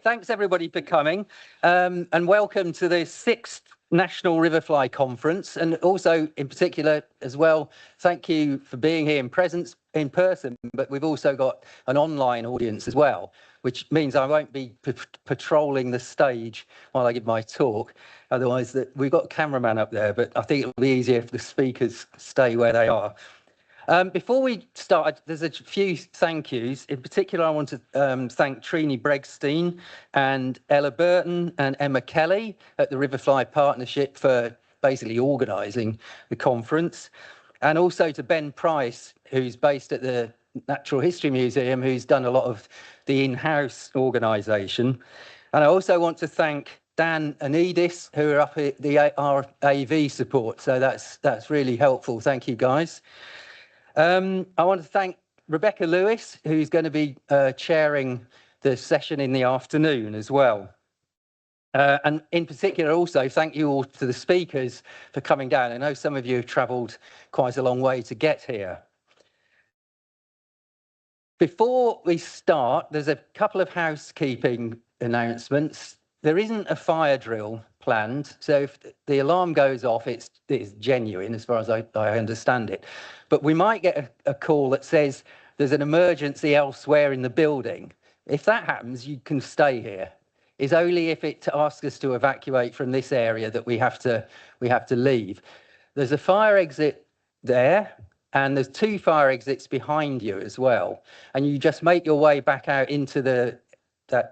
thanks everybody for coming, and welcome to the 6th National Riverfly Conference, and also in particular as well, thank you for being here in person, but we've also got an online audience as well, which means I won't be patrolling the stage while I give my talk. Otherwise, we've got a cameraman up there, but I think it'll be easier if the speakers stay where they are. Before we start, there's a few thank yous. In particular, I want to thank Trine Bregstein and Ella Burton and Emma Kelly at the Riverfly Partnership for basically organising the conference. And also to Ben Price, who's based at the Natural History Museum, who's done a lot of the in-house organisation. And I also want to thank Dan and Edith, who are up at the AV support. So that's really helpful. Thank you, guys. I want to thank Rebecca Lewis, who's going to be chairing the session in the afternoon as well. And in particular, also, thank you all to the speakers for coming down. I know some of you have travelled quite a long way to get here. Before we start, there's a couple of housekeeping announcements. There isn't a fire drill planned, so if the alarm goes off, it's genuine as far as I understand it. But we might get a call that says there's an emergency elsewhere in the building. If that happens, you can stay here. It's only if it asks us to evacuate from this area that we have to leave. There's a fire exit there, and there's 2 fire exits behind you as well. And you just make your way back out into that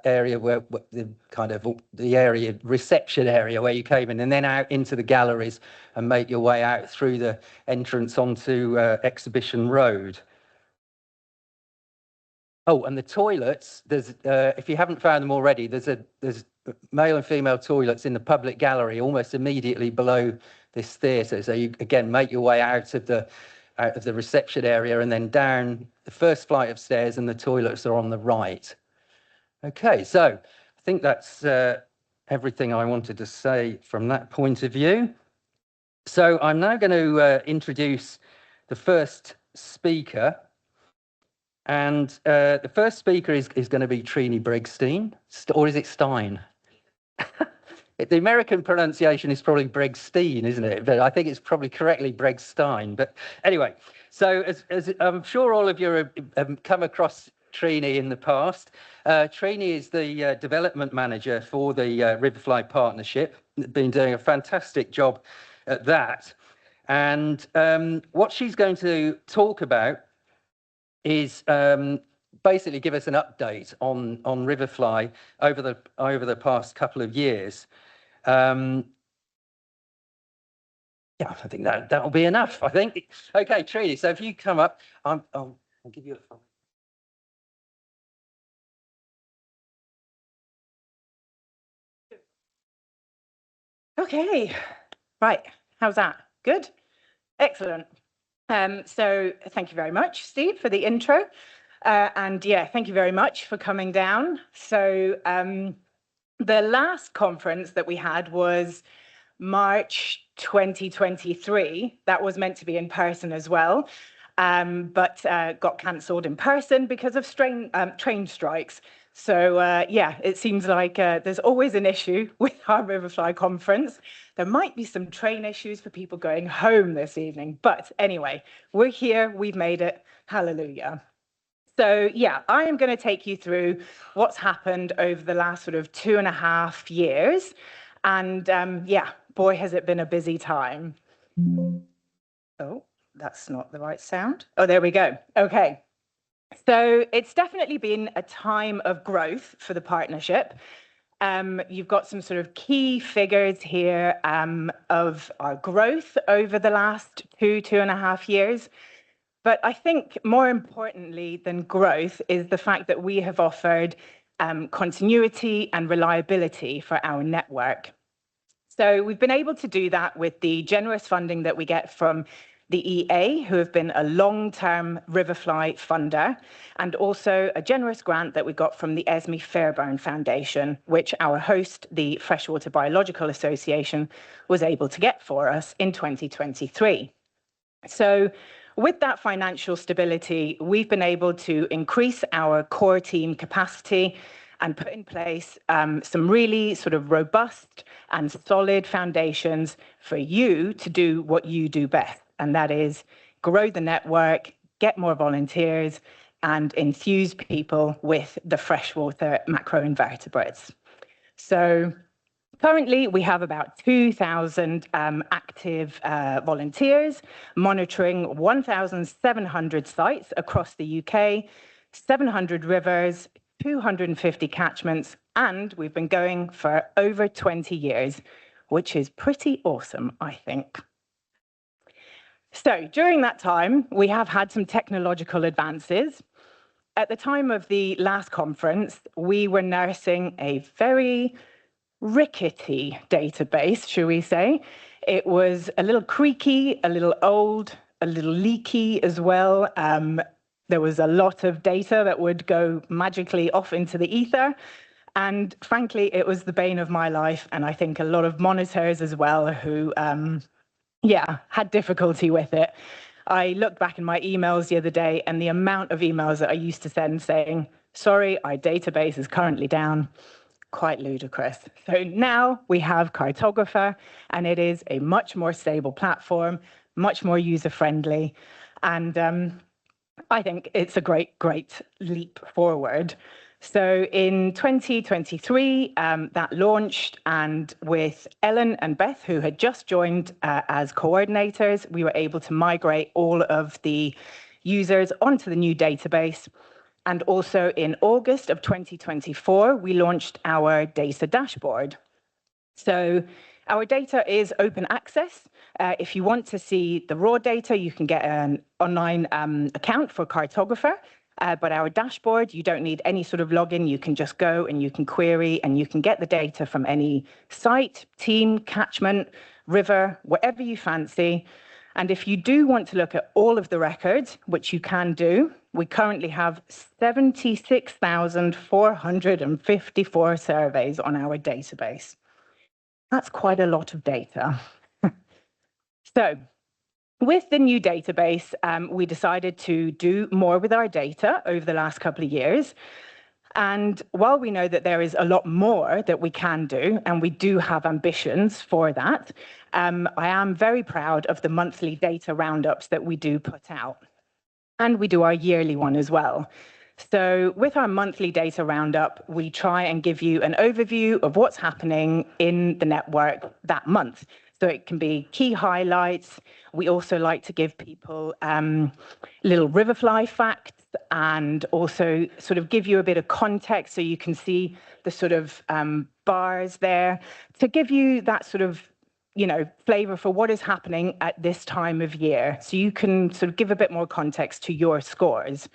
area where the area reception area where you came in, and then out into the galleries and make your way out through the entrance onto Exhibition Road. Oh, and the toilets, there's if you haven't found them already, there's male and female toilets in the public gallery almost immediately below this theatre. So you again make your way out of the reception area and then down the first flight of stairs, and the toilets are on the right. Okay, so I think that's everything I wanted to say from that point of view. So I'm now going to introduce the first speaker. And the first speaker is going to be Trine Bregstein, or is it Stein? The American pronunciation is probably Bregstein, isn't it? But I think it's probably correctly Bregstein. But anyway, so as I'm sure all of you have come across Trine in the past. Trine is the development manager for the Riverfly Partnership. Been doing a fantastic job at that. And what she's going to talk about is basically give us an update on Riverfly over the past couple of years. Yeah, I think that'll be enough. I think. Okay, Trine. So if you come up, I'll give you a. Okay, right, how's that? Good? Excellent. So thank you very much, Steve, for the intro. And yeah, thank you very much for coming down. So the last conference that we had was March 2023. That was meant to be in person as well, but got cancelled in person because of train strikes. So yeah, it seems like there's always an issue with our Riverfly conference. There might be some train issues for people going home this evening. But anyway, we're here, we've made it, hallelujah. So yeah, I am going to take you through what's happened over the last sort of 2.5 years. And yeah, boy, has it been a busy time. Oh, that's not the right sound. Oh, there we go. Okay. So it's definitely been a time of growth for the partnership. You've got some sort of key figures here of our growth over the last 2.5 years. But I think more importantly than growth is the fact that we have offered continuity and reliability for our network. So we've been able to do that with the generous funding that we get from the EA, who have been a long-term Riverfly funder, and also a generous grant that we got from the Esme Fairbairn Foundation, which our host, the Freshwater Biological Association, was able to get for us in 2023. So with that financial stability, we've been able to increase our core team capacity and put in place some really sort of robust and solid foundations for you to do what you do best, and that is grow the network, get more volunteers, and enthuse people with the freshwater macroinvertebrates. So currently, we have about 2,000 active volunteers monitoring 1,700 sites across the UK, 700 rivers, 250 catchments, and we've been going for over 20 years, which is pretty awesome, I think. So during that time, we have had some technological advances. At the time of the last conference, we were nursing a very rickety database, shall we say. It was a little creaky, a little old, a little leaky as well. There was a lot of data that would go magically off into the ether. And frankly, it was the bane of my life. And I think a lot of monitors as well who, had difficulty with it. I looked back in my emails the other day and the amount of emails that I used to send saying, sorry, our database is currently down. Quite ludicrous. So now we have Cartographer, and it is a much more stable platform, much more user-friendly, and I think it's a great leap forward. So in 2023, that launched, and with Ellen and Beth, who had just joined as coordinators, we were able to migrate all of the users onto the new database. And also in August of 2024, we launched our data dashboard. So our data is open access. If you want to see the raw data, you can get an online account for Cartographer. But our dashboard, you don't need any sort of login. You can just go and you can query and you can get the data from any site, team, catchment, river, whatever you fancy. And if you do want to look at all of the records, which you can do, we currently have 76,454 surveys on our database. That's quite a lot of data. So with the new database, we decided to do more with our data over the last couple of years. And while we know that there is a lot more that we can do, and we do have ambitions for that, I am very proud of the monthly data roundups that we do put out. And we do our yearly one as well. So with our monthly data roundup, we try and give you an overview of what's happening in the network that month. So it can be key highlights. We also like to give people little Riverfly facts and also sort of give you a bit of context so you can see the sort of bars there to give you that sort of, flavor for what is happening at this time of year. So you can sort of give a bit more context to your scores.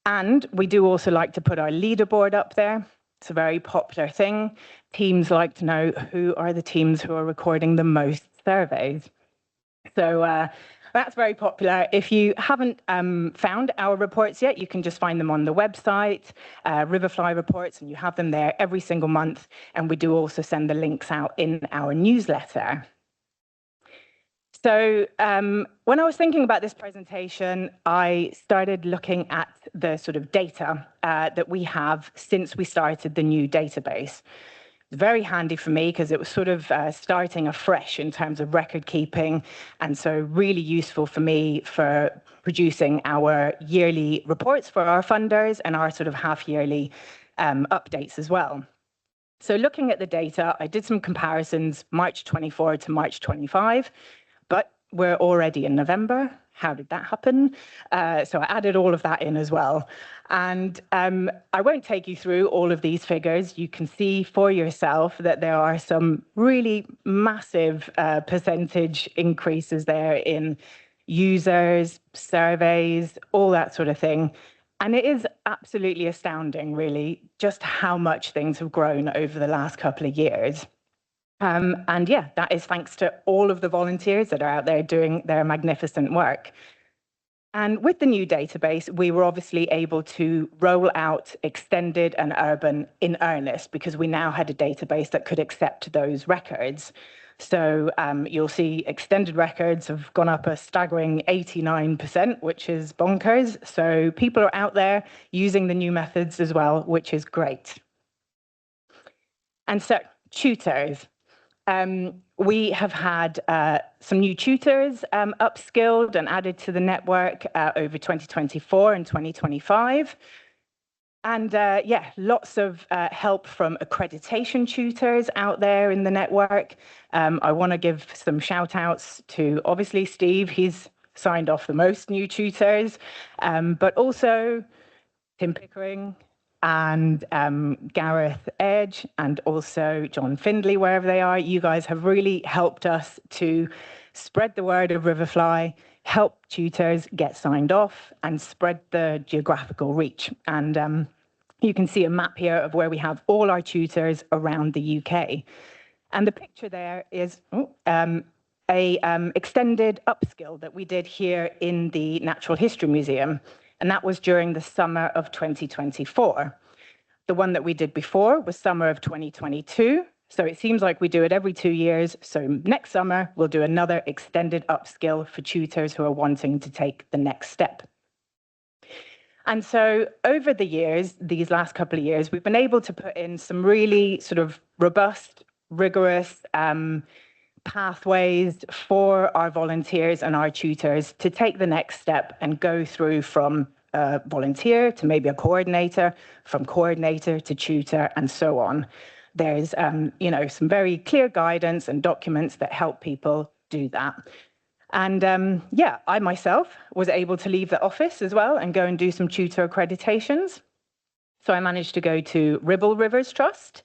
And we do also like to put our leaderboard up there. It's a very popular thing. Teams like to know who are the teams who are recording the most surveys. So that's very popular. If you haven't found our reports yet, you can just find them on the website, Riverfly reports, and you have them there every single month. And we do also send the links out in our newsletter. So when I was thinking about this presentation, I started looking at the sort of data that we have since we started the new database. It's very handy for me because it was sort of starting afresh in terms of record keeping, and so really useful for me for producing our yearly reports for our funders and our sort of half-yearly updates as well. So looking at the data, I did some comparisons, March 24 to March 25, but we're already in November. How did that happen? So I added all of that in as well. And I won't take you through all of these figures. You can see for yourself that there are some really massive percentage increases there in users, surveys, all that sort of thing. And it is absolutely astounding, really, just how much things have grown over the last couple of years. And yeah, that is thanks to all of the volunteers that are out there doing their magnificent work. And with the new database, we were obviously able to roll out extended and urban in earnest because we now had a database that could accept those records. So you'll see extended records have gone up a staggering 89%, which is bonkers. So people are out there using the new methods as well, which is great. And so, tutors. We have had some new tutors upskilled and added to the network over 2024 and 2025. And yeah, lots of help from accreditation tutors out there in the network. I want to give some shout outs to, obviously, Steve. He's signed off the most new tutors, but also Tim Pickering and Gareth Edge and also John Findlay, wherever they are. You guys have really helped us to spread the word of Riverfly, help tutors get signed off and spread the geographical reach. And you can see a map here of where we have all our tutors around the UK. And the picture there is a extended upskill that we did here in the Natural History Museum. And that was during the summer of 2024. The one that we did before was summer of 2022. So it seems like we do it every 2 years. So next summer, we'll do another extended upskill for tutors who are wanting to take the next step. And so over the years, these last couple of years, we've been able to put in some really sort of robust, rigorous pathways for our volunteers and our tutors to take the next step and go through from a volunteer to maybe a coordinator, from coordinator to tutor, and so on. There's you know, some very clear guidance and documents that help people do that. And yeah, I myself was able to leave the office as well and go and do some tutor accreditations. So I managed to go to Ribble Rivers Trust,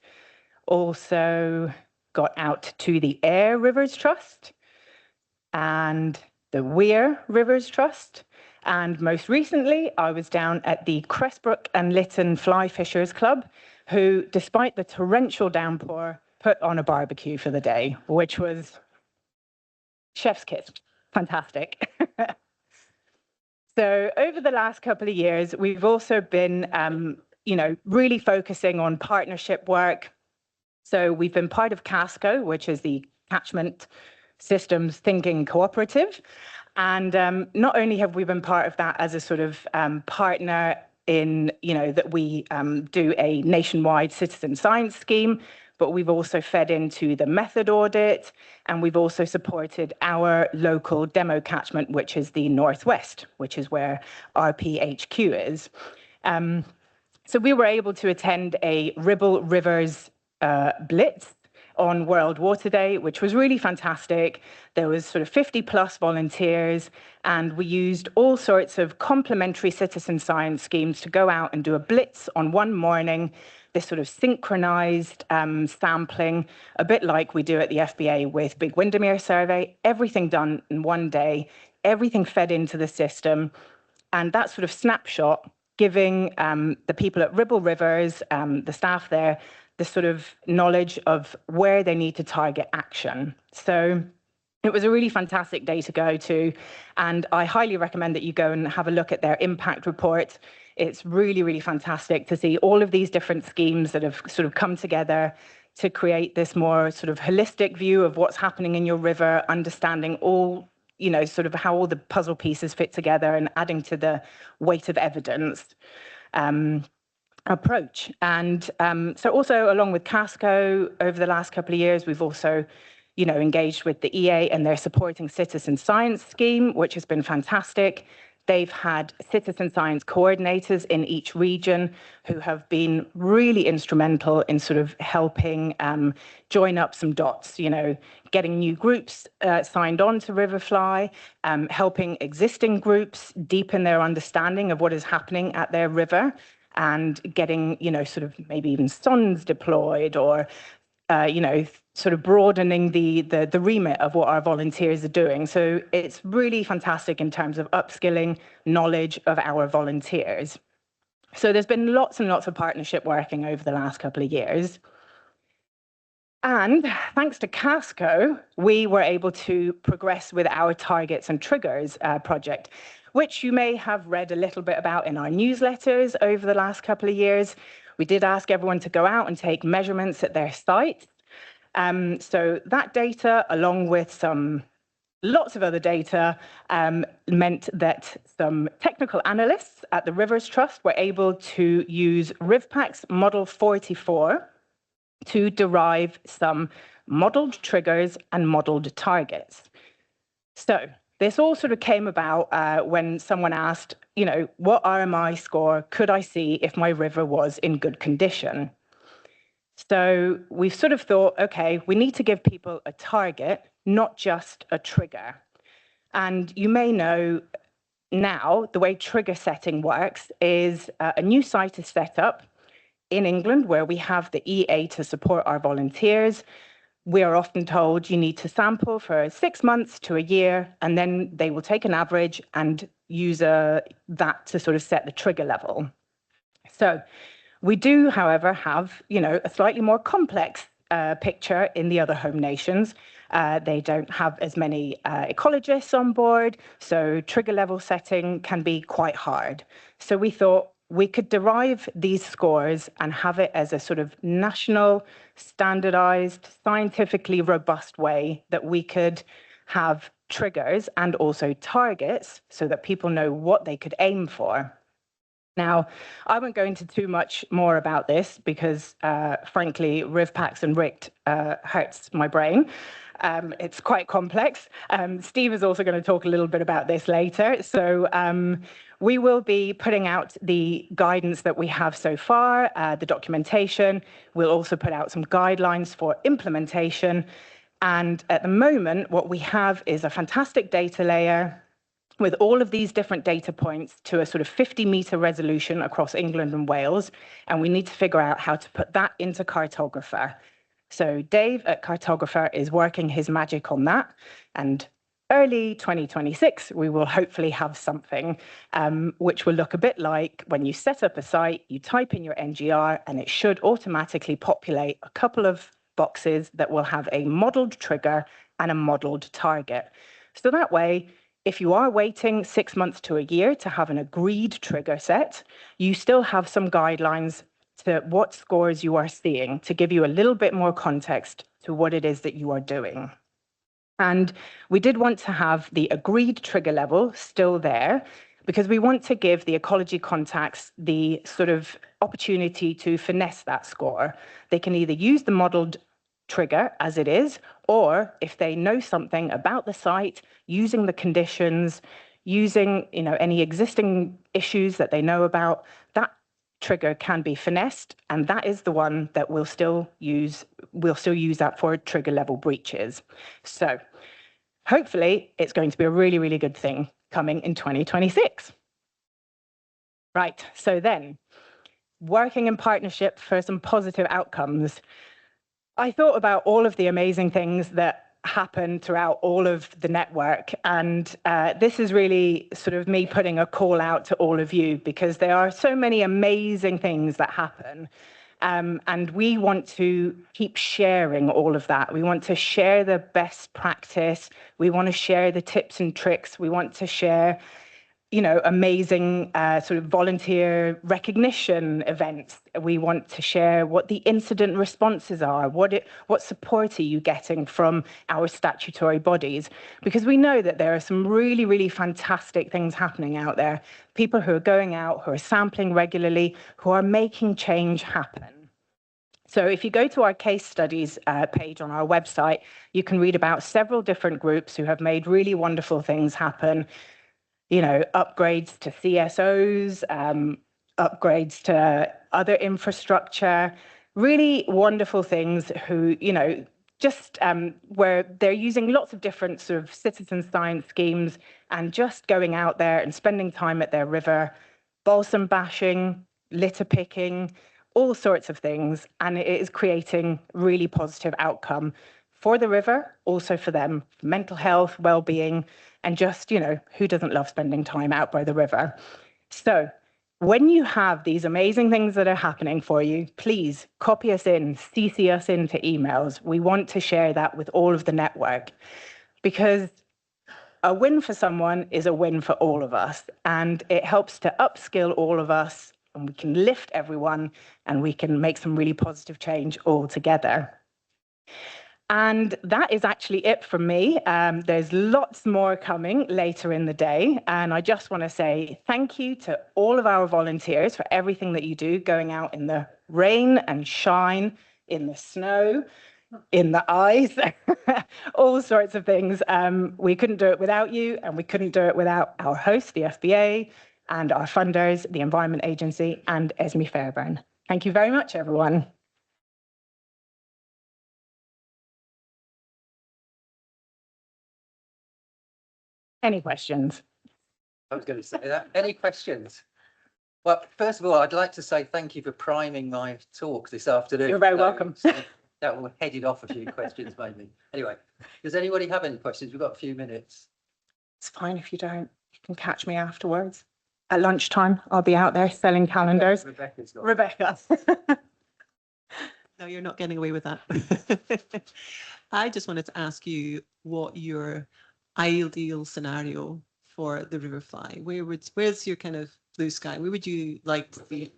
also got out to the Ayr Rivers Trust and the Weir Rivers Trust. And most recently, I was down at the Cressbrook and Lytton Fly Fishers Club, who, despite the torrential downpour, put on a barbecue for the day, which was chef's kiss. Fantastic. So over the last couple of years, we've also been, you know, really focusing on partnership work. So we've been part of CASCO, which is the Catchment Systems Thinking Cooperative. And not only have we been part of that as a sort of partner in, you know, that we do a nationwide citizen science scheme, but we've also fed into the method audit, and we've also supported our local demo catchment, which is the Northwest, which is where RPHQ is. So we were able to attend a Ribble Rivers Blitz on World Water Day, which was really fantastic. There was sort of 50+ volunteers, and we used all sorts of complementary citizen science schemes to go out and do a blitz on one morning, this sort of synchronized sampling, a bit like we do at the FBA with Big Windermere Survey, everything done in one day, everything fed into the system, and that sort of snapshot giving the people at Ribble Rivers, the staff there, the sort of knowledge of where they need to target action. So it was a really fantastic day to go to, and I highly recommend that you go and have a look at their impact report. It's really, really fantastic to see all of these different schemes that have sort of come together to create this more sort of holistic view of what's happening in your river, understanding all, you know, sort of how all the puzzle pieces fit together and adding to the weight of evidence approach. And so also along with CASCO over the last couple of years, we've also, you know, engaged with the EA and their supporting citizen science scheme, which has been fantastic. They've had citizen science coordinators in each region who have been really instrumental in sort of helping join up some dots, you know, getting new groups signed on to Riverfly, helping existing groups deepen their understanding of what is happening at their river, and getting, you know, sort of maybe even sons deployed, or you know, sort of broadening the remit of what our volunteers are doing. So it's really fantastic in terms of upskilling knowledge of our volunteers. So there's been lots and lots of partnership working over the last couple of years. And thanks to CASCO, we were able to progress with our Targets and Triggers project, which you may have read a little bit about in our newsletters over the last couple of years. We did ask everyone to go out and take measurements at their sites. So that data, along with lots of other data, meant that some technical analysts at the Rivers Trust were able to use RivPAC's Model 44 to derive some modeled triggers and modeled targets. So this all sort of came about when someone asked, you know, what RMI score could I see if my river was in good condition? So we've sort of thought, okay, we need to give people a target, not just a trigger. And you may know now the way trigger setting works is a new site is set up in England where we have the EA to support our volunteers. We are often told you need to sample for 6 months to a year, and then they will take an average and use that to sort of set the trigger level. So we do, however, have, you know, a slightly more complex picture in the other home nations. They don't have as many ecologists on board, so trigger level setting can be quite hard. So we thought we could derive these scores and have it as a sort of national, standardized, scientifically robust way that we could have triggers and also targets so that people know what they could aim for. Now, I won't go into too much more about this because, frankly, RivPax and RICT hurts my brain. It's quite complex. Steve is also going to talk a little bit about this later. So we will be putting out the guidance that we have so far, the documentation. We'll also put out some guidelines for implementation. And at the moment, what we have is a fantastic data layer with all of these different data points to a sort of 50-meter resolution across England and Wales. And we need to figure out how to put that into Cartographer. So Dave at Cartographer is working his magic on that. And early 2026, we will hopefully have something which will look a bit like when you set up a site, you type in your NGR, and it should automatically populate a couple of boxes that will have a modeled trigger and a modeled target. So that way, if you are waiting 6 months to a year to have an agreed trigger set, you still have some guidelines to what scores you are seeing to give you a little bit more context to what it is that you are doing. And we did want to have the agreed trigger level still there because we want to give the ecology contacts the sort of opportunity to finesse that score. They can either use the modeled trigger as it is, or if they know something about the site, using the conditions, using, you know, any existing issues that they know about, that trigger can be finessed, and that is the one that we'll still use that for trigger level breaches. So hopefully it's going to be a really, really good thing coming in 2026. Right, so then working in partnership for some positive outcomes. I thought about all of the amazing things that happen throughout all of the network. And this is really sort of me putting a call out to all of you because there are so many amazing things that happen. And we want to keep sharing all of that. We want to share the best practice. We want to share the tips and tricks. We want to share, you know, amazing sort of volunteer recognition events. We want to share what the incident responses are, what support are you getting from our statutory bodies, because we know that there are some really, really fantastic things happening out there. People who are going out, who are sampling regularly, who are making change happen. So if you go to our case studies page on our website, you can read about several different groups who have made really wonderful things happen. You know, upgrades to CSOs, upgrades to other infrastructure, really wonderful things who, you know, just where they're using lots of different sort of citizen science schemes and just going out there and spending time at their river, balsam bashing, litter picking, all sorts of things. And it is creating really positive outcome for the river, also for them, mental health, well-being, and just, you know, who doesn't love spending time out by the river? So when you have these amazing things that are happening for you, please copy us in, CC us into emails. We want to share that with all of the network because a win for someone is a win for all of us. And it helps to upskill all of us, and we can lift everyone, and we can make some really positive change all together. And that is actually it from me. There's lots more coming later in the day. And I just want to say thank you to all of our volunteers for everything that you do, going out in the rain and shine in the snow, in the ice, all sorts of things. We couldn't do it without you, and we couldn't do it without our host, the FBA, and our funders, the Environment Agency, and Esme Fairbairn. Thank you very much, everyone. Any questions? I was going to say that. Any questions? Well, first of all, I'd like to say thank you for priming my talk this afternoon. You're very welcome. That will head it off a few questions, maybe. Anyway, does anybody have any questions? We've got a few minutes. It's fine if you don't. You can catch me afterwards. At lunchtime, I'll be out there selling calendars. Rebecca's got Rebecca. No, you're not getting away with that. I just wanted to ask you what your ideal scenario for the Riverfly. Where's your kind of blue sky? Where would you like to be?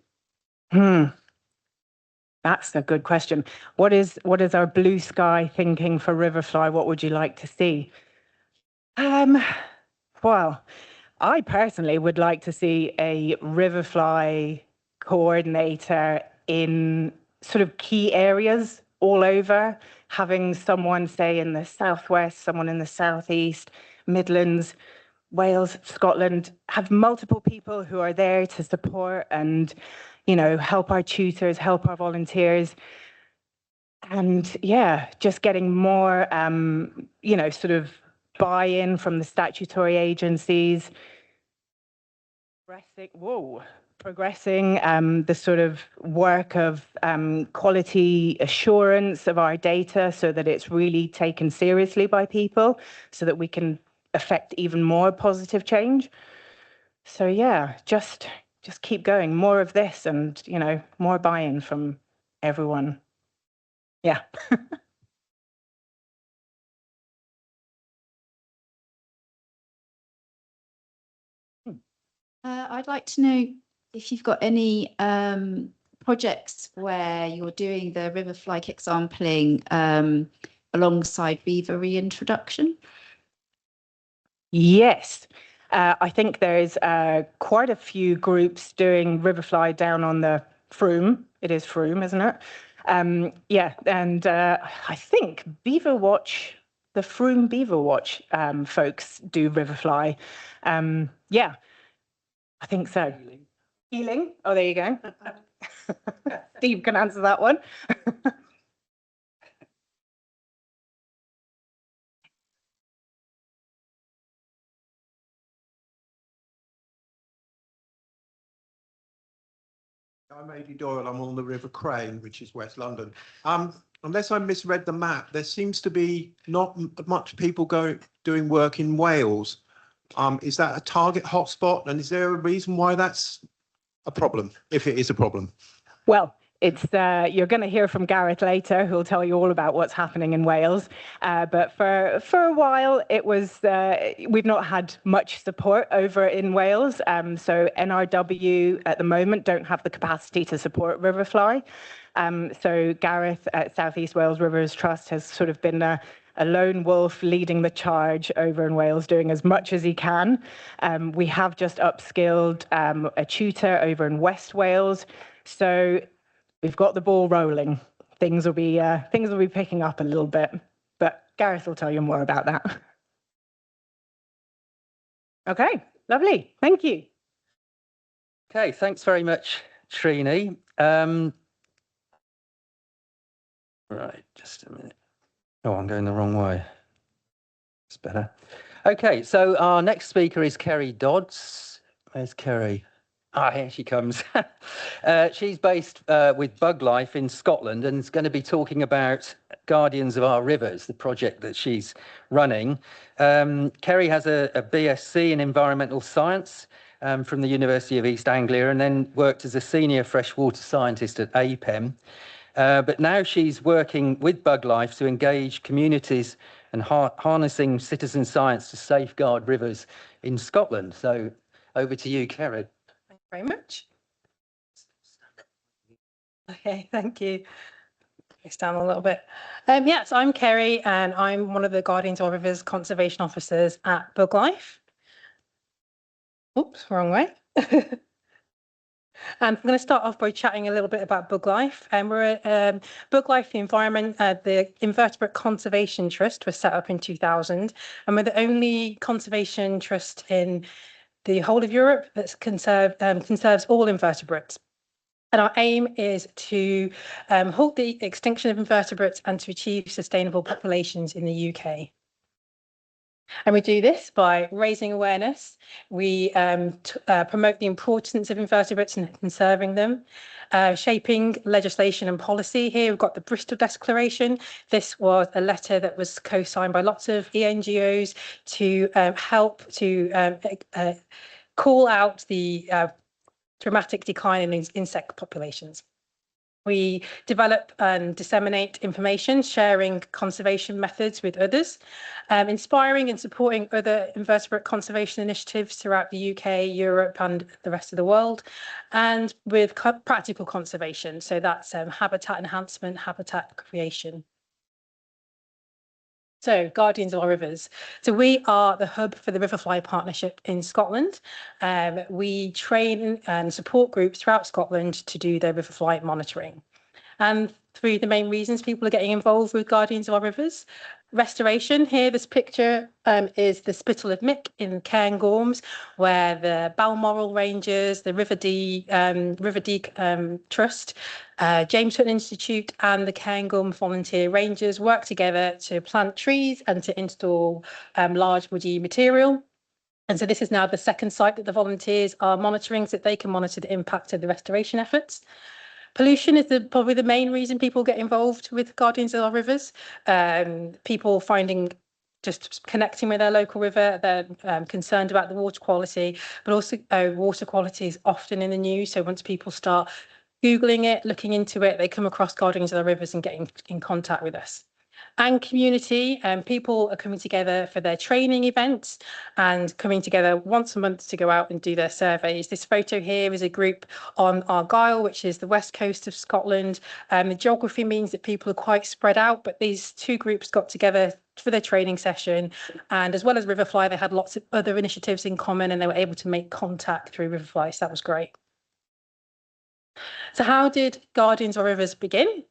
That's a good question. What is our blue sky thinking for Riverfly? What would you like to see? Well, I personally would like to see a Riverfly coordinator in sort of key areas all over, having someone, say, in the southwest, someone in the southeast, Midlands, Wales, Scotland, have multiple people who are there to support and, you know, help our tutors, help our volunteers. And yeah, just getting more, you know, sort of buy-in from the statutory agencies, progressing the sort of work of quality assurance of our data so that it's really taken seriously by people so that we can affect even more positive change. So yeah, just keep going, more of this and, you know, more buy-in from everyone. Yeah. I'd like to know if you've got any projects where you're doing the Riverfly kick sampling alongside beaver reintroduction. Yes. I think there's quite a few groups doing Riverfly down on the Froome. It is Froome, isn't it? Yeah, and I think Beaver Watch, the Froome Beaver Watch folks do Riverfly. Yeah, I think so. Healing. Oh, there you go. Steve can answer that one. I'm A.D. Doyle, I'm on the River Crane, which is West London. Unless I misread the map, there seems to be not much people doing work in Wales. Is that a target hotspot? And is there a reason why that's a problem, if it is a problem? Well, it's you're going to hear from Gareth later, who'll tell you all about what's happening in Wales. But for a while, it was we've not had much support over in Wales. So NRW at the moment don't have the capacity to support Riverfly. So Gareth at South East Wales Rivers Trust has sort of been a lone wolf leading the charge over in Wales, doing as much as he can. We have just upskilled a tutor over in West Wales. So we've got the ball rolling. Things will be picking up a little bit, but Gareth will tell you more about that. Okay, lovely. Thank you. Okay, thanks very much, Trine. Right, just a minute. Oh, I'm going the wrong way. It's better. Okay, so our next speaker is Kerry Dodds. Where's Kerry? Ah, here she comes. She's based with Buglife in Scotland and is going to be talking about Guardians of Our Rivers, the project that she's running. Kerry has a BSc in Environmental Science from the University of East Anglia and then worked as a senior freshwater scientist at APEM. But now she's working with Buglife to engage communities and harnessing citizen science to safeguard rivers in Scotland. So over to you, Kerry. Thank you very much. Okay, thank you. Face down a little bit. Yeah, so I'm Kerry and I'm one of the Guardians of Rivers conservation officers at Buglife. Oops, wrong way. And I'm going to start off by chatting a little bit about Buglife. We're Buglife, the environment, the Invertebrate Conservation Trust was set up in 2000, and we're the only conservation trust in the whole of Europe that conserves all invertebrates. And our aim is to halt the extinction of invertebrates and to achieve sustainable populations in the UK. And we do this by raising awareness. We promote the importance of invertebrates and conserving them, shaping legislation and policy. Here we've got the Bristol Declaration. This was a letter that was co-signed by lots of NGOs to help to call out the dramatic decline in insect populations. We develop and disseminate information, sharing conservation methods with others, inspiring and supporting other invertebrate conservation initiatives throughout the UK, Europe, and the rest of the world, and with practical conservation. So that's habitat enhancement, habitat creation. So, Guardians of our Rivers. So we are the hub for the Riverfly Partnership in Scotland. We train and support groups throughout Scotland to do their riverfly monitoring. And three of the main reasons people are getting involved with Guardians of our Rivers. Restoration. Here, this picture is the Spittal of Mick in Cairngorms, where the Balmoral Rangers, the River Dee Trust, James Hutton Institute and the Cairngorm Volunteer Rangers work together to plant trees and to install large woody material. And so this is now the second site that the volunteers are monitoring so that they can monitor the impact of the restoration efforts. Pollution is probably the main reason people get involved with Guardians of our Rivers. People finding just connecting with their local river, they're concerned about the water quality, but also water quality is often in the news. So once people start Googling it, looking into it, they come across Guardians of the Rivers and get in contact with us. And community, people are coming together for their training events and coming together once a month to go out and do their surveys. This photo here is a group on Argyll, which is the west coast of Scotland. The geography means that people are quite spread out, but these two groups got together for their training session. And as well as Riverfly, they had lots of other initiatives in common and they were able to make contact through Riverfly. So that was great. So how did Guardians of Rivers begin?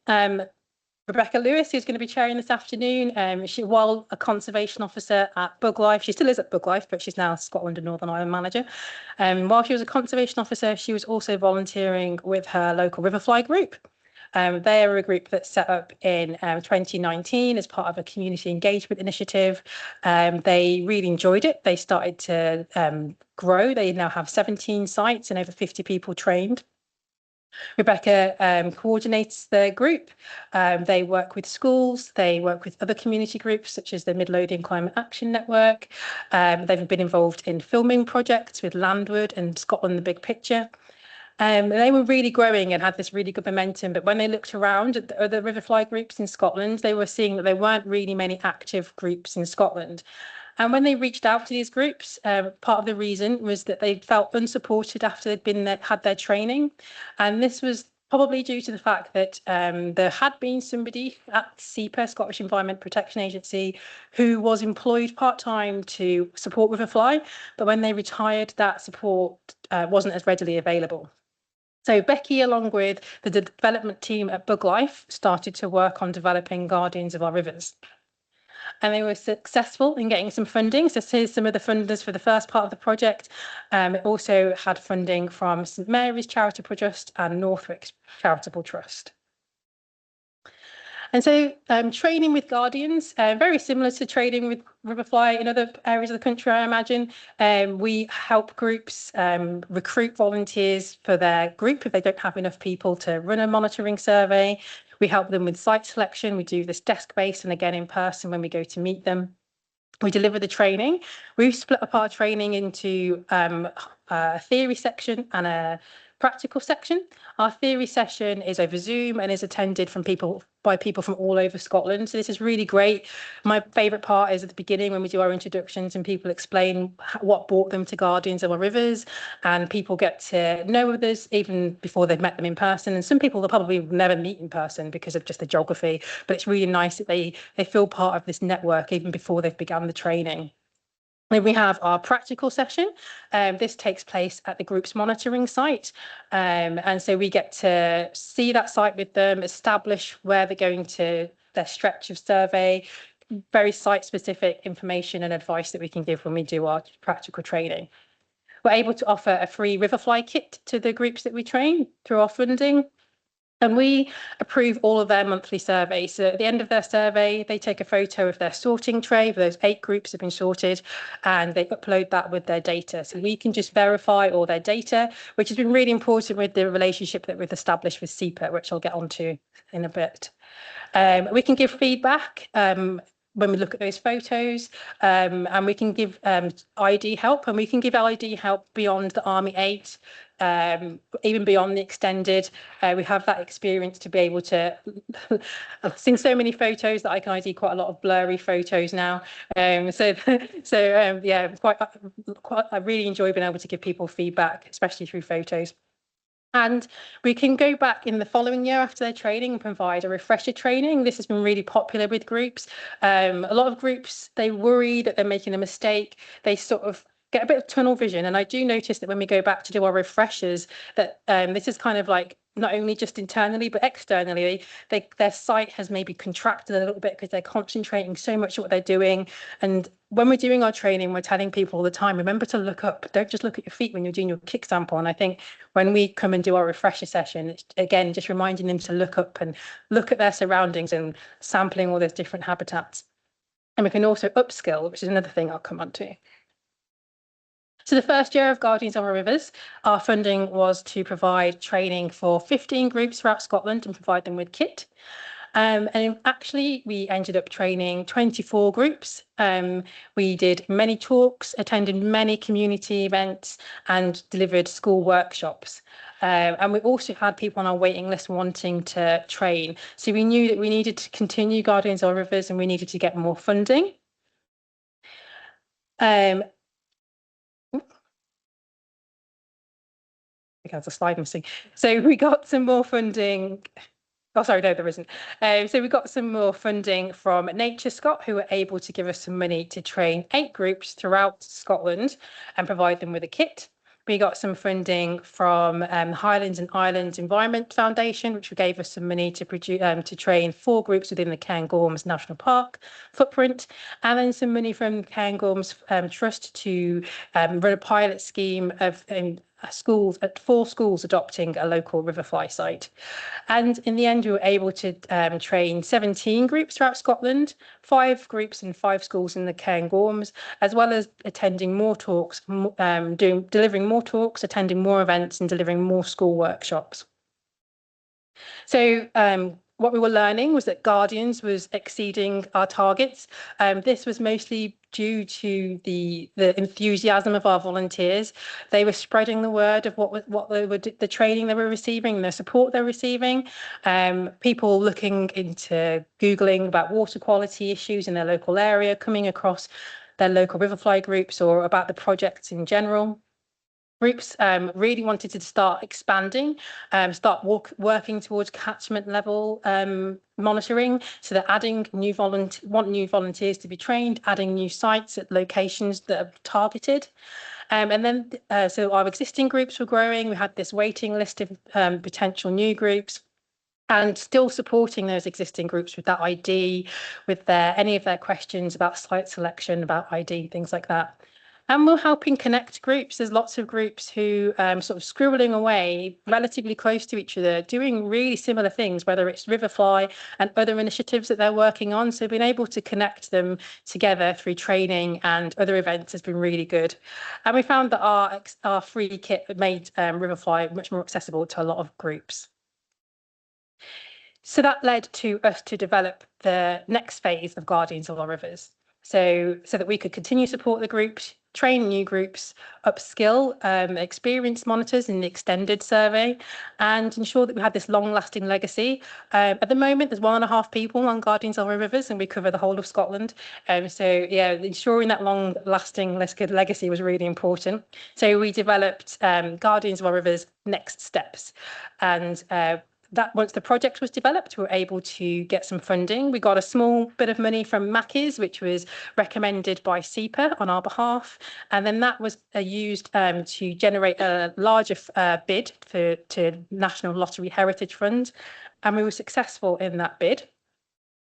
Rebecca Lewis, who's going to be chairing this afternoon, she was a conservation officer at Buglife. She still is at Buglife, but she's now Scotland and Northern Ireland manager. While she was a conservation officer, she was also volunteering with her local Riverfly group. They are a group that's set up in 2019 as part of a community engagement initiative. They really enjoyed it. They started to grow. They now have 17 sites and over 50 people trained. Rebecca coordinates the group. They work with schools, they work with other community groups such as the Midlothian Climate Action Network. They've been involved in filming projects with Landward and Scotland the Big Picture. They were really growing and had this really good momentum, but when they looked around at the other Riverfly groups in Scotland, they were seeing that there weren't really many active groups in Scotland. And when they reached out to these groups, part of the reason was that they felt unsupported after they'd had their training. And this was probably due to the fact that there had been somebody at SEPA, Scottish Environment Protection Agency, who was employed part-time to support Riverfly, but when they retired, that support wasn't as readily available. So Becky, along with the development team at Buglife, started to work on developing Guardians of our Rivers. And they were successful in getting some funding. So here's some of the funders for the first part of the project. It also had funding from St Mary's Charitable Trust and Northwick's Charitable Trust. And so training with Guardians, very similar to training with Riverfly in other areas of the country, I imagine. We help groups recruit volunteers for their group if they don't have enough people to run a monitoring survey. We help them with site selection. We do this desk-based and again in person when we go to meet them. We deliver the training. We've split up our training into a theory section and a practical section. Our theory session is over Zoom and is attended by people from all over Scotland. So this is really great. My favourite part is at the beginning when we do our introductions and people explain what brought them to Guardians of our Rivers, and people get to know others even before they've met them in person. And some people will probably never meet in person because of just the geography, but it's really nice that they feel part of this network even before they've begun the training. Then we have our practical session. This takes place at the group's monitoring site. And so we get to see that site with them, establish where they're going to, their stretch of survey, very site-specific information and advice that we can give when we do our practical training. We're able to offer a free Riverfly kit to the groups that we train through our funding. And we approve all of their monthly surveys. So at the end of their survey, they take a photo of their sorting tray, where those 8 groups have been sorted, and they upload that with their data. So we can just verify all their data, which has been really important with the relationship that we've established with SEPA, which I'll get onto in a bit. We can give feedback when we look at those photos, and we can give ID help, and we can give ID help beyond the Army 8, even beyond the extended. We have that experience to be able to. I've seen so many photos that I can ID quite a lot of blurry photos now. Yeah, I really enjoy being able to give people feedback, especially through photos. And we can go back in the following year after their training and provide a refresher training. This has been really popular with groups. A lot of groups, they worry that they're making a mistake. They sort of get a bit of tunnel vision. And I do notice that when we go back to do our refreshers, that this is kind of like not only just internally, but externally, their site has maybe contracted a little bit because they're concentrating so much on what they're doing. And when we're doing our training, we're telling people all the time, remember to look up. Don't just look at your feet when you're doing your kick sample. And I think when we come and do our refresher session, it's, again, just reminding them to look up and look at their surroundings and sampling all those different habitats. And we can also upskill, which is another thing I'll come on to. So the first year of Guardians of Our Rivers, our funding was to provide training for 15 groups throughout Scotland and provide them with kit. And actually, we ended up training 24 groups. We did many talks, attended many community events, and delivered school workshops. And we also had people on our waiting list wanting to train. So we knew that we needed to continue Guardians of Our Rivers and we needed to get more funding. I think that's a slide missing. So we got some more funding. Oh, sorry, no, there isn't. So we got some more funding from Nature Scot, who were able to give us some money to train 8 groups throughout Scotland and provide them with a kit. We got some funding from Highlands and Islands Environment Foundation, which gave us some money to produce to train 4 groups within the Cairngorms National Park footprint, and then some money from Cairngorms Trust to run a pilot scheme of schools at 4 schools adopting a local Riverfly site. And in the end, we were able to train 17 groups throughout Scotland, 5 groups and 5 schools in the Cairngorms, as well as attending more talks, delivering more talks, attending more events and delivering more school workshops. So what we were learning was that Guardians was exceeding our targets. This was mostly due to the enthusiasm of our volunteers. They were spreading the word of the training they were receiving, the support they're receiving. People looking into Googling about water quality issues in their local area, coming across their local Riverfly groups or about the projects in general. Groups really wanted to start expanding, start working towards catchment level monitoring. So they're adding new volunteers to be trained, adding new sites at locations that are targeted. And then, so our existing groups were growing. We had this waiting list of potential new groups, and still supporting those existing groups with that ID, with any of their questions about site selection, about ID, things like that. And we're helping connect groups. There's lots of groups who sort of scribbling away relatively close to each other, doing really similar things, whether it's Riverfly and other initiatives that they're working on. So being able to connect them together through training and other events has been really good. And we found that our free kit made Riverfly much more accessible to a lot of groups. So that led to us to develop the next phase of Guardians of Our Rivers. So that we could continue to support the groups, train new groups, upskill experienced monitors in the extended survey, and ensure that we had this long-lasting legacy. At the moment, there's 1.5 people on Guardians of Our Rivers, and we cover the whole of Scotland. So yeah, ensuring that long-lasting legacy was really important. So we developed Guardians of Our Rivers Next Steps, and that once the project was developed, we were able to get some funding. We got a small bit of money from Mackey's, which was recommended by SEPA on our behalf. And then that was used to generate a larger bid to National Lottery Heritage Fund. And we were successful in that bid.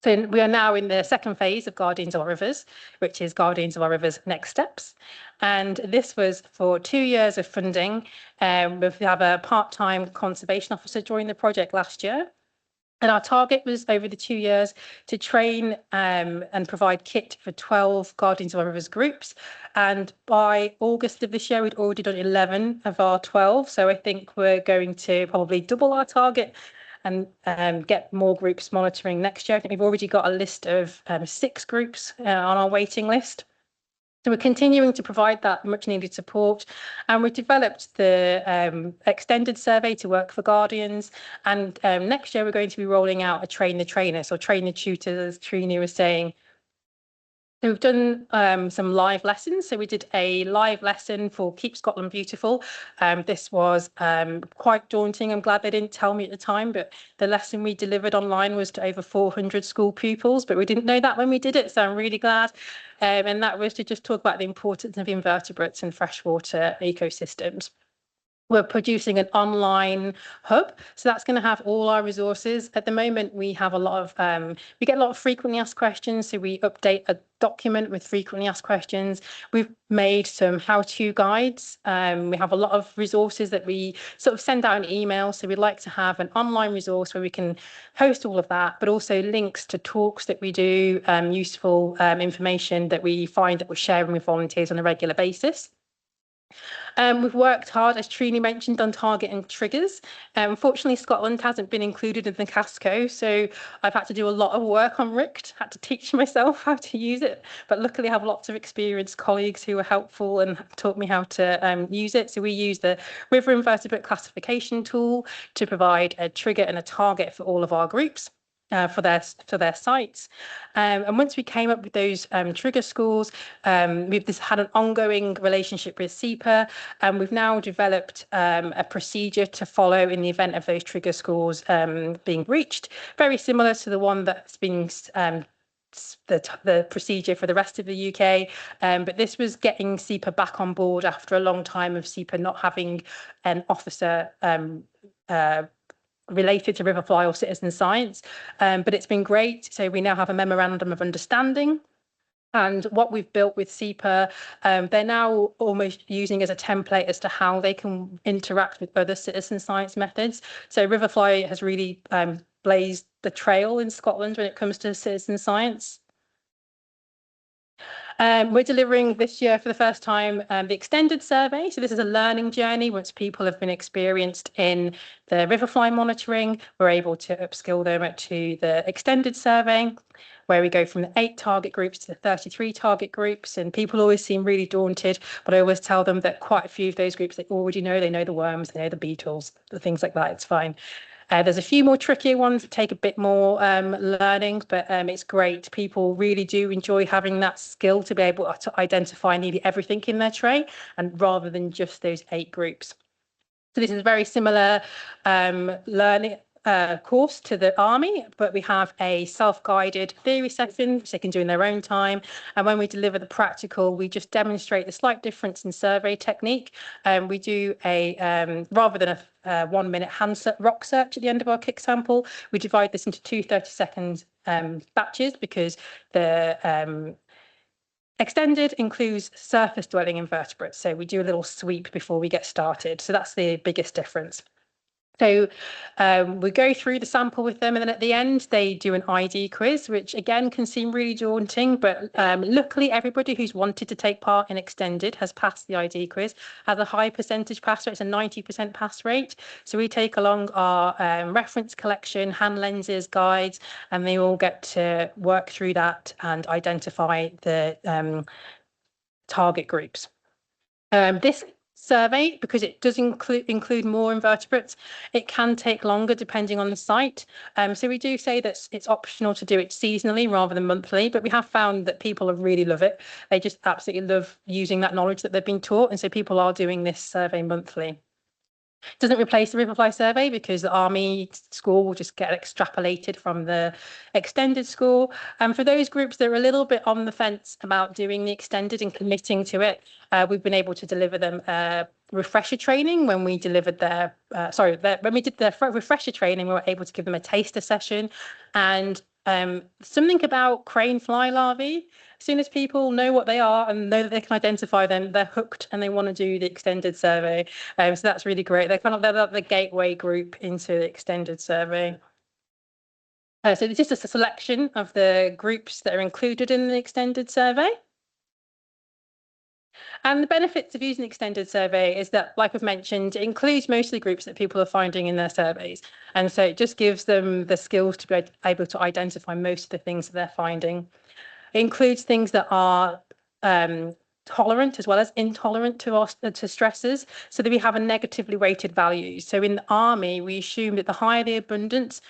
So we are now in the second phase of Guardians of Our Rivers, which is Guardians of Our Rivers Next Steps. And this was for 2 years of funding. We have a part-time conservation officer join the project last year. And our target was over the 2 years to train and provide kit for 12 Guardians of Our Rivers groups. And by August of this year, we'd already done 11 of our 12. So I think we're going to probably double our target and get more groups monitoring next year. I think we've already got a list of 6 groups on our waiting list. So we're continuing to provide that much needed support, and we've developed the extended survey to work for Guardians. And next year we're going to be rolling out a train the trainer, so train the tutors, as Trine was saying. So we've done some live lessons. So we did a live lesson for Keep Scotland Beautiful. This was quite daunting. I'm glad they didn't tell me at the time, but the lesson we delivered online was to over 400 school pupils, but we didn't know that when we did it, so I'm really glad. And that was to just talk about the importance of invertebrates and freshwater ecosystems. We're producing an online hub, so that's going to have all our resources. At the moment, we have a lot of we get a lot of frequently asked questions, so we update a document with frequently asked questions. We've made some how-to guides. We have a lot of resources that we sort of send out an email, so we'd like to have an online resource where we can host all of that, but also links to talks that we do, useful information that we find that we're sharing with volunteers on a regular basis. We've worked hard, as Trine mentioned, on target and triggers. Unfortunately, Scotland hasn't been included in the CASCO, so I've had to do a lot of work on RICT, had to teach myself how to use it, but luckily I have lots of experienced colleagues who were helpful and taught me how to use it. So we use the river invertebrate classification tool to provide a trigger and a target for all of our groups. For their sites, and once we came up with those trigger scores, we've had an ongoing relationship with SEPA, and we've now developed a procedure to follow in the event of those trigger scores being breached, very similar to the one that's been the procedure for the rest of the UK, but this was getting SEPA back on board after a long time of SEPA not having an officer related to Riverfly or citizen science, but it's been great. So we now have a memorandum of understanding. And what we've built with SEPA, they're now almost using as a template as to how they can interact with other citizen science methods. So Riverfly has really blazed the trail in Scotland when it comes to citizen science. We're delivering this year for the first time the extended survey. So this is a learning journey. Once people have been experienced in the Riverfly monitoring, we're able to upskill them to the extended survey, where we go from the 8 target groups to the 33 target groups. And people always seem really daunted, but I always tell them that quite a few of those groups they already know. They know the worms, they know the beetles, the things like that. It's fine. There's a few more trickier ones that take a bit more learning, but it's great. People really do enjoy having that skill to be able to identify nearly everything in their tray, and rather than just those 8 groups. So this is a very similar learning course to the army, but we have a self-guided theory session which they can do in their own time, and when we deliver the practical we just demonstrate the slight difference in survey technique. We do a rather than a 1-minute rock search at the end of our kick sample, we divide this into 2 30-second batches, because the extended includes surface dwelling invertebrates, so we do a little sweep before we get started. So that's the biggest difference. So we go through the sample with them, and then at the end they do an ID quiz, which again can seem really daunting, but luckily everybody who's wanted to take part in extended has passed the ID quiz, has a high percentage pass rate. It's a 90% pass rate. So we take along our reference collection, hand lenses, guides, and they all get to work through that and identify the target groups. This survey, because it does include more invertebrates, it can take longer depending on the site. So we do say that it's optional to do it seasonally rather than monthly, but we have found that people really love it. They just absolutely love using that knowledge that they've been taught, and so people are doing this survey monthly. Doesn't replace the Riverfly survey because the Army score will just get extrapolated from the extended score. And for those groups that are a little bit on the fence about doing the extended and committing to it, we've been able to deliver them refresher training when we delivered their when we did their refresher training. We were able to give them a taster session and something about crane fly larvae. As soon as people know what they are and know that they can identify them, they're hooked and they want to do the extended survey. So that's really great. They're the gateway group into the extended survey. So it's just a selection of the groups that are included in the extended survey. And the benefits of using the extended survey is that, like I've mentioned, it includes most of the groups that people are finding in their surveys. And so it just gives them the skills to be able to identify most of the things that they're finding. It includes things that are tolerant as well as intolerant to stresses, so that we have a negatively weighted value. So in the Army, we assume that the higher the abundance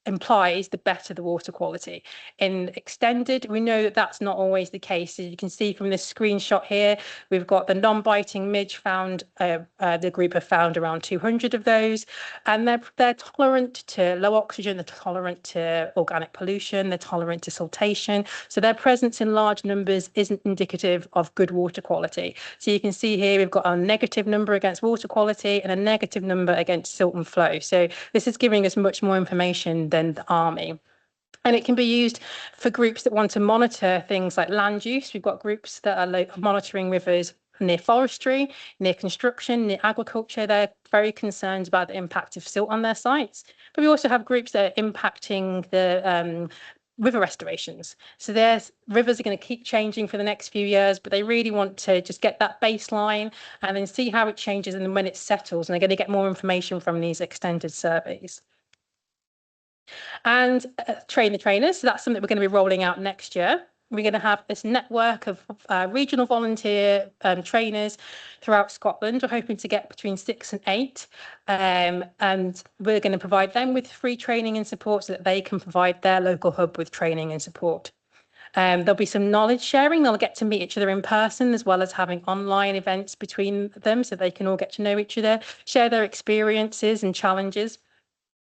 implies the better the water quality. In extended, we know that that's not always the case. As you can see from this screenshot here, we've got the non-biting midge found, the group have found around 200 of those, and they're tolerant to low oxygen, they're tolerant to organic pollution, they're tolerant to siltation. So their presence in large numbers isn't indicative of good water quality. So you can see here we've got a negative number against water quality and a negative number against silt and flow. So this is giving us much more information than the Army. And it can be used for groups that want to monitor things like land use. We've got groups that are monitoring rivers near forestry, near construction, near agriculture. They're very concerned about the impact of silt on their sites. But we also have groups that are impacting the river restorations. So their rivers are going to keep changing for the next few years, but they really want to just get that baseline and then see how it changes and then when it settles, and they're going to get more information from these extended surveys. And train the trainers. So that's something we're going to be rolling out next year. We're going to have this network of regional volunteer trainers throughout Scotland. We're hoping to get between 6 and 8. And we're going to provide them with free training and support so that they can provide their local hub with training and support. There'll be some knowledge sharing. They'll get to meet each other in person as well as having online events between them so they can all get to know each other, share their experiences and challenges.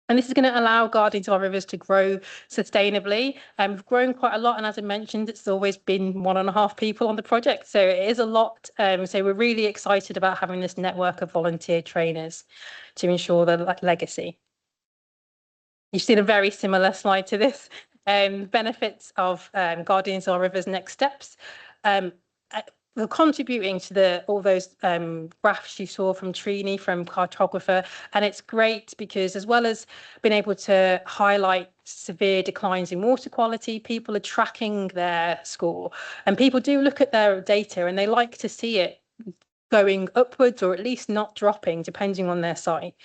And this is going to allow Guardians of Our Rivers to grow sustainably. We've grown quite a lot, and as I mentioned, it's always been 1.5 people on the project, so it is a lot. So we're really excited about having this network of volunteer trainers to ensure the legacy. You've seen a very similar slide to this. Benefits of Guardians of Our Rivers next steps. We're contributing to all those graphs you saw from Trine, from cartographer, and it's great because as well as being able to highlight severe declines in water quality, people are tracking their score, and people do look at their data and they like to see it going upwards or at least not dropping depending on their site.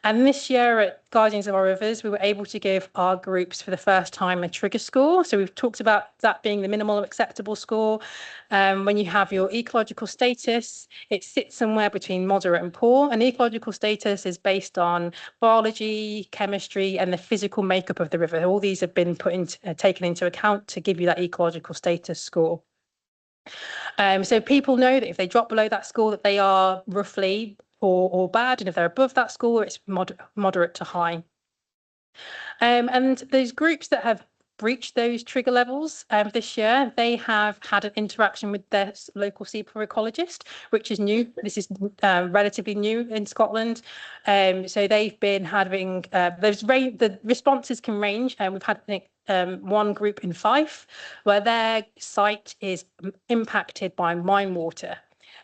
And this year at Guardians of Our Rivers, we were able to give our groups for the first time a trigger score. So we've talked about that being the minimal acceptable score. When you have your ecological status, it sits somewhere between moderate and poor. And ecological status is based on biology, chemistry, and the physical makeup of the river. All these have been taken into account to give you that ecological status score. So people know that if they drop below that score, that they are roughly poor or bad, and if they're above that score, it's moderate to high. And those groups that have breached those trigger levels this year, they have had an interaction with their local SEPA ecologist, which is new. This is relatively new in Scotland. So they've been having the responses can range, and we've had one group in Fife where their site is impacted by mine water.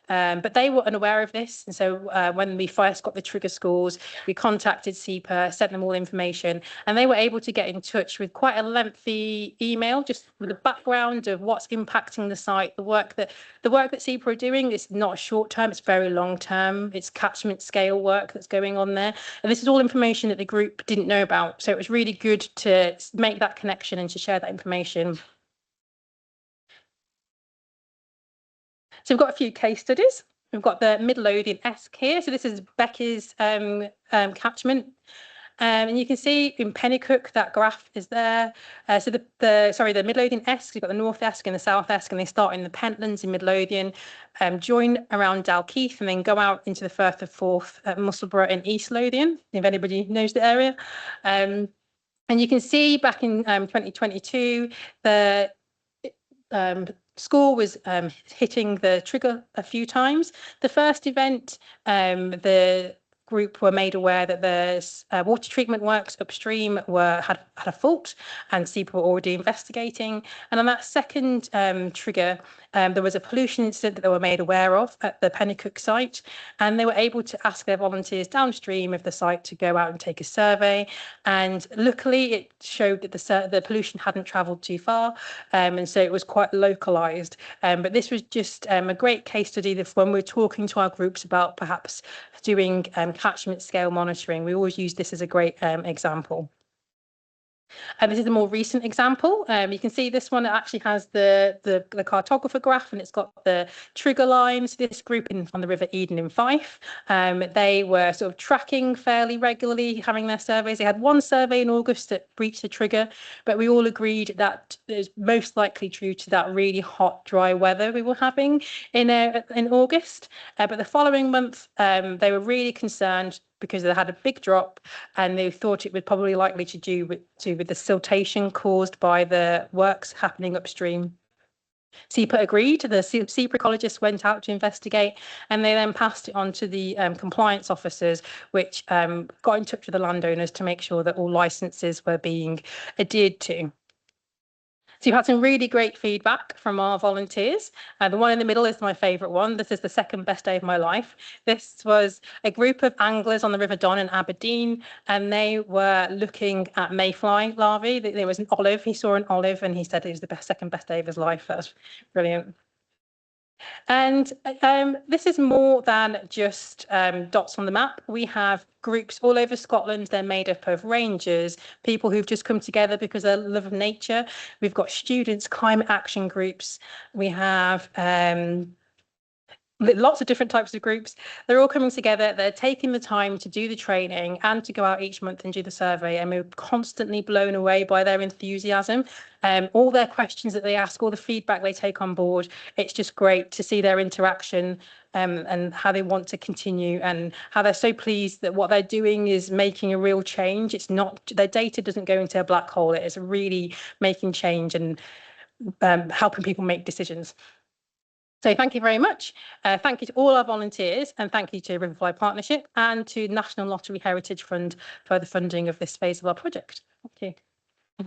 But they were unaware of this. And so when we first got the trigger scores, we contacted SEPA, sent them all information, and they were able to get in touch with quite a lengthy email, just with a background of what's impacting the site. The work that SEPA are doing is not short term, it's very long term. It's catchment scale work that's going on there. And this is all information that the group didn't know about. So it was really good to make that connection and to share that information. So we've got a few case studies. We've got the Midlothian Esk here. So this is Becky's catchment. And you can see in Pennycook that graph is there. So the Midlothian Esk, you've got the North Esk and the South Esk, and they start in the Pentlands in Midlothian, join around Dalkeith, and then go out into the Firth of Forth at Musselburgh in East Lothian, if anybody knows the area. And you can see back in 2022, the school was hitting the trigger a few times. The first event, the group were made aware that the water treatment works upstream had a fault, and SEPA were already investigating. And on that second trigger, there was a pollution incident that they were made aware of at the Pennycook site, and they were able to ask their volunteers downstream of the site to go out and take a survey. And luckily, it showed that the pollution hadn't travelled too far, and so it was quite localised. But this was just a great case study that when we're talking to our groups about perhaps doing catchment scale monitoring, we always use this as a great example. And this is a more recent example. You can see this one actually has the cartographer graph, and it's got the trigger lines. This group on the River Eden in Fife, they were sort of tracking fairly regularly, having their surveys. They had one survey in August that breached the trigger, but we all agreed that is most likely due to that really hot, dry weather we were having in August. But the following month, they were really concerned because they had a big drop, and they thought it was probably likely to do with the siltation caused by the works happening upstream. SEPA agreed. The SEPA ecologists went out to investigate, and they then passed it on to the compliance officers, which got in touch with the landowners to make sure that all licenses were being adhered to. So you've had some really great feedback from our volunteers. The one in the middle is my favourite one. This is the second best day of my life. This was a group of anglers on the River Don in Aberdeen, and they were looking at mayfly larvae. There was an olive. He saw an olive, and he said it was the second best day of his life. That's brilliant. And this is more than just dots on the map. We have groups all over Scotland. They're made up of rangers, people who've just come together because of love of nature. We've got students, climate action groups. We have lots of different types of groups. They're all coming together. They're taking the time to do the training and to go out each month and do the survey. And we're constantly blown away by their enthusiasm. All their questions that they ask, all the feedback they take on board. It's just great to see their interaction and how they want to continue, and how they're so pleased that what they're doing is making a real change. It's not, their data doesn't go into a black hole. It is really making change and helping people make decisions. So thank you very much. Thank you to all our volunteers, and thank you to Riverfly Partnership and to National Lottery Heritage Fund for the funding of this phase of our project. Thank you.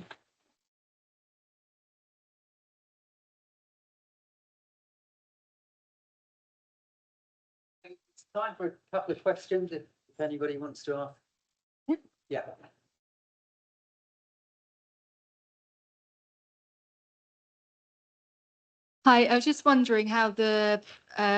It's time for a couple of questions if anybody wants to ask. Yeah. Hi, I was just wondering how the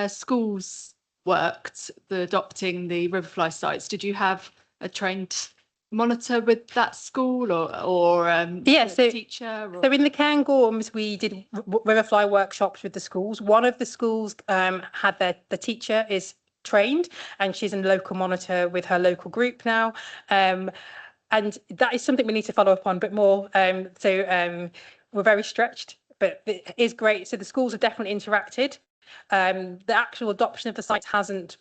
schools worked, the adopting the Riverfly sites. Did you have a trained monitor with that school, or Yeah, so, teacher? Or... So in the Cairngorms, we did Riverfly workshops with the schools. One of the schools had the teacher is trained, and she's a local monitor with her local group now. And that is something we need to follow up on a bit more. We're very stretched, but it is great. So the schools have definitely interacted. The actual adoption of the site hasn't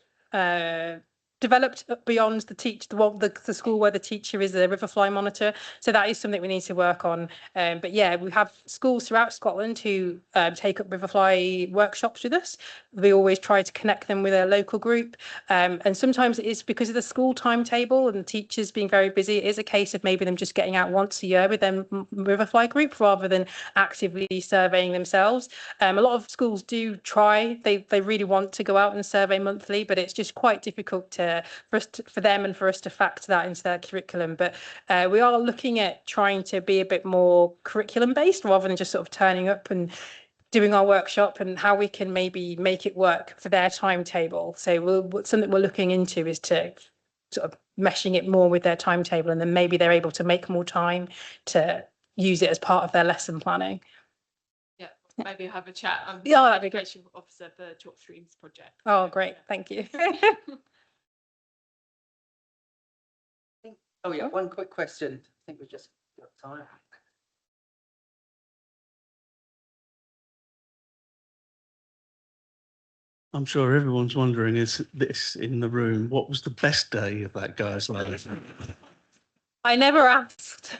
developed beyond the school where the teacher is a Riverfly monitor. So that is something we need to work on. But yeah, we have schools throughout Scotland who take up Riverfly workshops with us. We always try to connect them with a local group. And sometimes it is because of the school timetable and the teachers being very busy. It is a case of maybe them just getting out once a year with their Riverfly group rather than actively surveying themselves. A lot of schools do try. They really want to go out and survey monthly, but it's just quite difficult for them and for us to factor that into their curriculum. But we are looking at trying to be a bit more curriculum based rather than just sort of turning up and doing our workshop, and how we can maybe make it work for their timetable. So something we're looking into is to sort of meshing it more with their timetable, and then maybe they're able to make more time to use it as part of their lesson planning. Yeah, maybe have a chat. Yeah, that'd be great. Officer for Chalk Streams project. Oh, great. Thank you. Oh yeah, one quick question. I think we've just got time. I'm sure everyone's wondering, is this in the room? What was the best day of that guy's life? I never asked.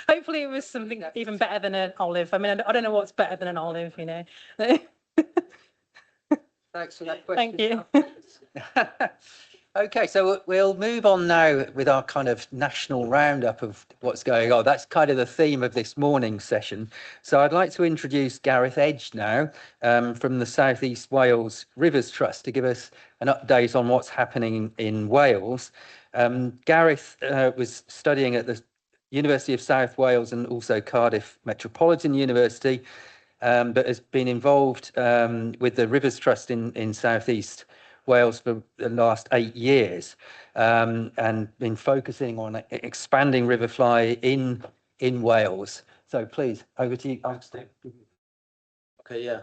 Hopefully it was something even better than an olive. I mean, I don't know what's better than an olive, you know. Thanks for that question. Thank you. Okay, so we'll move on now with our kind of national roundup of what's going on. That's kind of the theme of this morning's session. So I'd like to introduce Gareth Edge now from the South East Wales Rivers Trust to give us an update on what's happening in Wales. Gareth was studying at the University of South Wales and also Cardiff Metropolitan University, but has been involved with the Rivers Trust in South East Wales for the last 8 years, and been focusing on expanding Riverfly in Wales. So please, over to you. Okay, yeah.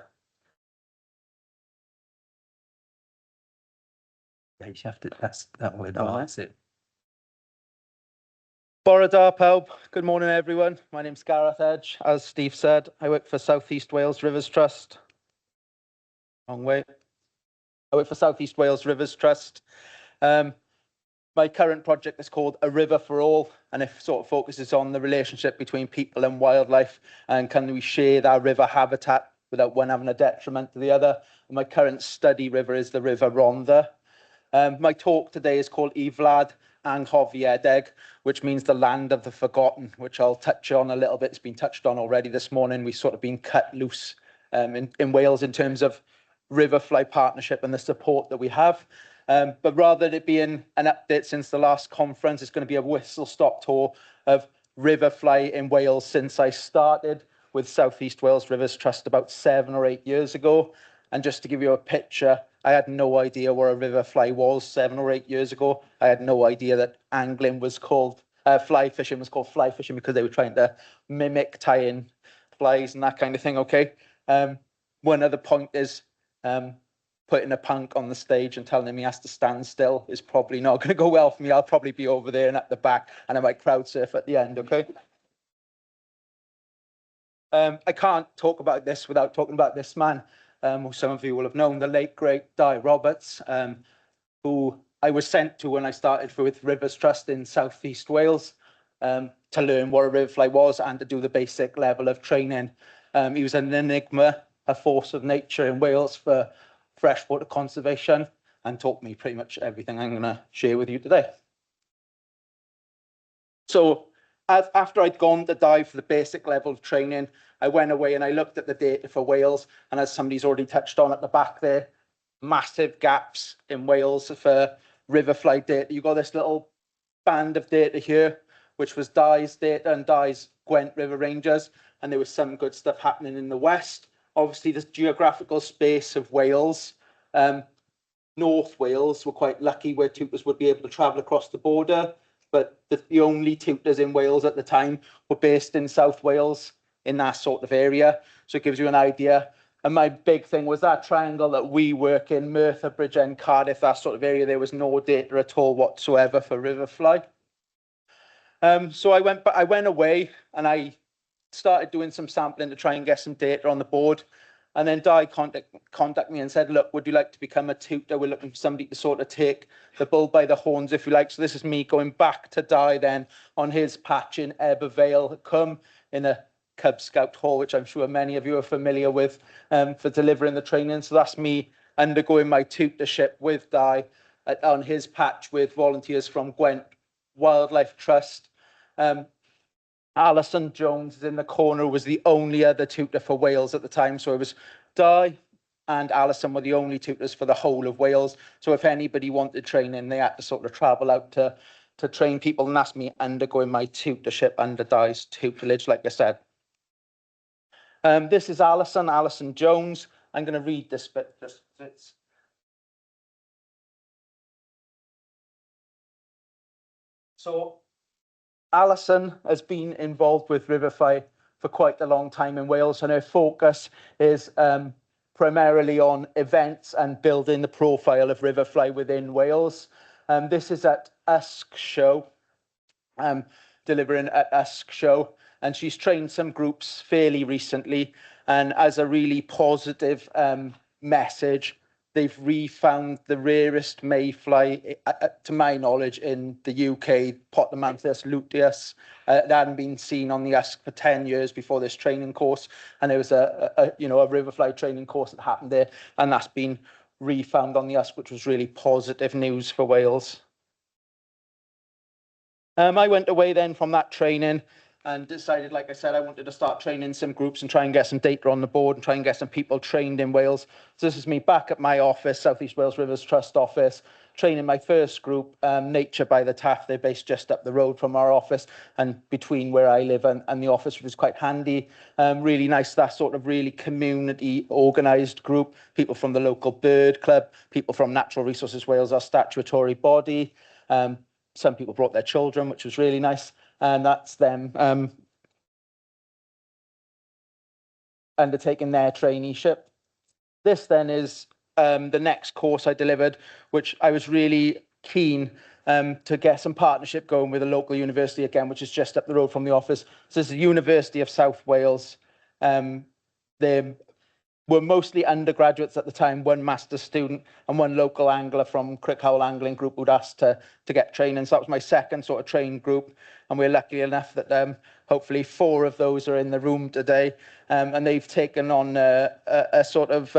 Yeah, you have to, that's that word. Oh, that's it. Bore da pawb. Good morning, everyone. My name's Gareth Edge. As Steve said, I work for South East Wales Rivers Trust. Wrong way. I work for South East Wales Rivers Trust. My current project is called A River for All, and it sort of focuses on the relationship between people and wildlife, and can we share that river habitat without one having a detriment to the other. And my current study river is the River Rhondda. My talk today is called wlad, anghofiedig, which means the land of the forgotten, which I'll touch on a little bit. It's been touched on already this morning. We've sort of been cut loose in Wales in terms of Riverfly Partnership and the support that we have. But rather than it being an update since the last conference, it's going to be a whistle-stop tour of Riverfly in Wales since I started with South East Wales Rivers Trust about 7 or 8 years ago. And just to give you a picture, I had no idea what a riverfly was 7 or 8 years ago. I had no idea that angling was called, fly fishing was called fly fishing because they were trying to mimic tying flies and that kind of thing, okay? One other point is, putting a punk on the stage and telling him he has to stand still is probably not going to go well for me. I'll probably be over there and at the back, and I might crowd surf at the end, okay? I can't talk about this without talking about this man, who some of you will have known, the late, great Di Roberts, who I was sent to when I started with Rivers Trust in South East Wales, to learn what a riverfly was and to do the basic level of training. He was an enigma, a force of nature in Wales for freshwater conservation, and taught me pretty much everything I'm going to share with you today. So after I'd gone to dive for the basic level of training, I went away and I looked at the data for Wales, and as somebody's already touched on at the back there, massive gaps in Wales for riverfly data. You've got this little band of data here, which was Di's data and Di's Gwent River Ranges, and there was some good stuff happening in the west. Obviously, the geographical space of Wales, North Wales, were quite lucky where tutors would be able to travel across the border, but the only tutors in Wales at the time were based in South Wales, in that sort of area. So it gives you an idea. And my big thing was that triangle that we work in, Merthyr, Bridgend, Cardiff, that sort of area, there was no data at all whatsoever for riverfly. So I went away and I started doing some sampling to try and get some data on the board. And then Di contacted me and said, look, would you like to become a tutor? We're looking for somebody to sort of take the bull by the horns, if you like. So this is me going back to Di then on his patch in Ebervale, Cwm, in a Cub Scout hall, which I'm sure many of you are familiar with, for delivering the training. So that's me undergoing my tutorship with Di on his patch with volunteers from Gwent Wildlife Trust. Alison Jones is in the corner, was the only other tutor for Wales at the time. So it was Di and Alison were the only tutors for the whole of Wales. So if anybody wanted training, they had to sort of travel out to train people. And that's me undergoing my tutorship under Di's tutelage, like I said. This is Alison Jones. I'm going to read this bit. So Alison has been involved with Riverfly for quite a long time in Wales, and her focus is primarily on events and building the profile of Riverfly within Wales. This is at USC show, delivering at USC show, and she's trained some groups fairly recently, and as a really positive message, they've refound the rarest mayfly, to my knowledge, in the UK, Potamanthus luteus. It hadn't been seen on the USC for 10 years before this training course, and there was a riverfly training course that happened there, and that's been refound on the USC, which was really positive news for Wales. I went away then from that training and decided, like I said, I wanted to start training some groups and try and get some data on the board and try and get some people trained in Wales. So this is me back at my office, South East Wales Rivers Trust office, training my first group, Nature by the Taff. They're based just up the road from our office and between where I live and the office, which was quite handy. Really nice, that sort of really community organised group, people from the local bird club, people from Natural Resources Wales, our statutory body. Some people brought their children, which was really nice. And that's them undertaking their traineeship. This then is the next course I delivered, which I was really keen to get some partnership going with a local university again, which is just up the road from the office. So this is the University of South Wales. They were mostly undergraduates at the time, one master's student and one local angler from Kirkwood angling group who'd asked to get training. So that was my second sort of trained group. And we're lucky enough that hopefully 4 of those are in the room today. And they've taken on a sort of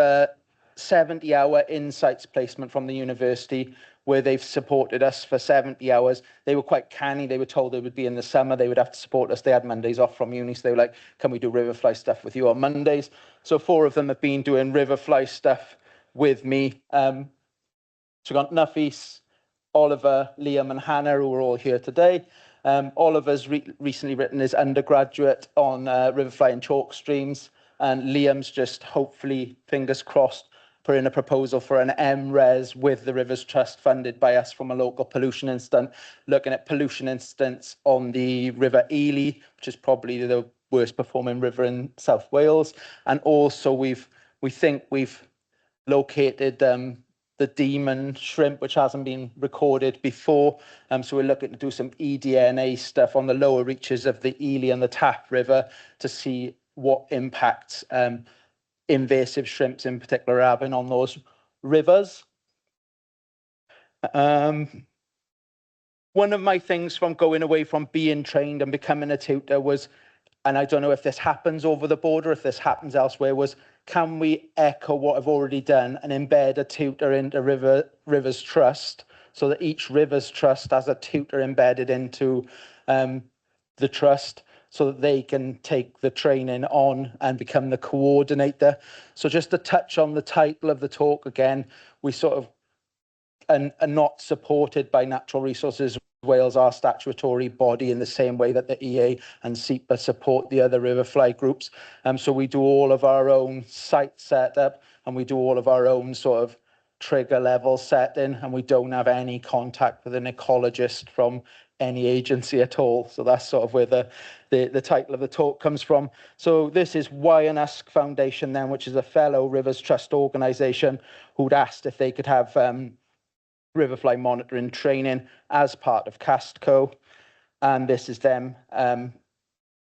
70-hour insights placement from the university where they've supported us for 70 hours. They were quite canny. They were told they would be in the summer. They would have to support us. They had Mondays off from uni. So they were like, can we do Riverfly stuff with you on Mondays? So 4 of them have been doing Riverfly stuff with me. So we've got Nuffis, Oliver, Liam and Hannah, who are all here today. Oliver's recently written his undergraduate on Riverfly and chalk streams. And Liam's just hopefully, fingers crossed, put in a proposal for an MRes with the Rivers Trust funded by us from a local pollution incident, looking at pollution incidents on the River Ely, which is probably the worst performing river in South Wales. And also we think we've located the demon shrimp, which hasn't been recorded before. So we're looking to do some eDNA stuff on the lower reaches of the Ely and the Taff River to see what impacts invasive shrimps in particular are having on those rivers. One of my things from going away from being trained and becoming a tutor was, and I don't know if this happens over the border, if this happens elsewhere, was can we echo what I've already done and embed a tutor into Rivers Trust so that each Rivers Trust has a tutor embedded into the trust, so that they can take the training on and become the coordinator. So just to touch on the title of the talk again, we sort of are not supported by Natural Resources Wales, our statutory body, in the same way that the EA and SEPA support the other Riverfly groups. So we do all of our own site setup and we do all of our own sort of trigger level setting, and we don't have any contact with an ecologist from any agency at all. So that's sort of where the title of the talk comes from. So this is YNUSC Foundation then, which is a fellow Rivers Trust organisation who'd asked if they could have Riverfly monitoring training as part of CASTCO. And this is them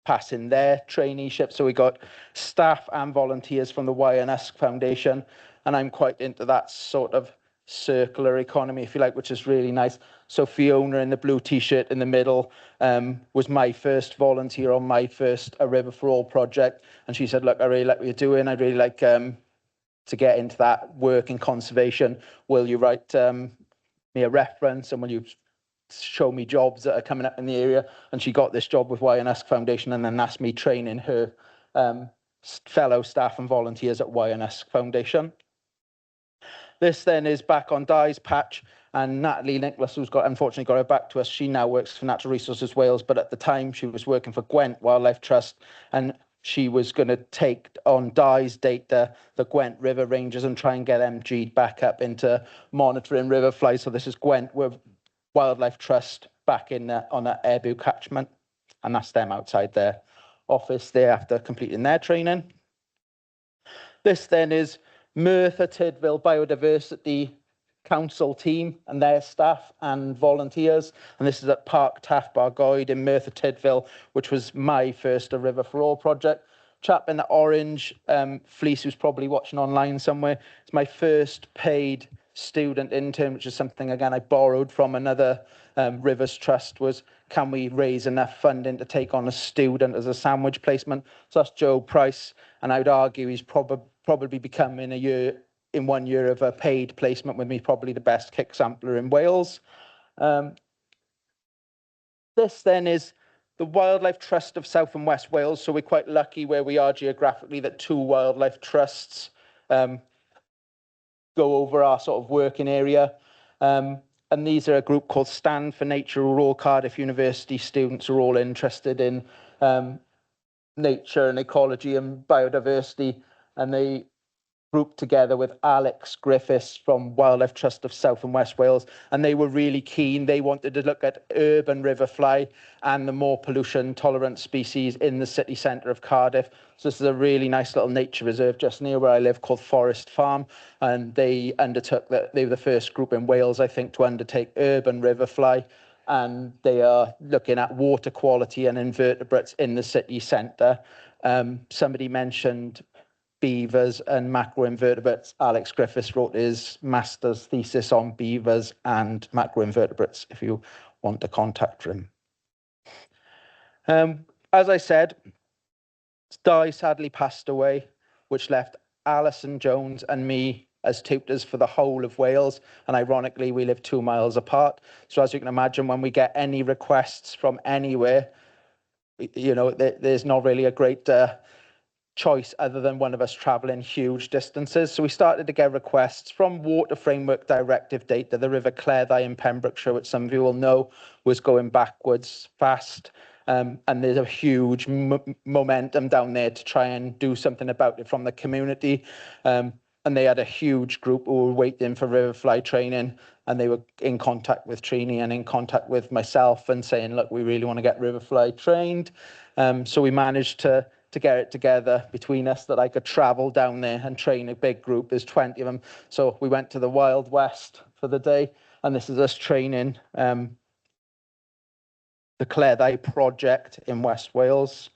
passing their traineeship. So we got staff and volunteers from the YNUSC Foundation. And I'm quite into that sort of circular economy, if you like, which is really nice. So Fiona in the blue t-shirt in the middle was my first volunteer on my first A River for All project. And she said, look, I really like what you're doing. I'd really like to get into that work in conservation. Will you write me a reference and will you show me jobs that are coming up in the area? And she got this job with YNUSC Foundation, and then that's me training her fellow staff and volunteers at YNUSC Foundation. This then is back on Di's patch, and Natalie Nicholas, who's unfortunately got her back to us, she now works for Natural Resources Wales, but at the time she was working for Gwent Wildlife Trust, and she was going to take on Di's data, the Gwent River Ranges, and try and get them G'd back up into monitoring riverflies. So this is Gwent Wildlife Trust back in on that Ebu catchment, and that's them outside their office there after completing their training. This then is Merthyr Tydfil Biodiversity council team and their staff and volunteers. And this is at Park Taff Bargoed in Merthyr Tydfil, which was my first A River for All project. Chap in the orange fleece who's probably watching online somewhere. It's my first paid student intern, which is something, again, I borrowed from another Rivers Trust, was can we raise enough funding to take on a student as a sandwich placement? So that's Joe Price, and I would argue he's probably become in 1 year of a paid placement with me, probably the best kick sampler in Wales. This then is the Wildlife Trust of South and West Wales. So we're quite lucky where we are geographically that 2 wildlife trusts go over our sort of working area. And these are a group called Stand for Nature, who are all Cardiff University students who are all interested in nature and ecology and biodiversity. And they grouped together with Alex Griffiths from Wildlife Trust of South and West Wales, and they were really keen. They wanted to look at urban riverfly and the more pollution tolerant species in the city centre of Cardiff. So this is a really nice little nature reserve just near where I live called Forest Farm, and they undertook that. They were the first group in Wales, I think, to undertake urban riverfly, and they are looking at water quality and invertebrates in the city centre. Somebody mentioned beavers and macroinvertebrates. Alex Griffiths wrote his master's thesis on beavers and macroinvertebrates if you want to contact him. As I said, Di sadly passed away, which left Alison Jones and me as tutors for the whole of Wales. And ironically, we live 2 miles apart. So as you can imagine, when we get any requests from anywhere, you know, there's not really a great choice other than one of us traveling huge distances. So we started to get requests from Water Framework Directive data. The River Cleddau in Pembrokeshire, which some of you will know, was going backwards fast. And there's a huge momentum down there to try and do something about it from the community. And they had a huge group who were waiting for Riverfly training, and they were in contact with Trine and in contact with myself and saying, look, we really want to get Riverfly trained. So we managed to get it together between us that I could travel down there and train a big group. There's 20 of them. So we went to the Wild West for the day, and this is us training the Cleddau project in West Wales,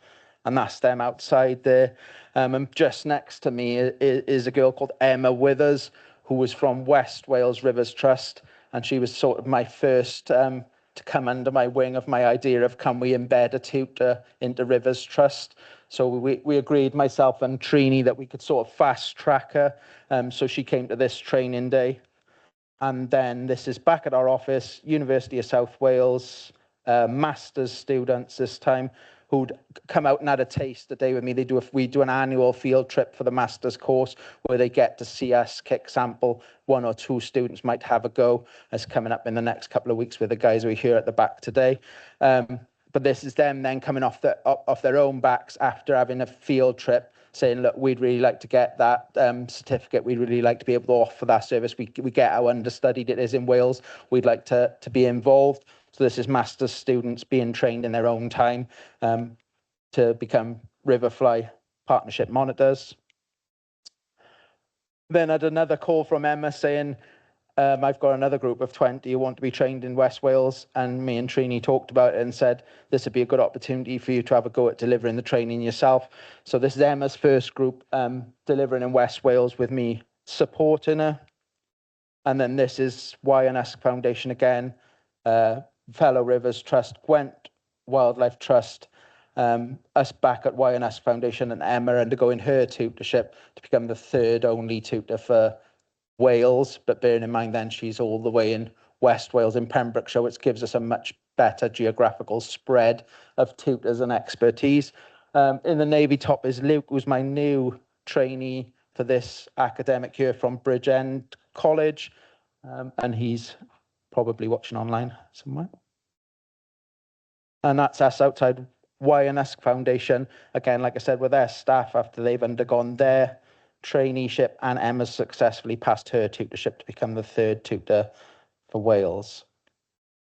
and that's them outside there. And just next to me is a girl called Emma Withers, who was from West Wales Rivers Trust, and she was sort of my first to come under my wing of my idea of can we embed a tutor into Rivers Trust. So we agreed, myself and Trine, that we could sort of fast track her. So she came to this training day. And then this is back at our office, University of South Wales, master's students this time, who'd come out and had a taste a day with me. We do an annual field trip for the master's course where they get to see us kick sample. 1 or 2 students might have a go. That's coming up in the next couple of weeks with the guys who are here at the back today. But this is them then coming off their own backs after having a field trip, saying, look, we'd really like to get that certificate. We'd really like to be able to offer that service. We get how understudied it is in Wales. We'd like to be involved. So this is master's students being trained in their own time to become Riverfly Partnership monitors. Then I had another call from Emma saying, I've got another group of 20 who want to be trained in West Wales, and me and Trine talked about it and said this would be a good opportunity for you to have a go at delivering the training yourself. So this is Emma's first group delivering in West Wales with me supporting her. And then this is Y&S Foundation again, fellow Rivers Trust, Gwent Wildlife Trust, us back at Y&S Foundation, and Emma undergoing her tutorship to become the 3rd only tutor for Wales, but bearing in mind then she's all the way in West Wales in Pembrokeshire, which gives us a much better geographical spread of tutors and expertise. In the navy top is Luke, who's my new trainee for this academic year from Bridgend College, and he's probably watching online somewhere. And that's us outside Y&S Foundation, again, like I said, with their staff after they've undergone their traineeship, and Emma's successfully passed her tutorship to become the 3rd tutor for Wales.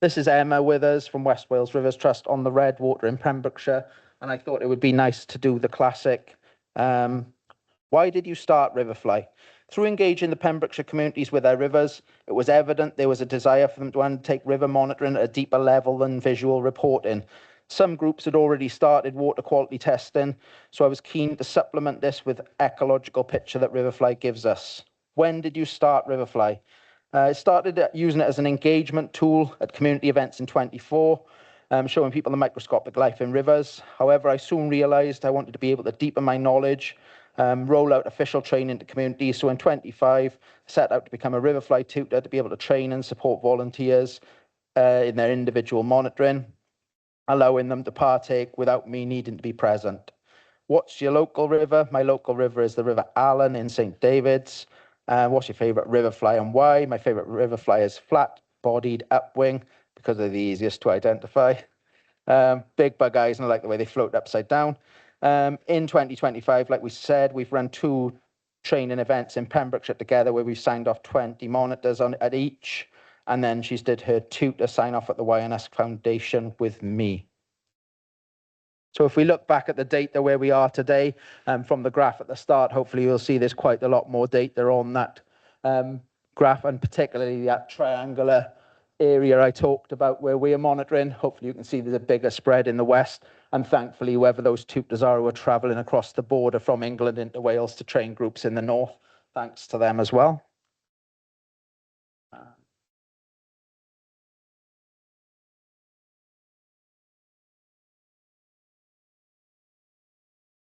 This is Emma with us from West Wales Rivers Trust on the Redwater in Pembrokeshire, and I thought it would be nice to do the classic, why did you start Riverfly? Through engaging the Pembrokeshire communities with their rivers, it was evident there was a desire for them to undertake river monitoring at a deeper level than visual reporting. Some groups had already started water quality testing, so I was keen to supplement this with ecological picture that Riverfly gives us. When did you start Riverfly? I started using it as an engagement tool at community events in 24, showing people the microscopic life in rivers. However, I soon realised I wanted to be able to deepen my knowledge, roll out official training to communities. So in 25, I set out to become a Riverfly tutor to be able to train and support volunteers in their individual monitoring, allowing them to partake without me needing to be present. What's your local river? My local river is the River Allen in St. David's. What's your favourite Riverfly and why? My favourite Riverfly is flat-bodied upwing because they're the easiest to identify. Big bug eyes, and I like the way they float upside down. In 2025, like we said, we've run 2 training events in Pembrokeshire together where we've signed off 20 monitors at each. And then she's did her tutor sign off at the YNS Foundation with me. So if we look back at the data where we are today, from the graph at the start, hopefully you'll see there's quite a lot more data on that graph, and particularly that triangular area I talked about where we're monitoring. Hopefully you can see there's a bigger spread in the west, and thankfully whoever those tutors are who are travelling across the border from England into Wales to train groups in the north, thanks to them as well.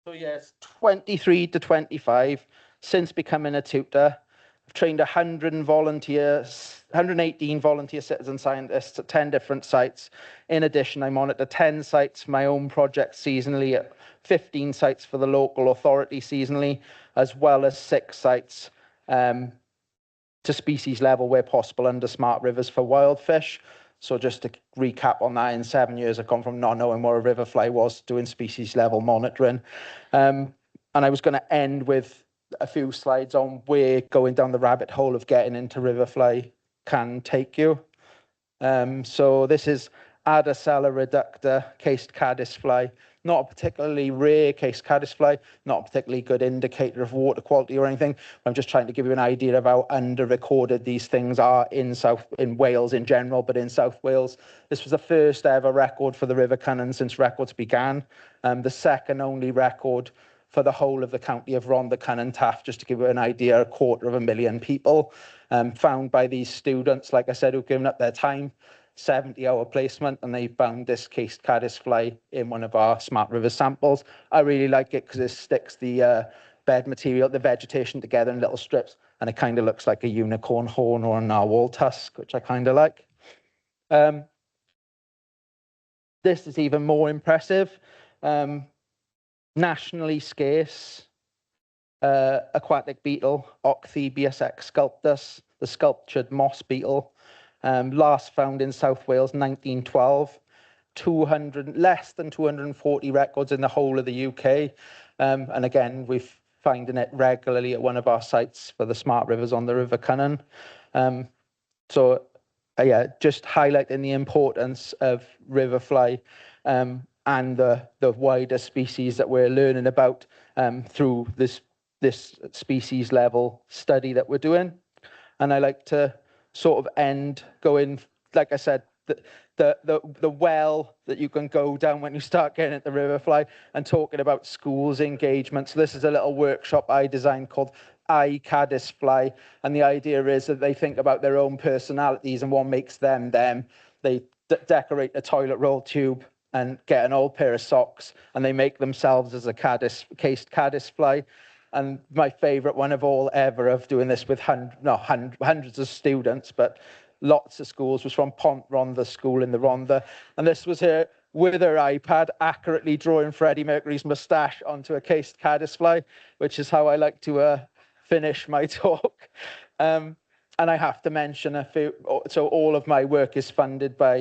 So yes, 23 to 25, since becoming a tutor, I've trained 118 volunteer citizen scientists at 10 different sites. In addition, I monitor 10 sites for my own project seasonally, 15 sites for the local authority seasonally, as well as 6 sites to species level where possible under smart rivers for wild fish. So just to recap on that, in 7 years, I've gone from not knowing what a riverfly was to doing species level monitoring. And I was going to end with a few slides on where going down the rabbit hole of getting into riverfly can take you. So this is Adacella reducta, cased caddisfly, not a particularly rare cased caddisfly, not a particularly good indicator of water quality or anything. I'm just trying to give you an idea of how under-recorded these things are in Wales in general, but in South Wales. This was the first ever record for the River Cowling since records began. The second only record for the whole of the county of Rhondda, Cowling, Taff, just to give you an idea, 250,000 people, found by these students, like I said, who've given up their time, 70-hour placement, and they found this cased caddisfly in one of our smart river samples. I really like it because it sticks the bed material, the vegetation together in little strips, and it kind of looks like a unicorn horn or a narwhal tusk, which I kind of like. This is even more impressive. Nationally scarce aquatic beetle, Octhebius exsculptus, the sculptured moss beetle, last found in South Wales 1912, less than 240 records in the whole of the UK. And again, we're finding it regularly at one of our sites for the smart rivers on the River Cowling. Yeah, just highlighting the importance of riverfly and the wider species that we're learning about through this species level study that we're doing. And I like to sort of end going, like I said, the well that you can go down when you start getting into riverfly, and talking about schools engagement. So this is a little workshop I designed called I Caddisfly, and the idea is that they think about their own personalities and what makes them them. They decorate a toilet roll tube and get an old pair of socks, and they make themselves as a cased caddisfly. And my favorite one of all ever of doing this with hundreds of students, but lots of schools, was from Pont Rhondda School in the Rhondda. And this was her with her iPad accurately drawing Freddie Mercury's moustache onto a cased caddisfly, which is how I like to finish my talk. And I have to mention a few, so all of my work is funded by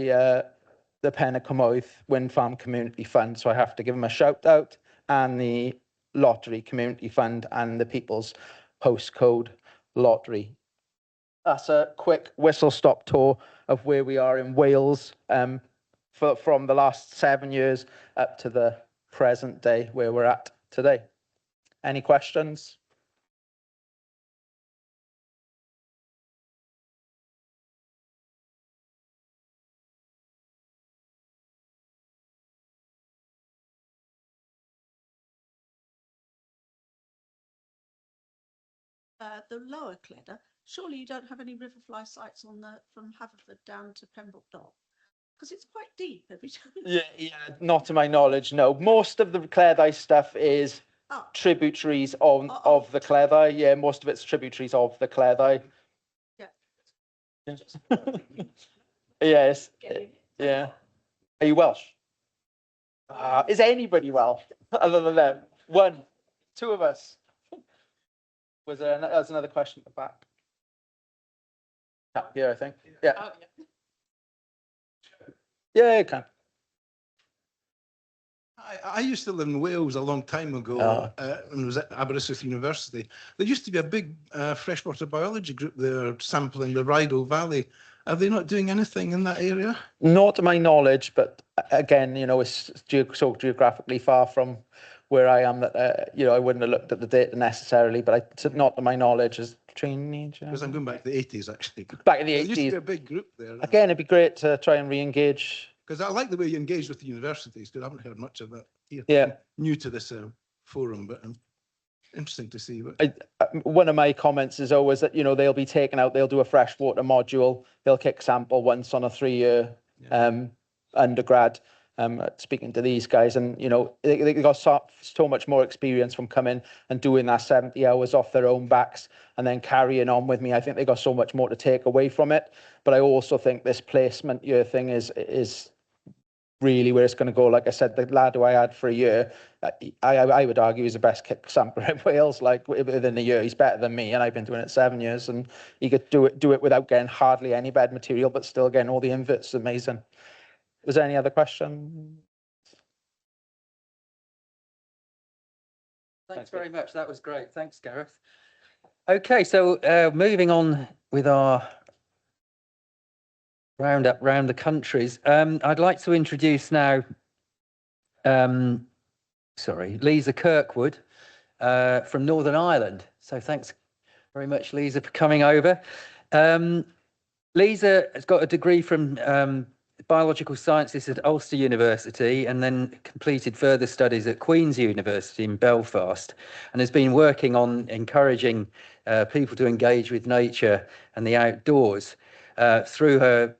the Pen y Cymoedd Wind Farm Community Fund. So I have to give them a shout out, and the Lottery Community Fund and the People's Postcode Lottery. That's a quick whistle-stop tour of where we are in Wales from the last 7 years up to the present day where we're at today. Any questions? the lower Cledder, surely you don't have any riverfly sites on the from Haverford down to Pembroke Dock? Because it's quite deep every time. Yeah, not to my knowledge, no. Most of the Cleddau stuff is tributaries of the Cleddau. Yeah, most of it's tributaries of the Cleddau. Yeah. Yes. Yeah. Are you Welsh? Is anybody Welsh other than them? One, two of us. Was there another question at the back? Yeah, I think. Yeah. Yeah, you can. I used to live in Wales a long time ago, and was at Aberystwyth University. There used to be a big freshwater biology group there sampling the Rydal Valley. Are they not doing anything in that area? Not to my knowledge, but again, you know, it's so geographically far from where I am that, you know, I wouldn't have looked at the data necessarily, but not to my knowledge. Is Trine? Because I'm going back to the 80s, actually. Back in the 80s. There used to be a big group there. Again, it'd be great to try and re-engage. Because I like the way you engage with the universities, because I haven't heard much of that here. Yeah. I'm new to this forum, but interesting to see. One of my comments is always that, you know, they'll be taken out, they'll do a freshwater module, they'll kick sample once on a 3-year undergrad, speaking to these guys, and, you know, they got so much more experience from coming and doing that 70 hours off their own backs and then carrying on with me. I think they got so much more to take away from it. But I also think this placement year thing is really where it's going to go. Like I said, the lad who I had for a year, I would argue he's the best kick sampler in Wales. Like within a year, he's better than me, and I've been doing it 7 years, and he could do it without getting hardly any bed material, but still getting all the inverts. Amazing. Was there any other question? Thanks very much. That was great. Thanks, Gareth. Okay, so moving on with our roundup round the countries. I'd like to introduce now, Lisa Kirkwood from Northern Ireland. So thanks very much, Lisa, for coming over. Lisa has got a degree from Biological Sciences at Ulster University and then completed further studies at Queen's University in Belfast, and has been working on encouraging people to engage with nature and the outdoors through her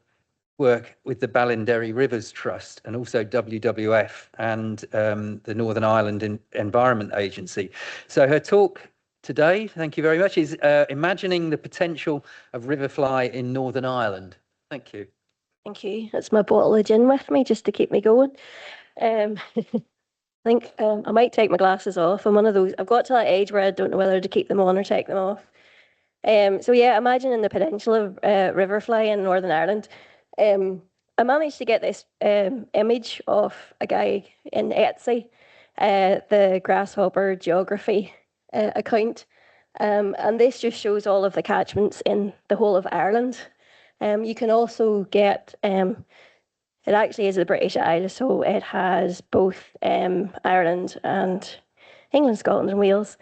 work with the Ballinderry Rivers Trust and also WWF and the Northern Ireland Environment Agency. So her talk today, thank you very much, is imagining the potential of riverfly in Northern Ireland. Thank you. Thank you. That's my bottle of gin with me just to keep me going. I think I might take my glasses off. I'm one of those, I've got to that age where I don't know whether to keep them on or take them off. So yeah, imagining the potential of riverfly in Northern Ireland. I managed to get this image of a guy in Etsy, the grasshopper geography account. And this just shows all of the catchments in the whole of Ireland. You can also get, it actually is the British Isles, so it has both Ireland and England, Scotland and Wales.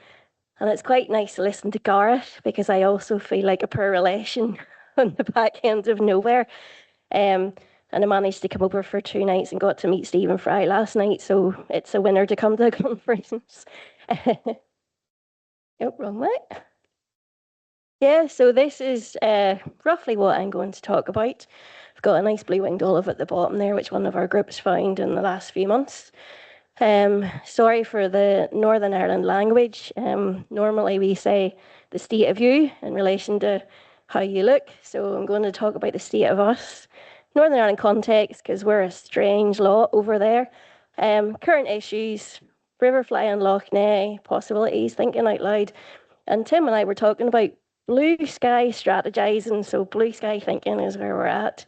And it's quite nice to listen to Gareth because I also feel like a poor relation on the back end of nowhere. And I managed to come over for 2 nights and got to meet Stephen Fry last night, so it's a winner to come to the conference. Oh, wrong way. Yeah, so this is roughly what I'm going to talk about. I've got a nice blue-winged olive at the bottom there, which one of our groups found in the last few months. Sorry for the Northern Ireland language. Normally we say the state of you in relation to how you look. So I'm going to talk about the state of us. Northern Ireland context, because we're a strange lot over there. Current issues, Riverfly and Loch Ness, possibilities, thinking out loud. And Tim and I were talking about blue sky strategizing. So blue sky thinking is where we're at.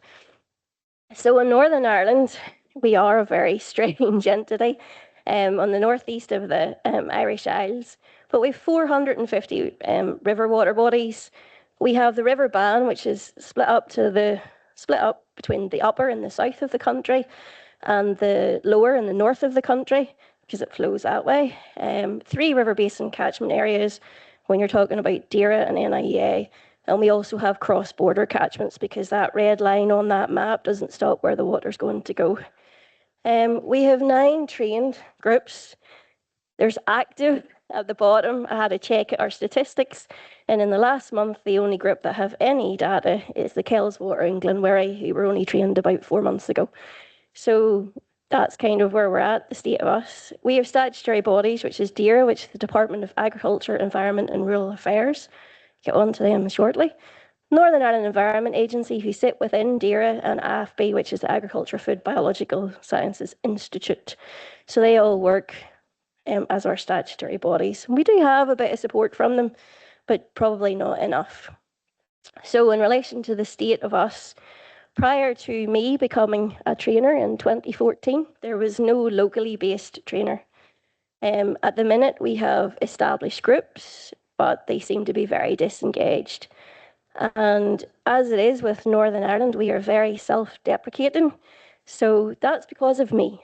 So in Northern Ireland, we are a very strange entity on the northeast of the Irish Isles. But we have 450 river water bodies. We have the River Bann, which is split up between the upper and the south of the country, and the lower and the north of the country, because it flows that way. 3 river basin catchment areas when you're talking about DERA and NIEA. And we also have cross-border catchments because that red line on that map doesn't stop where the water's going to go. We have 9 trained groups. There's active at the bottom, I had a check at our statistics, and in the last month, the only group that have any data is the Kellswater in Glenwherry, who were only trained about 4 months ago. So that's kind of where we're at, the state of us. We have statutory bodies, which is DERA, which is the Department of Agriculture, Environment and Rural Affairs. Get on to them shortly. Northern Ireland Environment Agency, who sit within DERA, and AFB, which is the Agriculture, Food, Biological Sciences Institute. So they all work as our statutory bodies. We do have a bit of support from them, but probably not enough. So in relation to the state of us, prior to me becoming a trainer in 2014, there was no locally based trainer. At the minute, we have established groups, but they seem to be very disengaged. And as it is with Northern Ireland, we are very self-deprecating. So that's because of me.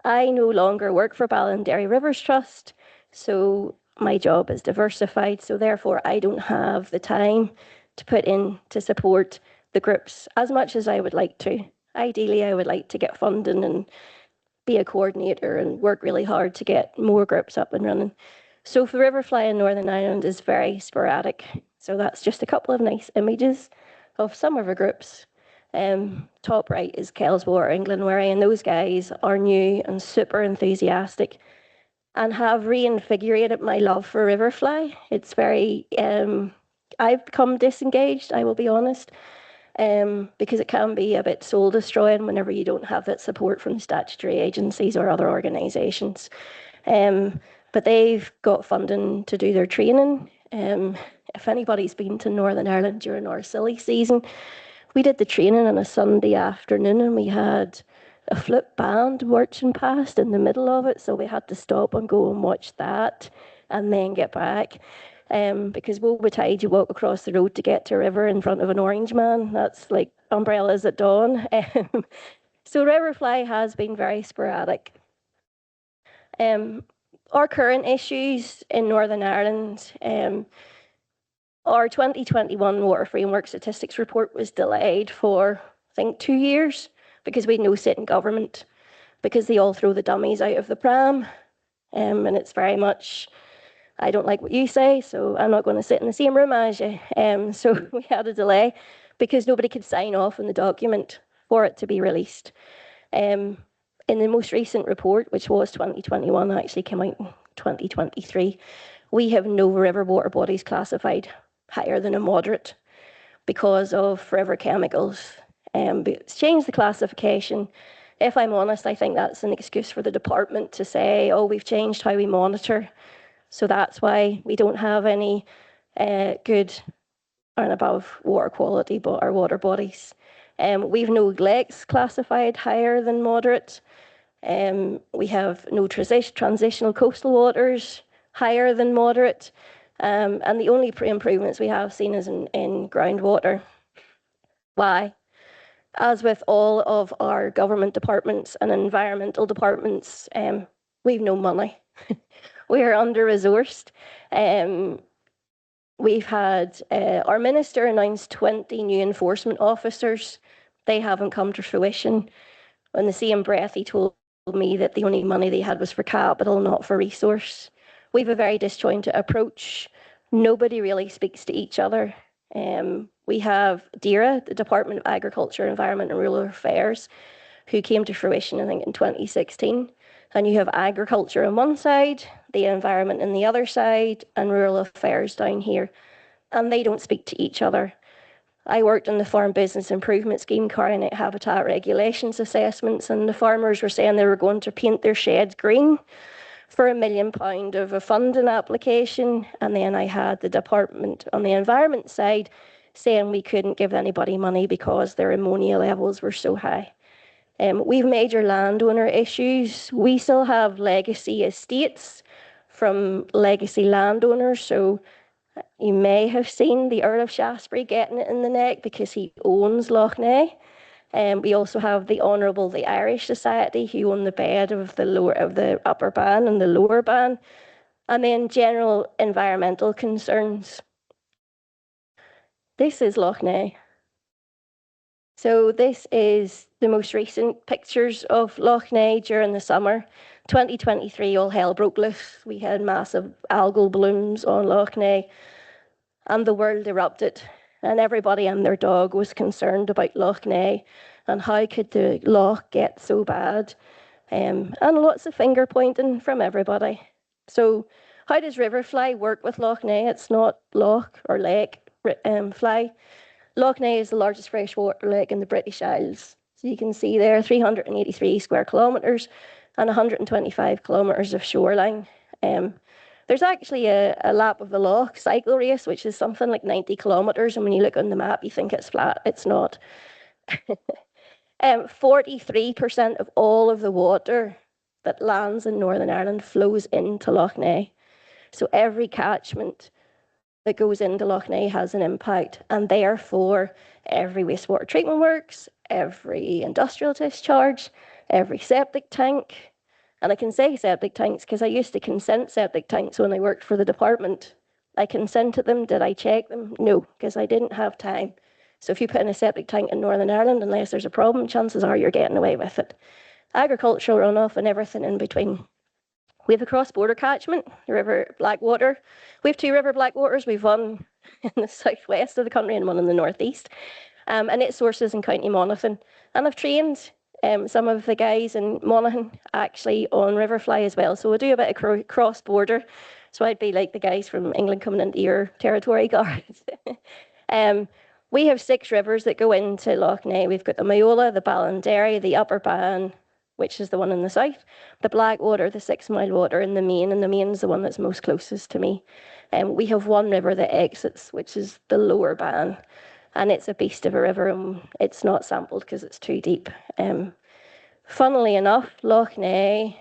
I no longer work for Ballinderry Rivers Trust, so my job is diversified. So therefore, I don't have the time to put in to support the groups as much as I would like to. Ideally, I would like to get funding and be a coordinator and work really hard to get more groups up and running. So for Riverfly in Northern Ireland is very sporadic. So that's just a couple of nice images of some of our groups. Top right is Kellswater in Glenwherry, and those guys are new and super enthusiastic and have reinvigorated my love for Riverfly. It's very, I've become disengaged, I will be honest, because it can be a bit soul destroying whenever you don't have that support from statutory agencies or other organisations. But they've got funding to do their training. If anybody's been to Northern Ireland during our silly season, we did the training on a Sunday afternoon and we had a flip band marching past in the middle of it. So we had to stop and go and watch that and then get back. Because woe betide you walk across the road to get to a river in front of an orange man. That's like umbrellas at dawn. So Riverfly has been very sporadic. Our current issues in Northern Ireland, our 2021 Water Framework Statistics Report was delayed for, I think, 2 years because we had no sitting government, because they all throw the dummies out of the pram. And it's very much, I don't like what you say, so I'm not going to sit in the same room as you. So we had a delay because nobody could sign off on the document for it to be released. In the most recent report, which was 2021, actually came out in 2023, we have no river water bodies classified higher than a moderate because of river chemicals. It's changed the classification. If I'm honest, I think that's an excuse for the department to say, oh, we've changed how we monitor. So that's why we don't have any good and above water quality, but our water bodies. We've no lakes classified higher than moderate. We have no transitional coastal waters higher than moderate. And the only improvements we have seen is in groundwater. Why? As with all of our government departments and environmental departments, we've no money. We are under-resourced. We've had, our minister announced 20 new enforcement officers. They haven't come to fruition. In the same breath, he told me that the only money they had was for capital, not for resource. We have a very disjointed approach. Nobody really speaks to each other. We have DERA, the Department of Agriculture, Environment and Rural Affairs, who came to fruition, I think, in 2016. And you have agriculture on one side, the environment on the other side, and rural affairs down here. And they don't speak to each other. I worked on the Farm Business Improvement Scheme carrying out habitat regulations assessments, and the farmers were saying they were going to paint their sheds green for £1 million of a funding application. And then I had the department on the environment side saying we couldn't give anybody money because their ammonia levels were so high. We've major landowner issues. We still have legacy estates from legacy landowners. So you may have seen the Earl of Shaftesbury getting it in the neck because he owns Lough Neagh. We also have the Honourable the Irish Society, who own the bed of the upper ban and the lower ban. And then general environmental concerns. This is Lough Neagh. So this is the most recent pictures of Lough Neagh during the summer. 2023, all hell broke loose. We had massive algal blooms on Lough Neagh, and the world erupted. And everybody and their dog was concerned about Lough Neagh and how could the loch get so bad. And lots of finger pointing from everybody. So how does Riverfly work with Lough Neagh? It's not loch or lake fly. Lough Neagh is the largest freshwater lake in the British Isles. So you can see there 383 square kilometres and 125 kilometres of shoreline. There's actually a lap of the loch cycle race, which is something like 90 kilometres. And when you look on the map, you think it's flat. It's not. 43% of all of the water that lands in Northern Ireland flows into Lough Neagh. So every catchment that goes into Lough Neagh has an impact, and therefore every wastewater treatment works, every industrial discharge, every septic tank. And I can say septic tanks because I used to consent septic tanks when I worked for the department. I consented them. Did I check them? No, because I didn't have time. So if you put in a septic tank in Northern Ireland, unless there's a problem, chances are you're getting away with it. Agricultural runoff and everything in between. We have a cross-border catchment, the River Blackwater. We have 2 River Blackwaters. We've one in the southwest of the country and one in the northeast. And its sources in County Monaghan. And I've trained some of the guys in Monaghan actually on Riverfly as well. So we'll do a bit of cross-border. So I'd be like the guys from England coming into your territory, Gareth. We have 6 rivers that go into Lough Neagh. We've got the Mayola, the Ballinderry, the Upper Bann, which is the one in the south, the Blackwater, the 6 Mile Water, and the Main is the one that's most closest to me. We have one river that exits, which is the Lower Bann, and it's a beast of a river, and it's not sampled because it's too deep. Funnily enough, Lough Neagh,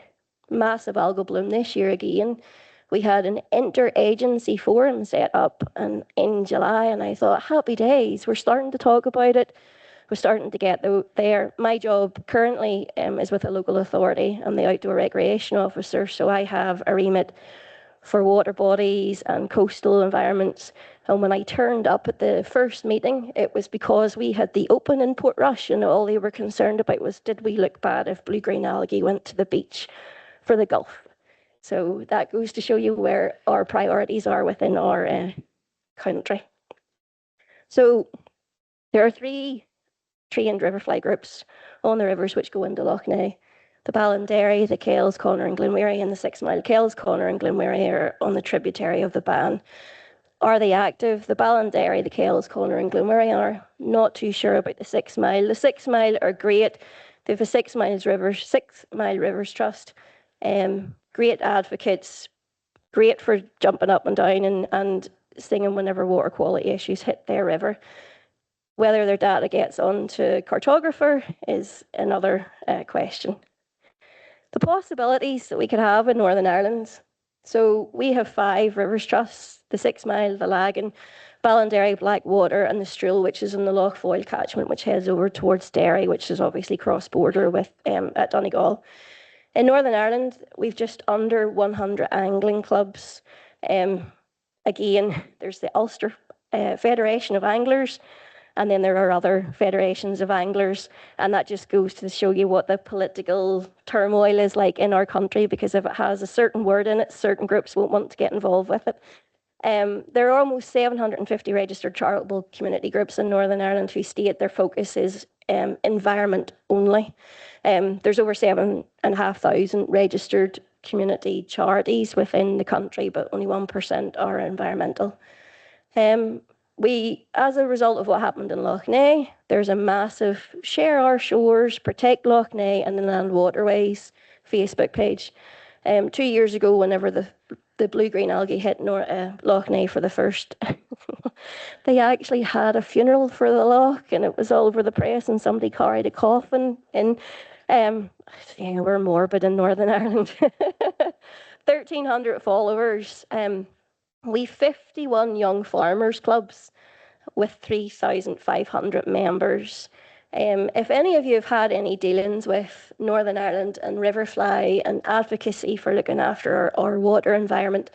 massive algal bloom this year again. We had an interagency forum set up in July, and I thought, happy days, we're starting to talk about it. We're starting to get there. My job currently is with a local authority. I'm the outdoor recreation officer, so I have a remit for water bodies and coastal environments. And when I turned up at the first meeting, it was because we had the open in Portrush, and all they were concerned about was, did we look bad if blue-green algae went to the beach for the Gulf? So that goes to show you where our priorities are within our country. So there are 3 trained riverfly groups on the rivers which go into Lough Neagh. The Ballinderry, the Kells, Connor and Glenweary, and the 6 Mile Kells, Connor and Glenweary are on the tributary of the Bann. Are they active? The Ballinderry, the Kells, Connor and Glenweary are. Not too sure about the 6 Mile. The 6 Mile are great. They have a 6 Mile Rivers Trust. Great advocates, great for jumping up and down and singing whenever water quality issues hit their river. Whether their data gets onto cartographer is another question. The possibilities that we could have in Northern Ireland. So we have 5 rivers trusts, the 6 Mile, the Lagan, Ballinderry, Blackwater, and the Strule, which is in the Lough Foyle catchment, which heads over towards Derry, which is obviously cross-border with at Donegal. In Northern Ireland, we've just under 100 angling clubs. Again, there's the Ulster Federation of Anglers, and then there are other federations of anglers, and that just goes to show you what the political turmoil is like in our country, because if it has a certain word in it, certain groups won't want to get involved with it. There are almost 750 registered charitable community groups in Northern Ireland who state their focus is environment only. There's over 7,500 registered community charities within the country, but only 1% are environmental. As a result of what happened in Lough Neagh, there's a massive Share Our Shores, Protect Lough Neagh and Inland Waterways Facebook page. 2 years ago, whenever the blue-green algae hit Lough Neagh for the first, they actually had a funeral for the loch, and it was all over the press, and somebody carried a coffin in. We're morbid in Northern Ireland. 1,300 followers. We've 51 young farmers clubs with 3,500 members. If any of you have had any dealings with Northern Ireland and Riverfly and advocacy for looking after our water environment,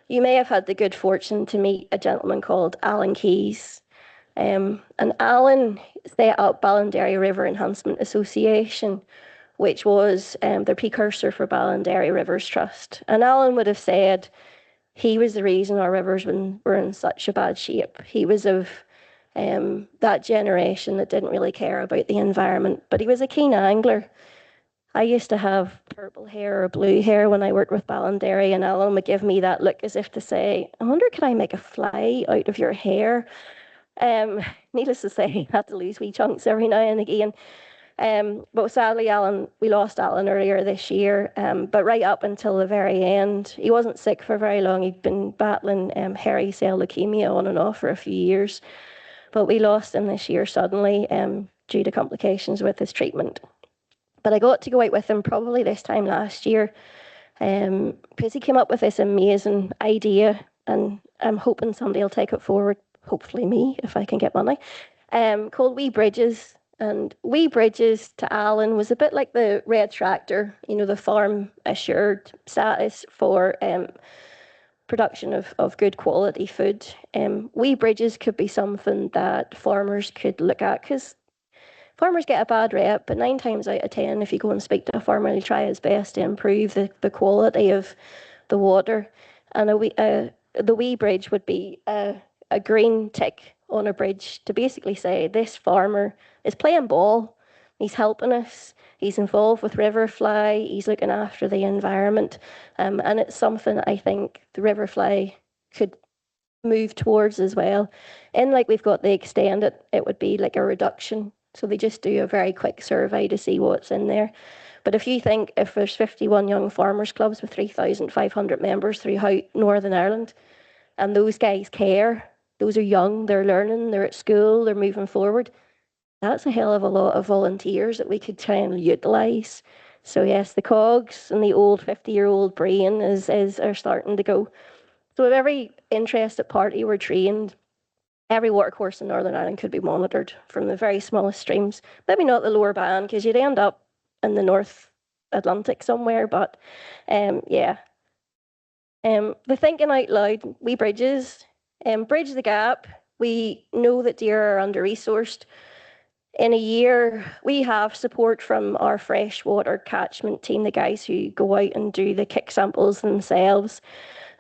you may have had the good fortune to meet a gentleman called Alan Keyes. And Alan set up Ballinderry River Enhancement Association, which was the precursor for Ballinderry Rivers Trust. And Alan would have said he was the reason our rivers were in such a bad shape. He was of that generation that didn't really care about the environment, but he was a keen angler. I used to have purple hair or blue hair when I worked with Ballinderry, and Alan would give me that look as if to say, I wonder, can I make a fly out of your hair? Needless to say, I had to lose wee chunks every now and again. But sadly, we lost Alan earlier this year, but right up until the very end, he wasn't sick for very long. He'd been battling hairy cell leukemia on and off for a few years, but we lost him this year suddenly due to complications with his treatment. But I got to go out with him probably this time last year because he came up with this amazing idea, and I'm hoping somebody will take it forward, hopefully me, if I can get money, called Wee Bridges. And Wee Bridges to Alan was a bit like the red tractor, you know, the farm assured status for production of good quality food. Wee Bridges could be something that farmers could look at, because farmers get a bad rep, but 9 times out of 10, if you go and speak to a farmer, he'll try his best to improve the quality of the water. And the Wee Bridge would be a green tick on a bridge to basically say, this farmer is playing ball, he's helping us, he's involved with Riverfly, he's looking after the environment, and it's something I think the Riverfly could move towards as well. And like we've got the extended, it would be like a reduction. So they just do a very quick survey to see what's in there. But if you think if there's 51 young farmers clubs with 3,500 members throughout Northern Ireland, and those guys care, those are young, they're learning, they're at school, they're moving forward, that's a hell of a lot of volunteers that we could try and utilise. So yes, the cogs and the old 50-year-old brain are starting to go. So if every interested party were trained, every watercourse in Northern Ireland could be monitored from the very smallest streams. Maybe not the lower band, because you'd end up in the North Atlantic somewhere, but yeah. The thinking out loud, Wee Bridges, bridge the gap. We know that deer are under-resourced. In a year, we have support from our freshwater catchment team, the guys who go out and do the kick samples themselves.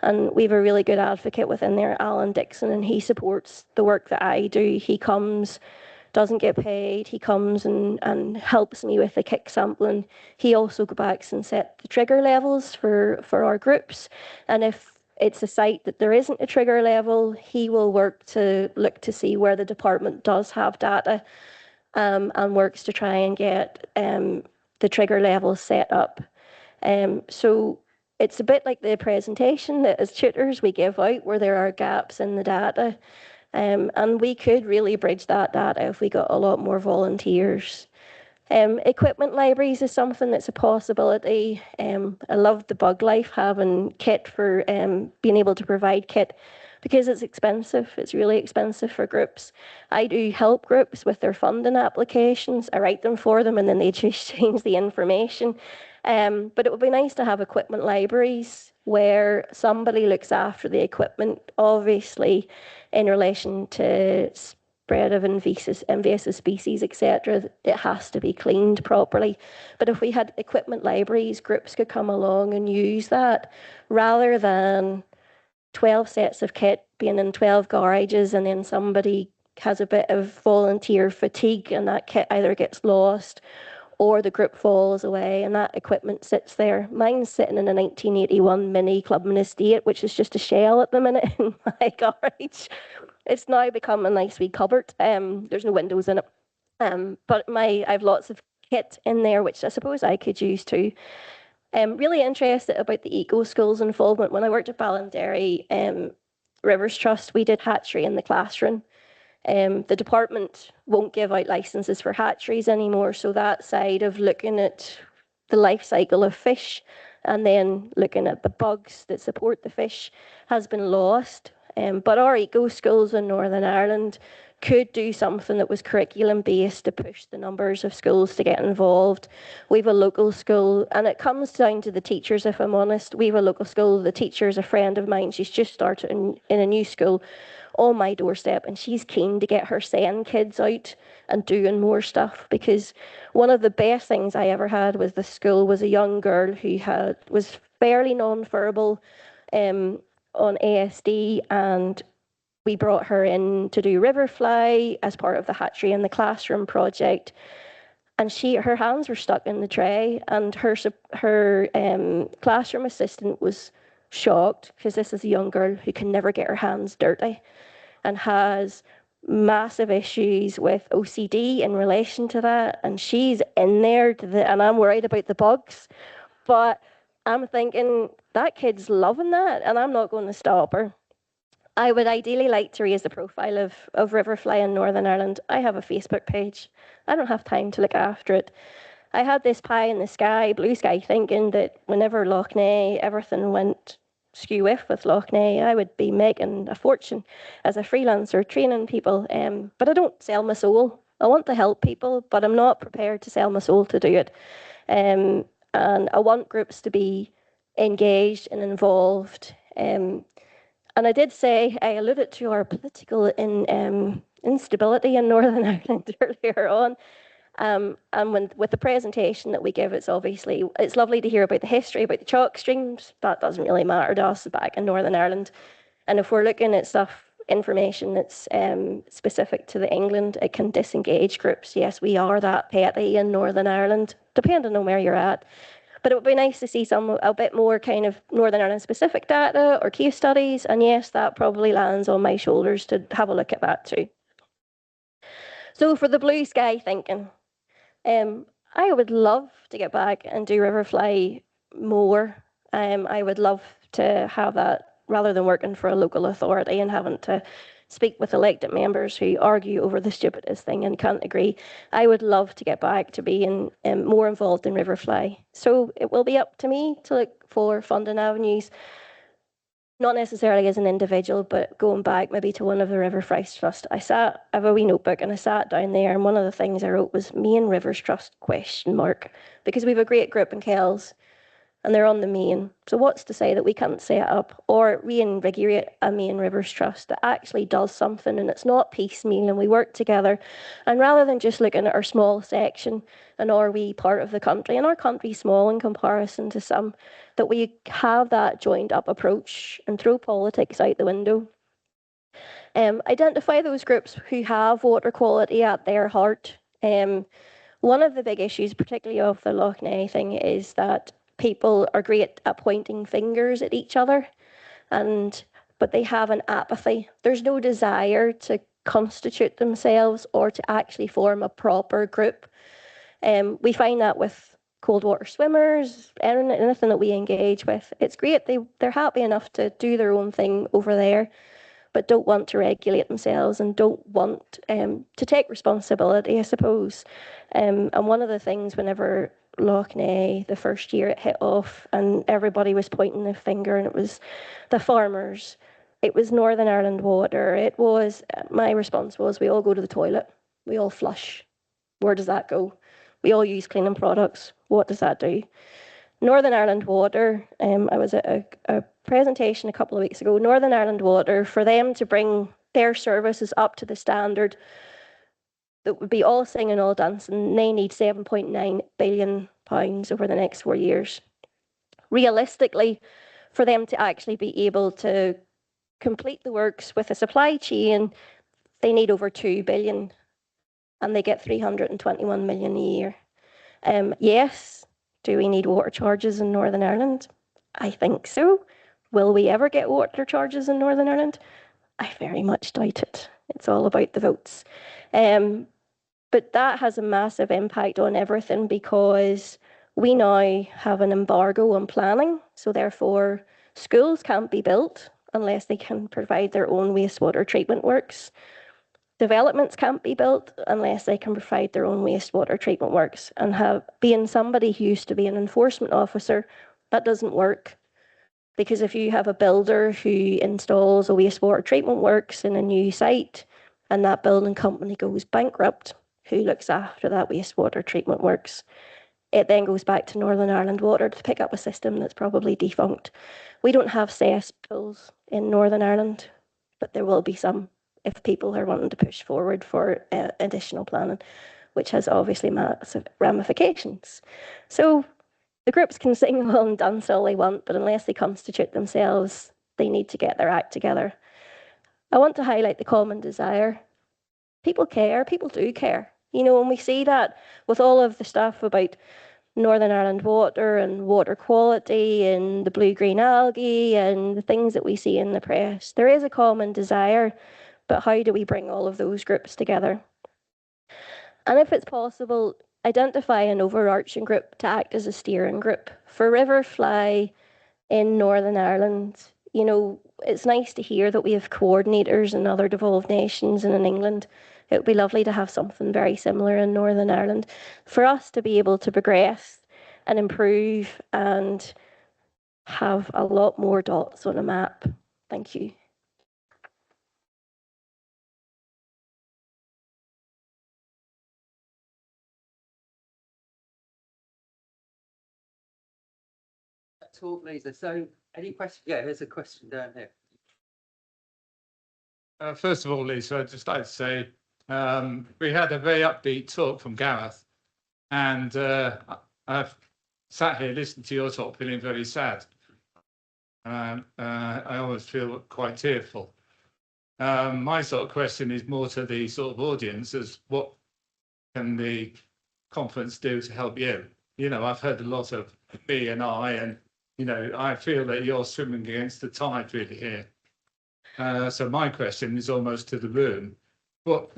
And we have a really good advocate within there, Alan Dixon, and he supports the work that I do. He comes, doesn't get paid, he comes and helps me with the kick sampling. He also goes back and set the trigger levels for our groups. And if it's a site that there isn't a trigger level, he will work to look to see where the department does have data, and works to try and get the trigger levels set up. So it's a bit like the presentation that as tutors we give out where there are gaps in the data. And we could really bridge that data if we got a lot more volunteers. Equipment libraries is something that's a possibility. I love the Buglife having kit for being able to provide kit, because it's expensive. It's really expensive for groups. I do help groups with their funding applications. I write them for them and then they just change the information. But it would be nice to have equipment libraries where somebody looks after the equipment, obviously in relation to spread of invasive species, etc. It has to be cleaned properly. But if we had equipment libraries, groups could come along and use that rather than 12 sets of kit being in 12 garages, and then somebody has a bit of volunteer fatigue and that kit either gets lost or the group falls away and that equipment sits there. Mine's sitting in a 1981 Mini Clubman Estate, which is just a shell at the minute in my garage. It's now become a nice wee cupboard. There's no windows in it. But I have lots of kit in there, which I suppose I could use too. Really interested about the eco schools involvement. When I worked at Ballinderry Rivers Trust, we did hatchery in the classroom. The department won't give out licenses for hatcheries anymore, so that side of looking at the life cycle of fish and then looking at the bugs that support the fish has been lost. But our eco schools in Northern Ireland could do something that was curriculum based to push the numbers of schools to get involved. We have a local school, and it comes down to the teachers, if I'm honest. We have a local school, the teacher is a friend of mine, she's just started in a new school on my doorstep, and she's keen to get her SEN kids out and doing more stuff, because one of the best things I ever had with the school was a young girl who was fairly non-verbal on ASD, and we brought her in to do Riverfly as part of the Hatchery in the Classroom project. And her hands were stuck in the tray, and her classroom assistant was shocked, because this is a young girl who can never get her hands dirty and has massive issues with OCD in relation to that. And she's in there and I'm worried about the bugs, but I'm thinking that kid's loving that, and I'm not going to stop her. I would ideally like to raise the profile of Riverfly in Northern Ireland. I have a Facebook page. I don't have time to look after it. I had this pie in the sky, blue sky, thinking that whenever Loch Ness, everything went skew-whiff with Loch Ness, I would be making a fortune as a freelancer, training people. But I don't sell my soul. I want to help people, but I'm not prepared to sell my soul to do it. And I want groups to be engaged and involved. And I did say, I alluded to our political instability in Northern Ireland earlier on. And with the presentation that we give, it's lovely to hear about the history, about the chalk streams. That doesn't really matter to us back in Northern Ireland. And if we're looking at information that's specific to England, it can disengage groups. Yes, we are that petty in Northern Ireland, depending on where you're at. But it would be nice to see a bit more kind of Northern Ireland specific data or case studies. And yes, that probably lands on my shoulders to have a look at that too. So for the blue sky thinking, I would love to get back and do Riverfly more. I would love to have that rather than working for a local authority and having to speak with elected members who argue over the stupidest thing and can't agree. I would love to get back to being more involved in Riverfly. So it will be up to me to look for funding avenues, not necessarily as an individual, but going back maybe to one of the Riverfly Trust. I have a wee notebook and I sat down there, and one of the things I wrote was me and Rivers Trust ? Because we have a great group in Kells and they're on the main. So what's to say that we can't set up or reinvigorate a main Rivers Trust that actually does something, and it's not piecemeal and we work together. And rather than just looking at our small section and our wee part of the country, and our country's small in comparison to some, that we have that joined up approach and throw politics out the window. Identify those groups who have water quality at their heart. One of the big issues, particularly of the Loch Ness thing, is that people are great at pointing fingers at each other, but they have an apathy. There's no desire to constitute themselves or to actually form a proper group. We find that with cold water swimmers, anything that we engage with. It's great, they're happy enough to do their own thing over there, but don't want to regulate themselves and don't want to take responsibility, I suppose. And one of the things whenever Loch Ness, the first year it hit off and everybody was pointing the finger, and it was the farmers, it was Northern Ireland Water, my response was, we all go to the toilet, we all flush. Where does that go? We all use cleaning products. What does that do? Northern Ireland Water, I was at a presentation a couple of weeks ago, Northern Ireland Water, for them to bring their services up to the standard that would be all singing, all dancing, they need £7.9 billion over the next 4 years. Realistically, for them to actually be able to complete the works with a supply chain, they need over 2 billion, and they get 321 million a year. Yes, do we need water charges in Northern Ireland? I think so. Will we ever get water charges in Northern Ireland? I very much doubt it. It's all about the votes. But that has a massive impact on everything, because we now have an embargo on planning. So therefore, schools can't be built unless they can provide their own wastewater treatment works. Developments can't be built unless they can provide their own wastewater treatment works. And being somebody who used to be an enforcement officer, that doesn't work. Because if you have a builder who installs a wastewater treatment works in a new site and that building company goes bankrupt, who looks after that wastewater treatment works? It then goes back to Northern Ireland Water to pick up a system that's probably defunct. We don't have cesspools in Northern Ireland. but there will be some if people are wanting to push forward for additional planning, which has obviously massive ramifications. So the groups can sing well and dance all they want, but unless they constitute themselves, they need to get their act together. I want to highlight the common desire. People care, people do care. You know, when we see that with all of the stuff about Northern Ireland water and water quality and the blue-green algae and the things that we see in the press, there is a common desire, but how do we bring all of those groups together? And if it's possible, identify an overarching group to act as a steering group. For Riverfly in Northern Ireland, you know, it's nice to hear that we have coordinators in other devolved nations and in England. It would be lovely to have something very similar in Northern Ireland for us to be able to progress and improve and have a lot more dots on a map. Thank you. Talk, Lisa. So, any questions? Yeah, there's a question down here. First of all, Lisa, I'd just like to say we had a very upbeat talk from Gareth, and I've sat here listening to your talk feeling very sad. I always feel quite tearful. My sort of question is more to the sort of audience as what can the conference do to help you? You know, I've heard a lot of me and I, and you know, I feel that you're swimming against the tide really here. So my question is almost to the room. What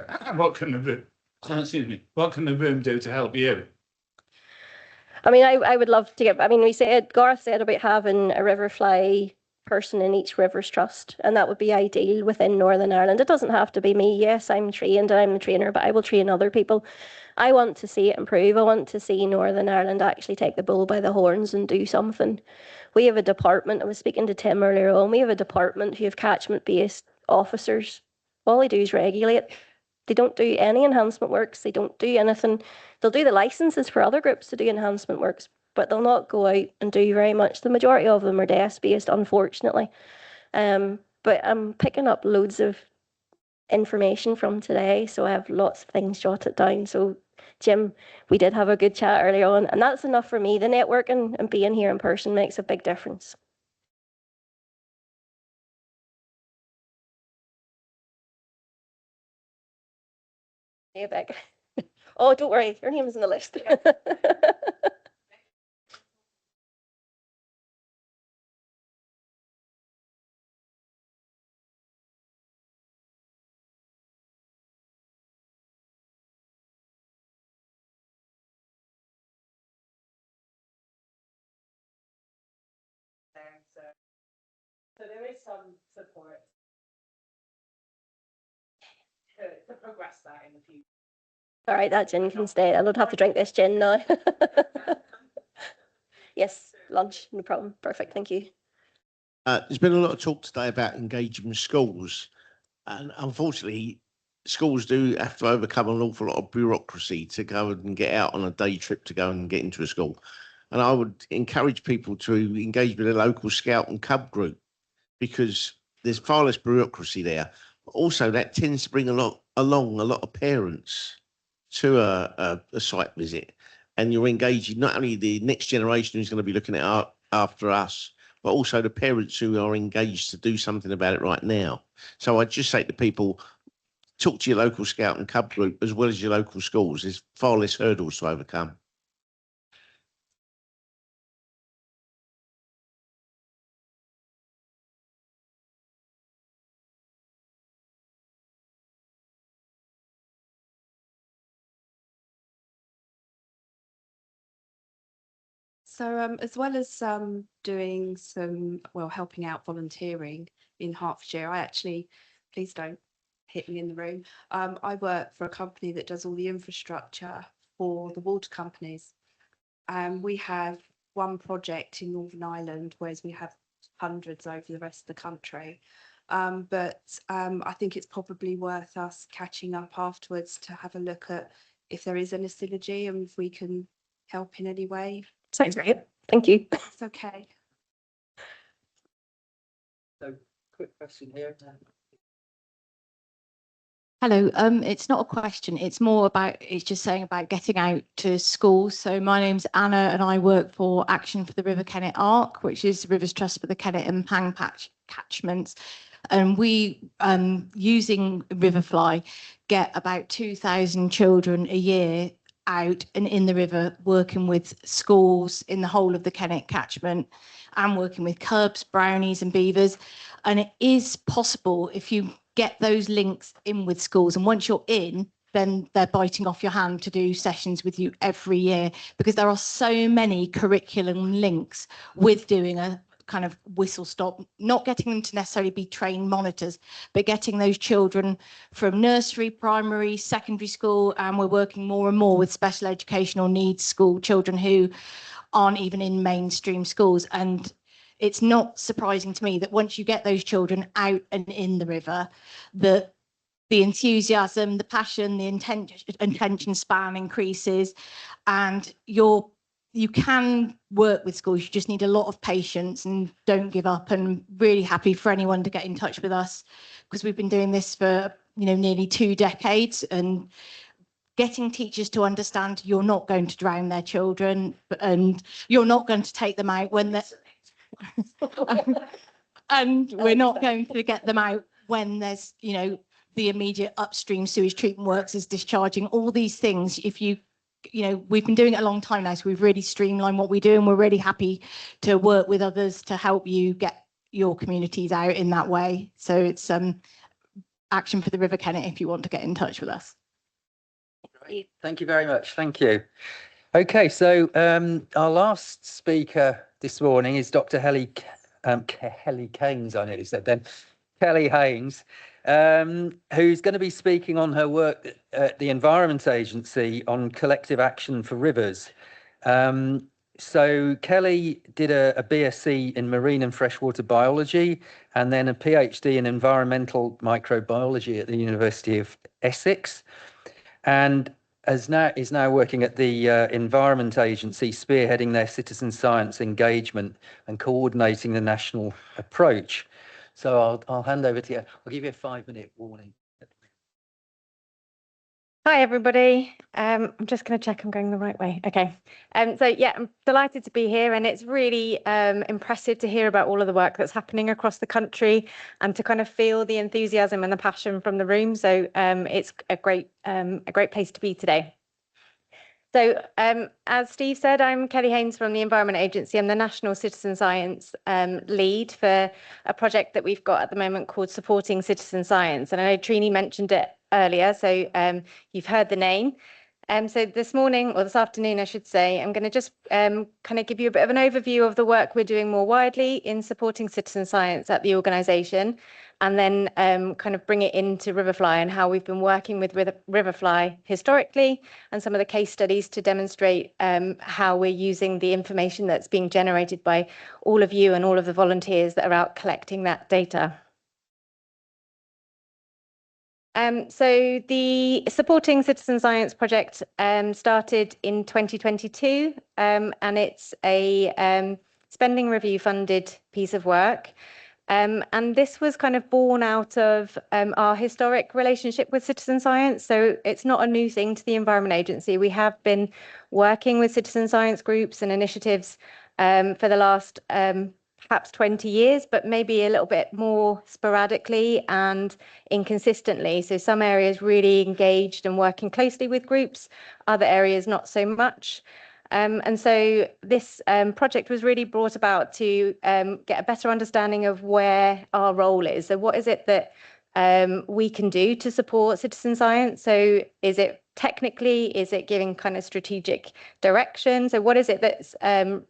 can the room, excuse me, what can the room do to help you? I mean, I would love to get, I mean, Gareth said about having a Riverfly person in each Rivers Trust, and that would be ideal within Northern Ireland. It doesn't have to be me. Yes, I'm trained, I'm the trainer, but I will train other people. I want to see it improve. I want to see Northern Ireland actually take the bull by the horns and do something. We have a department, I was speaking to Tim earlier on, we have a department who have catchment-based officers. All they do is regulate. They don't do any enhancement works. They don't do anything. They'll do the licenses for other groups to do enhancement works, but they'll not go out and do very much. The majority of them are desk-based, unfortunately. But I'm picking up loads of information from today, so I have lots of things jotted down. So Jim, we did have a good chat early on, and that's enough for me. The networking and being here in person makes a big difference. Hey, Beck. Oh, don't worry, your name is in the list. So there is some support to progress that in the future. All right, that gin can stay. I don't have to drink this gin now. Yes, lunch, no problem. Perfect, thank you. There's been a lot of talk today about engaging schools, and unfortunately, schools do have to overcome an awful lot of bureaucracy to go and get out on a day trip to go and get into a school. And I would encourage people to engage with a local scout and cub group, because there's far less bureaucracy there. Also, that tends to bring along a lot of parents to a site visit, and you're engaging not only the next generation who's going to be looking at after us, but also the parents who are engaged to do something about it right now. So I'd just say to people, talk to your local scout and cub group as well as your local schools. There's far less hurdles to overcome. So as well as doing some, well, helping out volunteering in Hertfordshire, I actually, please don't hit me in the room. I work for a company that does all the infrastructure for the water companies. We have one project in Northern Ireland, whereas we have hundreds over the rest of the country. But I think it's probably worth us catching up afterwards to have a look at if there is any synergy and if we can help in any way. Sounds great. Thank you. It's okay. So, quick question here. Hello, it's not a question, it's more about, it's just saying about getting out to schools. So my name's Anna and I work for Action for the River Kennet Arc, which is the Rivers Trust for the Kennet and Pang catchments. And we, using Riverfly, get about 2,000 children a year out and in the river, working with schools in the whole of the Kennet catchment and working with cubs, brownies and beavers. And it is possible if you get those links in with schools, and once you're in, then they're biting off your hand to do sessions with you every year, because there are so many curriculum links with doing a kind of whistle stop, not getting them to necessarily be trained monitors, but getting those children from nursery, primary, secondary school, and we're working more and more with special educational needs school children who aren't even in mainstream schools. And it's not surprising to me that once you get those children out and in the river, the enthusiasm, the passion, the attention span increases, and you can work with schools. You just need a lot of patience and don't give up. And really happy for anyone to get in touch with us, because we've been doing this for nearly 2 decades, and getting teachers to understand you're not going to drown their children and you're not going to take them out when they're and we're not going to get them out when there's the immediate upstream sewage treatment works is discharging. All these things, if we've been doing it a long time now, so we've really streamlined what we do, and we're really happy to work with others to help you get your communities out in that way. So it's Action for the River Kennet if you want to get in touch with us. Great. Thank you very much. Thank you. Okay, so our last speaker this morning is Dr. Kelly Haynes, I nearly said then, Kelly Haynes, who's going to be speaking on her work at the Environment Agency on collective action for rivers. So Kelly did a BSc in marine and freshwater biology, and then a PhD in environmental microbiology at the University of Essex, and is now working at the Environment Agency, spearheading their citizen science engagement and coordinating the national approach. So I'll hand over to you. I'll give you a 5-minute warning. Hi, everybody. I'm just going to check I'm going the right way. Okay. So yeah, I'm delighted to be here, and it's really impressive to hear about all of the work that's happening across the country and to kind of feel the enthusiasm and the passion from the room. So it's a great place to be today. So as Steve said, I'm Kelly Haynes from the Environment Agency. I'm the National Citizen Science lead for a project that we've got at the moment called Supporting Citizen Science. And I know Trine mentioned it earlier, so you've heard the name. So this morning, or this afternoon, I should say, I'm going to just kind of give you a bit of an overview of the work we're doing more widely in supporting citizen science at the organisation, and then kind of bring it into Riverfly and how we've been working with Riverfly historically, and some of the case studies to demonstrate how we're using the information that's being generated by all of you and all of the volunteers that are out collecting that data. So the Supporting Citizen Science project started in 2022, and it's a spending review funded piece of work. And this was kind of born out of our historic relationship with citizen science. So it's not a new thing to the Environment Agency. We have been working with citizen science groups and initiatives for the last perhaps 20 years, but maybe a little bit more sporadically and inconsistently. So some areas really engaged and working closely with groups, other areas not so much. And so this project was really brought about to get a better understanding of where our role is. So what is it that we can do to support citizen science? So is it technically, is it giving kind of strategic direction? So what is it that's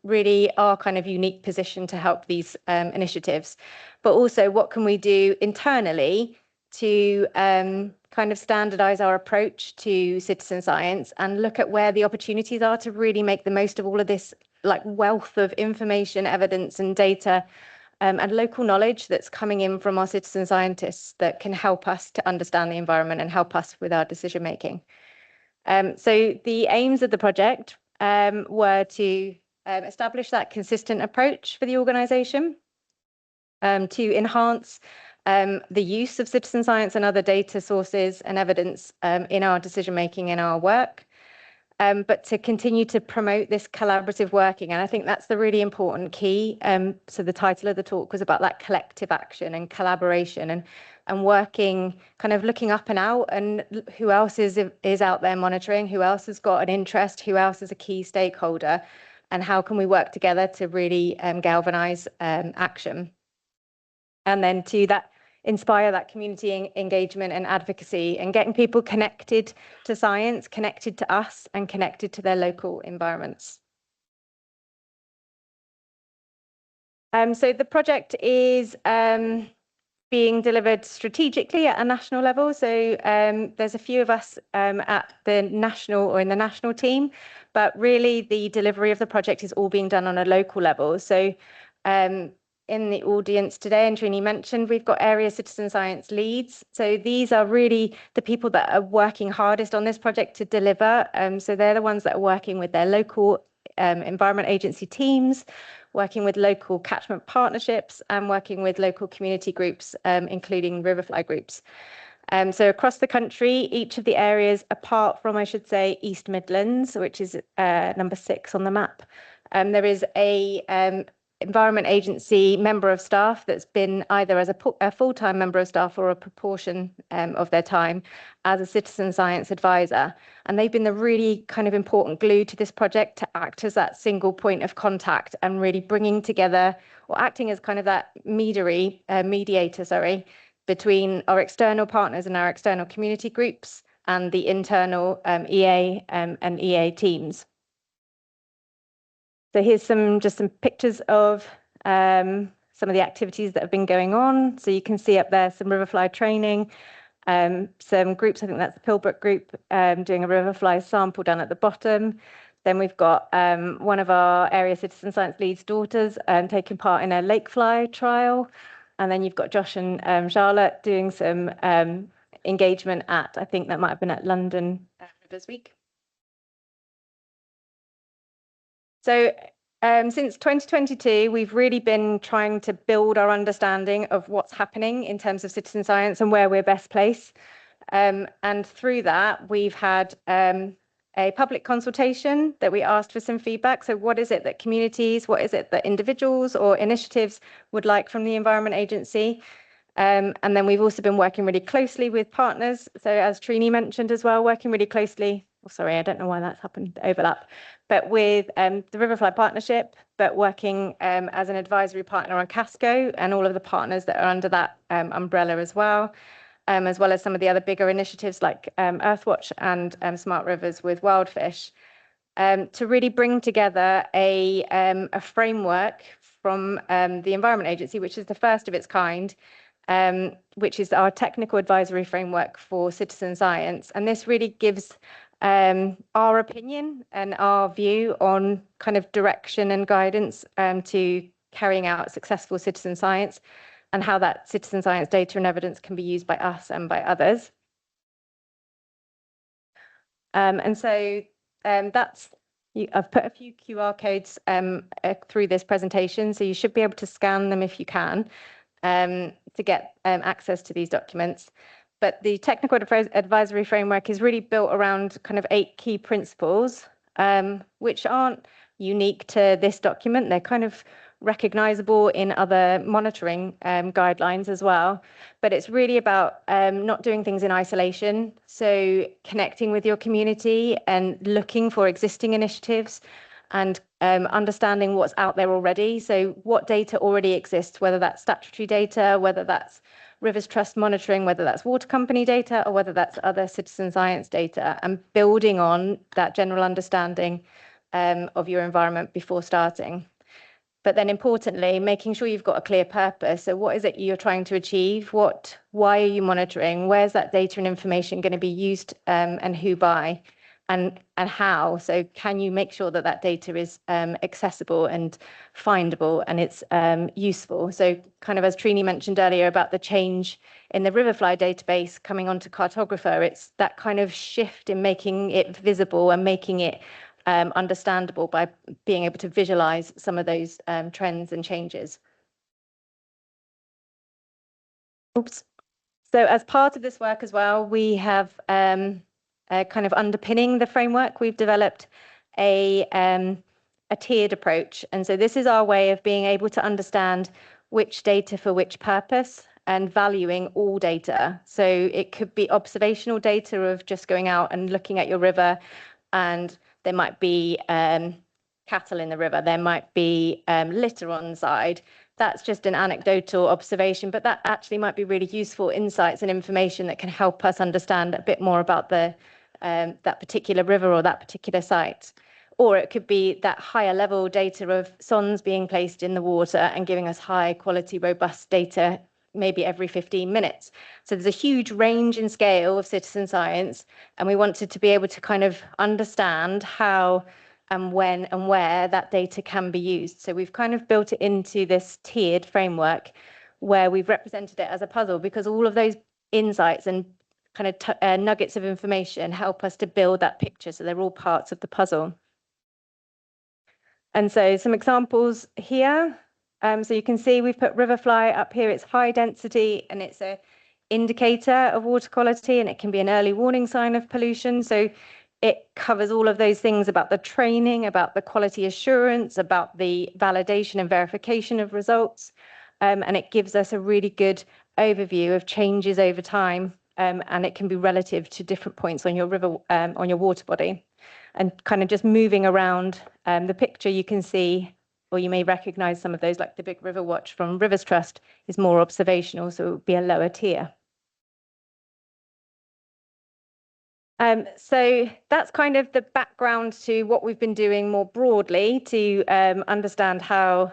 really our kind of unique position to help these initiatives? But also what can we do internally to kind of standardize our approach to citizen science and look at where the opportunities are to really make the most of all of this like wealth of information, evidence and data and local knowledge that's coming in from our citizen scientists that can help us to understand the environment and help us with our decision making. So the aims of the project were to establish that consistent approach for the organisation, to enhance the use of citizen science and other data sources and evidence in our decision making in our work, but to continue to promote this collaborative working. And I think that's the really important key. So the title of the talk was about that collective action and collaboration and working, kind of looking up and out, and who else is out there monitoring, who else has got an interest, who else is a key stakeholder, and how can we work together to really galvanize action. And then to that, inspire that community engagement and advocacy, and getting people connected to science, connected to us, and connected to their local environments. So the project is being delivered strategically at a national level. So there's a few of us at the national or in the national team, but really the delivery of the project is all being done on a local level. So in the audience today, and Trine mentioned, we've got area citizen science leads. So these are really the people that are working hardest on this project to deliver. So they're the ones that are working with their local environment agency teams, working with local catchment partnerships, and working with local community groups, including Riverfly groups. So across the country, each of the areas, apart from, I should say, East Midlands, which is number 6 on the map, there is a environment agency member of staff that's been either as a full-time member of staff or a proportion of their time as a citizen science advisor. And they've been the really kind of important glue to this project to act as that single point of contact and really bringing together, or acting as kind of that mediator, between our external partners and our external community groups and the internal EA and EA teams. So here's just some pictures of some of the activities that have been going on. So you can see up there some Riverfly training, some groups, I think that's the Pilbrook group, doing a Riverfly sample down at the bottom. Then we've got one of our area citizen science leads daughters taking part in a Lakefly trial. And then you've got Josh and Charlotte doing some engagement at, I think that might have been at London Rivers Week. So since 2022, we've really been trying to build our understanding of what's happening in terms of citizen science and where we're best placed. And through that, we've had a public consultation that we asked for some feedback. So what is it that communities, what is it that individuals or initiatives would like from the Environment Agency? And then we've also been working really closely with partners. So as Trine mentioned as well, working really closely, sorry, I don't know why that's happened, overlap, but with the Riverfly Partnership, but working as an advisory partner on Casco and all of the partners that are under that umbrella as well as some of the other bigger initiatives like Earthwatch and Smart Rivers with Wildfish, to really bring together a framework from the Environment Agency, which is the first of its kind, which is our technical advisory framework for citizen science. And this really gives our opinion and our view on kind of direction and guidance to carrying out successful citizen science and how that citizen science data and evidence can be used by us and by others. And so that's, I've put a few QR codes through this presentation, so you should be able to scan them if you can to get access to these documents. But the technical advisory framework is really built around kind of 8 key principles, which aren't unique to this document. They're kind of recognizable in other monitoring guidelines as well. But it's really about not doing things in isolation. So connecting with your community and looking for existing initiatives and understanding what's out there already. So what data already exists, whether that's statutory data, whether that's Rivers Trust monitoring, whether that's water company data or whether that's other citizen science data, and building on that general understanding of your environment before starting. But then importantly, making sure you've got a clear purpose. So what is it you're trying to achieve? Why are you monitoring? Where's that data and information going to be used and who by? And how? So can you make sure that that data is accessible and findable and it's useful? So kind of as Trine mentioned earlier about the change in the Riverfly database coming onto Cartographer, it's that kind of shift in making it visible and making it understandable by being able to visualize some of those trends and changes. Oops. So as part of this work as well, we have kind of underpinning the framework, we've developed a tiered approach. And so this is our way of being able to understand which data for which purpose and valuing all data. So it could be observational data of just going out and looking at your river, and there might be cattle in the river, there might be litter on the side. That's just an anecdotal observation, but that actually might be really useful insights and information that can help us understand a bit more about that particular river or that particular site. Or it could be that higher level data of sondes being placed in the water and giving us high quality, robust data maybe every 15 minutes. So there's a huge range in scale of citizen science, and we wanted to be able to kind of understand how and when and where that data can be used. So we've kind of built it into this tiered framework where we've represented it as a puzzle, because all of those insights and kind of nuggets of information help us to build that picture. So they're all parts of the puzzle. And so some examples here. So you can see we've put Riverfly up here. It's high density and it's an indicator of water quality, and it can be an early warning sign of pollution. So it covers all of those things about the training, about the quality assurance, about the validation and verification of results. And it gives us a really good overview of changes over time. And it can be relative to different points on your river, on your water body. And kind of just moving around the picture, you can see, or you may recognize some of those, like the big river watch from Rivers Trust is more observational, so it would be a lower tier. So that's kind of the background to what we've been doing more broadly to understand how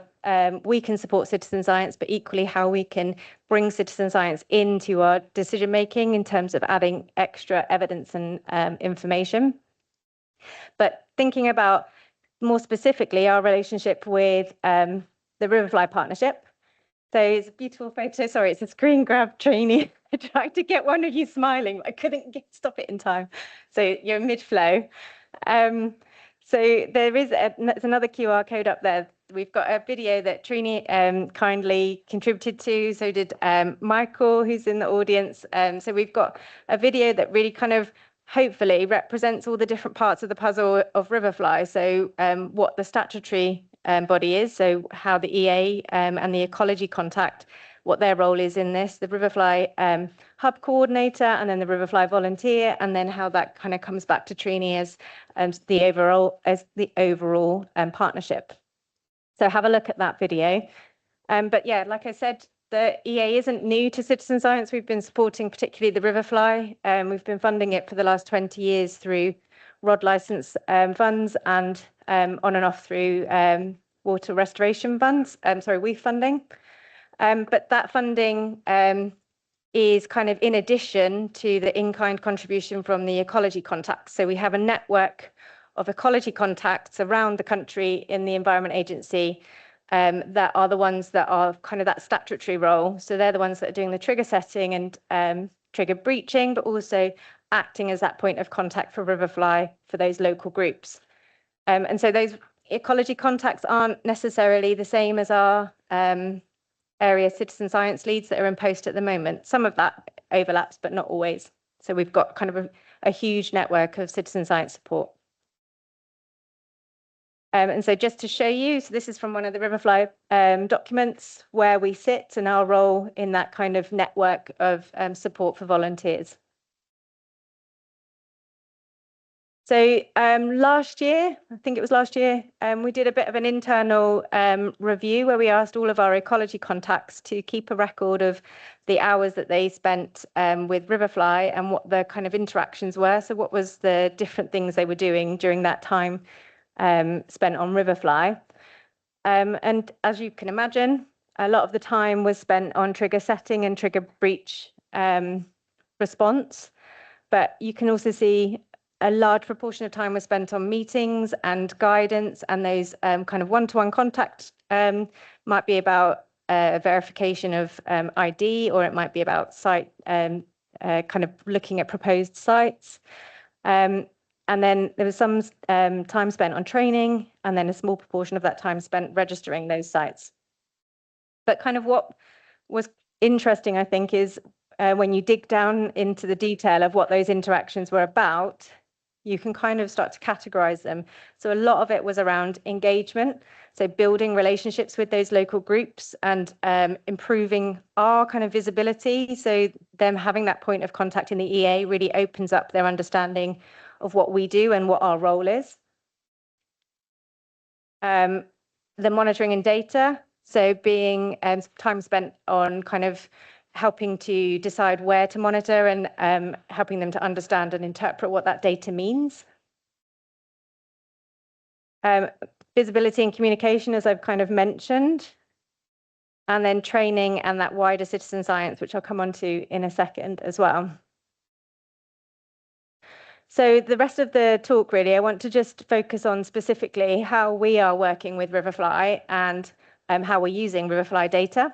we can support citizen science, but equally how we can bring citizen science into our decision making in terms of adding extra evidence and information. But thinking about more specifically our relationship with the Riverfly Partnership. So it's a beautiful photo. Sorry, it's a screen grab, Trine. I tried to get one of you smiling, but I couldn't stop it in time. So you're mid-flow. So there's another QR code up there. We've got a video that Trine kindly contributed to. So did Michael, who's in the audience. So we've got a video that really kind of hopefully represents all the different parts of the puzzle of Riverfly. So what the statutory body is, so how the EA and the ecology contact, what their role is in this, the Riverfly hub coordinator, and then the Riverfly volunteer, and then how that kind of comes back to Trine as the overall partnership. So have a look at that video. But yeah, like I said, the EA isn't new to citizen science. We've been supporting particularly the Riverfly. We've been funding it for the last 20 years through ROD license funds and on and off through water restoration funds, WEF funding. But that funding is kind of in addition to the in-kind contribution from the ecology contacts. So we have a network of ecology contacts around the country in the Environment Agency that are the ones that are kind of that statutory role. So they're the ones that are doing the trigger setting and trigger breaching, but also acting as that point of contact for Riverfly for those local groups. And so those ecology contacts aren't necessarily the same as our area citizen science leads that are in post at the moment. Some of that overlaps, but not always. So we've got kind of a huge network of citizen science support. And so just to show you, so this is from one of the Riverfly documents where we sit and our role in that kind of network of support for volunteers. So last year, I think it was last year, we did a bit of an internal review where we asked all of our ecology contacts to keep a record of the hours that they spent with Riverfly and what the kind of interactions were. So what was the different things they were doing during that time spent on Riverfly. And as you can imagine, a lot of the time was spent on trigger setting and trigger breach response. But you can also see a large proportion of time was spent on meetings and guidance, and those kind of one-to-one contact might be about verification of ID, or it might be about site kind of looking at proposed sites. And then there was some time spent on training, and then a small proportion of that time spent registering those sites. But kind of what was interesting, I think, is when you dig down into the detail of what those interactions were about, you can kind of start to categorize them. So a lot of it was around engagement, so building relationships with those local groups and improving our kind of visibility. So them having that point of contact in the EA really opens up their understanding of what we do and what our role is. The monitoring and data, so being time spent on kind of helping to decide where to monitor and helping them to understand and interpret what that data means. Visibility and communication, as I've kind of mentioned, and then training and that wider citizen science, which I'll come on to in a second as well. So the rest of the talk, really, I want to just focus on specifically how we are working with Riverfly and how we're using Riverfly data.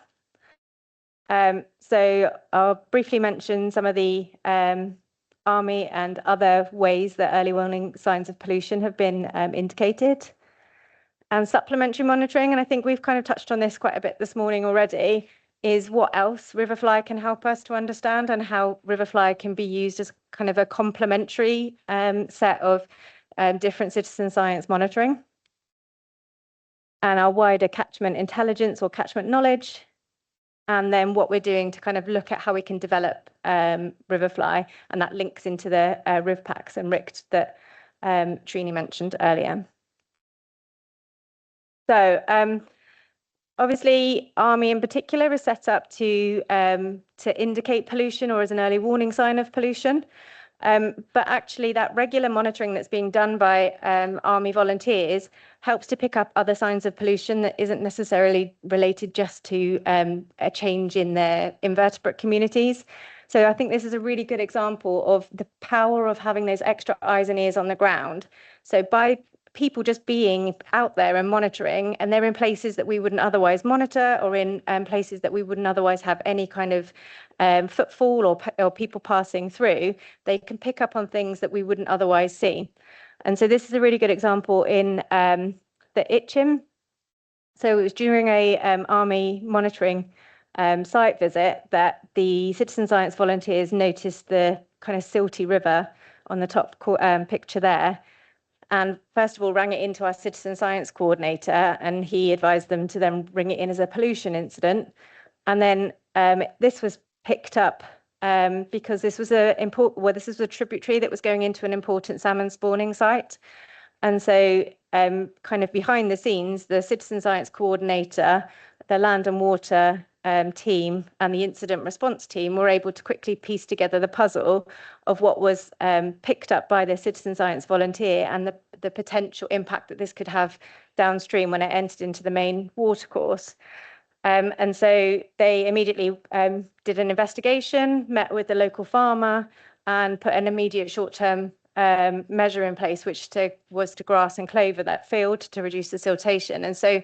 So I'll briefly mention some of the Army and other ways that early warning signs of pollution have been indicated. And supplementary monitoring, and I think we've kind of touched on this quite a bit this morning already, is what else Riverfly can help us to understand and how Riverfly can be used as kind of a complementary set of different citizen science monitoring. And our wider catchment intelligence or catchment knowledge. And then what we're doing to kind of look at how we can develop Riverfly, and that links into the RivPACs and RICT that Trine mentioned earlier. So obviously, Army in particular is set up to indicate pollution or as an early warning sign of pollution. But actually, that regular monitoring that's being done by Army volunteers helps to pick up other signs of pollution that isn't necessarily related just to a change in their invertebrate communities. So I think this is a really good example of the power of having those extra eyes and ears on the ground. So by people just being out there and monitoring, and they're in places that we wouldn't otherwise monitor, or in places that we wouldn't otherwise have any kind of footfall or people passing through, they can pick up on things that we wouldn't otherwise see. And so this is a really good example in the Itchim. So it was during a Army monitoring site visit that the citizen science volunteers noticed the kind of silty river on the top picture there. And first of all, rang it into our citizen science coordinator, and he advised them to then bring it in as a pollution incident. And then this was picked up because this was this was a tributary that was going into an important salmon spawning site. And so kind of behind the scenes, the citizen science coordinator, the land and water team and the incident response team were able to quickly piece together the puzzle of what was picked up by the citizen science volunteer and the potential impact that this could have downstream when it entered into the main watercourse. And so they immediately did an investigation, met with the local farmer and put an immediate short-term measure in place, which was to grass and clover that field to reduce the siltation. And so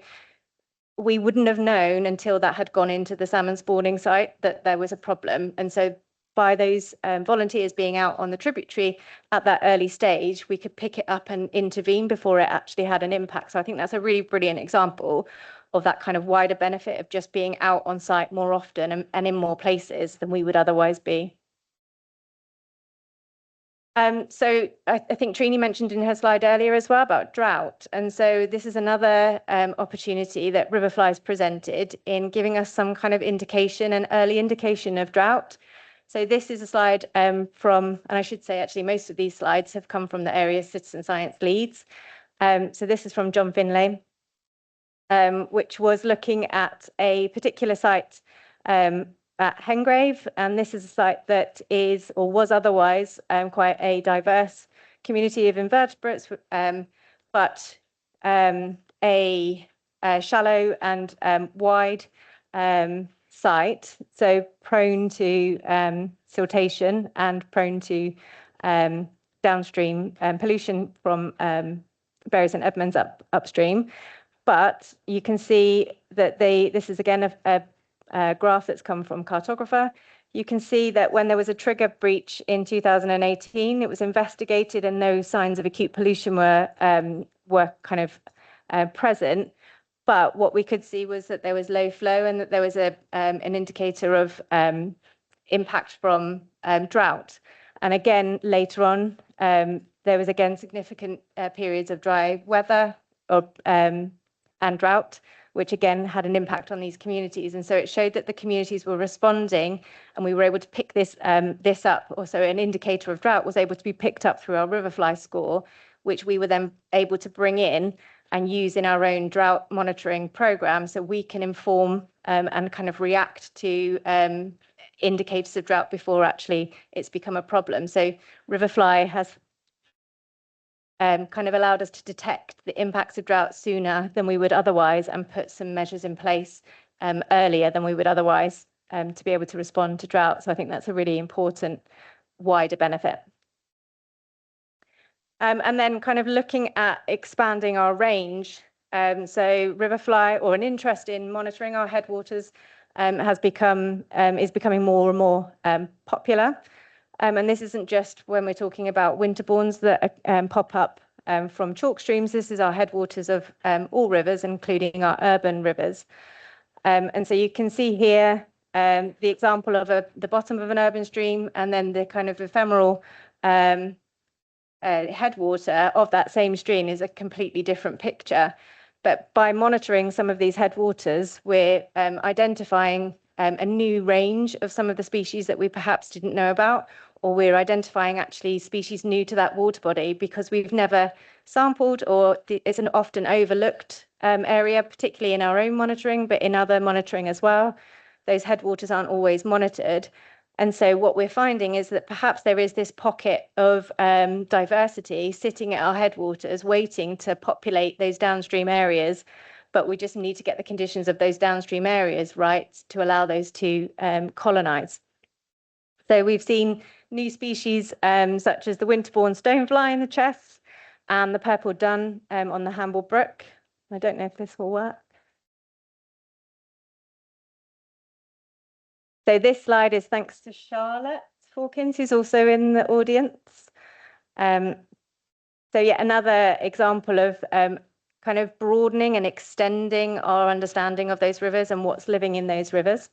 we wouldn't have known until that had gone into the salmon spawning site that there was a problem. And so by those volunteers being out on the tributary at that early stage, we could pick it up and intervene before it actually had an impact. So I think that's a really brilliant example of that kind of wider benefit of just being out on site more often and in more places than we would otherwise be. So I think Trine mentioned in her slide earlier as well about drought. And so this is another opportunity that Riverfly has presented in giving us some kind of indication, an early indication of drought. So this is a slide from, and I should say actually most of these slides have come from the area citizen science leads. So this is from John Finlay, which was looking at a particular site at Hengrave, and this is a site that is or was otherwise quite a diverse community of invertebrates, but a shallow and wide site, so prone to siltation and prone to downstream pollution from Bury St Edmunds upstream. But you can see that this is again a graph that's come from Cartographer. You can see that when there was a trigger breach in 2018, it was investigated and no signs of acute pollution were kind of present. But what we could see was that there was low flow and that there was an indicator of impact from drought. And again, later on, there was again significant periods of dry weather and drought, which again had an impact on these communities. And so it showed that the communities were responding, and we were able to pick this up. Also, an indicator of drought was able to be picked up through our Riverfly score, which we were then able to bring in and use in our own drought monitoring program, so we can inform and kind of react to indicators of drought before actually it's become a problem. So Riverfly has kind of allowed us to detect the impacts of drought sooner than we would otherwise, and put some measures in place earlier than we would otherwise to be able to respond to drought. So I think that's a really important wider benefit. And then kind of looking at expanding our range. So Riverfly, or an interest in monitoring our headwaters, is becoming more and more popular. And this isn't just when we're talking about winterbournes that pop up from chalk streams. This is our headwaters of all rivers, including our urban rivers. And so you can see here the example of the bottom of an urban stream, and then the kind of ephemeral headwater of that same stream is a completely different picture. But by monitoring some of these headwaters, we're identifying a new range of some of the species that we perhaps didn't know about, or we're identifying actually species new to that water body because we've never sampled, or it's an often overlooked area, particularly in our own monitoring, but in other monitoring as well. Those headwaters aren't always monitored. And so what we're finding is that perhaps there is this pocket of diversity sitting at our headwaters waiting to populate those downstream areas, but we just need to get the conditions of those downstream areas right to allow those to colonize. So we've seen new species such as the winterbourne stonefly in the Chess and the purple dun on the Hamble Brook. I don't know if this will work. So this slide is thanks to Charlotte Hawkins, who's also in the audience. So yeah, another example of kind of broadening and extending our understanding of those rivers and what's living in those rivers.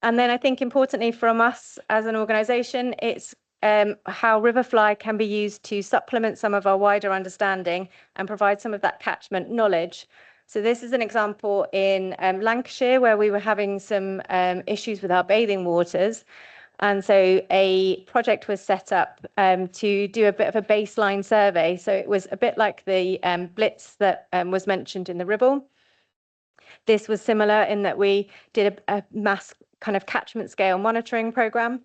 And then I think importantly from us as an organisation, it's how Riverfly can be used to supplement some of our wider understanding and provide some of that catchment knowledge. So this is an example in Lancashire, where we were having some issues with our bathing waters. And so a project was set up to do a bit of a baseline survey. So it was a bit like the Blitz that was mentioned in the Ribble. This was similar in that we did a mass kind of catchment scale monitoring program.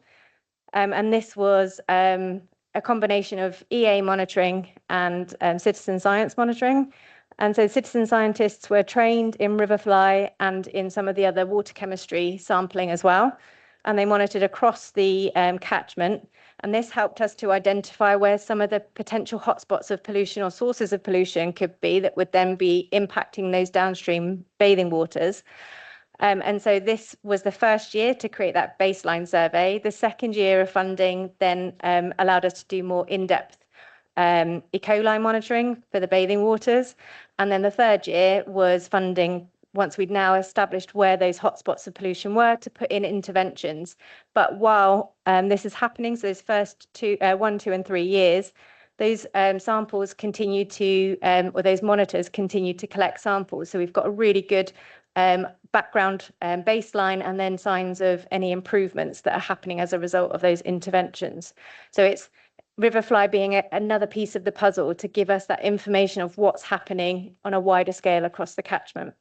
And this was a combination of EA monitoring and citizen science monitoring. And so citizen scientists were trained in Riverfly and in some of the other water chemistry sampling as well. And they monitored across the catchment. And this helped us to identify where some of the potential hotspots of pollution or sources of pollution could be that would then be impacting those downstream bathing waters. And so this was the first year to create that baseline survey. The second year of funding then allowed us to do more in-depth E. coli monitoring for the bathing waters. And then the third year was funding, once we'd now established where those hotspots of pollution were, to put in interventions. But while this is happening, so those first 1, 2 and 3 years, those samples continue to, or those monitors continue to collect samples. So we've got a really good background baseline, and then signs of any improvements that are happening as a result of those interventions. So it's Riverfly being another piece of the puzzle to give us that information of what's happening on a wider scale across the catchment.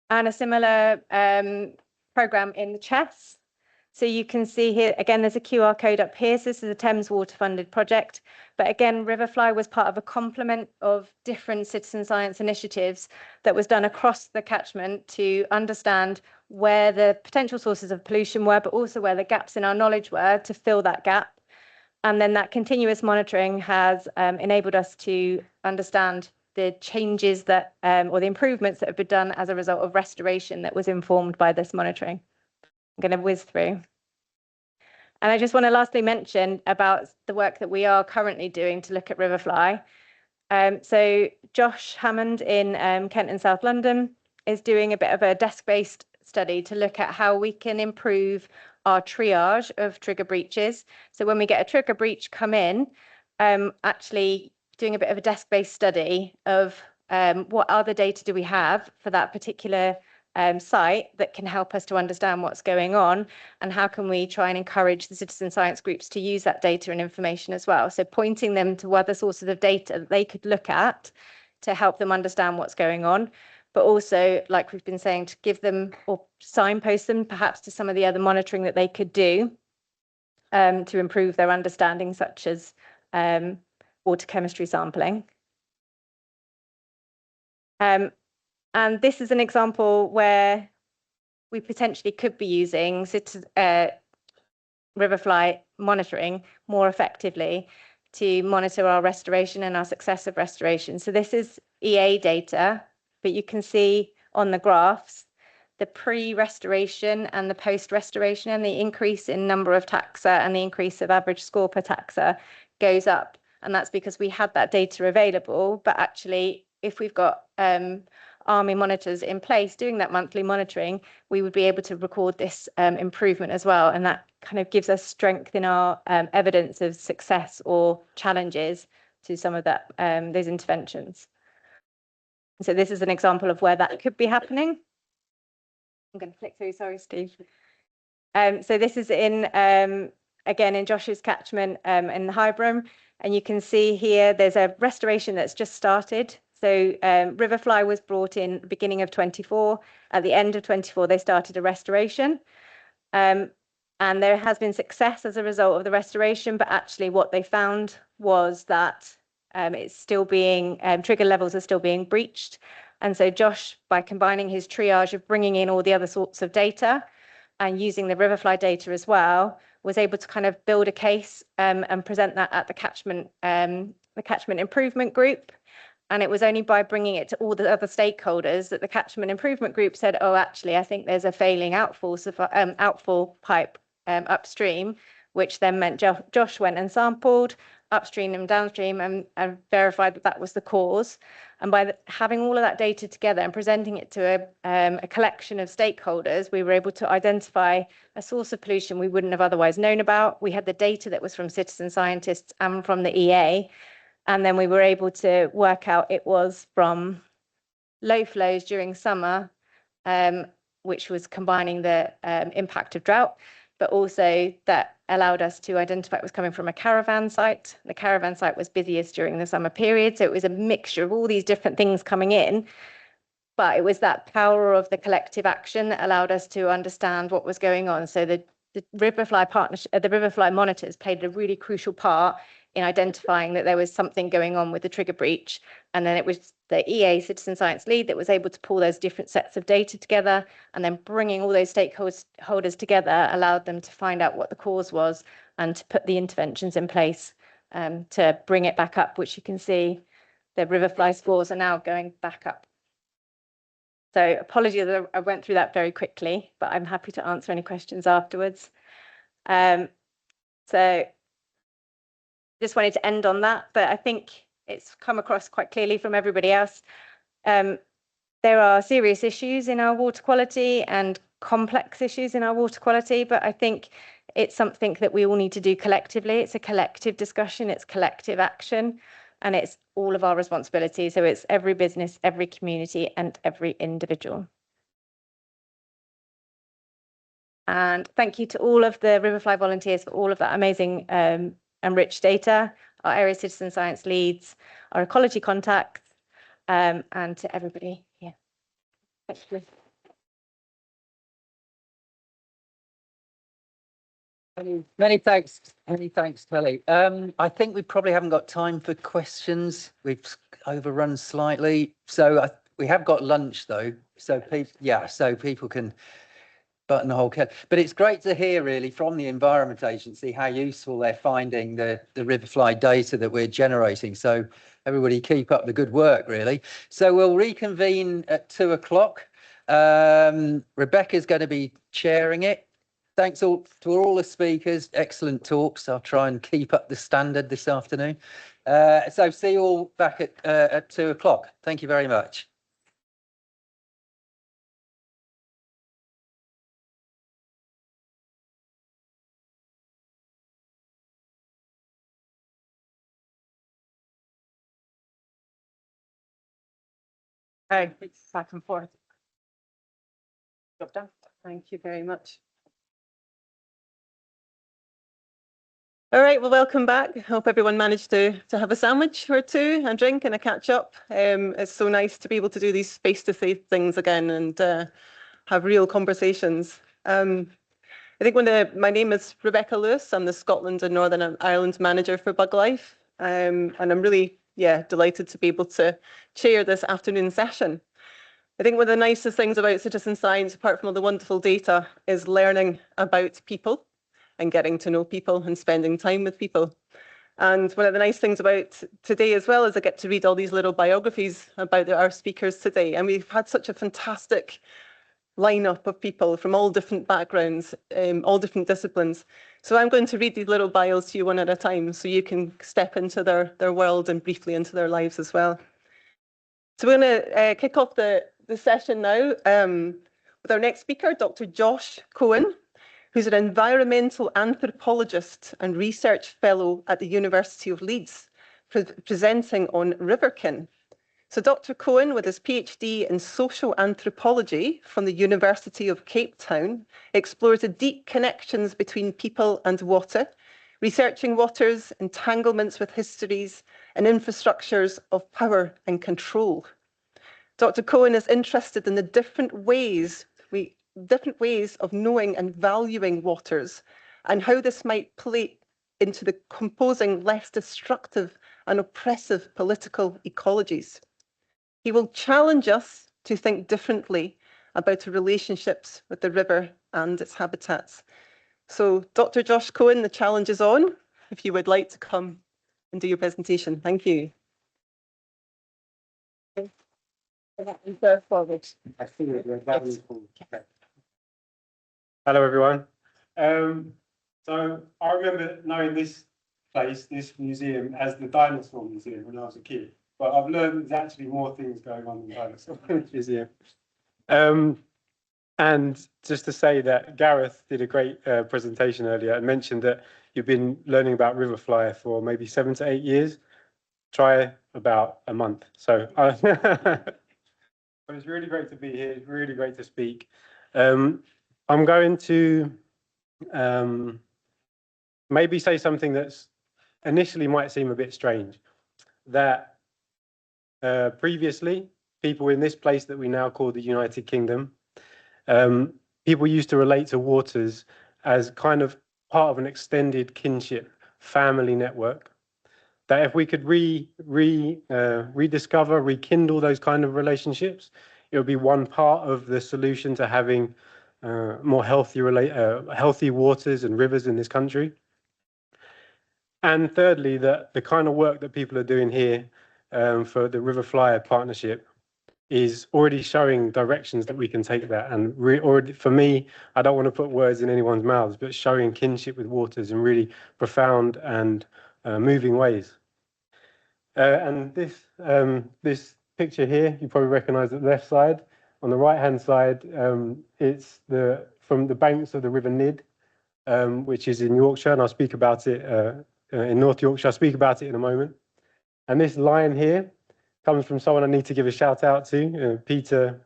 And a similar program in the Chess. So you can see here, again, there's a QR code up here. So this is a Thames Water funded project. But again, Riverfly was part of a complement of different citizen science initiatives that was done across the catchment to understand where the potential sources of pollution were, but also where the gaps in our knowledge were to fill that gap. And then that continuous monitoring has enabled us to understand the changes that, or the improvements that have been done as a result of restoration that was informed by this monitoring. I'm going to whiz through. And I just want to lastly mention about the work that we are currently doing to look at Riverfly. So Josh Hammond in Kent and South London is doing a bit of a desk-based study to look at how we can improve our triage of trigger breaches. So when we get a trigger breach come in, actually doing a bit of a desk-based study of what other data do we have for that particular site that can help us to understand what's going on, and how can we try and encourage the citizen science groups to use that data and information as well. So pointing them to other sources of data that they could look at to help them understand what's going on, but also, like we've been saying, to give them or signpost them perhaps to some of the other monitoring that they could do to improve their understanding, such as water chemistry sampling. And this is an example where we potentially could be using Riverfly monitoring more effectively to monitor our restoration and our success of restoration. So this is EA data, but you can see on the graphs the pre-restoration and the post-restoration, and the increase in number of taxa and the increase of average score per taxa goes up. And that's because we had that data available, but actually if we've got Army monitors in place doing that monthly monitoring, we would be able to record this improvement as well. And that kind of gives us strength in our evidence of success or challenges to some of that those interventions. So this is an example of where that could be happening. I'm going to flick through, sorry, Steve. So this is in, again, in Josh's catchment in the Highborough. And you can see here, there's a restoration that's just started. So Riverfly was brought in beginning of 24. At the end of 24, they started a restoration. And there has been success as a result of the restoration, but actually what they found was that it's still being, trigger levels are still being breached. And so Josh, by combining his triage of bringing in all the other sorts of data and using the Riverfly data as well, was able to kind of build a case and present that at the catchment improvement group. And it was only by bringing it to all the other stakeholders that the catchment improvement group said, oh, actually, I think there's a failing outfall pipe upstream, which then meant Josh went and sampled upstream and downstream and verified that that was the cause. And by having all of that data together and presenting it to a collection of stakeholders, we were able to identify a source of pollution we wouldn't have otherwise known about. We had the data that was from citizen scientists and from the EA. And then we were able to work out it was from low flows during summer, which was combining the impact of drought, but also that allowed us to identify it was coming from a caravan site. The caravan site was busiest during the summer period. So it was a mixture of all these different things coming in. But it was that power of the collective action that allowed us to understand what was going on. So the Riverfly Partnership, the Riverfly monitors played a really crucial part in identifying that there was something going on with the trigger breach. And then it was the EA citizen science lead that was able to pull those different sets of data together, and then bringing all those stakeholders together allowed them to find out what the cause was and to put the interventions in place to bring it back up, which you can see the Riverfly scores are now going back up. So apologies that I went through that very quickly, but I'm happy to answer any questions afterwards. So just wanted to end on that, but I think it's come across quite clearly from everybody else. There are serious issues in our water quality and complex issues in our water quality, but I think it's something that we all need to do collectively. It's a collective discussion, it's collective action, and it's all of our responsibility. So it's every business, every community, and every individual. And thank you to all of the Riverfly volunteers for all of that amazing and rich data, our area citizen science leads, our ecology contacts, and to everybody here. Thank you. Many thanks, Kelly. I think we probably haven't got time for questions. We've overrun slightly, so we have got lunch though. So people can button the whole can. But it's great to hear really from the Environment Agency how useful they're finding the Riverfly data that we're generating. So everybody keep up the good work really. So we'll reconvene at 2 o'clock. Rebecca's going to be chairing it. Thanks to all the speakers, excellent talks. I'll try and keep up the standard this afternoon. So see you all back at 2 o'clock. Thank you very much. Okay, back and forth. Job done. Thank you very much. All right, well, welcome back. Hope everyone managed to have a sandwich or two and drink and a catch up. It's so nice to be able to do these face-to-face things again and have real conversations. I think my name is Rebecca Lewis. I'm the Scotland and Northern Ireland manager for Buglife. And I'm really, delighted to be able to chair this afternoon session. I think one of the nicest things about citizen science, apart from all the wonderful data, is learning about people and getting to know people and spending time with people. And one of the nice things about today as well is I get to read all these little biographies about our speakers today. And we've had such a fantastic lineup of people from all different backgrounds, all different disciplines. So I'm going to read these little bios to you one at a time so you can step into their world and briefly into their lives as well. So we're going to kick off the session now with our next speaker, Dr. Josh Cohen, who's an environmental anthropologist and research fellow at the University of Leeds, presenting on riverkin. So Dr. Cohen, with his PhD in social anthropology from the University of Cape Town, explores the deep connections between people and water, researching water's entanglements with histories and infrastructures of power and control. Dr. Cohen is interested in the different ways of knowing and valuing waters and how this might play into the composing less destructive and oppressive political ecologies. He will challenge us to think differently about our relationships with the river and its habitats. So Dr. Josh Cohen, the challenge is on. If you would like to come and do your presentation. Thank you. Hello, everyone. So I remember knowing this place, this museum, as the Dinosaur Museum when I was a kid. But I've learned there's actually more things going on in the Dinosaur Museum. And just to say that Gareth did a great presentation earlier and mentioned that you've been learning about Riverfly for maybe 7 to 8 years. Try about a month. So but it's really great to be here. It's really great to speak. I'm going to maybe say something that's initially might seem a bit strange, that previously people in this place that we now call the United Kingdom, people used to relate to waters as kind of part of an extended kinship family network, that if we could rediscover, rekindle those kind of relationships, it would be one part of the solution to having more healthy waters and rivers in this country. And thirdly, that the kind of work that people are doing here for the Riverfly Partnership is already showing directions that we can take that. And already, for me, I don't want to put words in anyone's mouths, but showing kinship with waters in really profound and moving ways. And this picture here, you probably recognise the left side. On the right-hand side, it's from the banks of the River Nid, which is in Yorkshire, and I'll speak about it in North Yorkshire. I'll speak about it in a moment. And this line here comes from someone I need to give a shout out to, Peter.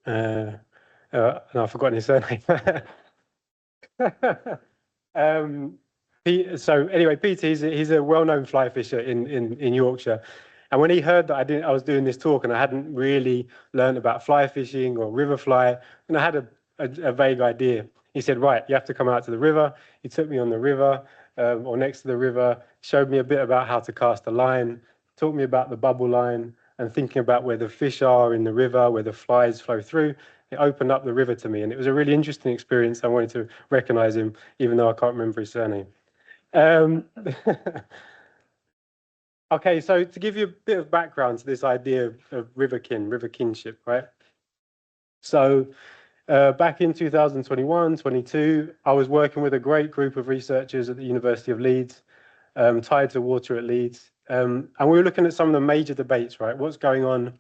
No, I've forgotten his surname. So anyway, Peter, he's a well-known fly fisher in Yorkshire. And when he heard that I was doing this talk and I hadn't really learned about fly fishing or riverfly, and I had a vague idea, he said, right, you have to come out to the river. He took me on the river or next to the river, showed me a bit about how to cast a line, taught me about the bubble line and thinking about where the fish are in the river, where the flies flow through. It opened up the river to me, and it was a really interesting experience. I wanted to recognize him, even though I can't remember his surname. Okay, so to give you a bit of background to this idea of river kinship, right? So back in 2021, 22, I was working with a great group of researchers at the University of Leeds, tied to water at Leeds. And we were looking at some of the major debates, right? What's going on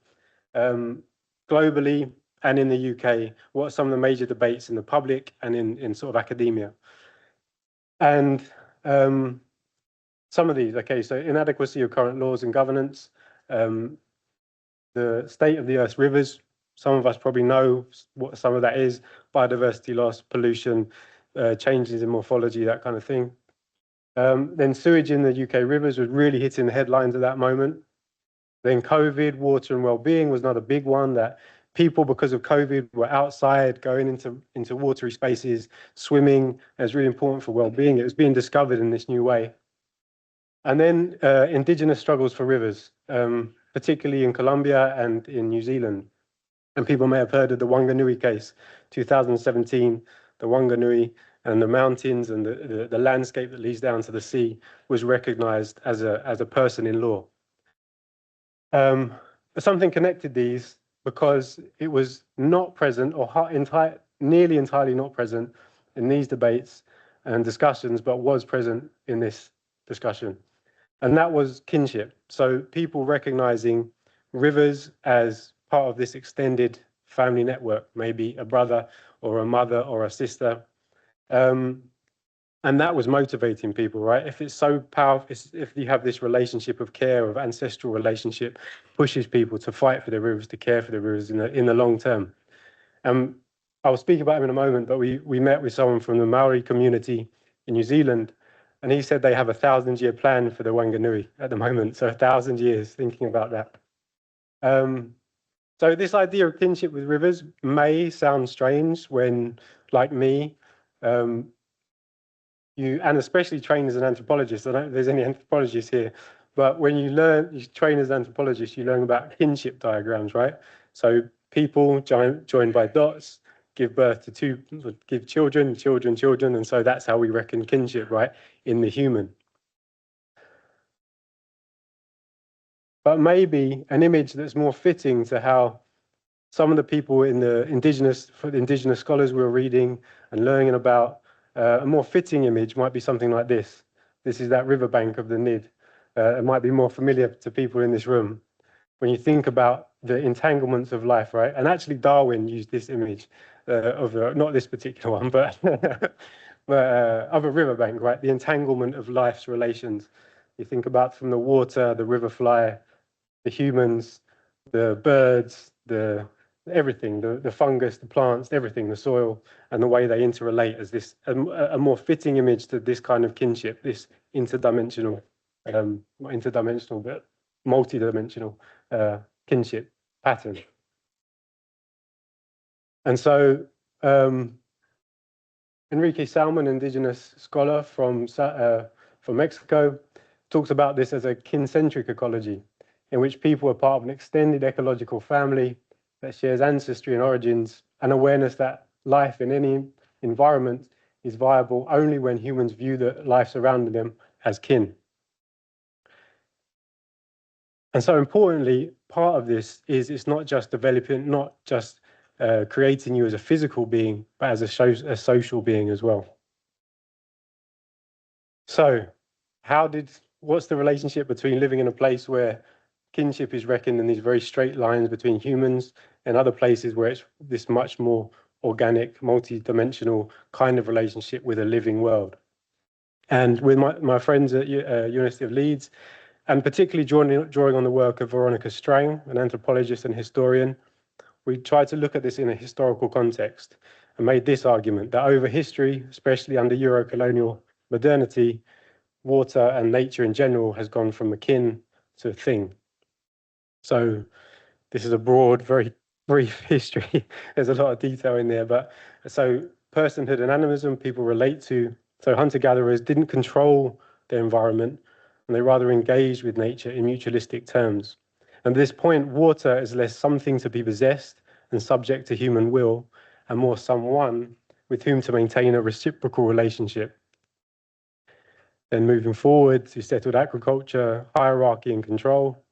globally and in the UK? What are some of the major debates in the public and in sort of academia? And some of these, okay, so inadequacy of current laws and governance, the state of the Earth's rivers. Some of us probably know what some of that is: biodiversity loss, pollution, changes in morphology, that kind of thing. Then sewage in the UK rivers was really hitting the headlines at that moment. Then COVID, water and well-being was not a big one, that people, because of COVID, were outside, going into watery spaces, swimming. It's really important for well-being. It was being discovered in this new way. And then indigenous struggles for rivers, particularly in Colombia and in New Zealand. And people may have heard of the Wanganui case, 2017, the Wanganui and the mountains and the landscape that leads down to the sea was recognized as a person in law. But something connected these because it was not present or nearly entirely not present in these debates and discussions, but was present in this discussion. And that was kinship. So people recognizing rivers as part of this extended family network, maybe a brother or a mother or a sister. And that was motivating people, right? If it's so powerful, if you have this relationship of care, of ancestral relationship, pushes people to fight for the rivers, to care for the rivers in the long term. I'll speak about him in a moment, but we met with someone from the Maori community in New Zealand, and he said they have a 1,000-year plan for the Wanganui at the moment. So 1,000 years thinking about that. So this idea of kinship with rivers may sound strange when, like me, and especially trained as an anthropologist. I don't know if there's any anthropologists here, but when you train as an anthropologist, you learn about kinship diagrams, right? So people joined by dots give birth to give children, and so that's how we reckon kinship, right, in the human. But maybe an image that's more fitting to how some of the people in the indigenous scholars we were reading and learning about, a more fitting image might be something like this. This is that riverbank of the Nid. It might be more familiar to people in this room. When you think about the entanglements of life, right? And actually Darwin used this image not this particular one, but, of a riverbank, right? The entanglement of life's relations. You think about from the water, the riverfly, the humans, the birds, everything, the fungus, the plants, everything, the soil, and the way they interrelate as this, a more fitting image to this kind of kinship, this interdimensional, not interdimensional, but multi-dimensional kinship pattern. And so Enrique Salmon, indigenous scholar from Mexico, talks about this as a kin-centric ecology, in which people are part of an extended ecological family that shares ancestry and origins, and awareness that life in any environment is viable only when humans view the life surrounding them as kin. And so importantly, part of this is it's not just developing, not just creating you as a physical being, but as a social being as well. So what's the relationship between living in a place where kinship is reckoned in these very straight lines between humans and other places where it's this much more organic, multi-dimensional kind of relationship with a living world? And with my friends at University of Leeds, and particularly drawing on the work of Veronica Strang, an anthropologist and historian, we tried to look at this in a historical context and made this argument that over history, especially under Euro-colonial modernity, water and nature in general has gone from a kin to a thing. So this is a broad, very brief history. There's a lot of detail in there, but so personhood and animism people relate to. So hunter-gatherers didn't control their environment, and they rather engaged with nature in mutualistic terms. And at this point, water is less something to be possessed and subject to human will, and more someone with whom to maintain a reciprocal relationship. Then moving forward to settled agriculture, hierarchy and control,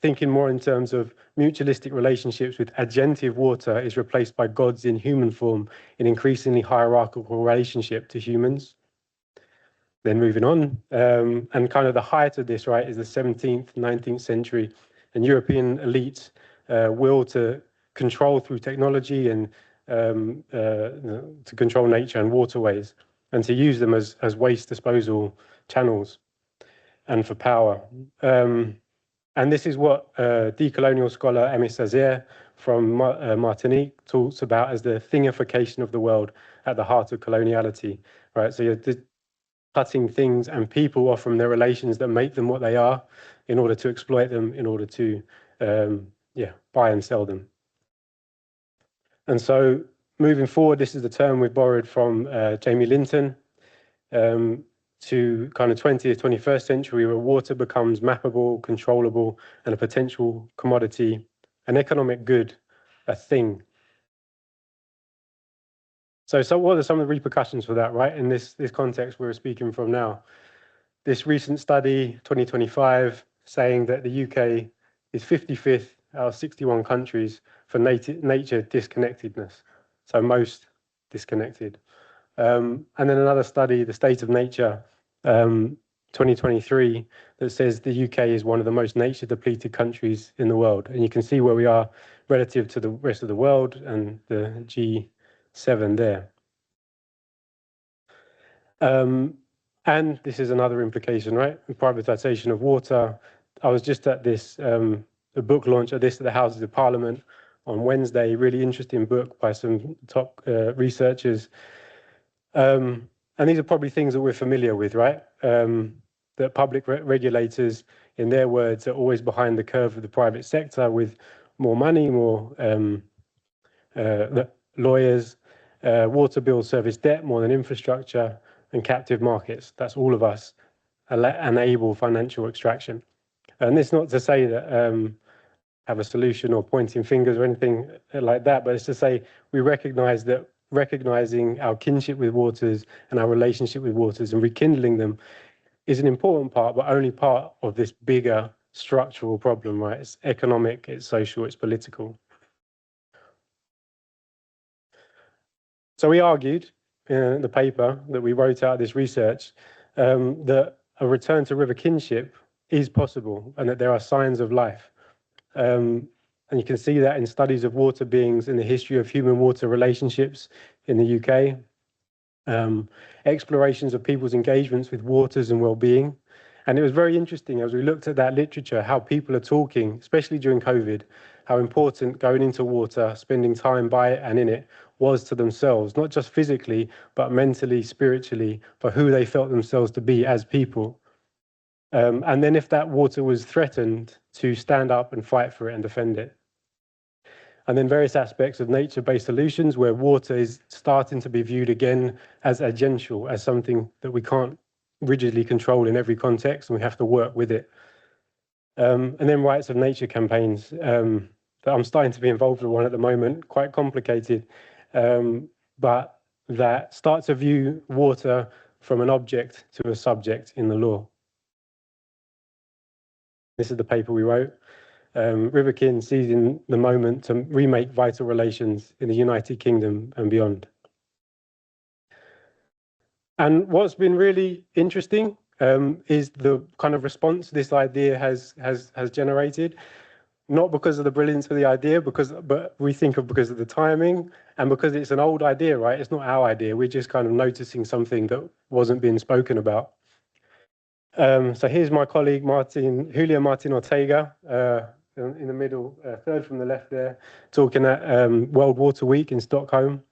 thinking more in terms of mutualistic relationships with agentive water is replaced by gods in human form in increasingly hierarchical relationship to humans. Then moving on, and kind of the height of this, right, is the 17th, 19th century, and European elites will to control through technology and to control nature and waterways, and to use them as waste disposal channels and for power. And this is what decolonial scholar Aimé Césaire from Martinique talks about as the thingification of the world at the heart of coloniality, right? So you're cutting things and people off from their relations that make them what they are in order to exploit them, in order to buy and sell them. And so moving forward, this is the term we've borrowed from Jamie Linton, to kind of 20th, 21st century, where water becomes mappable, controllable, and a potential commodity, an economic good, a thing. So what are some of the repercussions for that, right? In this context we're speaking from now. This recent study, 2025, saying that the UK is 55th out of 61 countries for nature disconnectedness, so most disconnected. And then another study, the State of Nature, 2023, that says the UK is one of the most nature depleted countries in the world. And you can see where we are relative to the rest of the world and the G7 there. And this is another implication, right? Privatization of water. I was just at this, a book launch of this at the Houses of Parliament on Wednesday, really interesting book by some top researchers. And these are probably things that we're familiar with, right? That public regulators, in their words, are always behind the curve of the private sector with more money, more lawyers, water bill service debt more than infrastructure, and captive markets. That's all of us enable financial extraction. And it's not to say that have a solution or pointing fingers or anything like that, but it's to say we recognize that recognizing our kinship with waters and our relationship with waters and rekindling them is an important part, but only part of this bigger structural problem, right? It's economic, it's social, it's political. So we argued in the paper that we wrote out this research that a return to river kinship is possible and that there are signs of life. And you can see that in studies of water beings in the history of human-water relationships in the UK, explorations of people's engagements with waters and well-being. And it was very interesting as we looked at that literature, how people are talking, especially during COVID, how important going into water, spending time by it and in it was to themselves, not just physically, but mentally, spiritually, for who they felt themselves to be as people. And then if that water was threatened, to stand up and fight for it and defend it. And then various aspects of nature-based solutions where water is starting to be viewed again as agential, as something that we can't rigidly control in every context, and we have to work with it. And then rights of nature campaigns that I'm starting to be involved with one at the moment, quite complicated, but that start to view water from an object to a subject in the law. This is the paper we wrote. Riverkin seizing the moment to remake vital relations in the United Kingdom and beyond. And what's been really interesting is the kind of response this idea has generated, not because of the brilliance of the idea, but we think of because of the timing and because it's an old idea, right? It's not our idea. We're just kind of noticing something that wasn't being spoken about. So here's my colleague, Julia Martin Ortega, in the middle, third from the left there, talking at World Water Week in Stockholm.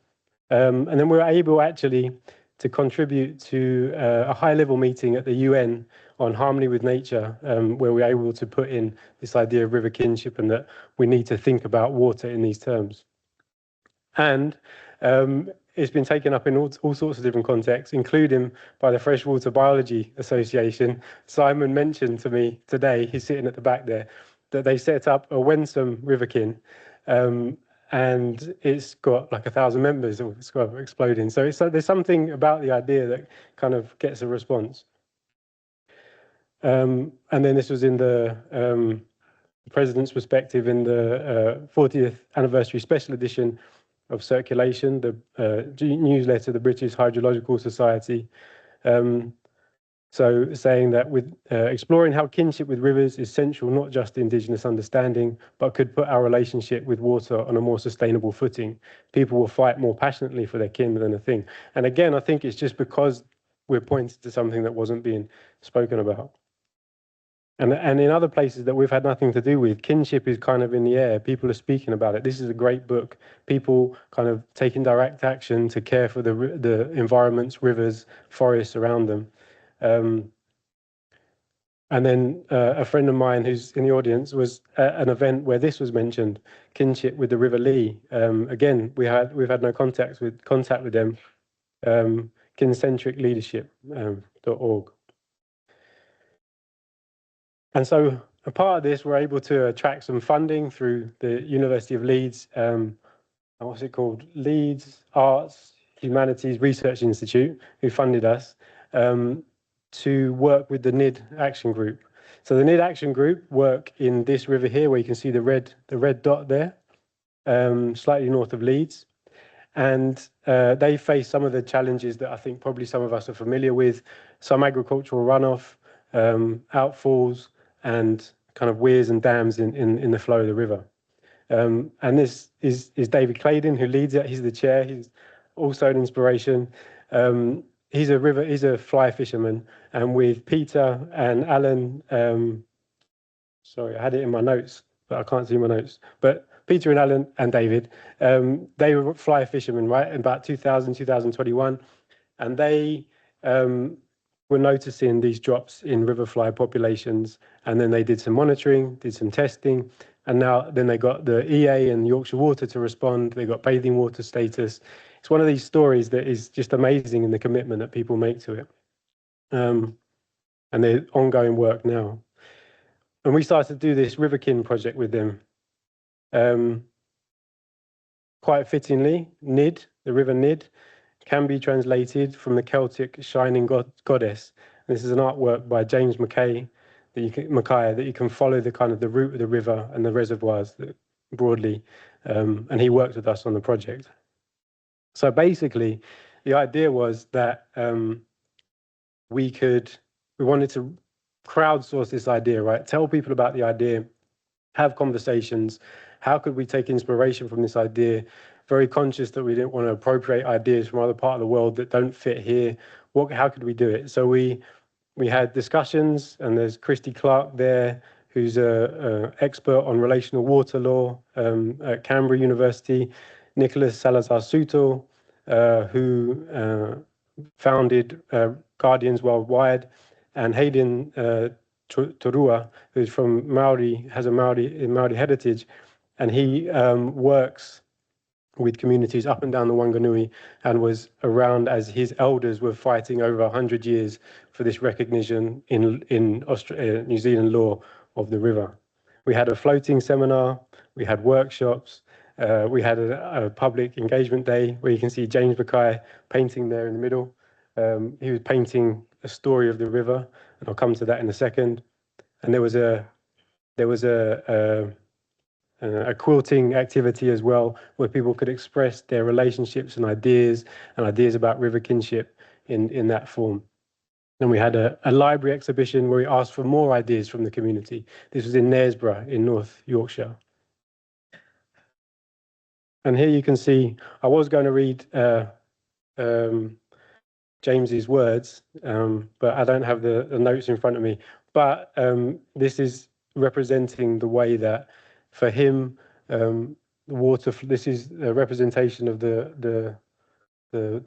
And then we were able actually to contribute to a high-level meeting at the UN on harmony with nature, where we were able to put in this idea of river kinship and that we need to think about water in these terms. And it's been taken up in all sorts of different contexts, including by the Freshwater Biology Association. Simon mentioned to me today, he's sitting at the back there, that they set up a Wensum Riverkin, and it's got like 1,000 members, it's got exploding. So there's something about the idea that kind of gets a response. And then this was in the President's perspective in the 40th anniversary special edition of Circulation, the newsletter, the British Hydrological Society. So saying that with exploring how kinship with rivers is central not just to Indigenous understanding, but could put our relationship with water on a more sustainable footing. People will fight more passionately for their kin than a thing. And again, I think it's just because we're pointing to something that wasn't being spoken about. And in other places that we've had nothing to do with, kinship is kind of in the air. People are speaking about it. This is a great book. People kind of taking direct action to care for the environments, rivers, forests around them. And then a friend of mine who's in the audience was at an event where this was mentioned, kinship with the River Lee. Again, we've had no contact with them. kincentricleadership.org. And so a part of this, we're able to attract some funding through the University of Leeds. What's it called? Leeds Arts Humanities Research Institute, who funded us. To work with the NID Action Group. So the NID Action Group work in this river here, where you can see the red dot there, slightly north of Leeds. And they face some of the challenges that I think probably some of us are familiar with, some agricultural runoff, outfalls, and kind of weirs and dams in the flow of the river. And this is David Claydon, who leads it. He's the chair. He's also an inspiration. He's a fly fisherman, and with Peter and Alan, sorry, I had it in my notes, but I can't see my notes. But Peter and Alan and David, they were fly fishermen, right, in about 2021, and they were noticing these drops in riverfly populations, and then they did some monitoring, did some testing, and then they got the EA and Yorkshire Water to respond. They got bathing water status. It's one of these stories that is just amazing in the commitment that people make to it. And their ongoing work now. And we started to do this Riverkin project with them. Quite fittingly, Nid, the river Nid, can be translated from the Celtic shining goddess. And this is an artwork by James Mackay that you can follow the kind of the route of the river and the reservoirs broadly. And he worked with us on the project. So basically, the idea was that we wanted to crowdsource this idea, right? Tell people about the idea, have conversations. How could we take inspiration from this idea? Very conscious that we didn't want to appropriate ideas from other part of the world that don't fit here. How could we do it? So we had discussions, and there's Christy Clark there, who's a expert on relational water law at Canberra University. Nicholas Salazar-Suto, who founded Guardians Worldwide, and Hayden Torua, who's from Maori, has a Maori heritage, and he works with communities up and down the Wanganui, and was around as his elders were fighting over 100 years for this recognition in New Zealand law of the river. We had a floating seminar, we had workshops, we had a public engagement day where you can see James Mackay painting there in the middle. He was painting a story of the river, and I'll come to that in a second. And there was a quilting activity as well, where people could express their relationships and ideas about river kinship in that form. Then we had a library exhibition where we asked for more ideas from the community. This was in Knaresborough in North Yorkshire. And here you can see, I was going to read James's words, but I don't have the notes in front of me. But this is representing the way that, for him, this is a representation of the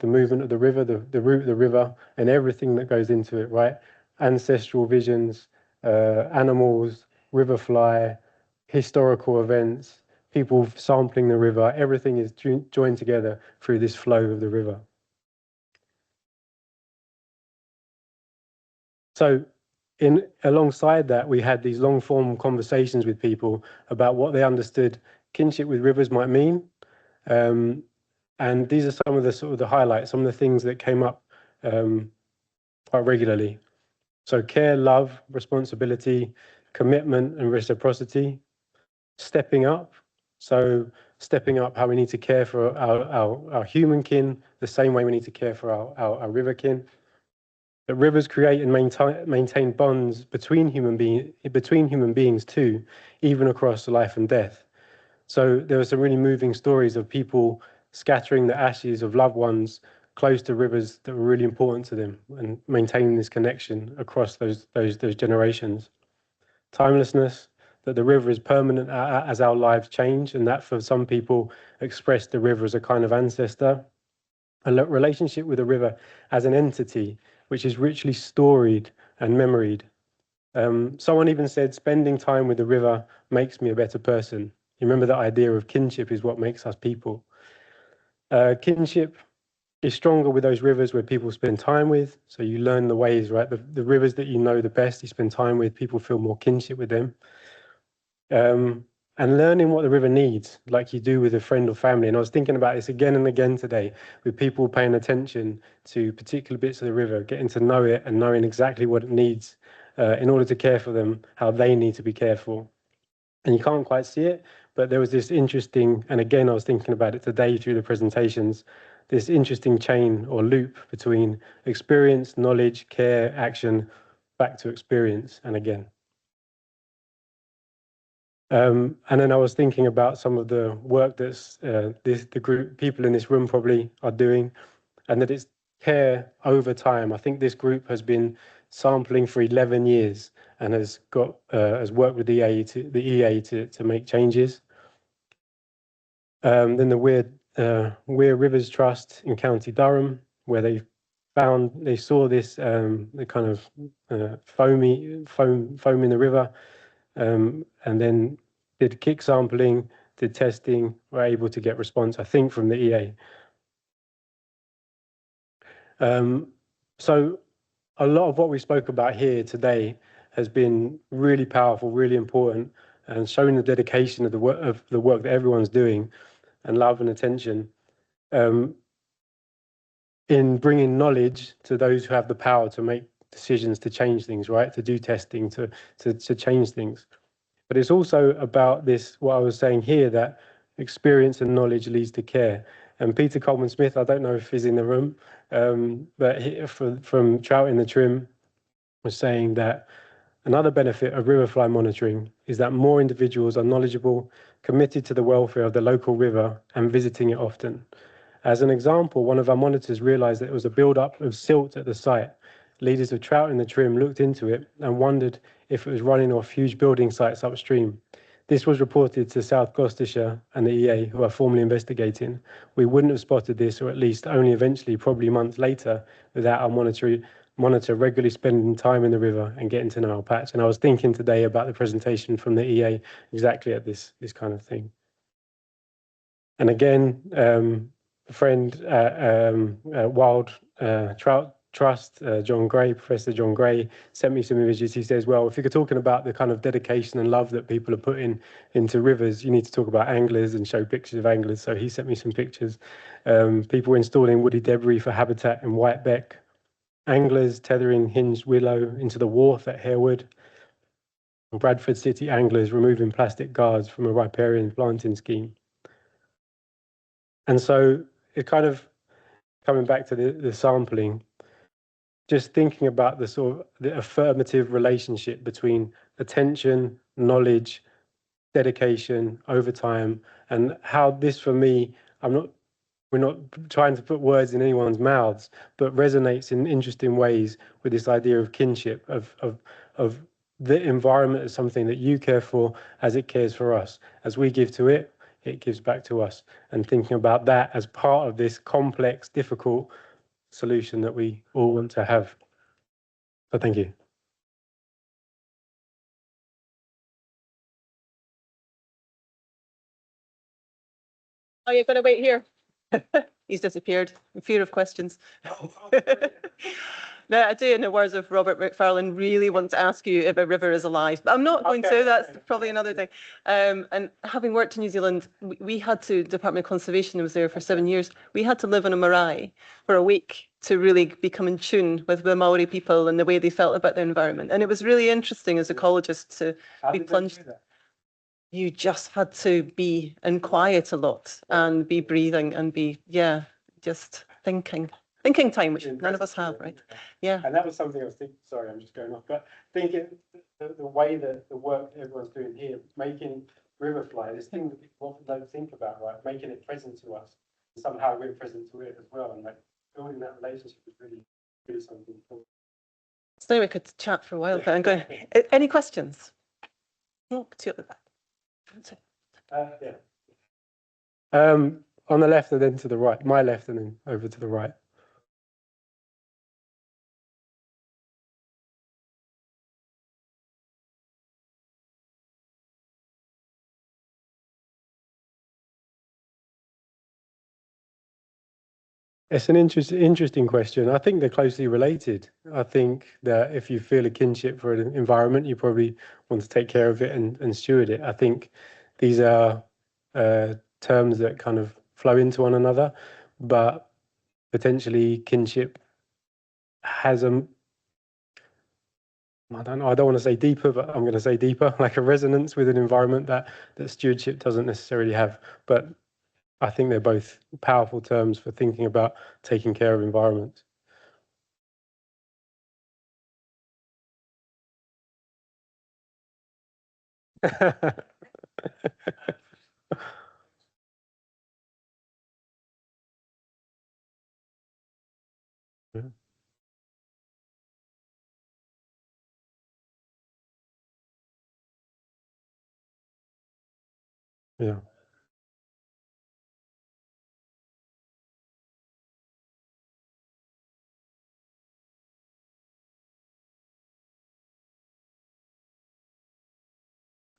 movement of the river, the route of the river, and everything that goes into it, right? Ancestral visions, animals, riverfly, historical events, people sampling the river, everything is joined together through this flow of the river. So alongside that, we had these long form conversations with people about what they understood kinship with rivers might mean. And these are some of the sort of the highlights, some of the things that came up quite regularly. So care, love, responsibility, commitment and reciprocity, stepping up. So stepping up how we need to care for our human kin, the same way we need to care for our river kin. That rivers create and maintain bonds between human beings too, even across life and death. So there are some really moving stories of people scattering the ashes of loved ones close to rivers that were really important to them and maintaining this connection across those generations. Timelessness, that the river is permanent as our lives change, and that for some people express the river as a kind of ancestor. A relationship with the river as an entity, which is richly storied and memoried. Someone even said, spending time with the river makes me a better person. You remember that idea of kinship is what makes us people. Kinship is stronger with those rivers where people spend time with. So you learn the ways, right? The rivers that you know the best, you spend time with, people feel more kinship with them. And learning what the river needs, like you do with a friend or family. And I was thinking about this again and again today, with people paying attention to particular bits of the river, getting to know it and knowing exactly what it needs in order to care for them, how they need to be cared for. And you can't quite see it, but there was this interesting, and again, I was thinking about it today through the presentations, this interesting chain or loop between experience, knowledge, care, action, back to experience, and again. And then I was thinking about some of the work that's the group, people in this room probably are doing, and that it's care over time. I think this group has been sampling for 11 years and has worked with the EA to make changes. Then the Weir Rivers Trust in County Durham, where they saw this the kind of foam in the river, and then did kick sampling, did testing, were able to get response, I think, from the EA. So a lot of what we spoke about here today has been really powerful, really important, and showing the dedication of the work that everyone's doing, and love and attention in bringing knowledge to those who have the power to make decisions to change things, right? To do testing, to change things. But it's also about this, what I was saying here, that experience and knowledge leads to care. And Peter Coleman Smith, I don't know if he's in the room, but from Trout in the Trim was saying that another benefit of riverfly monitoring is that more individuals are knowledgeable, committed to the welfare of the local river and visiting it often. As an example, one of our monitors realized that it was a build-up of silt at the site. Leaders of Trout in the Trim looked into it and wondered if it was running off huge building sites upstream. This was reported to South Gloucestershire and the EA, who are formally investigating. We wouldn't have spotted this, or at least only eventually, probably months later, without our monitor regularly spending time in the river and getting to know our patch. And I was thinking today about the presentation from the EA exactly at this kind of thing. And again, a friend at Wild Trout Trust, John Gray, Professor John Gray, sent me some images. He says, well, if you're talking about the kind of dedication and love that people are putting into rivers, you need to talk about anglers and show pictures of anglers. So he sent me some pictures. People installing woody debris for habitat in Whitebeck, anglers tethering hinged willow into the wharf at Harewood, Bradford City anglers removing plastic guards from a riparian planting scheme. And so it kind of, coming back to the sampling, just thinking about the sort of the affirmative relationship between attention, knowledge, dedication over time, and how this for me, we're not trying to put words in anyone's mouths, but resonates in interesting ways with this idea of kinship, of the environment as something that you care for as it cares for us. As we give to it, it gives back to us. And thinking about that as part of this complex, difficult solution that we all want to have. So thank you. Oh, you're going to wait here. He's disappeared in fear of questions. No, I do, in the words of Robert McFarlane, really want to ask you if a river is alive. But I'm not going to, that's probably another day. And having worked in New Zealand, we had to, Department of Conservation, I was there for 7 years, we had to live on a marae for a week to really become in tune with the Maori people and the way they felt about their environment. And it was really interesting as ecologists to be plunged. You just had to be in quiet a lot and be breathing and be, just thinking. Thinking time, which none of us have, right? Yeah. And that was something I was thinking, sorry, I'm just going off, but thinking the way that the work everyone's doing here, making Riverfly, this thing that people often don't think about, right? Making it present to us. And somehow we're present to it as well. And like building that relationship is really something cool. So we could chat for a while, but I'm going, any questions? No, to at the back. Yeah. On the left and then to the right, my left and then over to the right. It's an interesting question. I think they're closely related. I think that if you feel a kinship for an environment, you probably want to take care of it and steward it. I think these are terms that kind of flow into one another, but potentially kinship has a, I don't know, I don't want to say deeper, but I'm going to say deeper, like a resonance with an environment that stewardship doesn't necessarily have. But I think they're both powerful terms for thinking about taking care of environments. Yeah.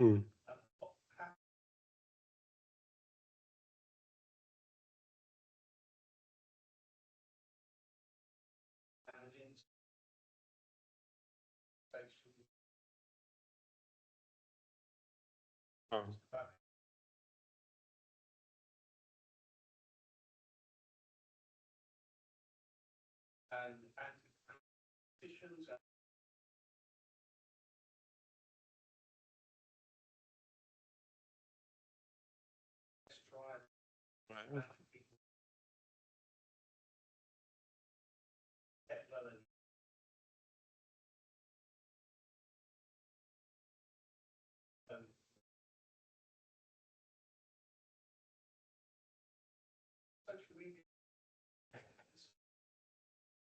Mm.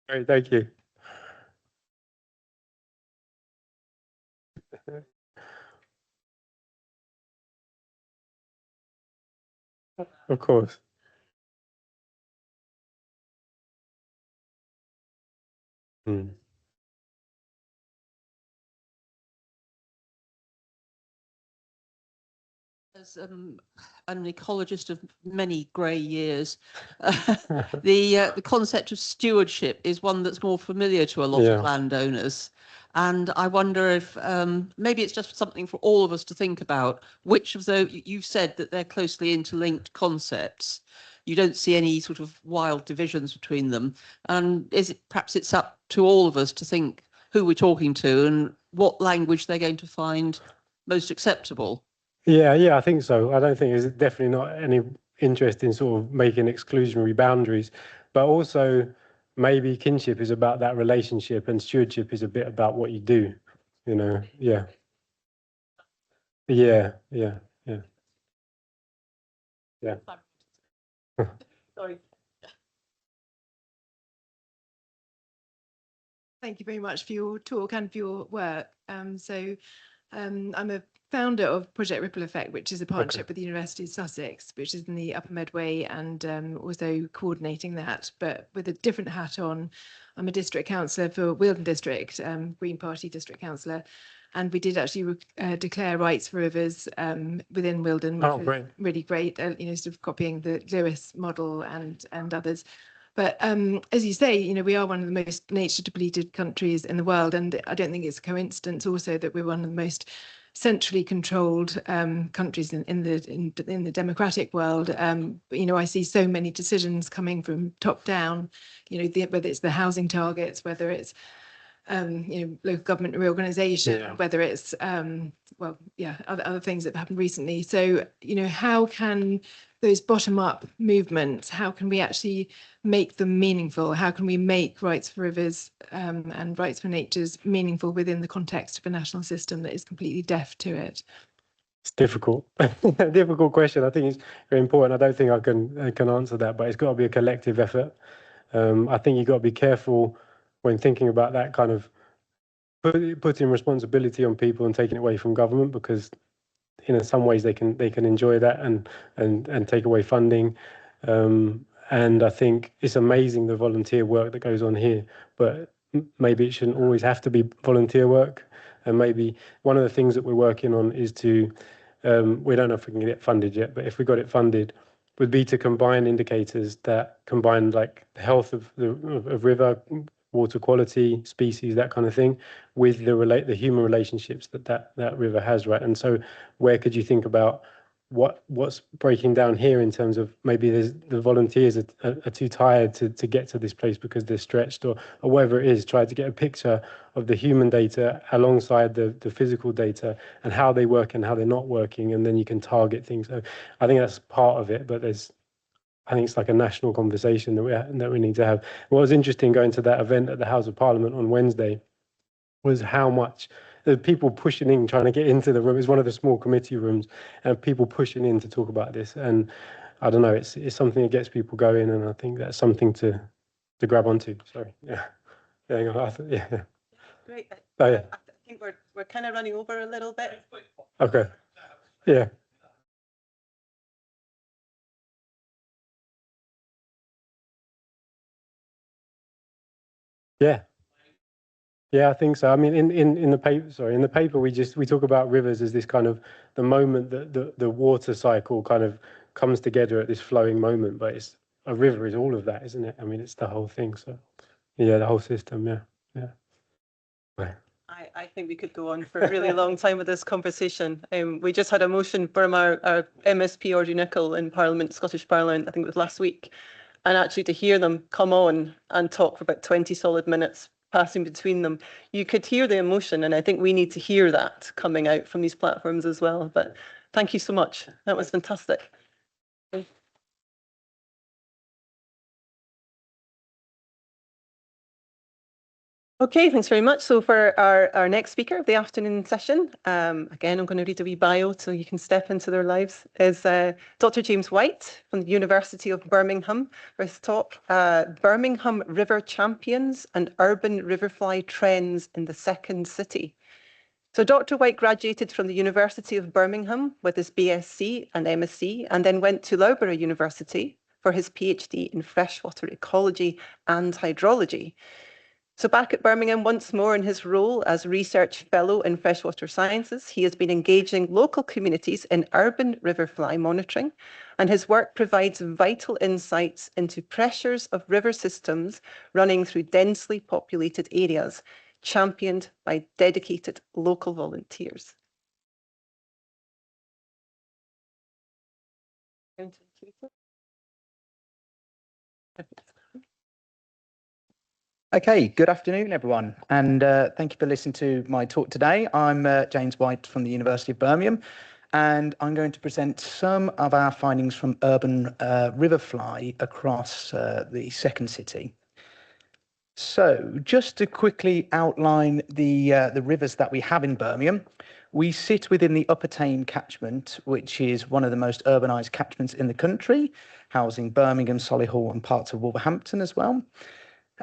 Great, thank you. Of course. Mm. As an ecologist of many grey years, the concept of stewardship is one that's more familiar to a lot of landowners. And I wonder if maybe it's just something for all of us to think about. Which of those, you've said that they're closely interlinked concepts. You don't see any sort of wild divisions between them. And perhaps it's up to all of us to think who we're talking to and what language they're going to find most acceptable. Yeah, I think so. I don't think there's definitely not any interest in sort of making exclusionary boundaries, but also maybe kinship is about that relationship and stewardship is a bit about what you do, you know. Yeah. Sorry. Thank you very much for your talk and for your work. I'm a founder of Project Ripple Effect, which is a partnership with the University of Sussex, which is in the Upper Medway, and also coordinating that, but with a different hat on. I'm a district councillor for Wealden District, Green Party district councillor, and we did actually declare rights for rivers within Wealden, which was really great, you know, sort of copying the Lewis model and others. But as you say, you know, we are one of the most nature depleted countries in the world, and I don't think it's a coincidence also that we're one of the most centrally controlled countries in the democratic world. You know, I see so many decisions coming from top down. You know, whether it's the housing targets, whether it's local government reorganisation, whether it's other things that have happened recently. So, how can those bottom-up movements, how can we actually make them meaningful? How can we make rights for rivers and rights for natures meaningful within the context of a national system that is completely deaf to it? It's difficult, difficult question. I think it's very important. I don't think I can answer that, but it's got to be a collective effort. I think you've got to be careful when thinking about that kind of putting responsibility on people and taking it away from government, because in some ways they can enjoy that and take away funding. And I think it's amazing the volunteer work that goes on here, but maybe it shouldn't always have to be volunteer work. And maybe one of the things that we're working on is to, we don't know if we can get it funded yet, but if we got it funded, would be to combine indicators that combine like the health of the river, water quality, species, that kind of thing, with the human relationships that river has, right? And so where could you think about what's breaking down here in terms of maybe the volunteers are too tired to get to this place because they're stretched or whatever it is, try to get a picture of the human data alongside the physical data and how they work and how they're not working, and then you can target things. So I think that's part of it, but I think it's like a national conversation that we need to have. What was interesting going to that event at the House of Parliament on Wednesday was how much the people pushing in, trying to get into the room. It's one of the small committee rooms, and people pushing in to talk about this. And I don't know, it's something that gets people going, and I think that's something to grab onto. Sorry, yeah. Yeah. Great. Oh yeah. I think we're kind of running over a little bit. Okay. Yeah. Yeah. Yeah, I think so. I mean, in the paper, we talk about rivers as this kind of the moment that the water cycle kind of comes together at this flowing moment. But a river is all of that, isn't it? I mean, it's the whole thing. So, yeah, the whole system. Yeah, yeah. Right. I think we could go on for a really long time with this conversation. We just had a motion from our MSP Audrey Nicholl in Parliament, Scottish Parliament, I think it was last week. And actually to hear them come on and talk for about 20 solid minutes, passing between them, you could hear the emotion. And I think we need to hear that coming out from these platforms as well. But thank you so much. That was fantastic. Okay, thanks very much. So for our next speaker of the afternoon session, again, I'm going to read a wee bio so you can step into their lives, is Dr. James White from the University of Birmingham for his talk, Birmingham River Champions and Urban Riverfly Trends in the Second City. So Dr. White graduated from the University of Birmingham with his BSc and MSc, and then went to Loughborough University for his PhD in freshwater ecology and hydrology. So back at Birmingham once more in his role as Research Fellow in Freshwater Sciences, he has been engaging local communities in urban riverfly monitoring, and his work provides vital insights into pressures of river systems running through densely populated areas, championed by dedicated local volunteers. Okay, good afternoon, everyone, and thank you for listening to my talk today. I'm James White from the University of Birmingham, and I'm going to present some of our findings from urban riverfly across the second city. So just to quickly outline the rivers that we have in Birmingham, we sit within the Upper Tame catchment, which is one of the most urbanised catchments in the country, housing Birmingham, Solihull and parts of Wolverhampton as well.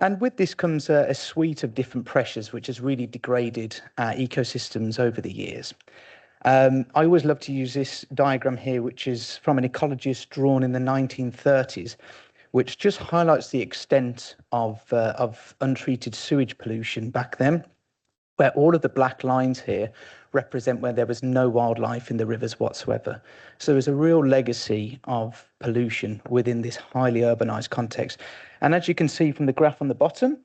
And with this comes a suite of different pressures, which has really degraded our ecosystems over the years. I always love to use this diagram here, which is from an ecologist drawn in the 1930s, which just highlights the extent of untreated sewage pollution back then, where all of the black lines here represent where there was no wildlife in the rivers whatsoever. So there's a real legacy of pollution within this highly urbanised context. And as you can see from the graph on the bottom,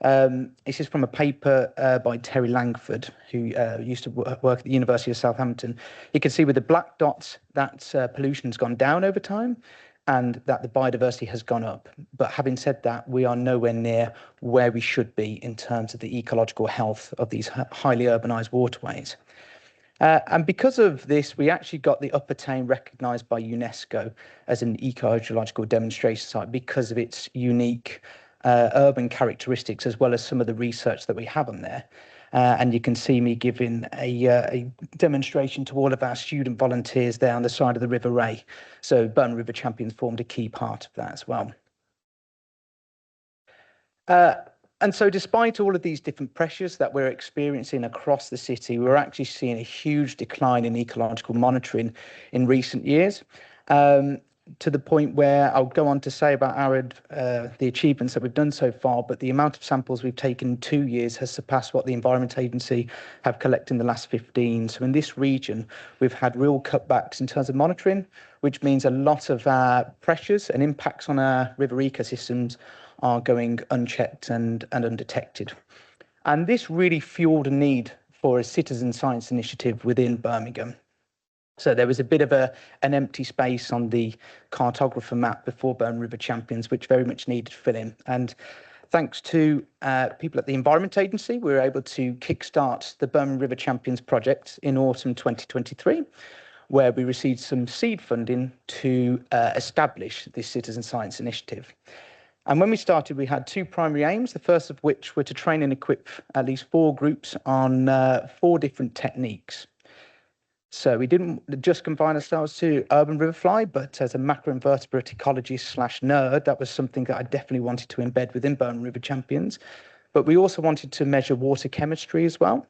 this is from a paper by Terry Langford, who used to work at the University of Southampton. You can see with the black dots that pollution's gone down over time, and that the biodiversity has gone up. But having said that, we are nowhere near where we should be in terms of the ecological health of these highly urbanised waterways. And because of this, we actually got the Upper Tame recognised by UNESCO as an eco-hydrological demonstration site because of its unique urban characteristics, as well as some of the research that we have on there. And you can see me giving a demonstration to all of our student volunteers there on the side of the River Ray. So Birmingham River Champions formed a key part of that as well. And so despite all of these different pressures that we're experiencing across the city, we're actually seeing a huge decline in ecological monitoring in recent years, to the point where I'll go on to say about the achievements that we've done so far, but the amount of samples we've taken in 2 years has surpassed what the Environment Agency have collected in the last 15. So in this region, we've had real cutbacks in terms of monitoring, which means a lot of our pressures and impacts on our river ecosystems are going unchecked and undetected. And this really fueled a need for a citizen science initiative within Birmingham. So there was a bit of an empty space on the cartographer map before Birmingham River Champions, which very much needed to fill in. And thanks to people at the Environment Agency, we were able to kickstart the Birmingham River Champions project in autumn 2023, where we received some seed funding to establish this citizen science initiative. And when we started, we had 2 primary aims, the first of which were to train and equip at least 4 groups on 4 different techniques. So we didn't just confine ourselves to urban riverfly, but as a macroinvertebrate ecologist / nerd, that was something that I definitely wanted to embed within Birmingham River Champions. But we also wanted to measure water chemistry as well.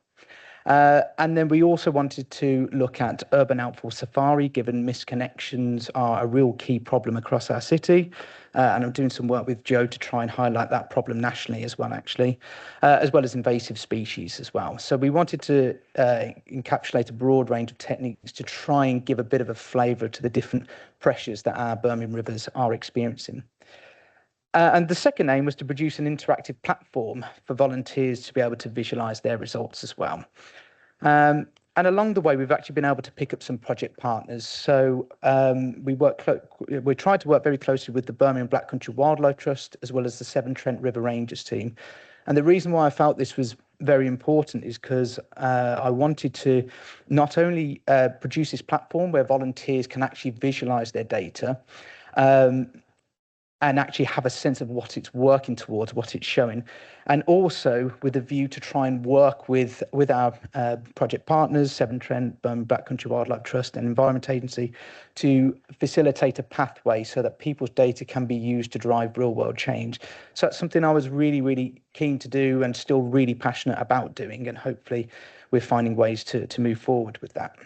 And then we also wanted to look at urban outfall safari, given misconnections are a real key problem across our city. And I'm doing some work with Joe to try and highlight that problem nationally as well, actually, as well as invasive species as well. So we wanted to encapsulate a broad range of techniques to try and give a bit of a flavour to the different pressures that our Birmingham rivers are experiencing. And the second aim was to produce an interactive platform for volunteers to be able to visualise their results as well. And along the way, we've actually been able to pick up some project partners. So we tried to work very closely with the Birmingham Black Country Wildlife Trust, as well as the Severn Trent River Rangers team. And the reason why I felt this was very important is because I wanted to not only produce this platform where volunteers can actually visualise their data, and actually have a sense of what it's working towards, what it's showing. And also with a view to try and work with our project partners, Severn Trent, Birmingham Black Country Wildlife Trust and Environment Agency, to facilitate a pathway so that people's data can be used to drive real world change. So that's something I was really, really keen to do and still really passionate about doing. And hopefully we're finding ways to move forward with that.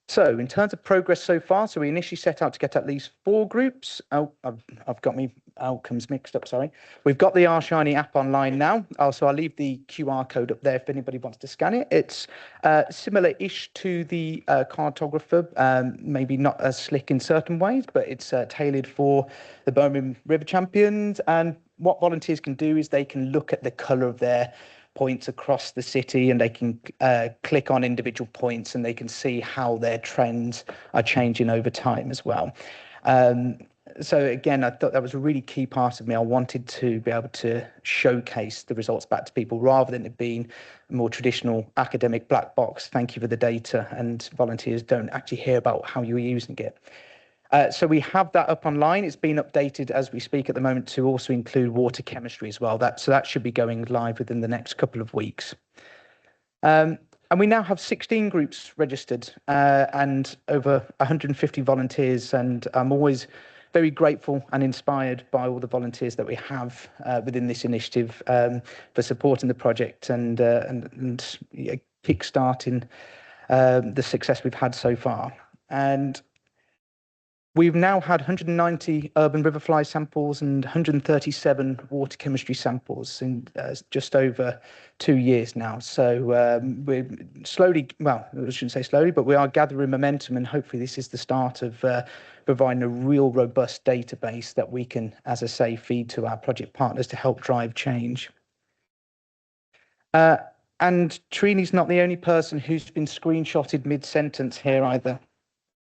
So in terms of progress so far, so we initially set out to get at least 4 groups. Oh, I've got my outcomes mixed up, sorry. We've got the R Shiny app online now. So I'll leave the QR code up there if anybody wants to scan it. It's similar-ish to the cartographer, maybe not as slick in certain ways, but it's tailored for the Birmingham River Champions. And what volunteers can do is they can look at the colour of their points across the city, and they can click on individual points and they can see how their trends are changing over time as well. So again, I thought that was a really key part of me. I wanted to be able to showcase the results back to people rather than it being a more traditional academic black box. Thank you for the data, and volunteers don't actually hear about how you're using it. So we have that up online. It's been updated as we speak at the moment to also include water chemistry as well. So that should be going live within the next couple of weeks. And we now have 16 groups registered and over 150 volunteers. And I'm always very grateful and inspired by all the volunteers that we have within this initiative for supporting the project and kickstarting the success we've had so far. And we've now had 190 urban riverfly samples and 137 water chemistry samples in just over 2 years now. So we're slowly, well, I shouldn't say slowly, but we are gathering momentum, and hopefully this is the start of providing a real robust database that we can, as I say, feed to our project partners to help drive change. And Trine's not the only person who's been screenshotted mid-sentence here either.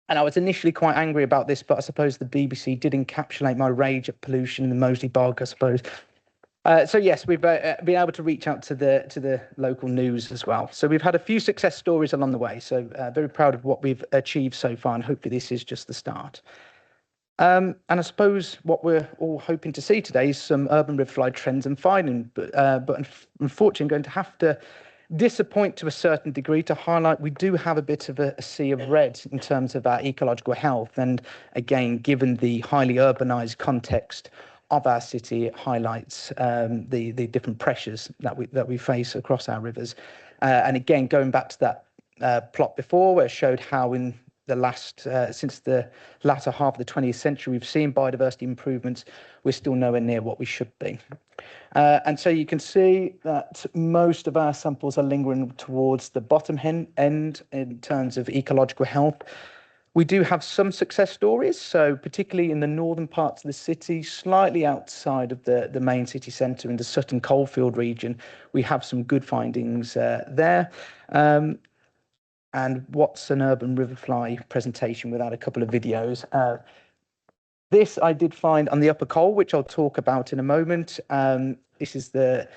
And I was initially quite angry about this, but I suppose the BBC did encapsulate my rage at pollution in the Moseley Bog, I suppose. So yes, we've been able to reach out to the local news as well. So we've had a few success stories along the way. So very proud of what we've achieved so far, and hopefully this is just the start. And I suppose what we're all hoping to see today is some urban riverfly trends and findings, but unfortunately I'm going to have to disappoint to a certain degree to highlight we do have a bit of a sea of red in terms of our ecological health. And again, given the highly urbanised context of our city, it highlights the different pressures that we face across our rivers. And again, going back to that plot before, where it showed how in the last since the latter half of the 20th century we've seen biodiversity improvements, we're still nowhere near what we should be. And so you can see that most of our samples are lingering towards the bottom end in terms of ecological health. We do have some success stories, so particularly in the northern parts of the city, slightly outside of the main city centre in the Sutton Coalfield region, we have some good findings there. And what's an urban riverfly presentation without a couple of videos? This I did find on the Upper Col, which I'll talk about in a moment. This is the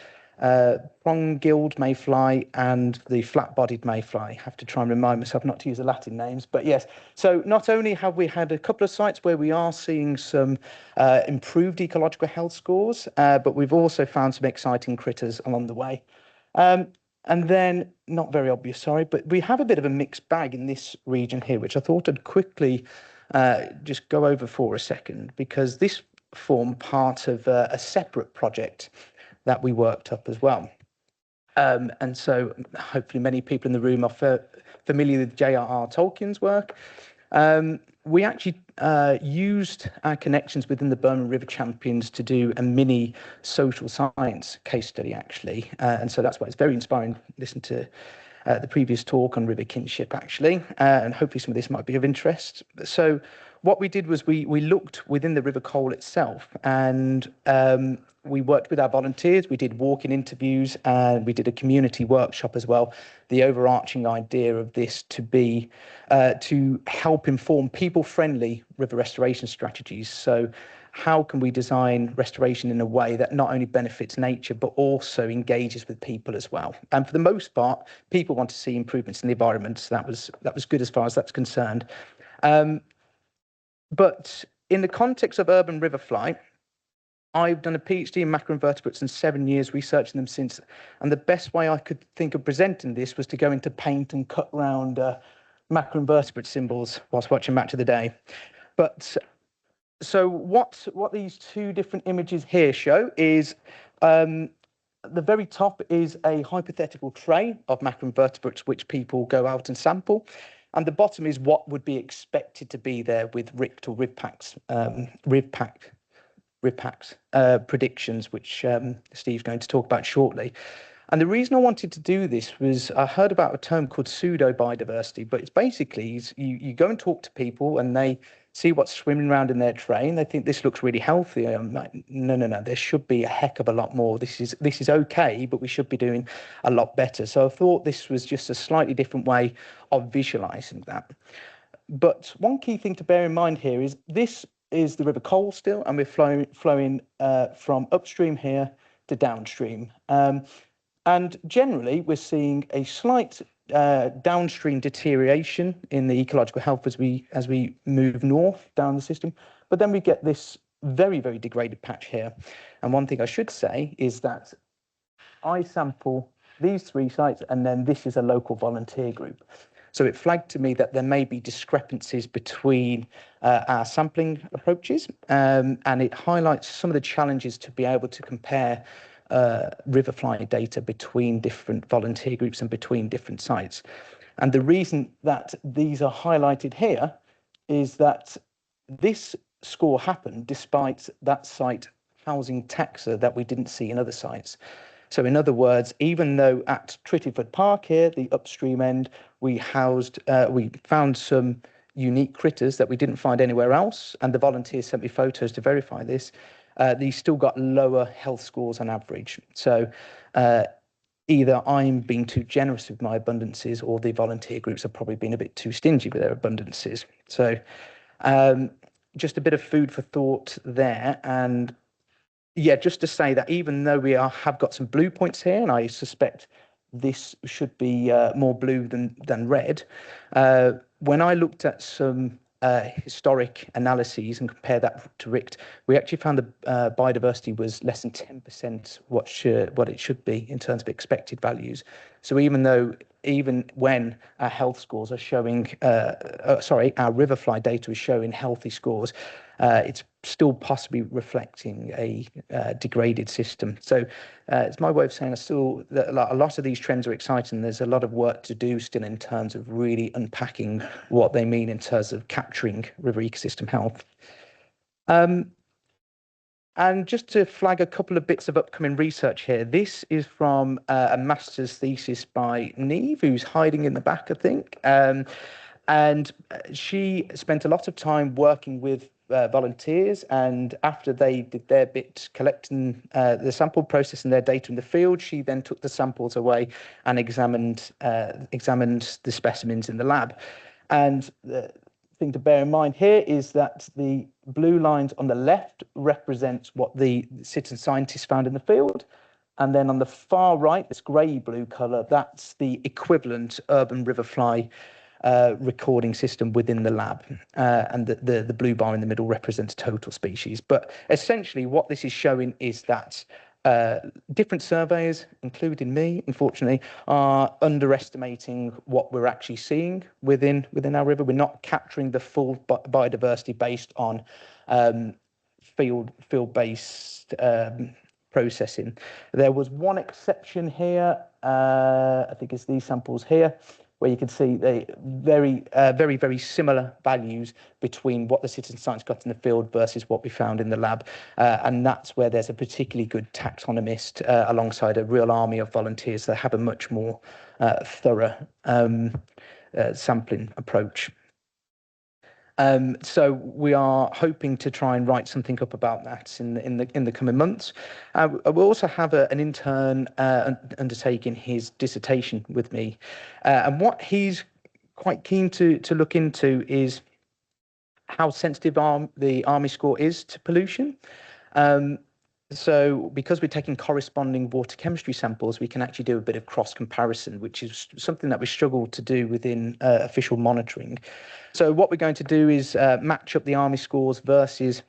prong-gilled mayfly and the flat-bodied mayfly. I have to try and remind myself not to use the Latin names, but yes. So not only have we had a couple of sites where we are seeing some improved ecological health scores, but we've also found some exciting critters along the way. And then, not very obvious, sorry, but we have a bit of a mixed bag in this region here, which I thought I'd quickly just go over for a second, because this formed part of a separate project that we worked up as well. And so hopefully many people in the room are familiar with J.R.R. Tolkien's work. We actually used our connections within the Birmingham River Champions to do a mini social science case study, actually. And so that's why it's very inspiring to listen to the previous talk on river kinship, actually. And hopefully some of this might be of interest. So what we did was we looked within the River Cole itself, and we worked with our volunteers. We did walk-in interviews, and we did a community workshop as well. The overarching idea of this to be to help inform people-friendly river restoration strategies. So how can we design restoration in a way that not only benefits nature, but also engages with people as well? And for the most part, people want to see improvements in the environment. So that was good as far as that's concerned. But in the context of urban riverfly, I've done a PhD in macroinvertebrates and 7 years researching them since. And the best way I could think of presenting this was to go into paint and cut round macroinvertebrate symbols whilst watching Match of the Day. But so what these two different images here show is the very top is a hypothetical tray of macroinvertebrates which people go out and sample. And the bottom is what would be expected to be there with RIPT or RIVPACs predictions, which Steve's going to talk about shortly. And the reason I wanted to do this was I heard about a term called pseudo biodiversity, but it's basically you go and talk to people and they see what's swimming around in their tray and they think this looks really healthy. I'm like, no, there should be a heck of a lot more. This is okay, but we should be doing a lot better. So I thought this was just a slightly different way of visualizing that. But one key thing to bear in mind here is this is the River Cole still, and we're flowing from upstream here to downstream. And generally, we're seeing a slight downstream deterioration in the ecological health as we move north down the system. But then we get this very, very degraded patch here. And one thing I should say is that I sample these 3 sites, and then this is a local volunteer group. So it flagged to me that there may be discrepancies between our sampling approaches, and it highlights some of the challenges to be able to compare riverfly data between different volunteer groups and between different sites. And the reason that these are highlighted here is that this score happened despite that site housing taxa that we didn't see in other sites. So in other words, even though at Trittyford Park here, the upstream end, we found some unique critters that we didn't find anywhere else, and the volunteers sent me photos to verify this, these still got lower health scores on average. So either I'm being too generous with my abundances, or the volunteer groups have probably been a bit too stingy with their abundances. So just a bit of food for thought there. And yeah, just to say that even though we have got some blue points here, and I suspect this should be more blue than red, when I looked at some historic analyses and compare that to RICT, we actually found the biodiversity was less than 10% what it should be in terms of expected values. So even when our health scores are showing, our Riverfly data is showing healthy scores, it's still possibly reflecting a degraded system. So it's my way of saying that a lot of these trends are exciting. There's a lot of work to do still in terms of really unpacking what they mean in terms of capturing river ecosystem health. And just to flag a couple of bits of upcoming research here, this is from a master's thesis by Neve, who's hiding in the back, I think. And she spent a lot of time working with volunteers, and after they did their bit collecting the sample, processing their data in the field, she then took the samples away and examined the specimens in the lab. And the thing to bear in mind here is that the blue lines on the left represents what the citizen scientists found in the field, and then on the far right, this grey-blue colour, that's the equivalent urban riverfly recording system within the lab, and the blue bar in the middle represents total species. But essentially what this is showing is that different surveyors, including me, unfortunately, are underestimating what we're actually seeing within our river. We're not capturing the full biodiversity based on field-based processing. There was one exception here, I think it's these samples here, where you can see the very similar values between what the citizen science got in the field versus what we found in the lab. And that's where there's a particularly good taxonomist alongside a real army of volunteers that have a much more thorough sampling approach. So we are hoping to try and write something up about that in the coming months. We'll also have an intern undertaking his dissertation with me, and what he's quite keen to look into is how sensitive the Army score is to pollution. So because we're taking corresponding water chemistry samples, we can actually do a bit of cross comparison, which is something that we struggle to do within official monitoring. So what we're going to do is match up the Army scores versus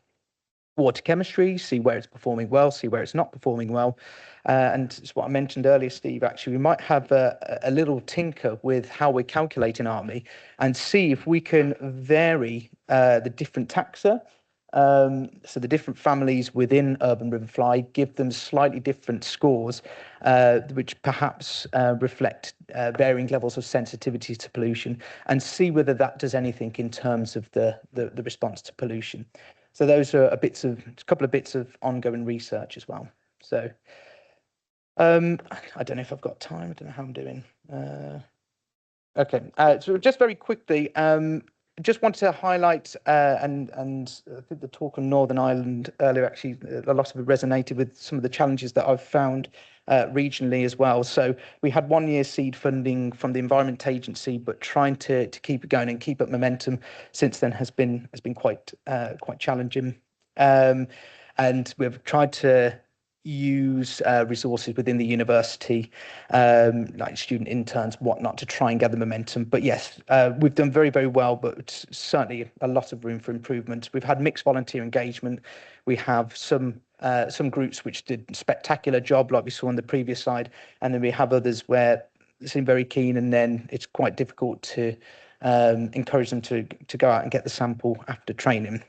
water chemistry, see where it's performing well, see where it's not performing well. And it's what I mentioned earlier, Steve, actually, we might have a little tinker with how we're calculating Army and see if we can vary the different taxa. So the different families within urban riverfly, give them slightly different scores, which perhaps reflect varying levels of sensitivity to pollution, and see whether that does anything in terms of the response to pollution. So those are a couple of bits of ongoing research as well. So I don't know if I've got time. I don't know how I'm doing. Okay, so just very quickly, just wanted to highlight, and I think the talk on Northern Ireland earlier, actually, a lot of it resonated with some of the challenges that I've found regionally as well. So we had 1 year seed funding from the Environment Agency, but trying to keep it going and keep up momentum since then has been quite challenging. And we've tried to use resources within the university, like student interns, whatnot, to try and gather momentum. But yes, we've done very well, but certainly a lot of room for improvement. We've had mixed volunteer engagement. We have some groups which did a spectacular job, like we saw on the previous slide, and then we have others where they seem very keen, and then it's quite difficult to encourage them to go out and get the sample after training.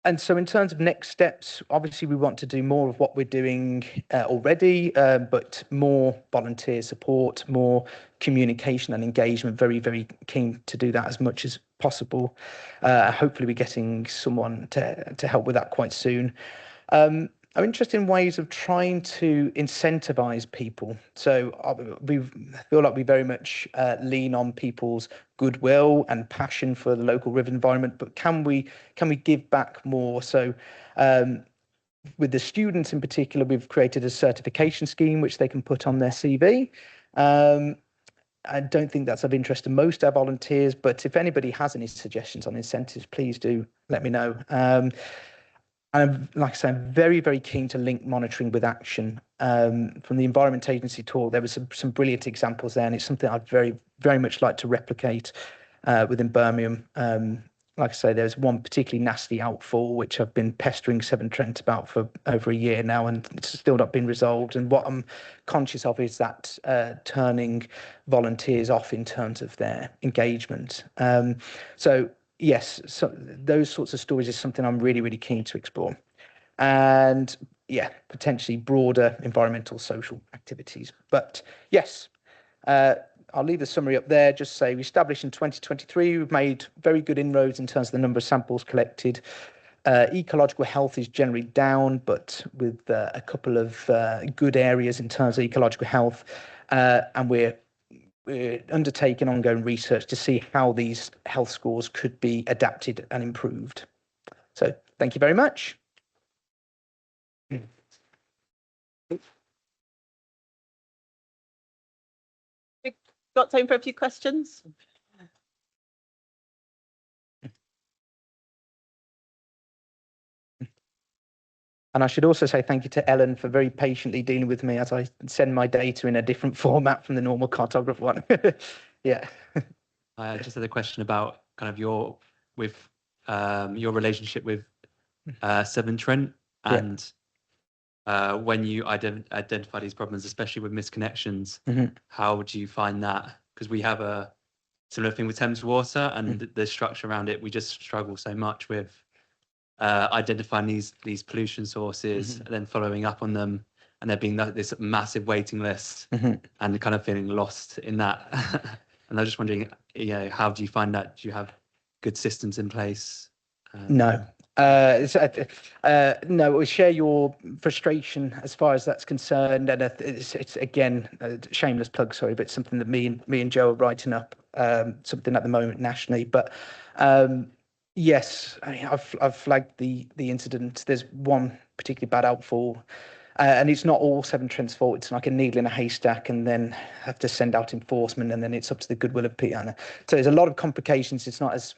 And so in terms of next steps, obviously we want to do more of what we're doing already, but more volunteer support, more communication and engagement. Very keen to do that as much as possible. Hopefully we're getting someone to help with that quite soon. I'm interested in ways of trying to incentivize people. So we feel like we very much lean on people's goodwill and passion for the local river environment, but can we give back more? So with the students in particular, we've created a certification scheme which they can put on their CV. I don't think that's of interest to most of our volunteers, but if anybody has any suggestions on incentives, please do let me know. And like I say, I'm very, very keen to link monitoring with action. From the Environment Agency talk, there was some brilliant examples there, and it's something I'd very, very much like to replicate within Birmingham. Like I say, there's one particularly nasty outfall, which I've been pestering Severn Trent about for over a year now, and it's still not been resolved. And what I'm conscious of is that turning volunteers off in terms of their engagement. So yes, so those sorts of stories is something I'm really, really keen to explore. And yeah, potentially broader environmental social activities. But yes, I'll leave the summary up there. Just say we established in 2023, we've made very good inroads in terms of the number of samples collected. Ecological health is generally down, but with a couple of good areas in terms of ecological health. And we're undertaking ongoing research to see how these health scores could be adapted and improved. So thank you very much. Got time for a few questions? And I should also say thank you to Ellen for very patiently dealing with me as I send my data in a different format from the normal cartograph one. Yeah. I just had a question about kind of your relationship with Severn Trent and when you identify these problems, especially with misconnections, how would you find that? Because we have a similar thing with Thames Water and the structure around it. We just struggle so much with identifying these pollution sources and then following up on them, and there being this massive waiting list and kind of feeling lost in that. And I was just wondering, how do you find that? Do you have good systems in place? No. No, we share your frustration as far as that's concerned, and it's again a shameless plug, sorry, but something that me and Joe are writing up something at the moment nationally. But yes, I mean, I've flagged the incident. There's one particularly bad outfall, and it's not all Severn Trent's fault. It's like a needle in a haystack, and then have to send out enforcement, and then it's up to the goodwill of Peter. So there's a lot of complications. It's not as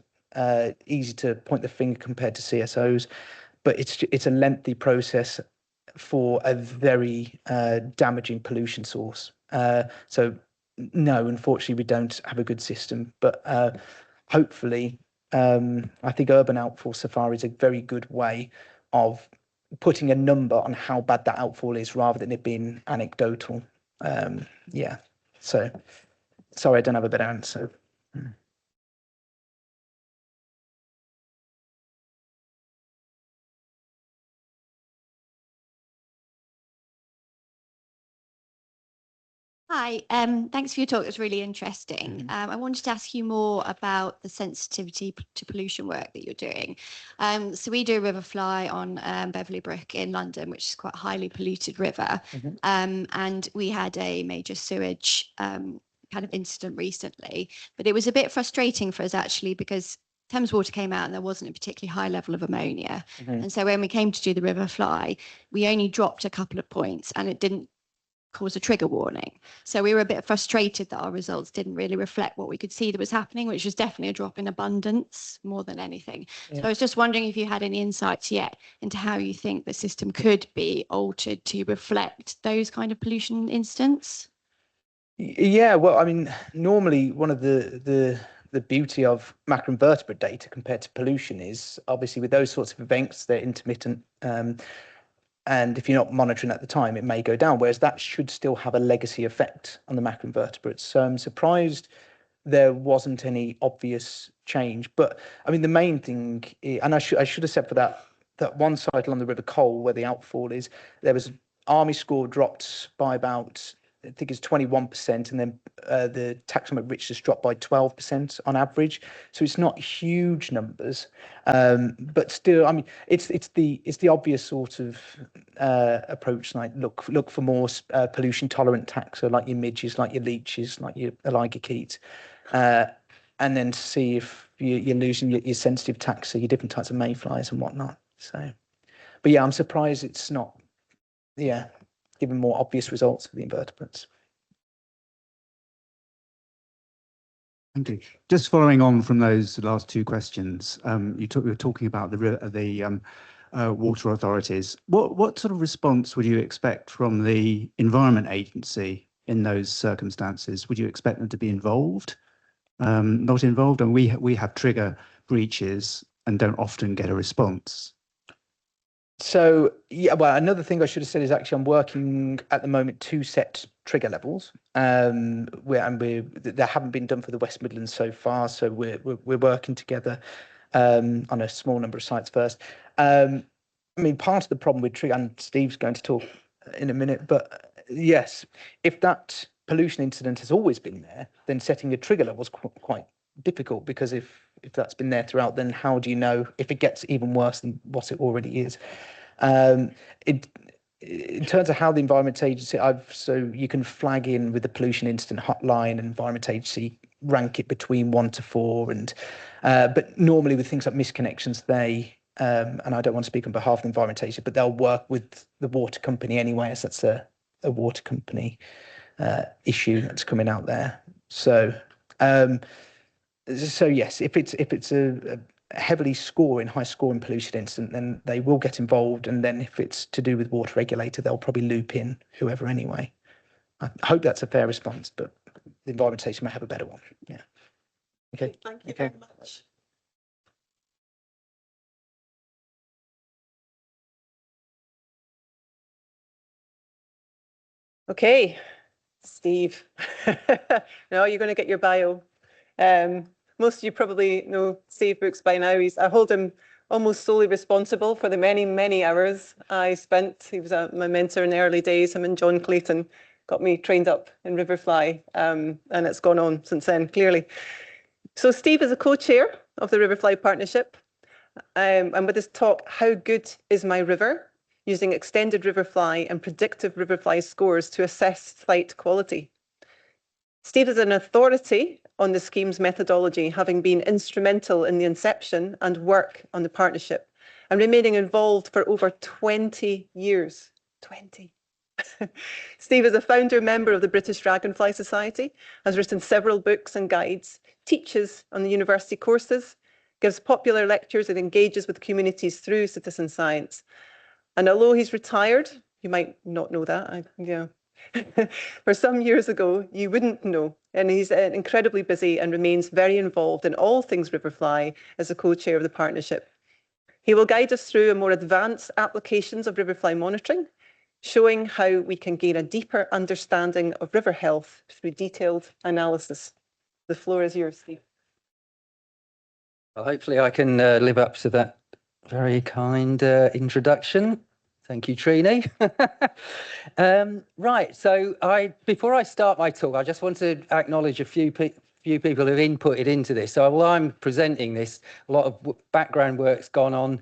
easy to point the finger compared to CSOs, but it's a lengthy process for a very damaging pollution source. So no, unfortunately, we don't have a good system, but hopefully, I think urban outfall safari is a very good way of putting a number on how bad that outfall is rather than it being anecdotal. Yeah, so sorry, I don't have a better answer. Hi, thanks for your talk. It was really interesting. I wanted to ask you more about the sensitivity to pollution work that you're doing. So we do a Riverfly on Beverley Brook in London, which is quite a highly polluted river. And we had a major sewage kind of incident recently, but it was a bit frustrating for us actually because Thames Water came out and there wasn't a particularly high level of ammonia. And so when we came to do the Riverfly, we only dropped a couple of points and it didn't cause a trigger warning. So we were a bit frustrated that our results didn't really reflect what we could see that was happening, which was definitely a drop in abundance more than anything. So I was just wondering if you had any insights yet into how you think the system could be altered to reflect those kind of pollution incidents. Yeah, well, I mean, normally one of the beauty of macroinvertebrate data compared to pollution is obviously with those sorts of events, they're intermittent. And if you're not monitoring at the time, it may go down, whereas that should still have a legacy effect on the macroinvertebrates. So I'm surprised there wasn't any obvious change. But I mean, the main thing, and I should have said for that one site along the River Cole where the outfall is, there was Army score dropped by about, I think it's 21%, and then the taxonomic richness dropped by 12% on average. So it's not huge numbers, but still, I mean, it's the obvious sort of approach, like look for more pollution tolerant taxa, like your midges, like your leeches, like your oligochaetes, and then see if you're losing your sensitive taxa, your different types of mayflies and whatnot. So, But yeah, I'm surprised it's not, yeah, giving more obvious results for the invertebrates. Thank you. Just following on from those last two questions, you were talking about the water authorities. What sort of response would you expect from the Environment Agency in those circumstances? Would you expect them to be involved? Not involved? And we have trigger breaches and don't often get a response. So yeah, well, another thing I should have said is actually I'm working at the moment to set trigger levels. They haven't been done for the West Midlands so far, so we're working together on a small number of sites first. I mean, part of the problem with trigger, and Steve's going to talk in a minute, but yes, if that pollution incident has always been there, then setting a trigger level is quite difficult, because if that's been there throughout, then how do you know if it gets even worse than what it already is? In terms of how the Environment Agency, so you can flag in with the pollution incident hotline, and Environment Agency rank it between 1 to 4, and but normally with things like misconnections, they and I don't want to speak on behalf of the Environment Agency, but they'll work with the water company anyway, as that's a water company issue that's coming out there. So so yes, if it's a heavily high scoring pollution incident, then they will get involved, and then if it's to do with water regulator, they'll probably loop in whoever anyway. I hope that's a fair response, but the Environment Agency may have a better one. Yeah. Okay. Thank you very much. Okay, Steve. Now you're going to get your bio. Most of you probably know Steve Brooks by now. I hold him almost solely responsible for the many, many hours I spent. He was my mentor in the early days. Him and John Clayton got me trained up in Riverfly, and it's gone on since then, clearly. So Steve is a co-chair of the Riverfly Partnership, and with his talk, How Good is My River? Using extended Riverfly and predictive Riverfly scores to assess site quality. Steve is an authority on the scheme's methodology, having been instrumental in the inception and work on the partnership, and remaining involved for over 20 years. 20. Steve is a founder member of the British Dragonfly Society, has written several books and guides, teaches on the university courses, gives popular lectures, and engages with communities through citizen science. And although he's retired, you might not know that, for some years ago, you wouldn't know. And he's incredibly busy and remains very involved in all things Riverfly as a co-chair of the partnership. He will guide us through a more advanced applications of Riverfly monitoring, showing how we can gain a deeper understanding of river health through detailed analysis. The floor is yours, Steve. Well, hopefully I can live up to that very kind introduction. Thank you, Trine. Right, so before I start my talk, I just want to acknowledge a few people who've inputted into this. So while I'm presenting this, a lot of background work's gone on,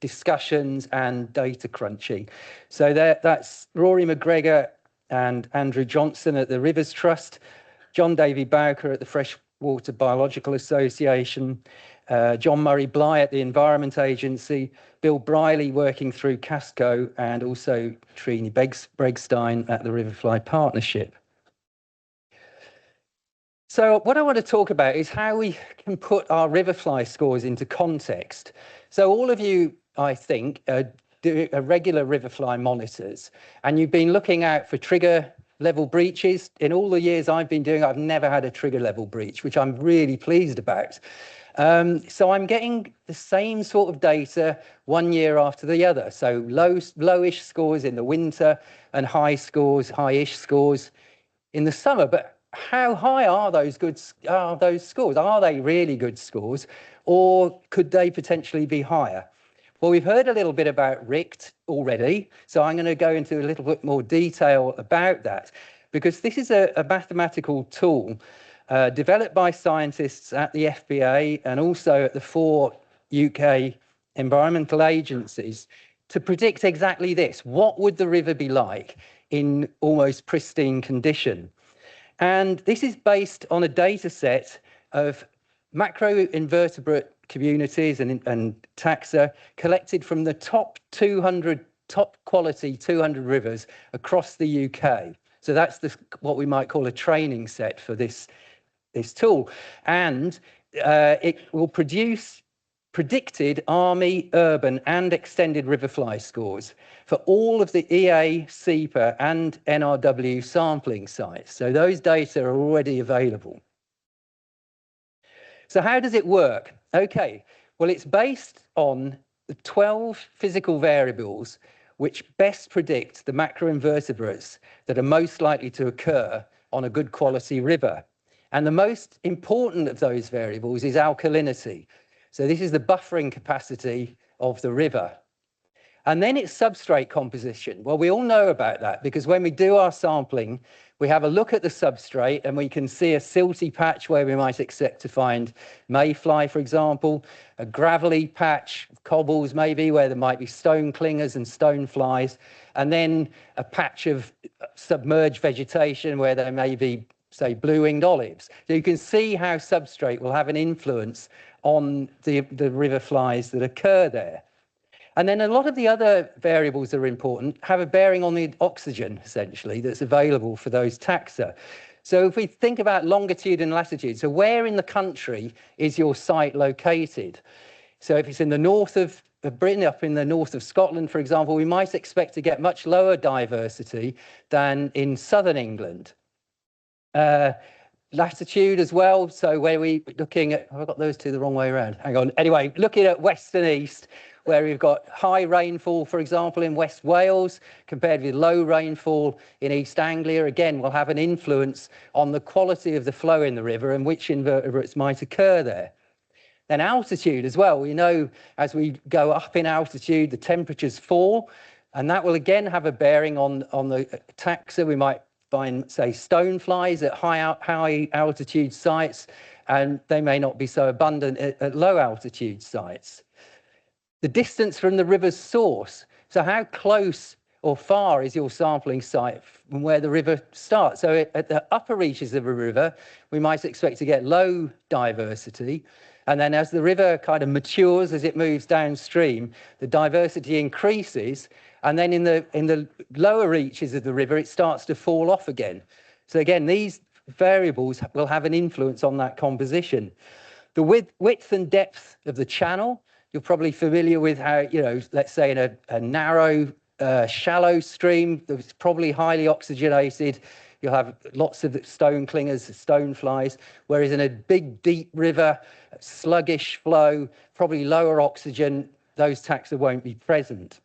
discussions and data crunching. So that's Rory McGregor and Andrew Johnson at the Rivers Trust, John Davy Bowker at the Freshwater Biological Association, John Murray Bly at the Environment Agency, Bill Briley working through Casco, and also Trine Bregstein at the Riverfly Partnership. So what I want to talk about is how we can put our Riverfly scores into context. So all of you, I think, are regular Riverfly monitors, and you've been looking out for trigger level breaches. In all the years I've been doing, I've never had a trigger level breach, which I'm really pleased about. So I'm getting the same sort of data 1 year after the other. So lowish scores in the winter and high-ish scores in the summer. But how high are those scores? Are they really good scores, or could they potentially be higher? Well, we've heard a little bit about RICT already, so I'm going to go into a little bit more detail about that, because this is a mathematical tool developed by scientists at the FBA and also at the 4 UK environmental agencies to predict exactly this. What would the river be like in almost pristine condition? And this is based on a data set of macroinvertebrate communities and taxa collected from the top quality 200 rivers across the UK. So that's what we might call a training set for this tool. And it will produce predicted army, urban and extended riverfly scores for all of the EA, SEPA and NRW sampling sites. So those data are already available. So how does it work? Okay, well, it's based on the 12 physical variables which best predict the macroinvertebrates that are most likely to occur on a good quality river. And the most important of those variables is alkalinity. So this is the buffering capacity of the river. And then it's substrate composition. Well, we all know about that because when we do our sampling, we have a look at the substrate and we can see a silty patch where we might expect to find mayfly, for example, a gravelly patch, cobbles maybe, where there might be stone clingers and stone flies, and then a patch of submerged vegetation where there may be, say, blue-winged olives. So you can see how substrate will have an influence on the river flies that occur there. And then a lot of the other variables that are important have a bearing on the oxygen, essentially, that's available for those taxa. So if we think about longitude and latitude, so where in the country is your site located? So if it's in the north of Britain, up in the north of Scotland, for example, we might expect to get much lower diversity than in southern England. Latitude as well, so where we looking at, have I got those two the wrong way around? Hang on. Anyway, looking at west and east, where we've got high rainfall, for example, in West Wales, compared with low rainfall in East Anglia, again, will have an influence on the quality of the flow in the river and which invertebrates might occur there. Then altitude as well. We know as we go up in altitude, the temperatures fall, and that will again have a bearing on the taxa. We might find, say, stoneflies at high altitude sites, and they may not be so abundant at low altitude sites. The distance from the river's source. So how close or far is your sampling site from where the river starts? So at the upper reaches of a river, we might expect to get low diversity. And then as the river kind of matures, as it moves downstream, the diversity increases. And then in the lower reaches of the river, it starts to fall off again. So again, these variables will have an influence on that composition. The width and depth of the channel, you're probably familiar with how, you know, let's say in a narrow, shallow stream that's probably highly oxygenated, you'll have lots of stone clingers, stone flies, whereas in a big, deep river, sluggish flow, probably lower oxygen, those taxa won't be present.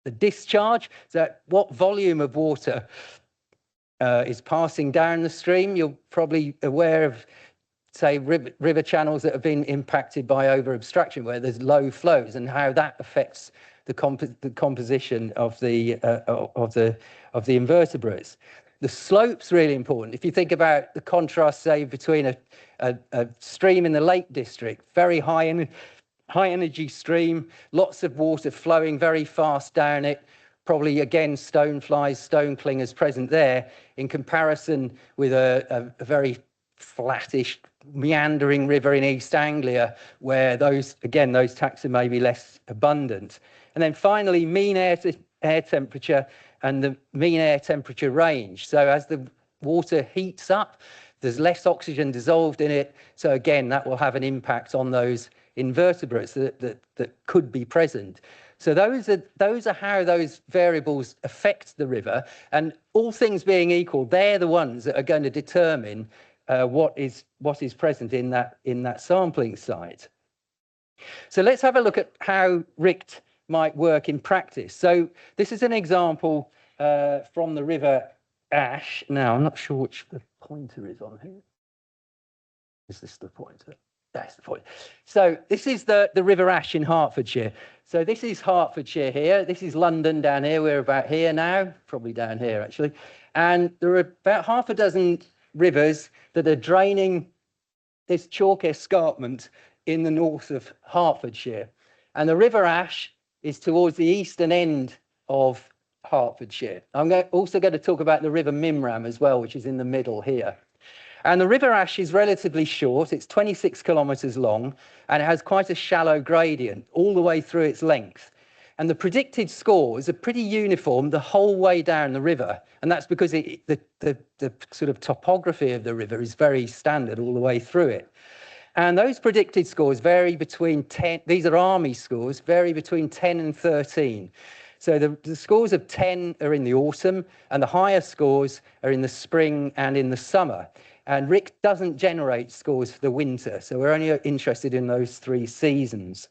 The discharge, so what volume of water is passing down the stream. You're probably aware of, say, river channels that have been impacted by over-abstraction, where there's low flows, and how that affects the composition of the invertebrates. The slope's really important. If you think about the contrast, say, between a stream in the Lake District, very high energy stream, lots of water flowing very fast down it, probably again stone flies, stone clingers present there, in comparison with a very flattish meandering river in East Anglia, where those taxa may be less abundant. And then finally, mean air temperature and the mean air temperature range. So as the water heats up, there's less oxygen dissolved in it. So again, that will have an impact on those invertebrates that could be present. So those are how those variables affect the river. And all things being equal, they're the ones that are going to determine what is present in that sampling site. So let's have a look at how RICT might work in practice. So this is an example from the River Ash. Now, I'm not sure which the pointer is on here. Is this the pointer? That's the point. So this is the River Ash in Hertfordshire. So this is Hertfordshire here. This is London down here. We're about here now, probably down here actually. And there are about half a dozen rivers that are draining this chalk escarpment in the north of Hertfordshire. And the River Ash is towards the eastern end of Hertfordshire. I'm also going to talk about the River Mimram as well, which is in the middle here. And the river ash is relatively short. It's 26 kilometres long, and it has quite a shallow gradient all the way through its length. And the predicted scores are pretty uniform the whole way down the river. And that's because the sort of topography of the river is very standard all the way through it. And those predicted scores vary between 10, these are Army scores, vary between 10 and 13. So the scores of 10 are in the autumn, and the higher scores are in the spring and in the summer. And RIC doesn't generate scores for the winter, so we're only interested in those 3 seasons.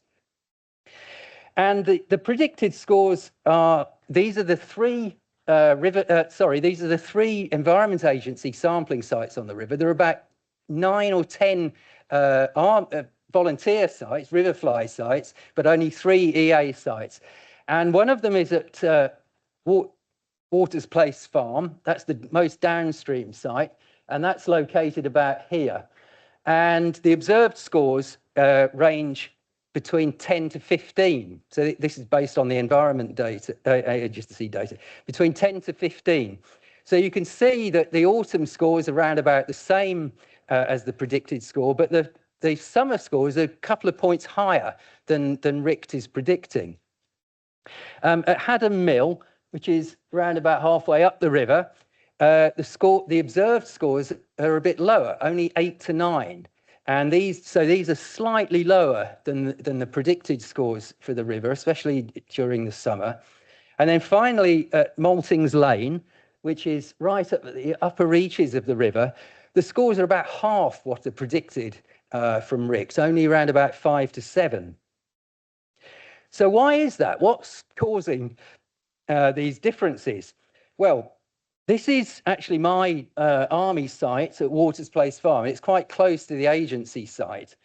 And the predicted scores are, these are the 3 these are the 3 Environment Agency sampling sites on the river. There are about 9 or 10 volunteer sites, Riverfly sites, but only 3 EA sites. And one of them is at Waters Place Farm. That's the most downstream site, and that's located about here. And the observed scores range between 10 to 15. So this is based on the environment data, agency data, between 10 to 15. So you can see that the autumn score is around about the same as the predicted score, but the summer score is a couple of points higher than RICT is predicting. At Haddam Mill, which is around about halfway up the river, the observed scores are a bit lower, only 8 to 9. And these are slightly lower than the predicted scores for the river, especially during the summer. And then finally, at Maltings Lane, which is right up at the upper reaches of the river, the scores are about half what are predicted from RICS, only around about 5 to 7. So why is that? What's causing these differences? Well, this is actually my Army site at Waters Place Farm. It's quite close to the agency site.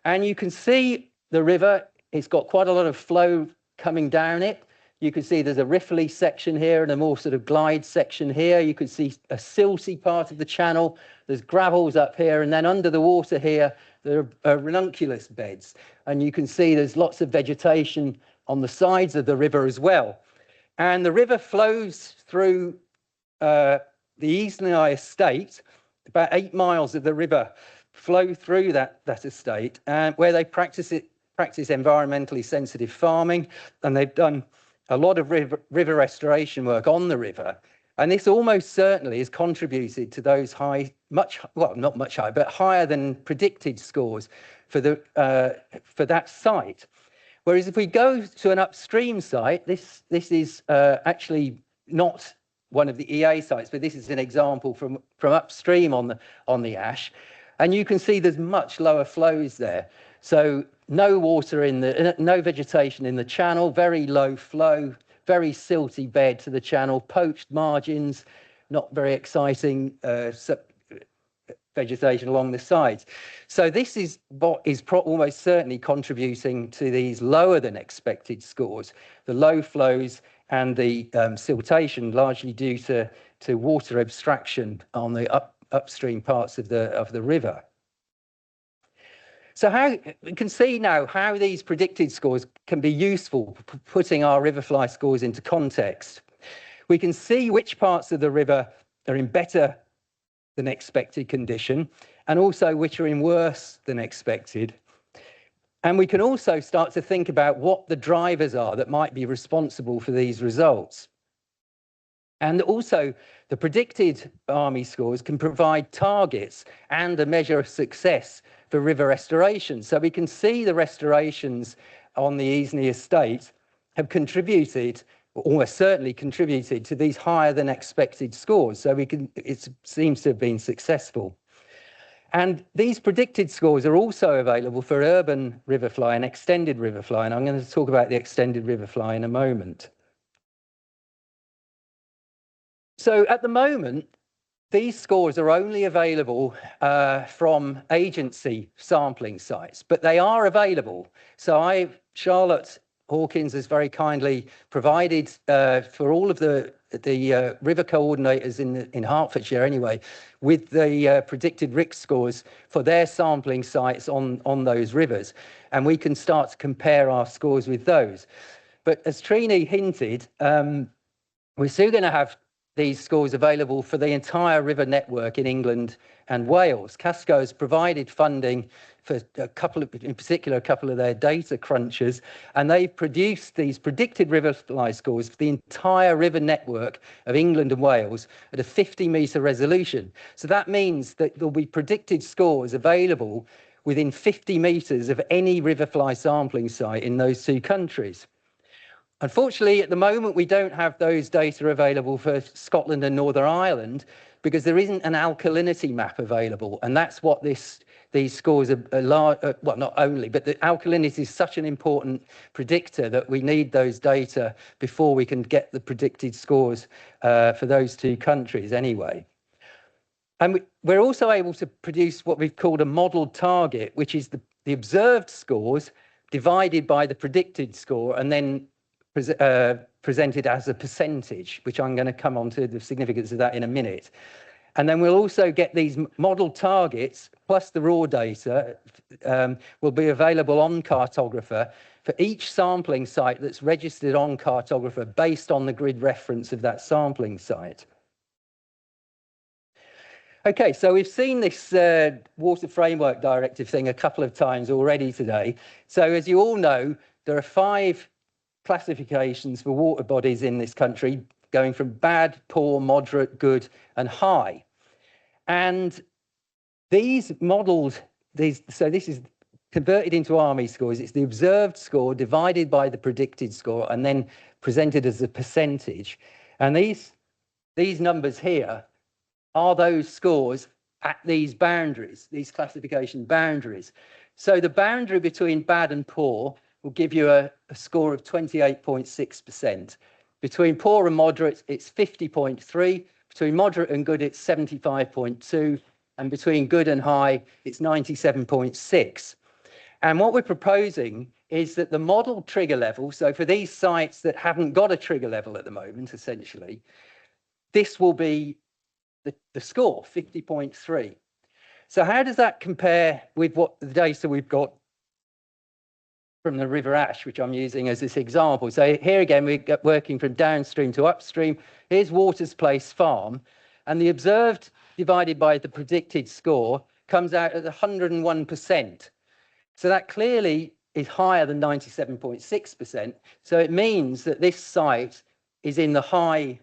And you can see the river, it's got quite a lot of flow coming down it. You can see there's a riffly section here and a more sort of glide section here. You can see a silty part of the channel. There's gravels up here, and then under the water here, there are ranunculus beds. And you can see there's lots of vegetation on the sides of the river as well. And the river flows through the Eastney estate. About 8 miles of the river flow through that estate, where they practice environmentally sensitive farming, and they've done a lot of river restoration work on the river. And this almost certainly has contributed to those high, not much higher, but higher than predicted scores for that site. Whereas if we go to an upstream site, this is actually not one of the EA sites, but this is an example from upstream on the Ash, and you can see there's much lower flows there. So no water no vegetation in the channel, very low flow, very silty bed to the channel, poached margins, not very exciting vegetation along the sides. So this is what is almost certainly contributing to these lower than expected scores, the low flows and the siltation, largely due to water abstraction on the upstream parts of the river. So we can see now how these predicted scores can be useful for putting our Riverfly scores into context. We can see which parts of the river are in better than expected condition, and also which are in worse than expected. And we can also start to think about what the drivers are that might be responsible for these results. And also, the predicted Army scores can provide targets and a measure of success for river restoration. So we can see the restorations on the Eastney estate have contributed, or almost certainly contributed, to these higher than expected scores. So it seems to have been successful. And these predicted scores are also available for urban riverfly and extended riverfly, and I'm going to talk about the extended riverfly in a moment. So at the moment, these scores are only available from agency sampling sites, but they are available. So Charlotte Hawkins has very kindly provided for all of the river coordinators in Hertfordshire anyway, with the predicted RIC scores for their sampling sites on those rivers. And we can start to compare our scores with those. But as Trine hinted, we're soon going to have these scores available for the entire river network in England and Wales. Casco has provided funding for in particular, a couple of their data crunchers, and they've produced these predicted riverfly scores for the entire river network of England and Wales at a 50-metre resolution. So that means that there'll be predicted scores available within 50 metres of any riverfly sampling site in those two countries. Unfortunately, at the moment, we don't have those data available for Scotland and Northern Ireland because there isn't an alkalinity map available. And that's what these scores are large, well, not only, but the alkalinity is such an important predictor that we need those data before we can get the predicted scores for those two countries anyway. And we're also able to produce what we've called a modelled target, which is the observed scores divided by the predicted score and then presented as a percentage, which I'm going to come on to the significance of that in a minute. And then we'll also get these model targets plus the raw data will be available on Cartographer for each sampling site that's registered on Cartographer based on the grid reference of that sampling site. Okay, so we've seen this Water Framework Directive thing a couple of times already today. So as you all know, there are 5 classifications for water bodies in this country, going from bad, poor, moderate, good, and high. And these modelled, so this is converted into army scores. It's the observed score divided by the predicted score and then presented as a percentage. And these numbers here are those scores at these boundaries, these classification boundaries. So the boundary between bad and poor will give you a score of 28.6%. Between poor and moderate, it's 50.3. Between moderate and good, it's 75.2. And between good and high, it's 97.6. And what we're proposing is that the model trigger level, so for these sites that haven't got a trigger level at the moment, essentially, this will be the score, 50.3. So how does that compare with what the data we've got from the River Ash, which I'm using as this example? So here again, we're working from downstream to upstream. Here's Waters Place Farm, and the observed divided by the predicted score comes out at 101%. So that clearly is higher than 97.6%. So it means that this site is in the high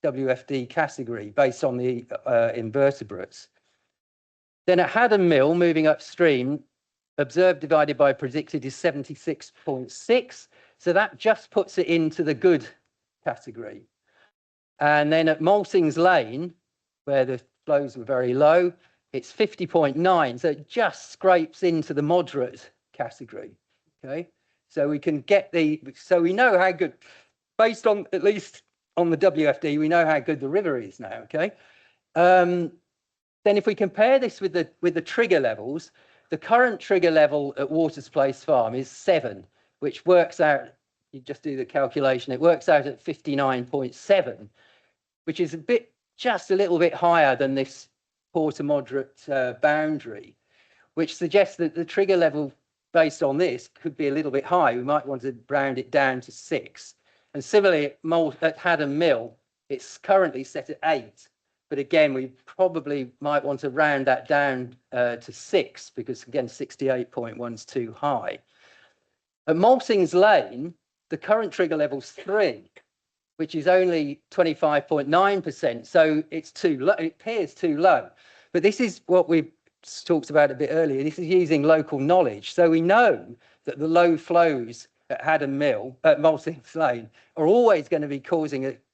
WFD category based on the invertebrates. Then at Haddon Mill, moving upstream, observed divided by predicted is 76.6. So that just puts it into the good category. And then at Maltings Lane, where the flows were very low, it's 50.9. So it just scrapes into the moderate category. Okay. So we can get so we know how good, based on at least on the WFD, we know how good the river is now. Okay. Then if we compare this with the trigger levels, the current trigger level at Waters Place Farm is 7, which works out, you just do the calculation, it works out at 59.7, which is just a little bit higher than this poor to moderate boundary, which suggests that the trigger level based on this could be a little bit high. We might want to round it down to 6. And similarly at Haddon Mill, it's currently set at 8. But again, we probably might want to round that down to 6 because, again, 68.1 is too high. At Maltings Lane, the current trigger level is 3, which is only 25.9%. So it's too low. It appears too low. But this is what we talked about a bit earlier. This is using local knowledge. So we know that the low flows at Haddon Mill, at Maltings Lane, are always going to be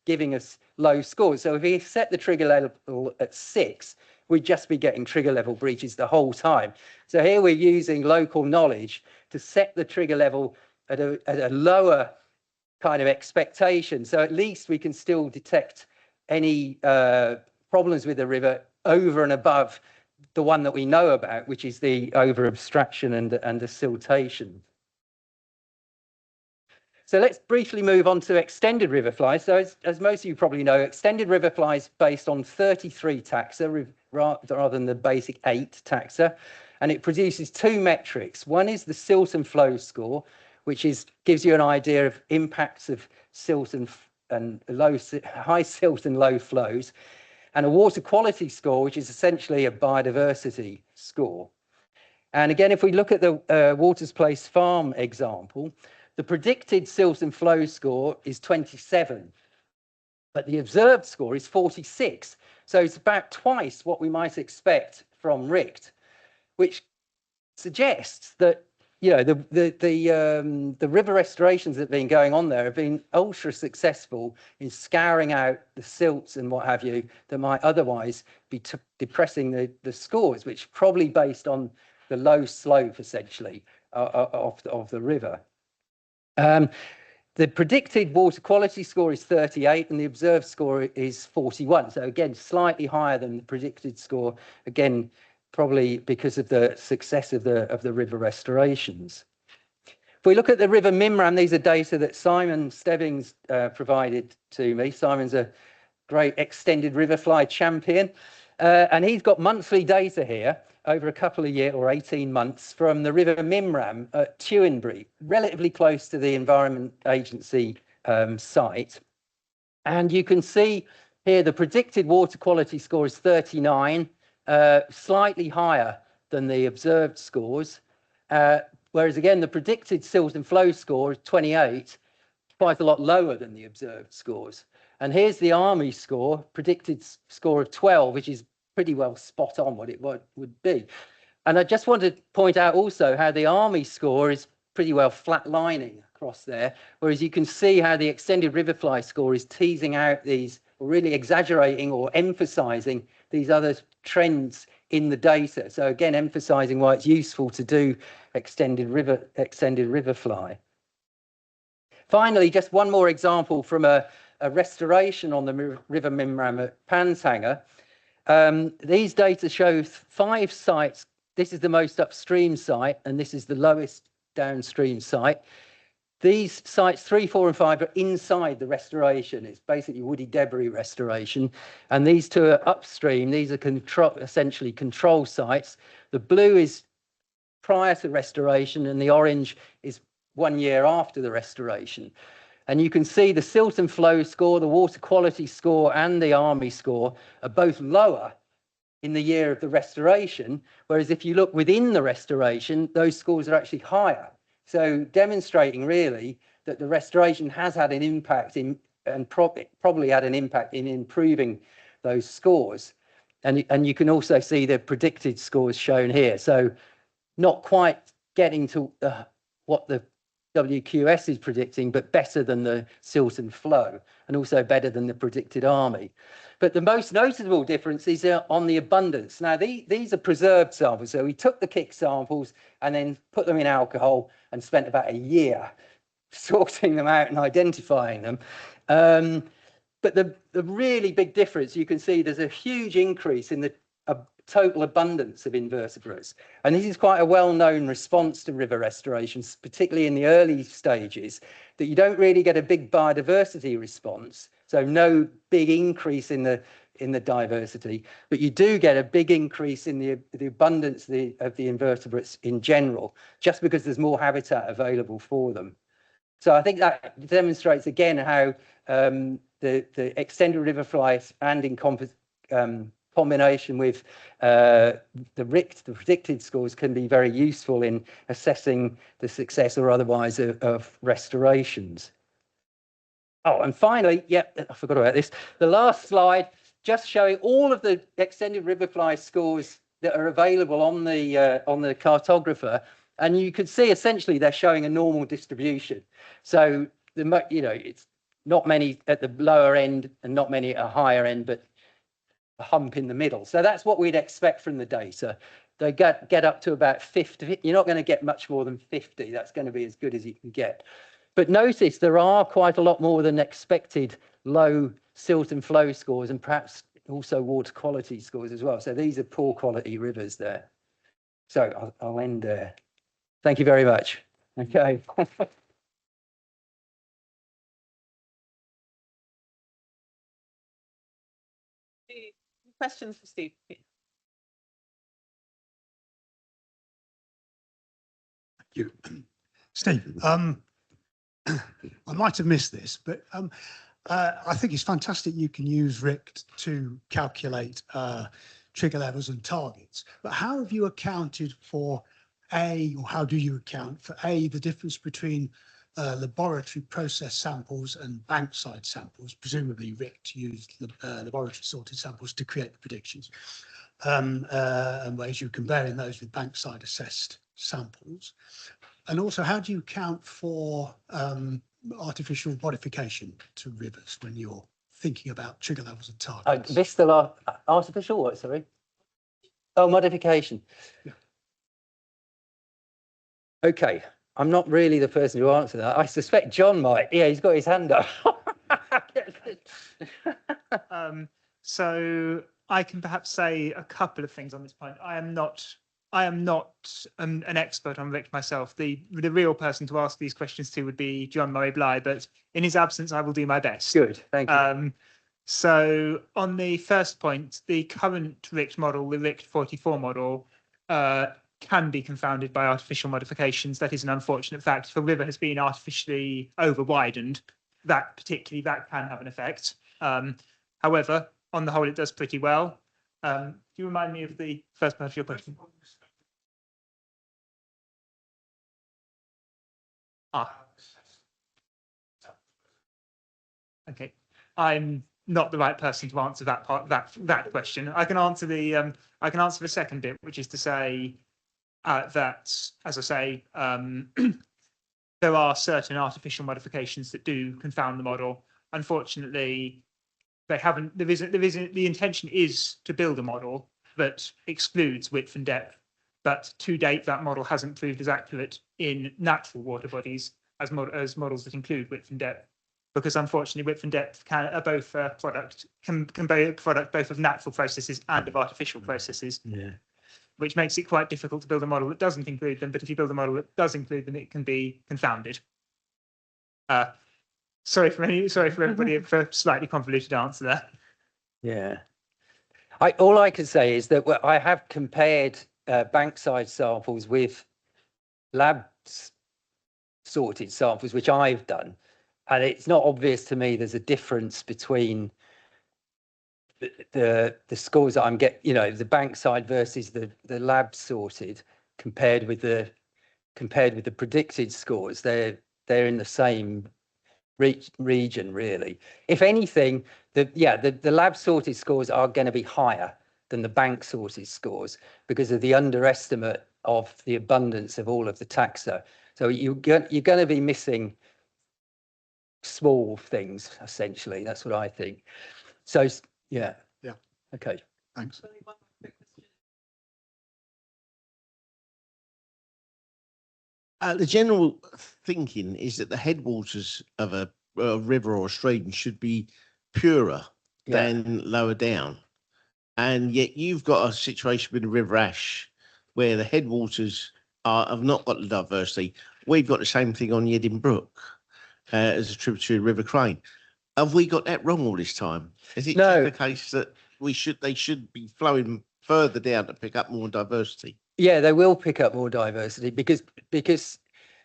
giving us low scores. So if we set the trigger level at 6, we'd just be getting trigger level breaches the whole time. So here we're using local knowledge to set the trigger level at a lower kind of expectation. So at least we can still detect any problems with the river over and above the one that we know about, which is the over abstraction and the siltation. So let's briefly move on to extended riverfly. So as most of you probably know, extended riverfly is based on 33 taxa rather than the basic 8 taxa. And it produces 2 metrics. One is the silt and flow score, which gives you an idea of impacts of silt and and high silt and low flows, and a water quality score, which is essentially a biodiversity score. And again, if we look at the Waters Place Farm example, the predicted silt and flow score is 27, but the observed score is 46. So it's about twice what we might expect from RICT, which suggests that the river restorations that have been going on there have been ultra successful in scouring out the silts and what have you that might otherwise be depressing the scores, which probably based on the low slope essentially of the river. The predicted water quality score is 38 and the observed score is 41. So again, slightly higher than the predicted score, again, probably because of the success of the river restorations. If we look at the River Mimram, these are data that Simon Stebbings provided to me. Simon's a great extended Riverfly champion. And he's got monthly data here over a couple of years or 18 months from the River Mimram at Tuinbury, relatively close to the Environment Agency site. And you can see here the predicted water quality score is 39, slightly higher than the observed scores. Whereas again, the predicted silt and flow score is 28, quite a lot lower than the observed scores. And here's the Army score, predicted score of 12, which is pretty well spot on what it would be. And I just want to point out also how the Army score is pretty well flatlining across there, whereas you can see how the extended Riverfly score is teasing out these, or really exaggerating or emphasizing these other trends in the data. So again, emphasizing why it's useful to do extended Riverfly. Finally, just one more example from a restoration on the River Mimram at Panshanger. These data show 5 sites. This is the most upstream site, and this is the lowest downstream site. These sites 3, 4, and 5 are inside the restoration. It's basically woody debris restoration. And these 2 are upstream. These are essentially control sites. The blue is prior to restoration, and the orange is 1 year after the restoration. And you can see the silt and flow score, the water quality score, and the Army score are both lower in the year of the restoration, whereas if you look within the restoration, those scores are actually higher. So demonstrating really that the restoration has had an impact and probably had an impact in improving those scores. And you can also see the predicted scores shown here. So not quite getting to what the WQS is predicting, but better than the silt and flow, and also better than the predicted Army. But the most noticeable difference is on the abundance. Now, these are preserved samples. So we took the kick samples and then put them in alcohol and spent about a year sorting them out and identifying them. But the really big difference, you can see there's a huge increase in the total abundance of invertebrates. And this is quite a well-known response to river restorations, particularly in the early stages, that you don't really get a big biodiversity response. So no big increase in the diversity, but you do get a big increase in the abundance of the invertebrates in general, just because there's more habitat available for them. So I think that demonstrates again how the extended riverfly and in combination with the RICT, the predicted scores, can be very useful in assessing the success or otherwise of restorations. Oh, and finally, I forgot about this. The last slide, just showing all of the extended riverfly scores that are available on the cartographer, and you can see essentially they're showing a normal distribution. So it's not many at the lower end and not many at a higher end, but a hump in the middle. So that's what we'd expect from the data. They get up to about 50. You're not going to get much more than 50. That's going to be as good as you can get. But notice there are quite a lot more than expected low silt and flow scores, and perhaps also water quality scores as well. So these are poor quality rivers there. So I'll end there. Thank you very much. Okay. Questions for Steve? Thank you. Steve, I might have missed this, but I think it's fantastic you can use RICT to calculate trigger levels and targets, but how have you accounted for or how do you account for the difference between laboratory process samples and bankside samples? Presumably RICT used laboratory sorted samples to create the predictions, and ways you're comparing those with bankside assessed samples. And also, how do you account for artificial modification to rivers when you're thinking about trigger levels and targets? Missed the last artificial what, sorry? Oh, modification. Yeah. Okay, I'm not really the person to answer that. I suspect John might. Yeah, he's got his hand up. So I can perhaps say a couple of things on this point. I am not an expert on RICT myself. The real person to ask these questions to would be John Murray Bly, but in his absence, I will do my best. Good, thank you. So on the first point, the current RICT model, the RICT 44 model, can be confounded by artificial modifications. That is an unfortunate fact. If a river has been artificially over-widened, that can have an effect. However, on the whole, it does pretty well. Do you remind me of the first part of your question? Okay, I'm not the right person to answer that part, that question. I can answer the second bit, which is to say that, as I say, there are certain artificial modifications that do confound the model. Unfortunately, they haven't. The intention is to build a model that excludes width and depth, but to date that model hasn't proved as accurate in natural water bodies as models that include width and depth, because unfortunately width and depth can be a product both of natural processes and of artificial processes. Yeah. Which makes it quite difficult to build a model that doesn't include them. But if you build a model that does include them, it can be confounded. Sorry for everybody for a slightly convoluted answer there. Yeah. All I can say is that I have compared bankside samples with lab sorted samples, which I've done, and it's not obvious to me there's a difference between the scores that I'm getting, the bankside versus the lab sorted compared with the predicted scores. They're in the same region, really. If anything, the lab sorted scores are going to be higher than the bank sorted scores because of the underestimate of the abundance of all of the taxa. So you're going to be missing small things, essentially. That's what I think. So yeah. Okay, thanks. The general thinking is that the headwaters of a river or a stream should be purer than lower down. And yet you've got a situation with the River Ash where the headwaters have not got the diversity. We've got the same thing on Yedding Brook as a tributary of River Crane. Have we got that wrong all this time? Is it just the case that they should be flowing further down to pick up more diversity? Yeah, they will pick up more diversity because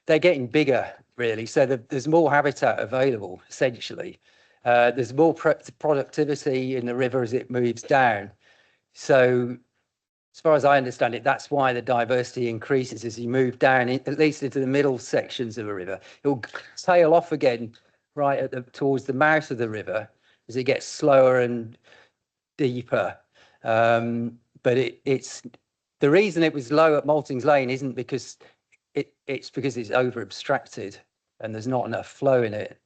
they're getting bigger, really. So there's more habitat available, essentially. There's more productivity in the river as it moves down. So as far as I understand it, that's why the diversity increases as you move down, at least into the middle sections of a river. It will tail off again right towards the mouth of the river as it gets slower and deeper. But it's the reason it was low at Maltings Lane isn't because it's because it's over abstracted and there's not enough flow in it.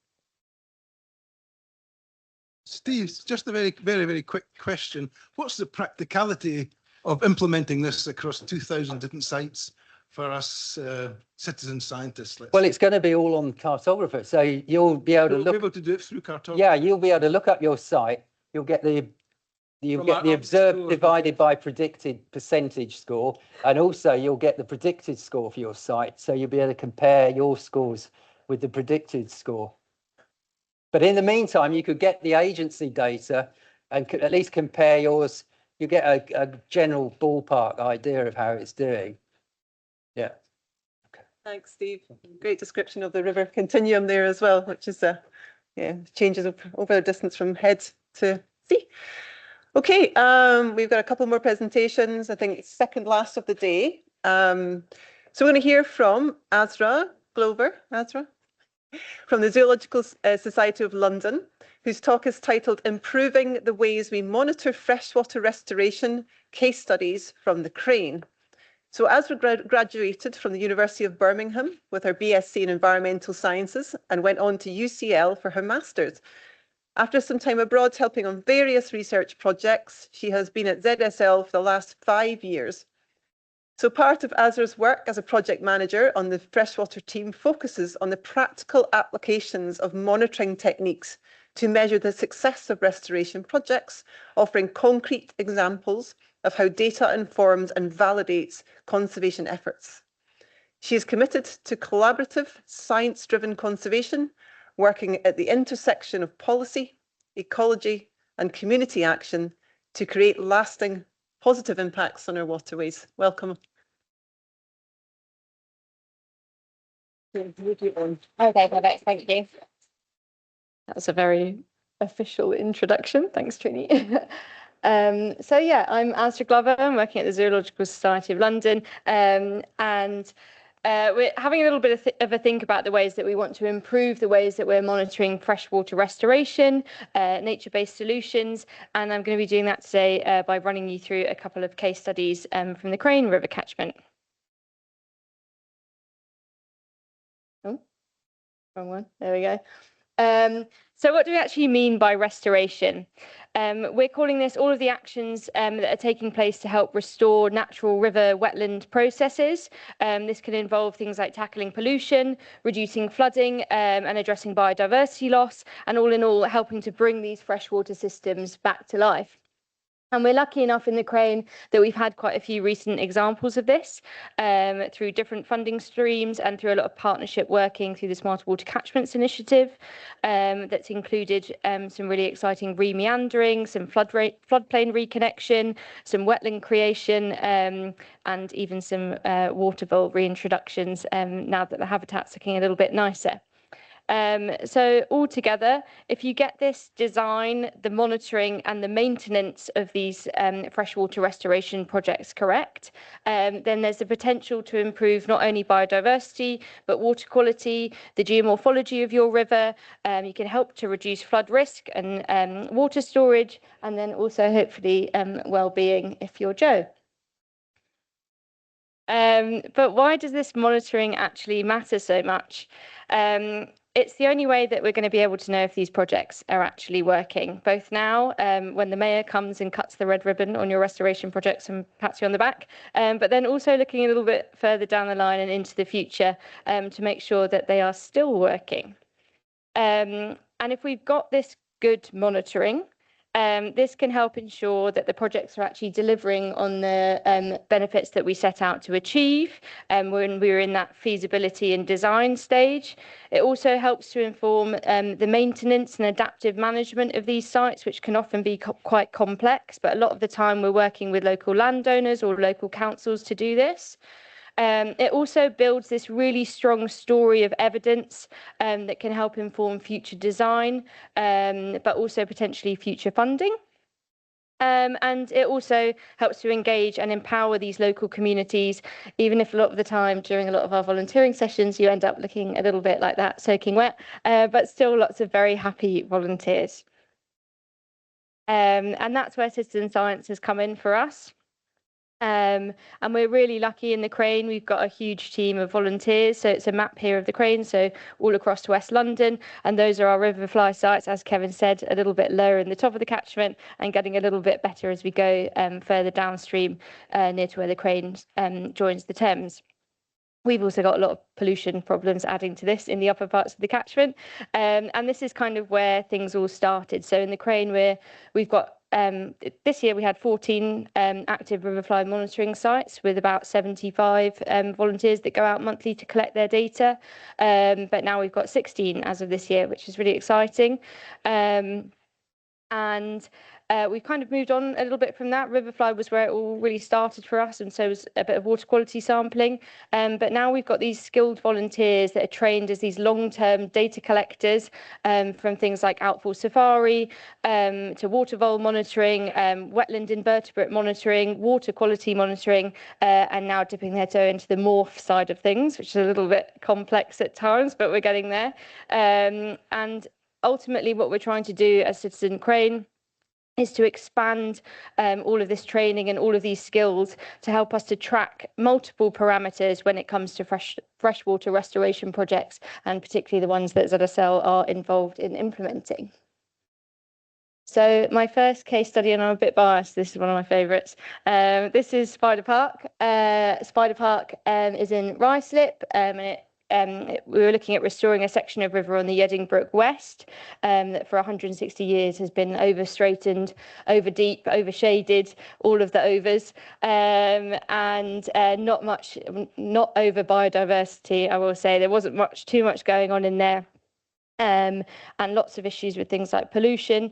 Steve, just a very, very, very quick question. What's the practicality of implementing this across 2,000 different sites for us citizen scientists? Well, it's going to be all on cartographer, so you'll be able to look. Be able to do it through cartographer. Yeah, you'll be able to look up your site. You'll get the observed divided by predicted percentage score, and also you'll get the predicted score for your site. So you'll be able to compare your scores with the predicted score. But in the meantime, you could get the agency data and at least compare yours. You get a general ballpark idea of how it's doing. Yeah. Thanks, Steve. Great description of the river continuum there as well, which is yeah, changes over the distance from head to sea. Okay, we've got a couple more presentations. I think it's second last of the day. So we're going to hear from Azra Glover, from the Zoological Society of London, whose talk is titled Improving the Ways We Monitor Freshwater Restoration, Case Studies from the Crane. So Azra graduated from the University of Birmingham with her BSc in Environmental Sciences and went on to UCL for her Masters. After some time abroad helping on various research projects, she has been at ZSL for the last 5 years. So part of Azra's work as a project manager on the freshwater team focuses on the practical applications of monitoring techniques to measure the success of restoration projects, offering concrete examples of how data informs and validates conservation efforts. She is committed to collaborative, science-driven conservation, working at the intersection of policy, ecology, and community action to create lasting positive impacts on our waterways. Welcome. Okay, perfect. Thank you. That was a very official introduction. Thanks, Trine. So yeah, I'm Azra Glover. I'm working at the Zoological Society of London, and we're having a little bit of a think about the ways that we want to improve the ways that we're monitoring freshwater restoration, nature-based solutions, and I'm going to be doing that today by running you through a couple of case studies from the Crane River catchment. Oh, wrong one. There we go. So what do we actually mean by restoration? We're calling this all of the actions that are taking place to help restore natural river wetland processes. This can involve things like tackling pollution, reducing flooding, and addressing biodiversity loss, and all in all, helping to bring these freshwater systems back to life. And we're lucky enough in the Crane that we've had quite a few recent examples of this through different funding streams and through a lot of partnership working through the Smarter Water Catchments Initiative that's included some really exciting re-meandering, some floodplain reconnection, some wetland creation, and even some water vole reintroductions now that the habitat's looking a little bit nicer. So altogether, if you get this design, the monitoring and the maintenance of these freshwater restoration projects correct, then there's the potential to improve not only biodiversity, but water quality, the geomorphology of your river. You can help to reduce flood risk and water storage, and then also hopefully well-being if you're Joe. But why does this monitoring actually matter so much? It's the only way that we're going to be able to know if these projects are actually working, both now when the mayor comes and cuts the red ribbon on your restoration projects and pats you on the back, but then also looking a little bit further down the line and into the future to make sure that they are still working. And if we've got this good monitoring, this can help ensure that the projects are actually delivering on the benefits that we set out to achieve when we were in that feasibility and design stage. It also helps to inform the maintenance and adaptive management of these sites, which can often be quite complex, but a lot of the time we're working with local landowners or local councils to do this. It also builds this really strong story of evidence that can help inform future design, but also potentially future funding. And it also helps to engage and empower these local communities, even if a lot of the time during a lot of our volunteering sessions, you end up looking a little bit like that, soaking wet, but still lots of very happy volunteers. And that's where citizen science has come in for us. And we're really lucky in the Crane. We've got a huge team of volunteers. So it's a map here of the Crane, so all across West London. And those are our Riverfly sites, as Kevin said, a little bit lower in the top of the catchment and getting a little bit better as we go further downstream near to where the Crane joins the Thames. We've also got a lot of pollution problems adding to this in the upper parts of the catchment. And this is kind of where things all started. So in the Crane, we've got this year we had 14 active Riverfly monitoring sites with about 75 volunteers that go out monthly to collect their data. But now we've got 16 as of this year, which is really exciting. And We've kind of moved on a little bit from that. Riverfly was where it all really started for us, and so was a bit of water quality sampling. But now we've got these skilled volunteers that are trained as these long-term data collectors from things like outfall safari to water vole monitoring, wetland invertebrate monitoring, water quality monitoring, and now dipping their toe into the morph side of things, which is a little bit complex at times, but we're getting there. And ultimately what we're trying to do as Citizen Crane is to expand all of this training and all of these skills to help us to track multiple parameters when it comes to freshwater restoration projects, and particularly the ones that ZSL are involved in implementing. So my first case study, and I'm a bit biased, this is one of my favourites. This is Spider Park. Spider Park is in Ruislip, and we were looking at restoring a section of river on the Yedding Brook West that for 160 years has been over-straightened, over-deep, over-shaded, all of the overs, and not over biodiversity, I will say. There wasn't too much going on in there, and lots of issues with things like pollution.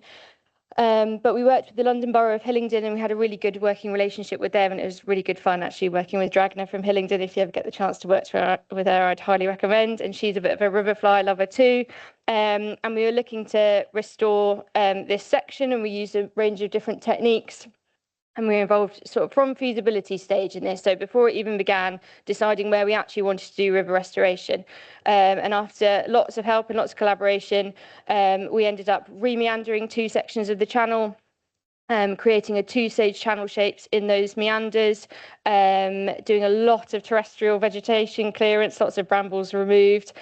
But we worked with the London Borough of Hillingdon, and we had a really good working relationship with them, and it was really good fun actually working with Dragna from Hillingdon. If you ever get the chance to work with her, I'd highly recommend, and she's a bit of a riverfly lover too. And we were looking to restore this section, and we used a range of different techniques. And we were involved sort of from feasibility stage in this. So before it even began, deciding where we actually wanted to do river restoration. And after lots of help and lots of collaboration, we ended up remeandering 2 sections of the channel, creating a 2-stage channel shapes in those meanders, doing a lot of terrestrial vegetation clearance, lots of brambles removed,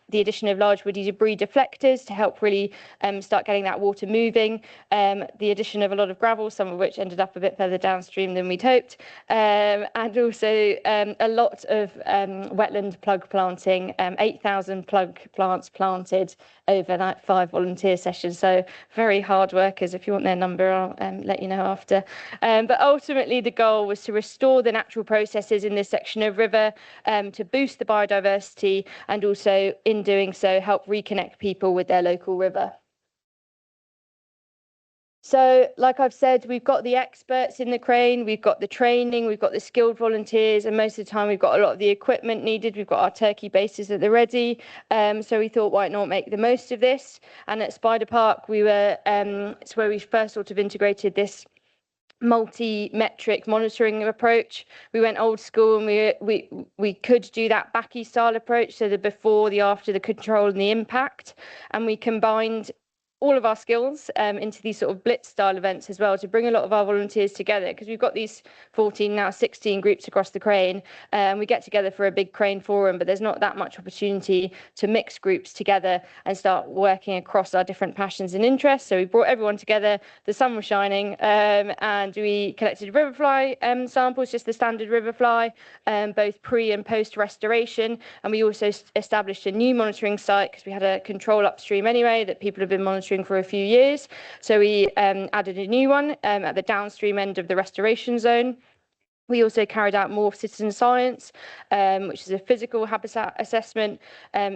the addition of large woody debris deflectors to help really start getting that water moving, the addition of a lot of gravel, some of which ended up a bit further downstream than we'd hoped, and also a lot of wetland plug planting, 8,000 plug plants planted over that 5 volunteer sessions. So very hard workers. If you want their number, I'll let you know after. But ultimately the goal was to restore the natural processes in this section of river, to boost the biodiversity, and also in doing so help reconnect people with their local river. So like I've said, we've got the experts in the crane, we've got the training, we've got the skilled volunteers, and most of the time we've got a lot of the equipment needed. We've got our turkey bases at the ready. So we thought, why not make the most of this? And at Spider Park, it's where we first sort of integrated this multi-metric monitoring approach. We went old school, and we could do that Backy style approach, so the before, the after, the control and the impact, and we combined all of our skills into these sort of blitz style events as well, to bring a lot of our volunteers together, because we've got these 14, now 16 groups across the crane, and we get together for a big crane forum, but there's not that much opportunity to mix groups together and start working across our different passions and interests. So we brought everyone together, the sun was shining, and we collected riverfly samples, just the standard riverfly, both pre and post restoration, and we also established a new monitoring site, because we had a control upstream anyway that people have been monitoring for a few years. So we added a new one at the downstream end of the restoration zone. We also carried out more citizen science, which is a physical habitat assessment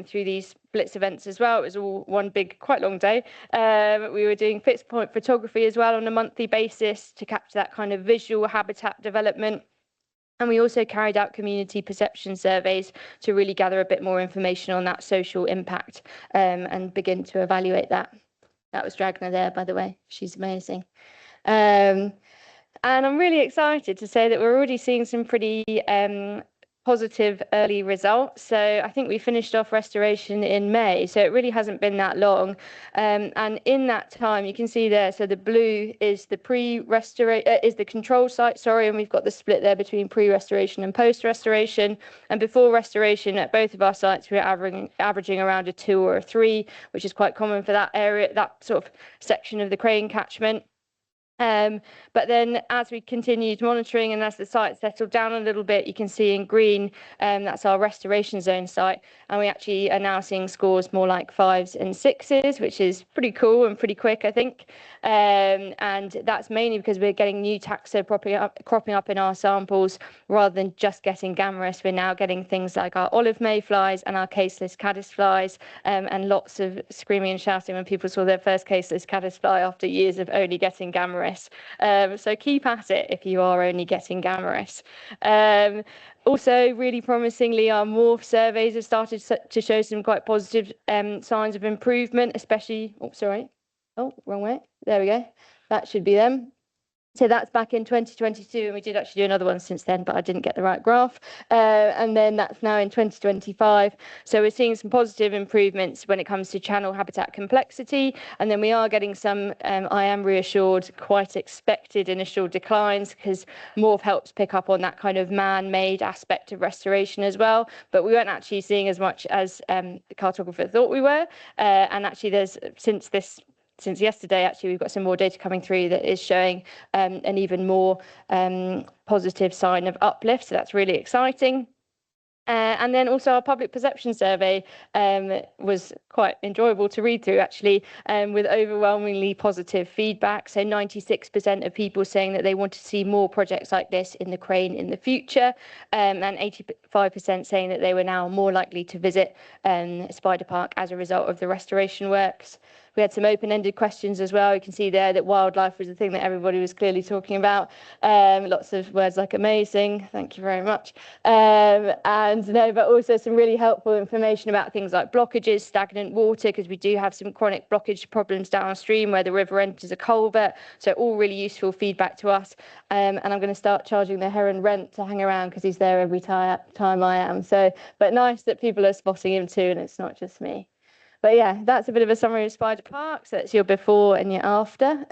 through these blitz events as well. It was all one big, quite long day. We were doing fixed point photography as well on a monthly basis to capture that kind of visual habitat development. And we also carried out community perception surveys to really gather a bit more information on that social impact and begin to evaluate that. That was Dragna there, by the way. She's amazing. And I'm really excited to say that we're already seeing some pretty positive early results. So I think we finished off restoration in May, so it really hasn't been that long. And in that time, you can see there, so the blue is the is the control site, sorry, and we've got the split there between pre-restoration and post-restoration. And before restoration at both of our sites, we were averaging around a 2 or a 3, which is quite common for that area, that sort of section of the crane catchment. But then as we continued monitoring and as the site settled down a little bit, you can see in green, that's our restoration zone site. And we actually are now seeing scores more like 5s and 6s, which is pretty cool and pretty quick, I think. And that's mainly because we're getting new taxa cropping up in our samples rather than just getting Gammarus. We're now getting things like our olive mayflies and our caseless caddisflies, and lots of screaming and shouting when people saw their first caseless caddisfly after years of only getting Gammarus. So keep at it if you are only getting Gammarus. Also, really promisingly, our morph surveys have started to show some quite positive signs of improvement, especially, wrong way. There we go. That should be them. So that's back in 2022, and we did actually do another one since then, but I didn't get the right graph. And then that's now in 2025. So we're seeing some positive improvements when it comes to channel habitat complexity. And then we are getting some, I am reassured, quite expected initial declines, because morph helps pick up on that kind of man-made aspect of restoration as well. But we weren't actually seeing as much as the cartographer thought we were. And actually there's, since yesterday, actually, we've got some more data coming through that is showing an even more positive sign of uplift. So that's really exciting. And then also our public perception survey was quite enjoyable to read through, actually, with overwhelmingly positive feedback. So 96% of people saying that they want to see more projects like this in the Crane in the future, and 85% saying that they were now more likely to visit Spider Park as a result of the restoration works. We had some open-ended questions as well. You can see there that wildlife was the thing that everybody was clearly talking about. Lots of words like amazing, thank you very much. But also some really helpful information about things like blockages, stagnant water, because we do have some chronic blockage problems downstream where the river enters a culvert. So all really useful feedback to us. And I'm going to start charging the heron rent to hang around because he's there every time I am. So, but nice that people are spotting him too, and it's not just me. But yeah, that's a bit of a summary of Spider Park. So that's your before and your after.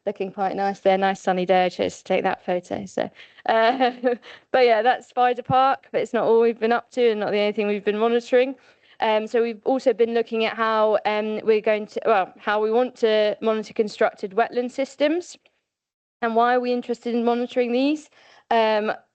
Looking quite nice there. Nice sunny day. I chose to take that photo. So, but yeah, that's Spider Park. But it's not all we've been up to, and not the only thing we've been monitoring. So we've also been looking at how how we want to monitor constructed wetland systems, and why are we interested in monitoring these?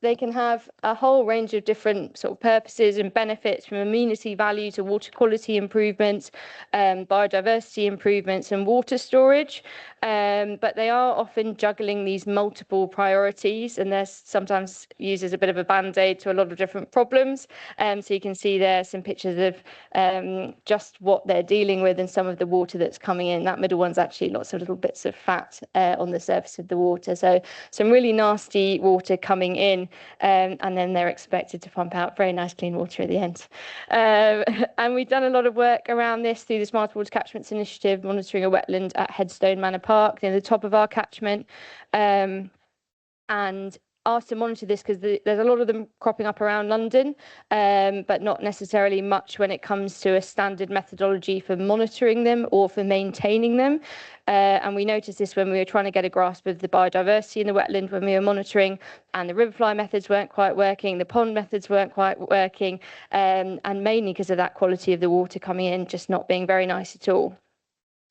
They can have a whole range of different sort of purposes and benefits, from amenity value to water quality improvements, biodiversity improvements and water storage. But they are often juggling these multiple priorities, and they're sometimes used as a bit of a band-aid to a lot of different problems. So you can see there some pictures of just what they're dealing with and some of the water that's coming in. That middle one's actually lots of little bits of fat on the surface of the water. So some really nasty water coming in. And then they're expected to pump out very nice clean water at the end. And we've done a lot of work around this through the Smarter Water Catchments Initiative, monitoring a wetland at Headstone Manor Park near the top of our catchment. And asked to monitor this because there's a lot of them cropping up around London, but not necessarily much when it comes to a standard methodology for monitoring them or for maintaining them. And we noticed this when we were trying to get a grasp of the biodiversity in the wetland when we were monitoring, and the riverfly methods weren't quite working, the pond methods weren't quite working, and mainly because of that quality of the water coming in just not being very nice at all.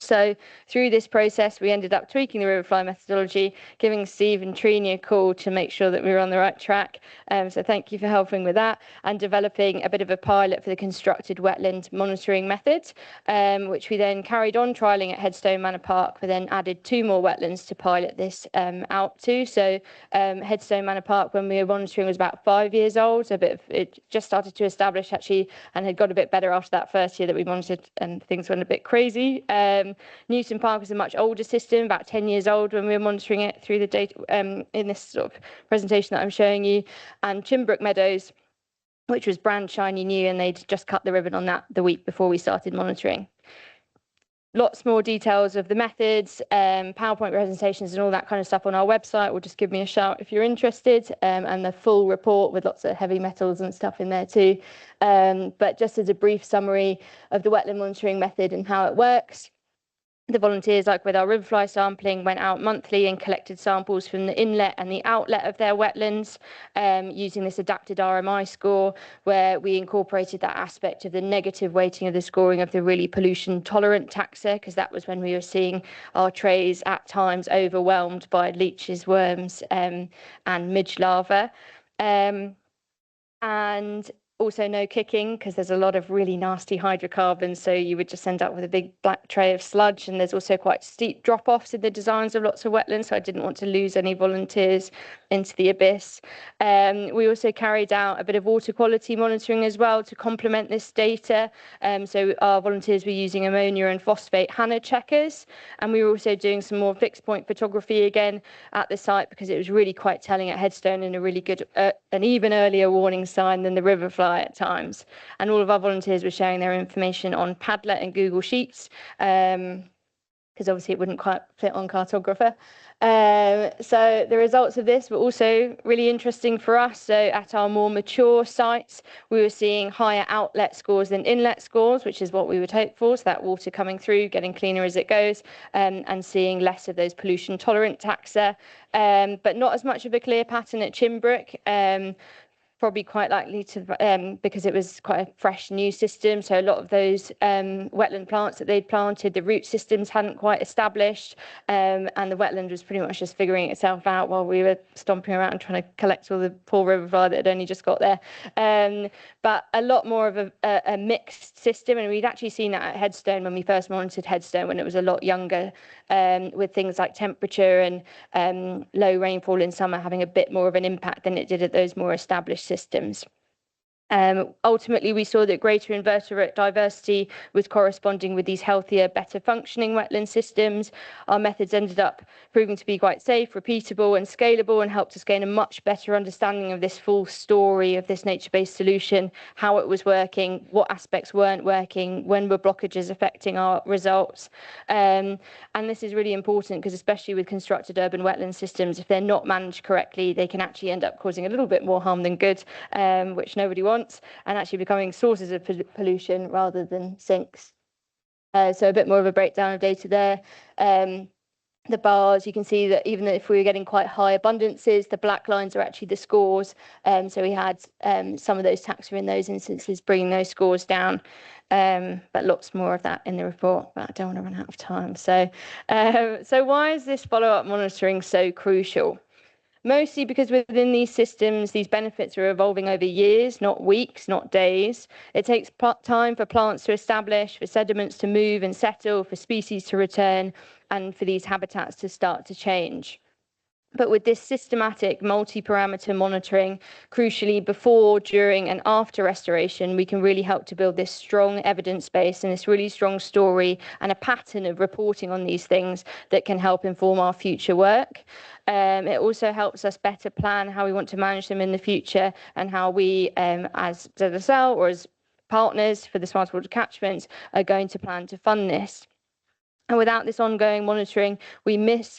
So through this process, we ended up tweaking the Riverfly methodology, giving Steve and Trine a call to make sure that we were on the right track. So thank you for helping with that, and developing a bit of a pilot for the constructed wetland monitoring method, which we then carried on trialling at Headstone Manor Park. We then added 2 more wetlands to pilot this out to. So Headstone Manor Park, when we were monitoring, was about 5 years old. So it just started to establish actually, and had got a bit better after that first year that we monitored, and things went a bit crazy. Newton Park was a much older system, about 10 years old when we were monitoring it through the data in this sort of presentation that I'm showing you. And Chimbrook Meadows, which was brand shiny new, and they'd just cut the ribbon on that the week before we started monitoring. Lots more details of the methods, PowerPoint presentations and all that kind of stuff on our website. Or just give me a shout if you're interested, and the full report with lots of heavy metals and stuff in there too. But just as a brief summary of the wetland monitoring method and how it works. The volunteers, like with our riverfly sampling, went out monthly and collected samples from the inlet and the outlet of their wetlands using this adapted RMI score, where we incorporated that aspect of the negative weighting of the scoring of the really pollution tolerant taxa, because that was when we were seeing our trays at times overwhelmed by leeches, worms and midge larvae. And also no kicking, because there's a lot of really nasty hydrocarbons, so you would just end up with a big black tray of sludge, and there's also quite steep drop-offs in the designs of lots of wetlands, so I didn't want to lose any volunteers into the abyss. We also carried out a bit of water quality monitoring as well to complement this data, so our volunteers were using ammonia and phosphate HANA checkers, and we were also doing some more fixed point photography again at the site, because it was really quite telling at headstone and a really good, an even earlier warning sign than the Riverfly at times. And all of our volunteers were sharing their information on Padlet and Google Sheets, because obviously it wouldn't quite fit on Cartographer. So the results of this were also really interesting for us. So at our more mature sites, we were seeing higher outlet scores than inlet scores, which is what we would hope for. So that water coming through, getting cleaner as it goes, and seeing less of those pollution tolerant taxa, but not as much of a clear pattern at Chimbrook. Probably quite likely to, because it was quite a fresh new system. So a lot of those wetland plants that they'd planted, the root systems hadn't quite established, and the wetland was pretty much just figuring itself out while we were stomping around trying to collect all the poor riverfly that had only just got there. But a lot more of a mixed system, and we'd actually seen that at Headstone when we first monitored Headstone when it was a lot younger, with things like temperature and low rainfall in summer having a bit more of an impact than it did at those more established systems. Ultimately, we saw that greater invertebrate diversity was corresponding with these healthier, better functioning wetland systems. Our methods ended up proving to be quite safe, repeatable and scalable, and helped us gain a much better understanding of this full story of this nature-based solution, how it was working, what aspects weren't working, when were blockages affecting our results. And this is really important because especially with constructed urban wetland systems, if they're not managed correctly, they can actually end up causing a little bit more harm than good, which nobody wants, and actually becoming sources of pollution rather than sinks. So a bit more of a breakdown of data there. The bars, you can see that even if we were getting quite high abundances, the black lines are actually the scores. So we had some of those taxa in those instances bringing those scores down, but lots more of that in the report, but I don't want to run out of time. So why is this follow-up monitoring so crucial? Mostly because within these systems, these benefits are evolving over years, not weeks, not days. It takes time for plants to establish, for sediments to move and settle, for species to return, and for these habitats to start to change. But with this systematic multi-parameter monitoring, crucially before, during and after restoration, we can really help to build this strong evidence base and this really strong story and a pattern of reporting on these things that can help inform our future work. It also helps us better plan how we want to manage them in the future and how we, as ZSL or as partners for the smart water catchments, are going to plan to fund this. And without this ongoing monitoring, we miss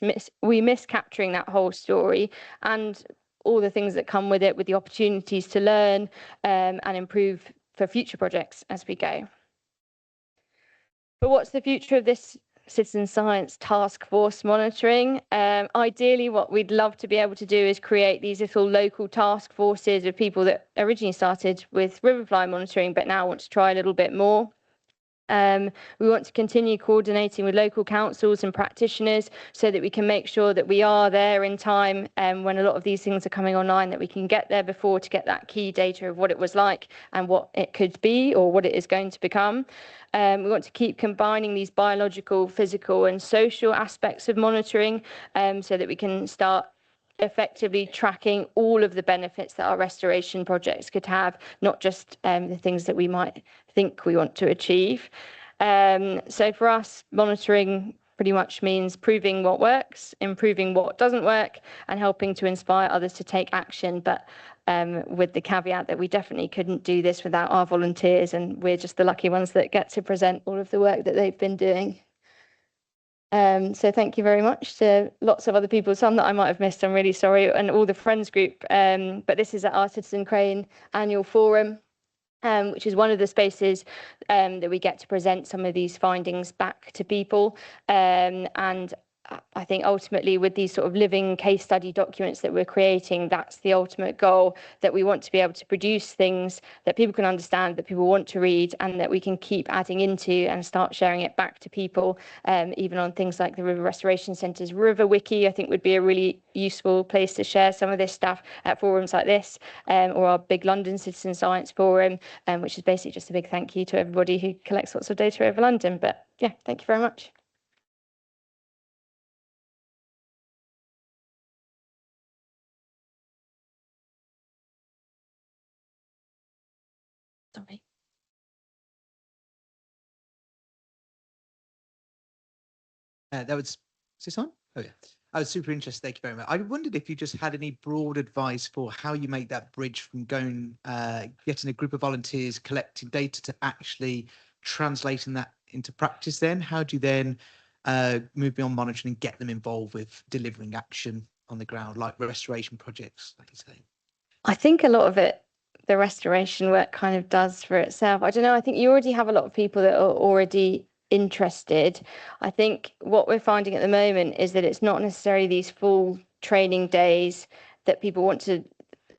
capturing that whole story and all the things that come with it, with the opportunities to learn and improve for future projects as we go. But what's the future of this citizen science task force monitoring? Ideally, what we'd love to be able to do is create these little local task forces of people that originally started with riverfly monitoring, but now want to try a little bit more. We want to continue coordinating with local councils and practitioners so that we can make sure that we are there in time when a lot of these things are coming online, that we can get there before to get that key data of what it was like and what it could be or what it is going to become. We want to keep combining these biological, physical and social aspects of monitoring so that we can start effectively tracking all of the benefits that our restoration projects could have, not just the things that we might think we want to achieve. So for us, monitoring pretty much means proving what works, improving what doesn't work, and helping to inspire others to take action. But with the caveat that we definitely couldn't do this without our volunteers, and we're just the lucky ones that get to present all of the work that they've been doing. So thank you very much to lots of other people, some that I might have missed, I'm really sorry, and all the Friends group. But this is at our Citizen Crane annual forum. which is one of the spaces that we get to present some of these findings back to people. And I think ultimately with these sort of living case study documents that we're creating, that's the ultimate goal, that we want to be able to produce things that people can understand, that people want to read, and that we can keep adding into and start sharing it back to people, even on things like the River Restoration Centre's River Wiki. I think would be a really useful place to share some of this stuff at forums like this, or our big London Citizen Science Forum, which is basically just a big thank you to everybody who collects lots of data over London. But yeah, thank you very much. Sorry. That was, is this on? Oh yeah. I was super interested. Thank you very much. I wondered if you just had any broad advice for how you make that bridge from going, getting a group of volunteers, collecting data to actually translating that into practice then? How do you then move beyond monitoring and get them involved with delivering action on the ground, like restoration projects, like you say? I think a lot of it, the restoration work kind of does for itself. I don't know. I think you already have a lot of people that are already interested. I think what we're finding at the moment is that it's not necessarily these full training days that people want to,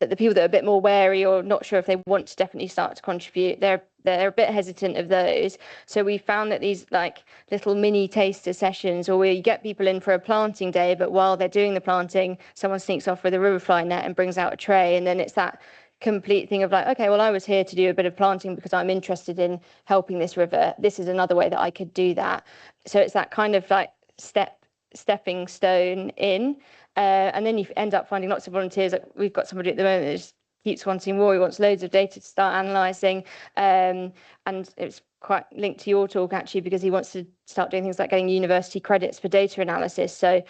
that the people that are a bit more wary or not sure if they want to definitely start to contribute, they're a bit hesitant of those. So we found that these like little mini taster sessions, or where you get people in for a planting day, but while they're doing the planting, someone sneaks off with a Riverfly net and brings out a tray, and then it's that complete thing of like, okay, well, I was here to do a bit of planting because I'm interested in helping this river. This is another way that I could do that. So it's that kind of like stepping stone in, and then you end up finding lots of volunteers. Like we've got somebody at the moment that just keeps wanting more. He wants loads of data to start analysing, and it's quite linked to your talk actually, because he wants to start doing things like getting university credits for data analysis. So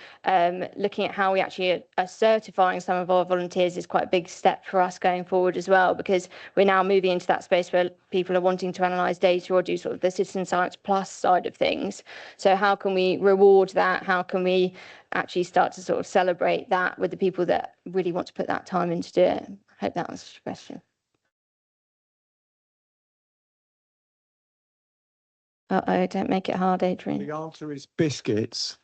looking at how we actually are certifying some of our volunteers is quite a big step for us going forward as well, because we're now moving into that space where people are wanting to analyse data or do sort of the citizen science plus side of things. So how can we reward that? How can we actually start to sort of celebrate that with the people that really want to put that time in to do it? I hope that answers your question. Uh-oh, don't make it hard, Adrian. The answer is biscuits.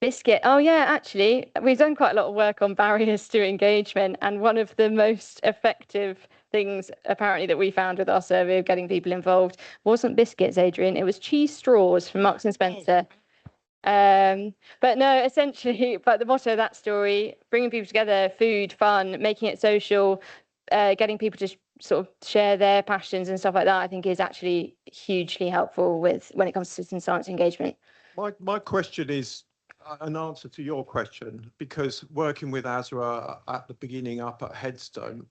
Biscuit. Oh yeah, actually, we've done quite a lot of work on barriers to engagement, and one of the most effective things apparently that we found with our survey of getting people involved wasn't biscuits, Adrian. It was cheese straws from Marks and Spencer. But no, essentially, but the motto of that story, bringing people together, food, fun, making it social, getting people to sort of share their passions and stuff like that, I think is actually hugely helpful with when it comes to citizen science engagement. My question is an answer to your question, because working with Azra at the beginning up at Headstone,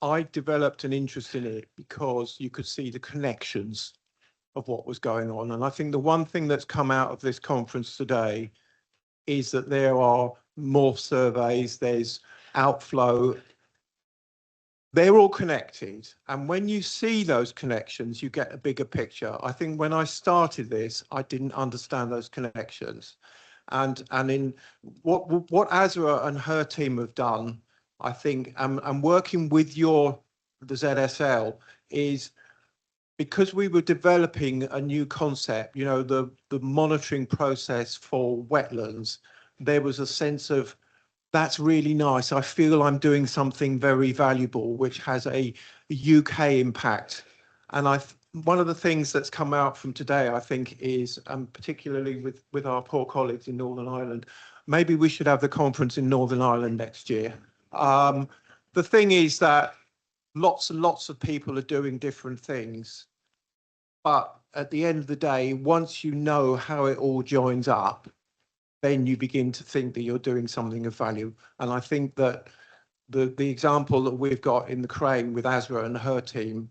I developed an interest in it because you could see the connections of what was going on. And I think the one thing that's come out of this conference today is that there are more surveys, there's outflow. They're all connected. And when you see those connections, you get a bigger picture. I think when I started this, I didn't understand those connections. And in what Azra and her team have done, I think, and working with the ZSL, is because we were developing a new concept, you know, the monitoring process for wetlands, there was a sense of, that's really nice. I feel I'm doing something very valuable, which has a UK impact. And one of the things that's come out from today, I think, is, particularly with our poor colleagues in Northern Ireland, maybe we should have the conference in Northern Ireland next year. The thing is that lots and lots of people are doing different things. But at the end of the day, once you know how it all joins up, then you begin to think that you're doing something of value. And I think that the example that we've got in the crane with Azra and her team,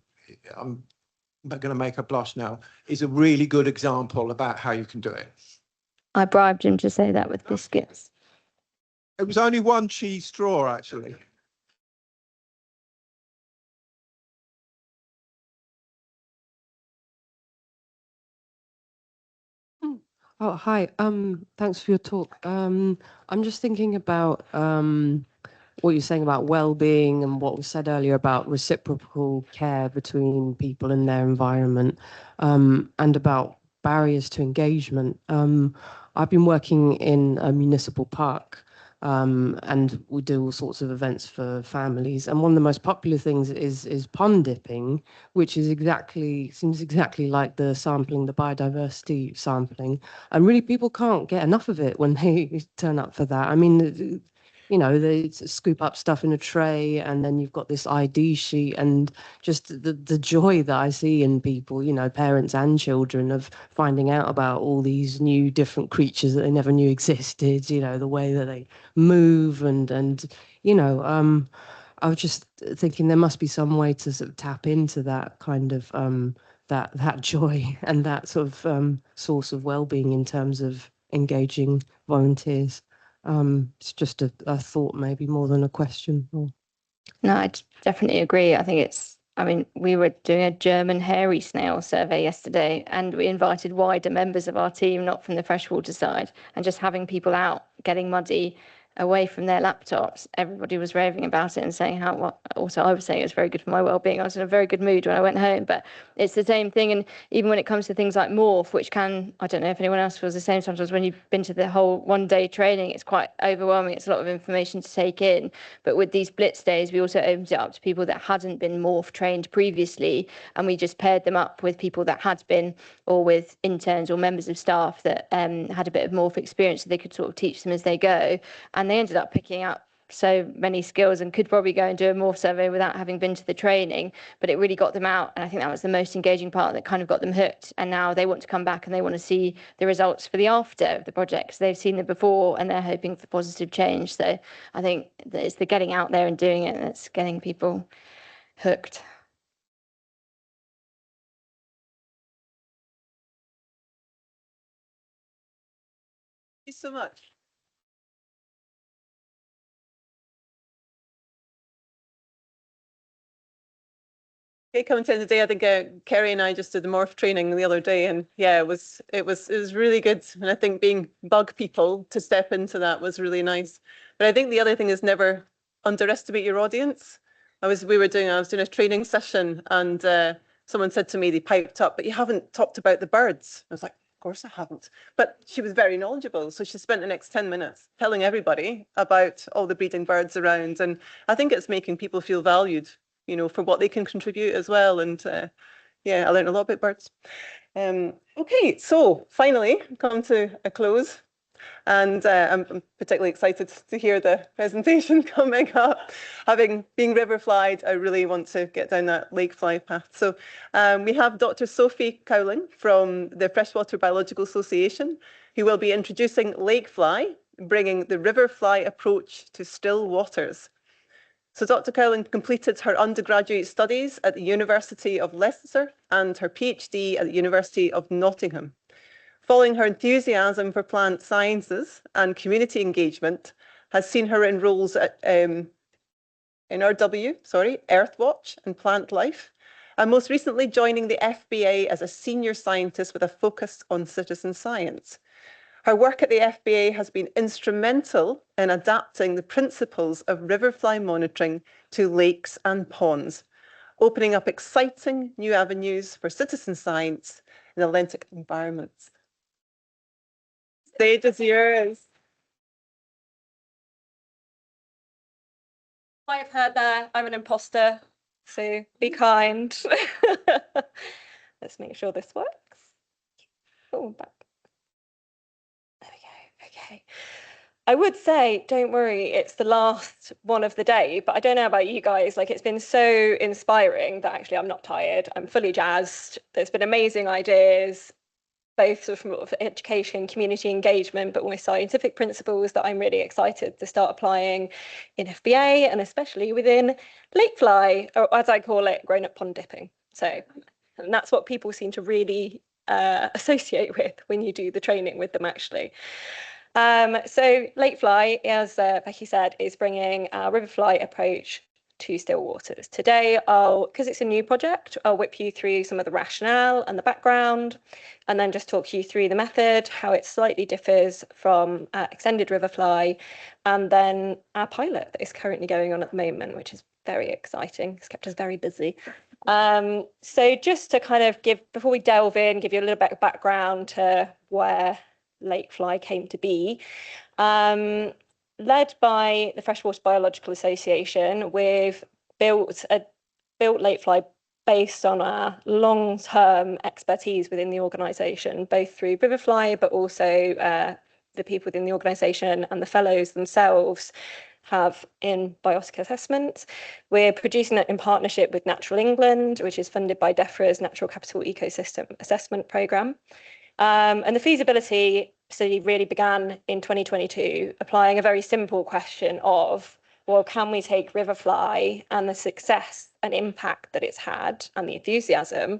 I'm going to make her blush now, is a really good example about how you can do it. I bribed him to say that with biscuits. It was only one cheese straw, actually. Oh, hi. Thanks for your talk. I'm just thinking about what you're saying about well-being and what was said earlier about reciprocal care between people and their environment, and about barriers to engagement. I've been working in a municipal park, and we do all sorts of events for families. And one of the most popular things is pond dipping, which seems exactly like the sampling, the biodiversity sampling. And really, people can't get enough of it when they turn up for that. I mean, you know, they scoop up stuff in a tray, and then you've got this ID sheet, and just the joy that I see in people, you know, parents and children, of finding out about all these new different creatures that they never knew existed, you know, the way that they move, and you know, I was just thinking there must be some way to sort of tap into that kind of that joy and that sort of source of well-being in terms of engaging volunteers. It's just a thought, maybe more than a question. No, I definitely agree. I think I mean, we were doing a German hairy snail survey yesterday, and we invited wider members of our team, not from the freshwater side, and just having people out getting muddy away from their laptops. Everybody was raving about it and saying also I was saying it was very good for my well-being. I was in a very good mood when I went home, but it's the same thing. And even when it comes to things like morph, which I don't know if anyone else feels the same sometimes, when you've been to the whole one-day training, it's quite overwhelming. It's a lot of information to take in. But with these blitz days, we also opened it up to people that hadn't been morph trained previously, and we just paired them up with people that had been, or with interns or members of staff that had a bit of morph experience, so they could sort of teach them as they go. And they ended up picking up so many skills and could probably go and do a morph survey without having been to the training, but it really got them out. And I think that was the most engaging part that kind of got them hooked. And now they want to come back and they want to see the results for the after of the project, because they've seen them before and they're hoping for positive change. So I think that it's the getting out there and doing it that's getting people hooked. Thank you so much. Coming to the end of the day, I think Kerry and I just did the morph training the other day, and yeah, it was really good. And I think being bug people to step into that was really nice. But I think the other thing is never underestimate your audience. I was doing a training session, and someone said to me, they piped up, but you haven't talked about the birds. I was like, of course I haven't. But she was very knowledgeable, so she spent the next 10 minutes telling everybody about all the breeding birds around. And I think it's making people feel valued, you know, for what they can contribute as well. And yeah, I learned a lot about birds. Okay, so finally come to a close. And I'm particularly excited to hear the presentation coming up. Having been Riverflied, I really want to get down that Lakefly path. So we have Dr. Sophie Cowling from the Freshwater Biological Association, who will be introducing Lakefly, bringing the Riverfly approach to still waters. So Dr. Cowling completed her undergraduate studies at the University of Leicester and her PhD at the University of Nottingham. Following her enthusiasm for plant sciences and community engagement has seen her in roles at NRW, Earthwatch and Plant Life, and most recently joining the FBA as a senior scientist with a focus on citizen science. Her work at the FBA has been instrumental in adapting the principles of riverfly monitoring to lakes and ponds, opening up exciting new avenues for citizen science in Atlantic environments. Stage is yours. I've heard that I'm an imposter, so be kind. Let's make sure this works. Oh, back. There we go. Okay. I would say, don't worry, it's the last one of the day, but I don't know about you guys, like it's been so inspiring that actually I'm not tired. I'm fully jazzed. There's been amazing ideas, both sort of education, community engagement, but almost scientific principles that I'm really excited to start applying in FBA and especially within Lakefly, or as I call it, grown-up pond dipping. So, and that's what people seem to really associate with when you do the training with them actually. So Lakefly, as Becky said, is bringing our Riverfly approach to still waters. Today, because it's a new project, I'll whip you through some of the rationale and the background, and then just talk you through the method, how it slightly differs from extended Riverfly, and then our pilot that is currently going on at the moment, which is very exciting. It's kept us very busy. So just to kind of before we delve in, give you a little bit of background to where Lakefly came to be. Led by the Freshwater Biological Association, we've built Lakefly based on our long-term expertise within the organisation, both through Riverfly, but also the people within the organisation and the fellows themselves have in biotic assessment. We're producing it in partnership with Natural England, which is funded by DEFRA's Natural Capital Ecosystem Assessment Programme. And the feasibility study really began in 2022, applying a very simple question of, well, can we take Riverfly and the success and impact that it's had and the enthusiasm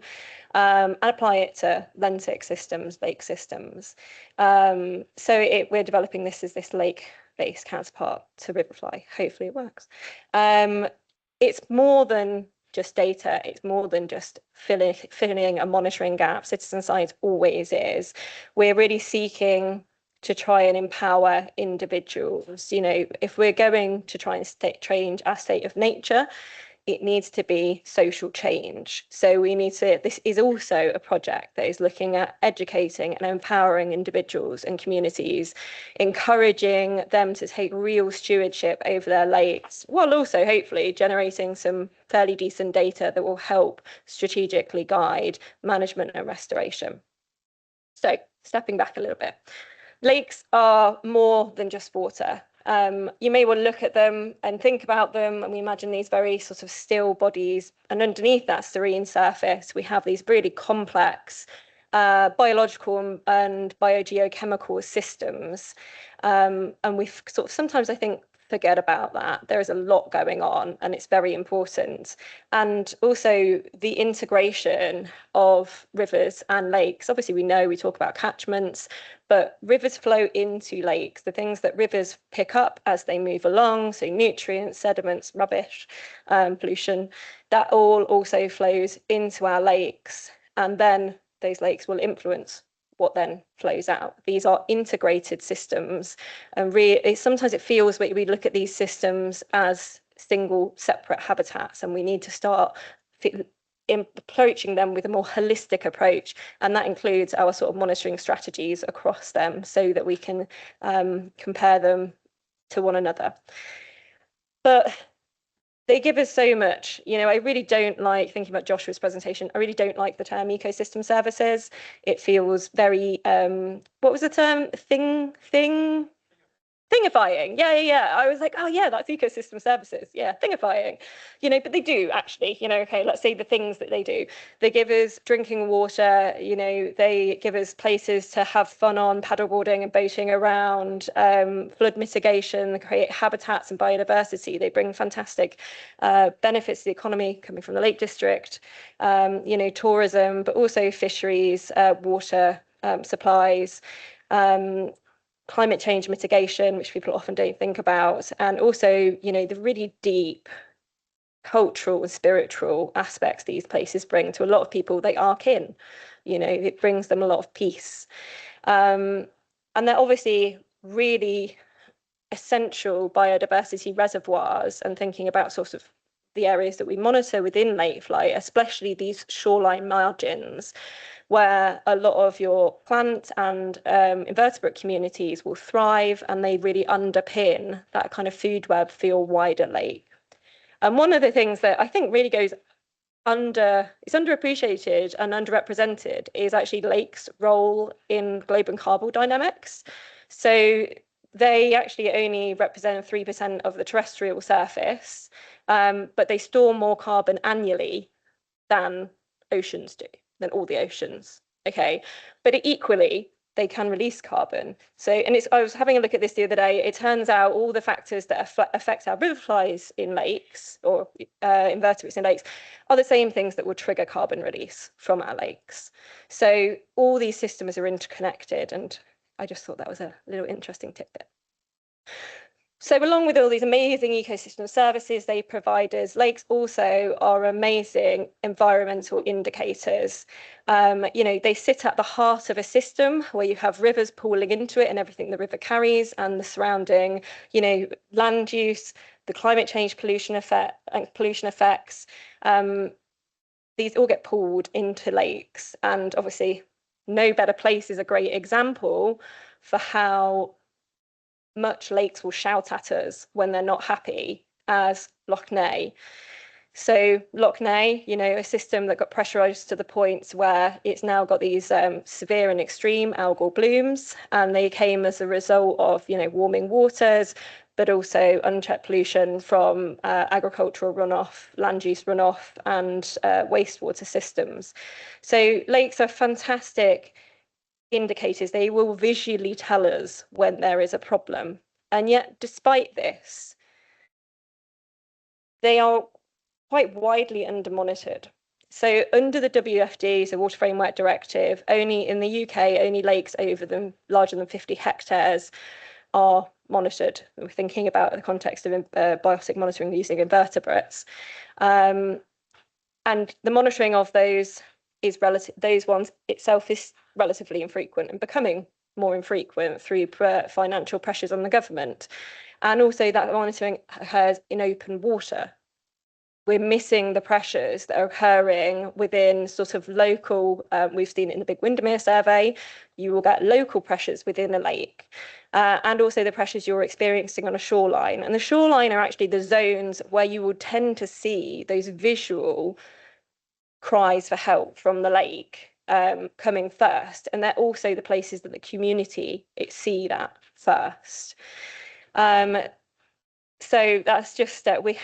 and apply it to lentic systems, lake systems. So we're developing this as this lake-based counterpart to Riverfly. Hopefully it works. It's more than just data. It's more than just filling and monitoring gaps. Citizen science always is. We're really seeking to try and empower individuals. You know, if we're going to try and change our state of nature, it needs to be social change. So this is also a project that is looking at educating and empowering individuals and communities, encouraging them to take real stewardship over their lakes, while also hopefully generating some fairly decent data that will help strategically guide management and restoration. So stepping back a little bit, lakes are more than just water. You may well look at them and think about them, and we imagine these very sort of still bodies, and underneath that serene surface, we have these really complex biological and biogeochemical systems. And we sort of sometimes, I think, forget about that. There is a lot going on, and it's very important. And also the integration of rivers and lakes. Obviously, we talk about catchments, but rivers flow into lakes. The things that rivers pick up as they move along, so nutrients, sediments, rubbish, pollution, that all also flows into our lakes. And then those lakes will influence what then flows out. These are integrated systems, and sometimes it feels like we look at these systems as single separate habitats, and we need to start approaching them with a more holistic approach, and that includes our sort of monitoring strategies across them so that we can compare them to one another. But they give us so much. You know, I really don't like, thinking about Joshua's presentation, I really don't like the term ecosystem services. It feels very, what was the term? Thingifying. Yeah. I was like, oh yeah, that's ecosystem services. Yeah, thingifying. You know, but they do actually, you know, okay, let's say the things that they do. They give us drinking water, you know, they give us places to have fun on, paddleboarding and boating around, flood mitigation, they create habitats and biodiversity. They bring fantastic benefits to the economy coming from the Lake District, you know, tourism, but also fisheries, water supplies, climate change mitigation, which people often don't think about, and also, you know, the really deep cultural and spiritual aspects these places bring to a lot of people. They are kin, you know, it brings them a lot of peace. And they're obviously really essential biodiversity reservoirs, and thinking about sort of the areas that we monitor within Lakefly, especially these shoreline margins, where a lot of your plant and invertebrate communities will thrive, and they really underpin that kind of food web for your wider lake. And one of the things that I think really goes it's underappreciated and underrepresented is actually lakes' role in globe and carbon dynamics. So they actually only represent 3% of the terrestrial surface, but they store more carbon annually than oceans do, than all the oceans. Okay, but equally, they can release carbon. So, and I was having a look at this the other day. It turns out all the factors that affect our riverflies in lakes, or invertebrates in lakes, are the same things that will trigger carbon release from our lakes. So all these systems are interconnected, and I just thought that was a little interesting tidbit. So along with all these amazing ecosystem services they provide us, lakes also are amazing environmental indicators. They sit at the heart of a system where you have rivers pooling into it and everything the river carries, and the surrounding, land use, the climate change pollution effects. These all get pooled into lakes, and obviously No Better Place is a great example for how much lakes will shout at us when they're not happy, as Loch Ness. So Loch Ness, a system that got pressurized to the point where it's now got these severe and extreme algal blooms, and they came as a result of, warming waters, but also unchecked pollution from agricultural runoff, land use runoff, and wastewater systems. So lakes are fantastic indicators. They will visually tell us when there is a problem. And yet, despite this, they are quite widely under-monitored. So under the WFD, so Water Framework Directive, only in the UK, only lakes larger than 50 hectares are monitored. We're thinking about the context of biotic monitoring using invertebrates. And the monitoring of those ones itself is relatively infrequent and becoming more infrequent through financial pressures on the government. And also that monitoring occurs in open water. We're missing the pressures that are occurring within sort of local, we've seen it in the Big Windermere survey, you will get local pressures within a lake, and also the pressures you're experiencing on a shoreline. And the shoreline are actually the zones where you will tend to see those visual cries for help from the lake coming first. And they're also the places that the community see that first. So that's just we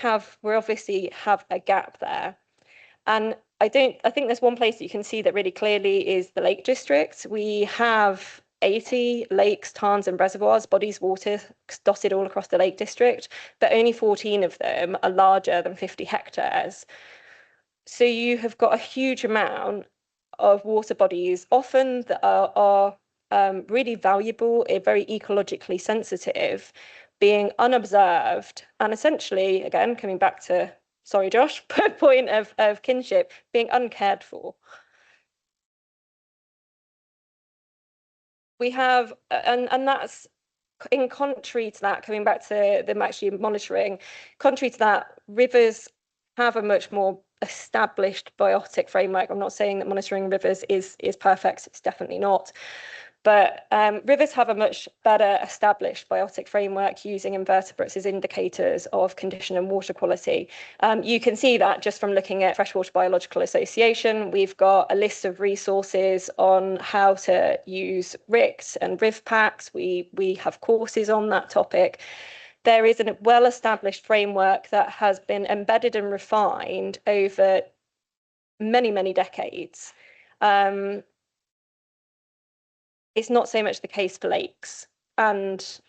obviously have a gap there. And I think there's one place that you can see that really clearly is the Lake District. We have 80 lakes, tarns and reservoirs, bodies of water dotted all across the Lake District, but only 14 of them are larger than 50 hectares. So you have got a huge amount of water bodies, often that are really valuable, very ecologically sensitive, being unobserved, and essentially, again, coming back to, sorry, Josh, point of kinship, being uncared for. We have, and that's in contrary to that, coming back to them actually monitoring, contrary to that, rivers have a much more established biotic framework. I'm not saying that monitoring rivers is perfect, it's definitely not. But rivers have a much better established biotic framework using invertebrates as indicators of condition and water quality. You can see that just from looking at Freshwater Biological Association. We've got a list of resources on how to use RICT and RivPacks. We have courses on that topic. There is a well-established framework that has been embedded and refined over many, many decades. It's not so much the case for lakes, and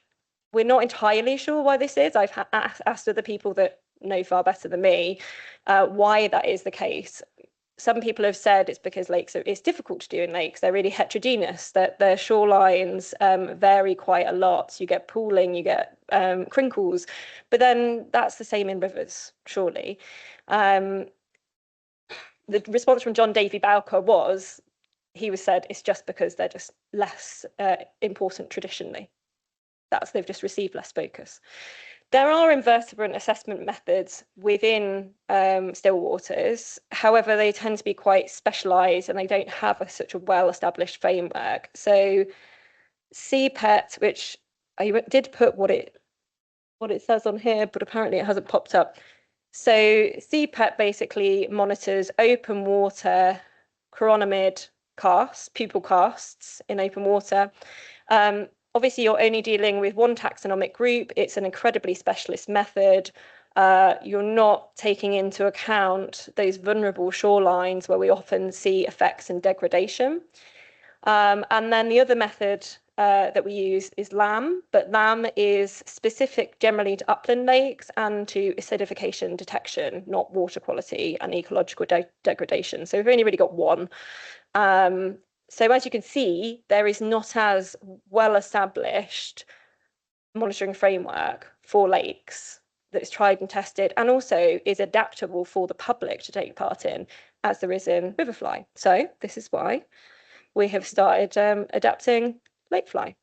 we're not entirely sure why this is. I've asked other people that know far better than me why that is the case. Some people have said it's because it's difficult to do in lakes. They're really heterogeneous, that their shorelines vary quite a lot. You get pooling, you get crinkles, but then that's the same in rivers, surely. The response from John Davy Bowker was, said it's just because they're just less important traditionally. They've just received less focus. There are invertebrate assessment methods within still waters. However, they tend to be quite specialised and they don't have such a well-established framework. So CPET, which I did put what it says on here, but apparently it hasn't popped up. So CPET basically monitors open water chironomid casts, pupal casts in open water. Obviously, you're only dealing with one taxonomic group. It's an incredibly specialist method. You're not taking into account those vulnerable shorelines where we often see effects and degradation. And then the other method that we use is LAM, but LAM is specific generally to upland lakes and to acidification detection, not water quality and ecological degradation. So we've only really got one. So as you can see, there is not as well-established monitoring framework for lakes that is tried and tested and also is adaptable for the public to take part in, as there is in Riverfly. So this is why we have started adapting Lakefly.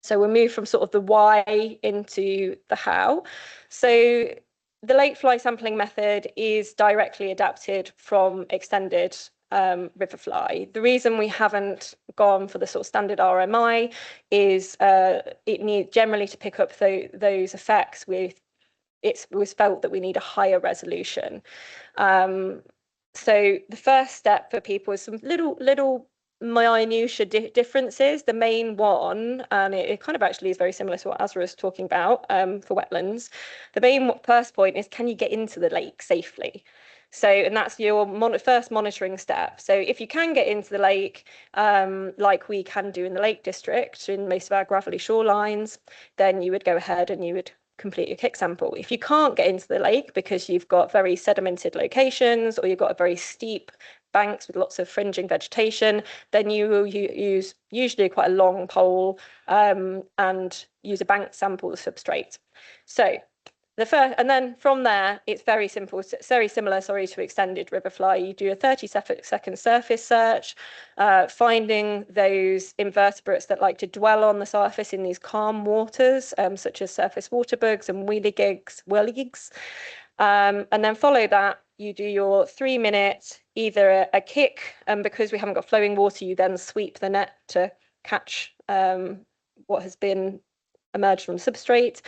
So we'll move from sort of the why into the how. So the Lakefly sampling method is directly adapted from extended Riverfly. The reason we haven't gone for the sort of standard RMI is it needs generally to pick up those effects with, it was felt that we need a higher resolution. So the first step for people is some little minutiae differences. The main one, and it kind of actually is very similar to what Azra is talking about for wetlands. The main first point is, can you get into the lake safely? So, and that's your first monitoring step. So if you can get into the lake, like we can do in the Lake District, in most of our gravelly shorelines, then you would go ahead and you would complete your kick sample. If you can't get into the lake because you've got very sedimented locations or you've got a very steep banks with lots of fringing vegetation, then you will use usually quite a long pole and use a bank sample substrate. So the first, and then from there, it's very simple. It's very similar, to extended Riverfly. You do a 30-second surface search, finding those invertebrates that like to dwell on the surface in these calm waters, such as surface water bugs and whirligigs. And then follow that, you do your 3-minute, either a kick, and because we haven't got flowing water, you then sweep the net to catch what has been emerged from substrate,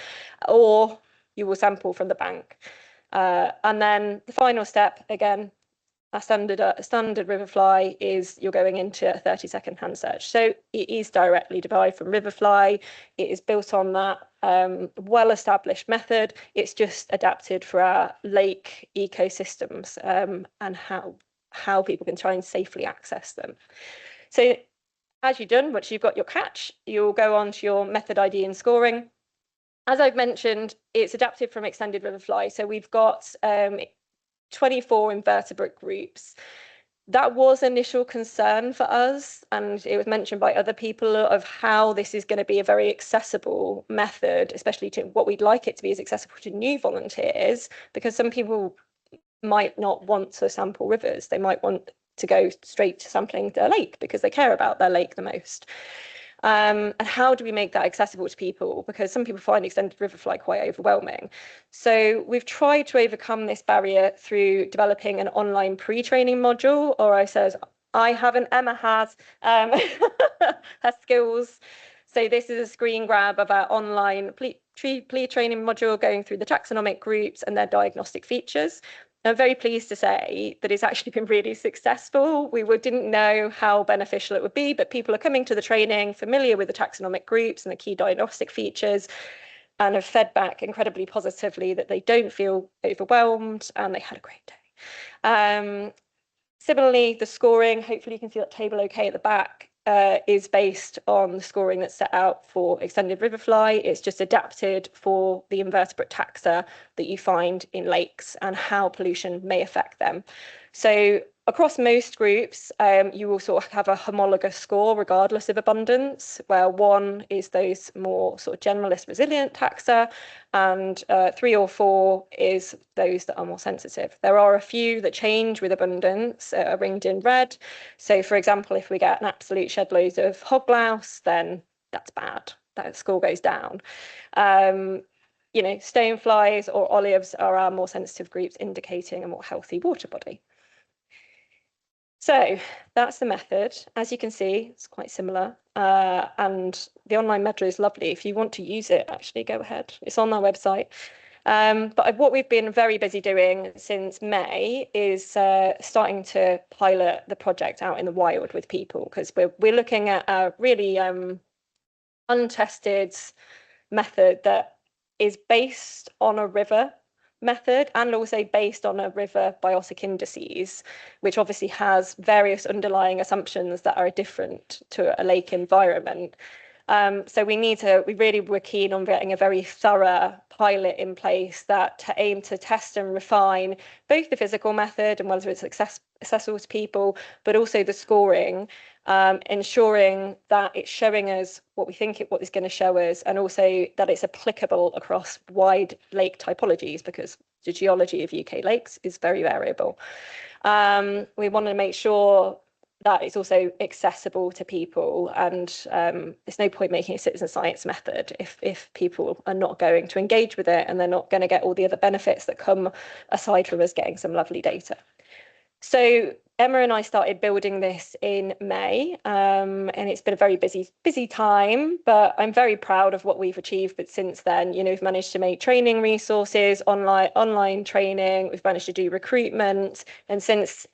or you will sample from the bank. And then the final step, again, a standard Riverfly, is you're going into a 30-second hand search. So it is directly derived from Riverfly. It is built on that well-established method. It's just adapted for our lake ecosystems and how people can try and safely access them. So as you've done, once you've got your catch, you'll go on to your method ID and scoring. As I've mentioned, it's adapted from extended Riverfly. So we've got 24 invertebrate groups. That was initial concern for us, and it was mentioned by other people of how this is going to be a very accessible method, especially to what we'd like it to be as accessible to new volunteers, because some people might not want to sample rivers. They might want to go straight to sampling their lake because they care about their lake the most. And how do we make that accessible to people? Because some people find extended Riverfly quite overwhelming. So we've tried to overcome this barrier through developing an online pre-training module, or I haven't, Emma has, her skills. So this is a screen grab of our online pre-training module going through the taxonomic groups and their diagnostic features. I'm very pleased to say that it's actually been really successful. We didn't know how beneficial it would be, but people are coming to the training familiar with the taxonomic groups and the key diagnostic features, and have fed back incredibly positively that they don't feel overwhelmed and they had a great day. Similarly, the scoring, hopefully you can see that table okay at the back, is based on the scoring that's set out for extended Riverfly. It's just adapted for the invertebrate taxa that you find in lakes and how pollution may affect them. So across most groups, you will sort of have a homologous score regardless of abundance, where 1 is those more sort of generalist resilient taxa, and 3 or 4 is those that are more sensitive. There are a few that change with abundance, are ringed in red. So for example, if we get an absolute shed loads of hoglouse, then that's bad. That score goes down. You know, stoneflies or olives are our more sensitive groups, indicating a more healthy water body. So that's the method. As you can see, it's quite similar. And the online method is lovely. If you want to use it, actually go ahead. It's on our website. But what we've been very busy doing since May is starting to pilot the project out in the wild with people, because we're looking at a really untested method that is based on a river method and also based on a river biotic indices, which obviously has various underlying assumptions that are different to a lake environment. So we really were keen on getting a very thorough pilot in place that to aim to test and refine both the physical method and whether it's accessible to people, but also the scoring, ensuring that it's showing us what we think what it's going to show us, and also that it's applicable across wide lake typologies, because the geology of UK lakes is very variable. We want to make sure that it's also accessible to people, and there's no point making a citizen science method if people are not going to engage with it and they're not going to get all the other benefits that come aside from us getting some lovely data. So Emma and I started building this in May, and it's been a very busy time, but I'm very proud of what we've achieved. But since then, you know, we've managed to make training resources, online training, we've managed to do recruitment, and since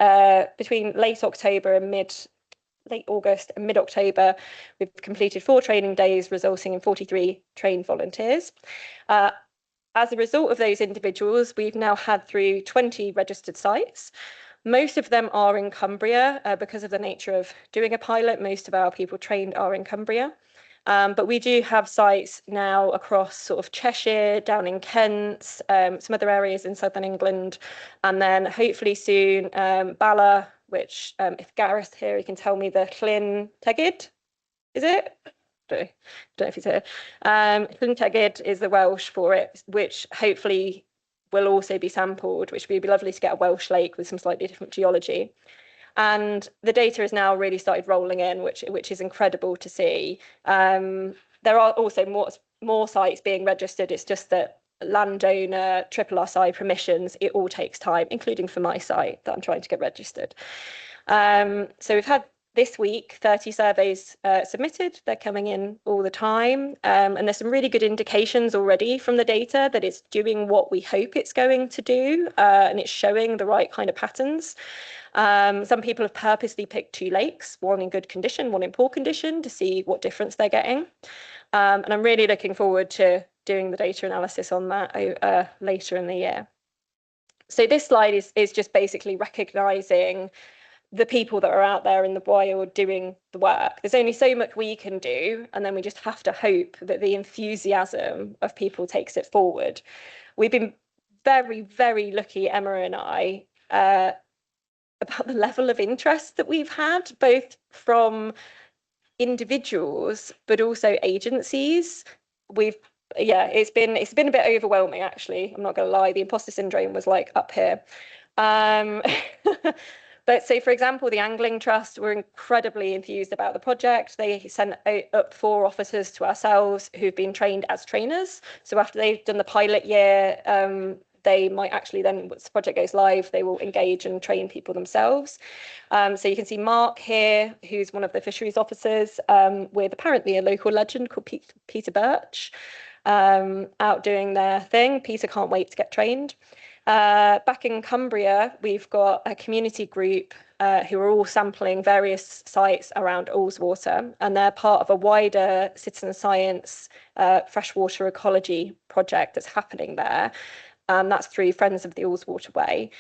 between late October and late August and mid-October, we've completed 4 training days, resulting in 43 trained volunteers. As a result of those individuals, we've now had through 20 registered sites. Most of them are in Cumbria because of the nature of doing a pilot. Most of our people trained are in Cumbria. But we do have sites now across sort of Cheshire, down in Kent, some other areas in southern England, and then hopefully soon Bala, which if Gareth here, he can tell me the Llyn Tegid, is it? Don't know if he's here. Llyn Tegid is the Welsh for it, which hopefully will also be sampled, which would be lovely to get a Welsh lake with some slightly different geology. And the data has now really started rolling in, which is incredible to see. There are also more sites being registered. It's just that landowner, RRSI permissions, it all takes time, including for my site that I'm trying to get registered. So we've had this week 30 surveys submitted. They're coming in all the time, and there's some really good indications already from the data that it's doing what we hope it's going to do, and it's showing the right kind of patterns. Some people have purposely picked 2 lakes, one in good condition, one in poor condition, to see what difference they're getting, and I'm really looking forward to doing the data analysis on that later in the year. So this slide is just basically recognising the people that are out there in the wild doing the work. There's only so much we can do, and then we just have to hope that the enthusiasm of people takes it forward. We've been very, very lucky, Emma and I, about the level of interest that we've had, both from individuals, but also agencies. It's been a bit overwhelming, actually. I'm not going to lie, the imposter syndrome was like up here. But so, for example, the Angling Trust were incredibly enthused about the project. They sent up 4 officers to ourselves who've been trained as trainers. So after they've done the pilot year, they might actually then, once the project goes live, they will engage and train people themselves. So you can see Mark here, who's one of the fisheries officers, with apparently a local legend called Peter Birch, out doing their thing. Peter can't wait to get trained. Back in Cumbria, we've got a community group who are all sampling various sites around Ullswater, and they're part of a wider citizen science freshwater ecology project that's happening there. That's through Friends of the Ullswater Way.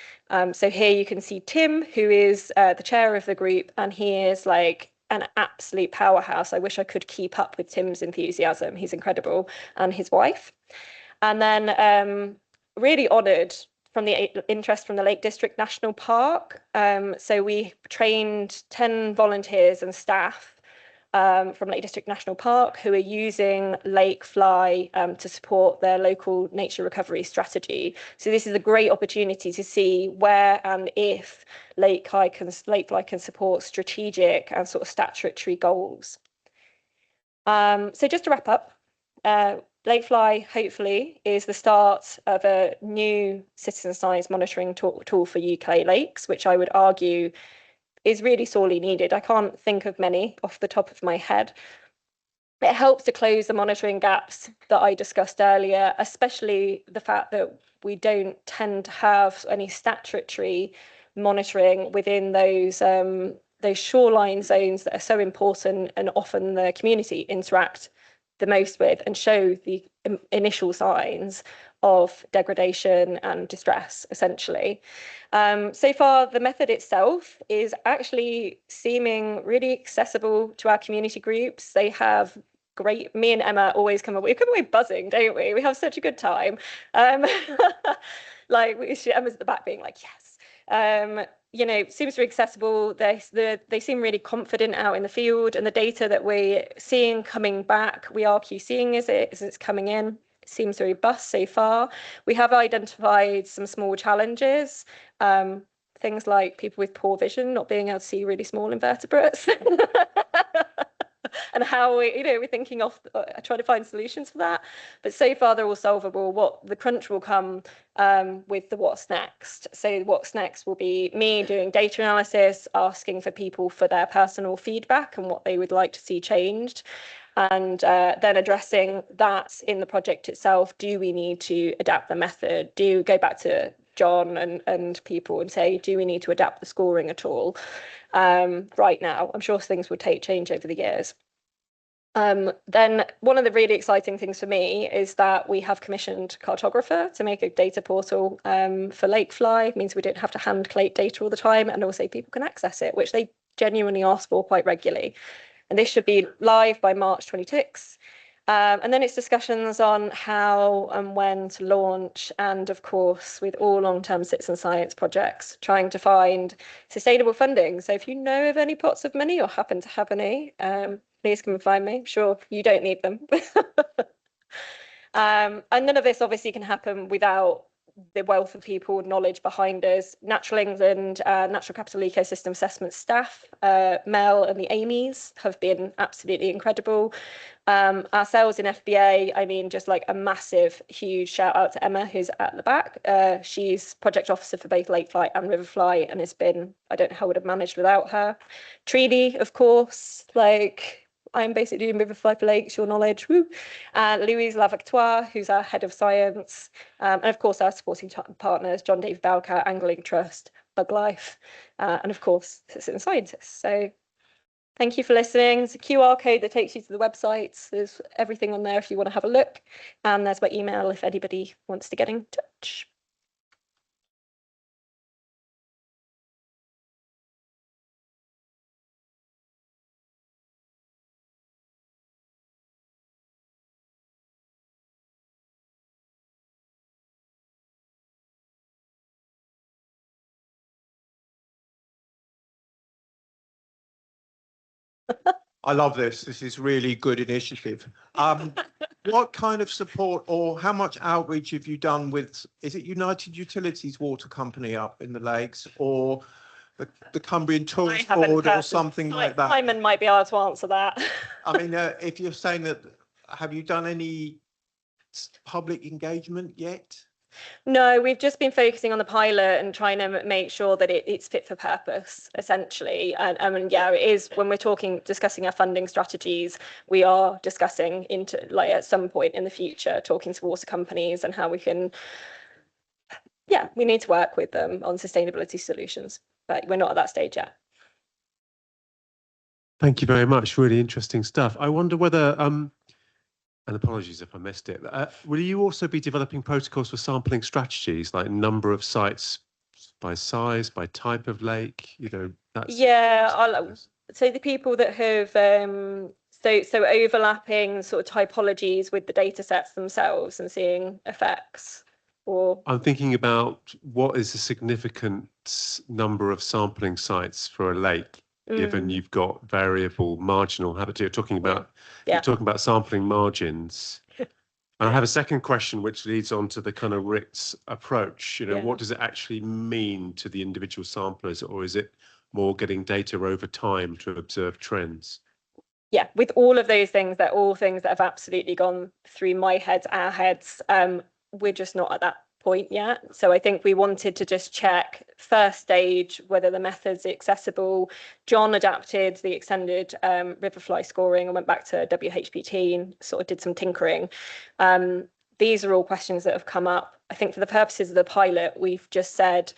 So here you can see Tim, who is the chair of the group, and he is like an absolute powerhouse. I wish I could keep up with Tim's enthusiasm. He's incredible, and his wife. And then really honoured from the interest from the Lake District National Park. So we trained 10 volunteers and staff from Lake District National Park who are using Lakefly to support their local nature recovery strategy. So this is a great opportunity to see where and if Lakefly can support strategic and sort of statutory goals. So just to wrap up, Lakefly, hopefully, is the start of a new citizen science monitoring tool for UK lakes, which I would argue is really sorely needed. I can't think of many off the top of my head. It helps to close the monitoring gaps that I discussed earlier, especially the fact that we don't tend to have any statutory monitoring within those shoreline zones that are so important and often the community interact the most with and show the initial signs of degradation and distress, essentially. So far, the method itself is actually seeming really accessible to our community groups. They have great. Me and Emma always come away buzzing, don't we? We have such a good time. Like Emma's at the back being like, yes. You know, seems very accessible. They seem really confident out in the field, and the data that we're seeing coming back, we are QCing as it's coming in. It seems very robust so far. We have identified some small challenges, things like people with poor vision not being able to see really small invertebrates. And how we're thinking of trying to find solutions for that. But so far they're all solvable. What the crunch will come with the what's next. So what's next will be me doing data analysis, asking for people for their personal feedback and what they would like to see changed. And then addressing that in the project itself. Do we need to adapt the method? Do go back to John and people and say, do we need to adapt the scoring at all? Right now, I'm sure things will change over the years. Then one of the really exciting things for me is that we have commissioned a cartographer to make a data portal for Lakefly. It means we don't have to hand collate data all the time, and also people can access it, which they genuinely ask for quite regularly. And this should be live by March 26. And then it's discussions on how and when to launch, and of course with all long-term citizen science projects, trying to find sustainable funding. So if you know of any pots of money or happen to have any, please come and find me. I'm sure you don't need them. And none of this obviously can happen without the wealth of people, knowledge behind us. Natural England, Natural Capital Ecosystem Assessment staff, Mel and the Amy's have been absolutely incredible. Ourselves in FBA, I mean, just like a massive, huge shout out to Emma, who's at the back. She's project officer for both Lakefly and Riverfly, and has been, I don't know how I would have managed without her. Trine, of course, like, I'm basically doing Riverfly for Lakes, your knowledge, woo. Louise Lavactoire, who's our head of science, and of course our supporting partners, John David Bowcat, Angling Trust, Buglife, and of course citizen scientists. So thank you for listening. There's a QR code that takes you to the websites. There's everything on there if you want to have a look, and there's my email if anybody wants to get in touch. I love this. This is really good initiative. What kind of support or how much outreach have you done with, is it United Utilities Water Company up in the lakes, or the Cumbrian Tourist Board or something like that? Simon might be able to answer that. I mean, if you're saying that, have you done any public engagement yet? No, we've just been focusing on the pilot and trying to make sure that it's fit for purpose, essentially. And yeah, it is, when we're discussing our funding strategies, we are discussing into, like, at some point in the future, talking to water companies and how we can, yeah, we need to work with them on sustainability solutions, but we're not at that stage yet. Thank you very much. Really interesting stuff. I wonder whether, and apologies if I missed it, will you also be developing protocols for sampling strategies, like number of sites by size, by type of lake? You know, that's so the people that have so overlapping sort of typologies with the data sets themselves and seeing effects. Or I'm thinking about what is a significant number of sampling sites for a lake, given you've got variable marginal habitat. You're talking about sampling margins. And I have a second question which leads on to the kind of RICT's approach. You know, what does it actually mean to the individual samplers, or is it more getting data over time to observe trends? Yeah, with all of those things, they're all things that have absolutely gone through my head, our heads. We're just not at that point yet. So I think we wanted to just check first stage whether the method's accessible. John adapted the extended Riverfly scoring and went back to WHPT and sort of did some tinkering. These are all questions that have come up. I think for the purposes of the pilot, we've just said,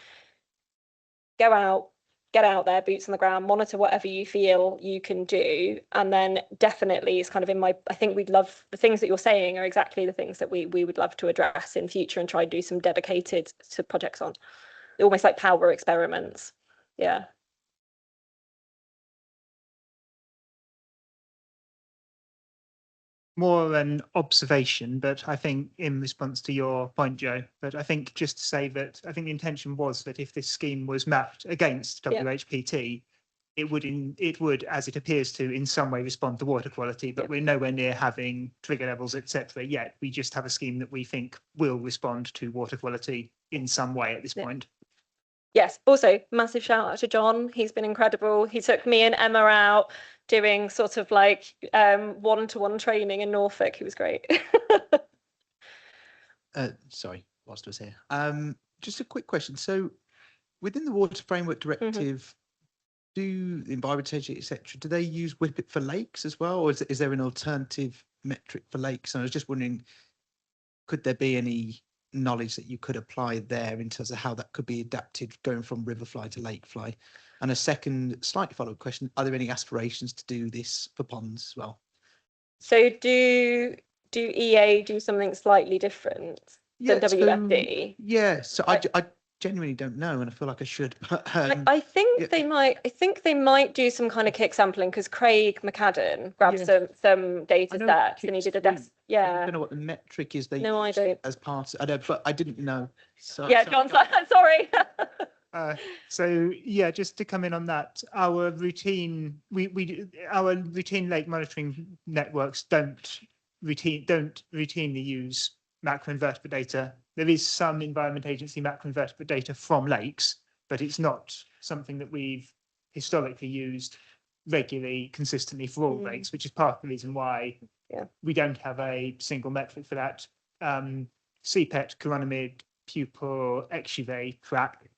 go out, get out there, boots on the ground, monitor whatever you feel you can do. And then definitely it's kind of in my, I think we'd love, the things that you're saying are exactly the things that we would love to address in future and try and do some dedicated to projects on. Almost like power experiments. Yeah. more an observation, but I think in response to your point, Joe, but I think just to say that I think the intention was that if this scheme was mapped against WHPT, it would, as it appears to, in some way respond to water quality, but we're nowhere near having trigger levels, etc. yet. We just have a scheme that we think will respond to water quality in some way at this point. Yes, also massive shout out to John. He's been incredible. He took me and Emma out doing sort of like one-to-one training in Norfolk. He was great. Sorry, whilst I was here. Just a quick question. So within the Water Framework Directive, do the environmental agency, etc., do they use Whippet for lakes as well, or is there an alternative metric for lakes? And I was just wondering, could there be any knowledge that you could apply there in terms of how that could be adapted going from Riverfly to Lakefly? And a second slightly follow-up question, are there any aspirations to do this for ponds as well? So do EA do something slightly different than WFD? So I genuinely don't know, and I feel like I should. I think they might. I think they might do some kind of kick sampling because Craig McAdam grabbed some data sets and he did a desk. I don't know what the metric is. No, I don't. As part, I know, but I didn't know. So, yeah, John's like, sorry. So yeah, just to come in on that, our routine our routine lake monitoring networks don't routinely use macroinvertebrate data. There is some Environment Agency macroinvertebrate data from lakes, but it's not something that we've historically used regularly, consistently for all lakes, which is part of the reason why we don't have a single metric for that. CPET, chironomid, pupil, exuvate track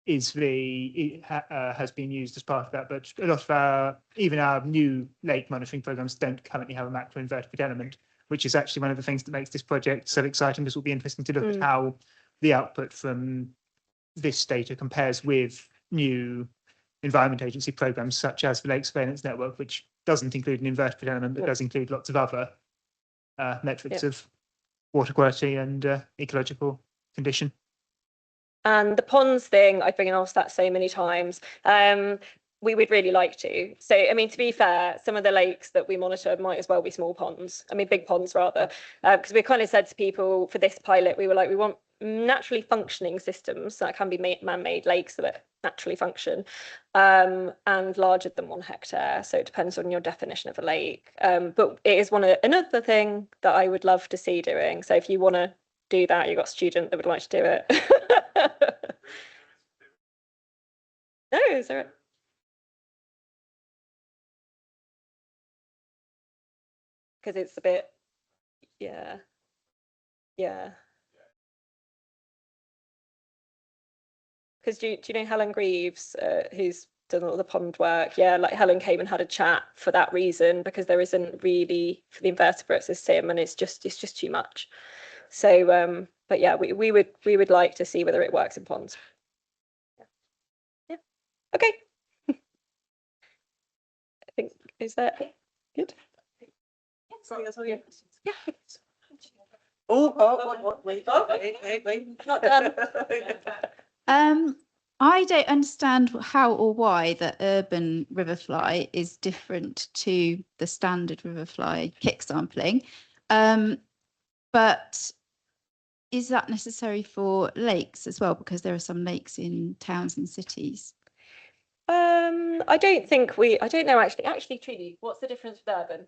is has been used as part of that, but a lot of even our new lake monitoring programs don't currently have a macroinvertebrate element, which is actually one of the things that makes this project so exciting. This will be interesting to look at how the output from this data compares with new Environment Agency programs such as the Lake Surveillance Network, which doesn't include an invertebrate element, but does include lots of other metrics of water quality and ecological condition. And the ponds thing, I've been asked that so many times. We would really like to. So, I mean, to be fair, some of the lakes that we monitor might as well be small ponds. I mean, big ponds rather, because we kind of said to people for this pilot, we were like, we want naturally functioning systems that can be man-made lakes that naturally function, and larger than 1 hectare. So it depends on your definition of a lake. But it is another thing that I would love to see doing. So if you want to do that, you've got a student that would like to do it. No, is there? Because it's a bit, yeah. Because do you know Helen Greaves, who's done all the pond work? Yeah, like Helen came and had a chat for that reason, because there isn't really for the invertebrates a sim, and it's just too much. So, but yeah, we would like to see whether it works in ponds. Yeah. Okay. I think is that good. Yeah. Wait, not done. I don't understand how or why the urban riverfly is different to the standard riverfly kick sampling. But is that necessary for lakes as well? Because there are some lakes in towns and cities. I don't know actually, Trine, what's the difference with urban?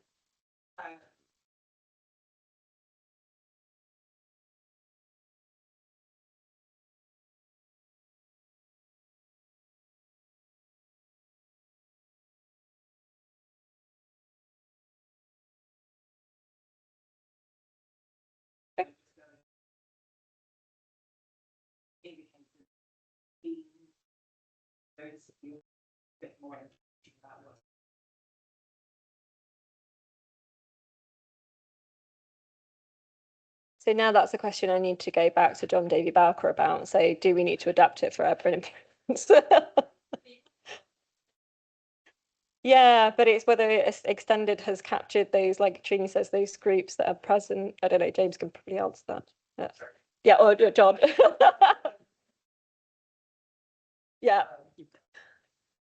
So now that's a question I need to go back to John Davy Bowker about. So do we need to adapt it for urban improvements? Yeah, but it's whether extended has captured those, like Trine says, those groups that are present. I don't know, James can probably answer that. Yeah, or John. Yeah.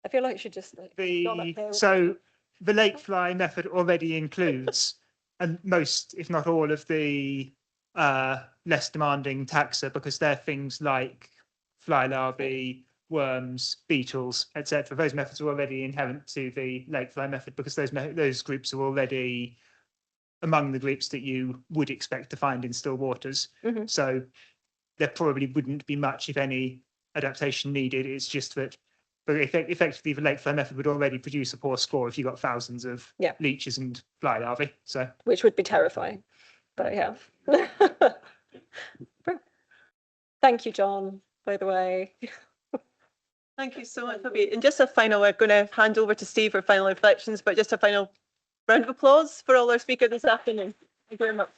I feel like you should just So the Lakefly method already includes and most, if not all, of the less demanding taxa, because they're things like fly larvae, worms, beetles, etc. Those methods are already inherent to the Lakefly method, because those groups are already among the groups that you would expect to find in still waters. So there probably wouldn't be much, if any, adaptation needed. It's just that, but effectively, the Lakefly method would already produce a poor score if you got thousands of leeches and fly larvae. So, which would be terrifying, but yeah. Thank you, John, by the way. Thank you so much, Sophie. And just a final, we're going to hand over to Steve for final reflections, but just a final round of applause for all our speakers this afternoon. Thank you very much.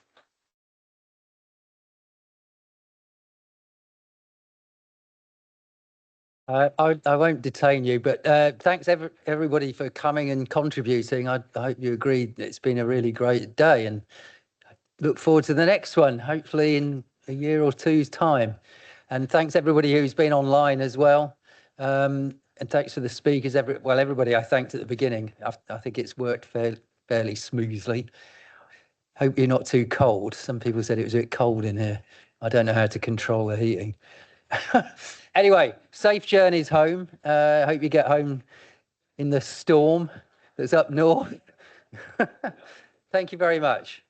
I won't detain you, but thanks everybody for coming and contributing. I hope you agree it's been a really great day, and look forward to the next one, hopefully in a year or two's time. And thanks everybody who's been online as well. And thanks to the speakers, everybody I thanked at the beginning. I think it's worked fairly smoothly. Hope you're not too cold. Some people said it was a bit cold in here. I don't know how to control the heating. Anyway, safe journeys home. Hope you get home in the storm that's up north. Thank you very much.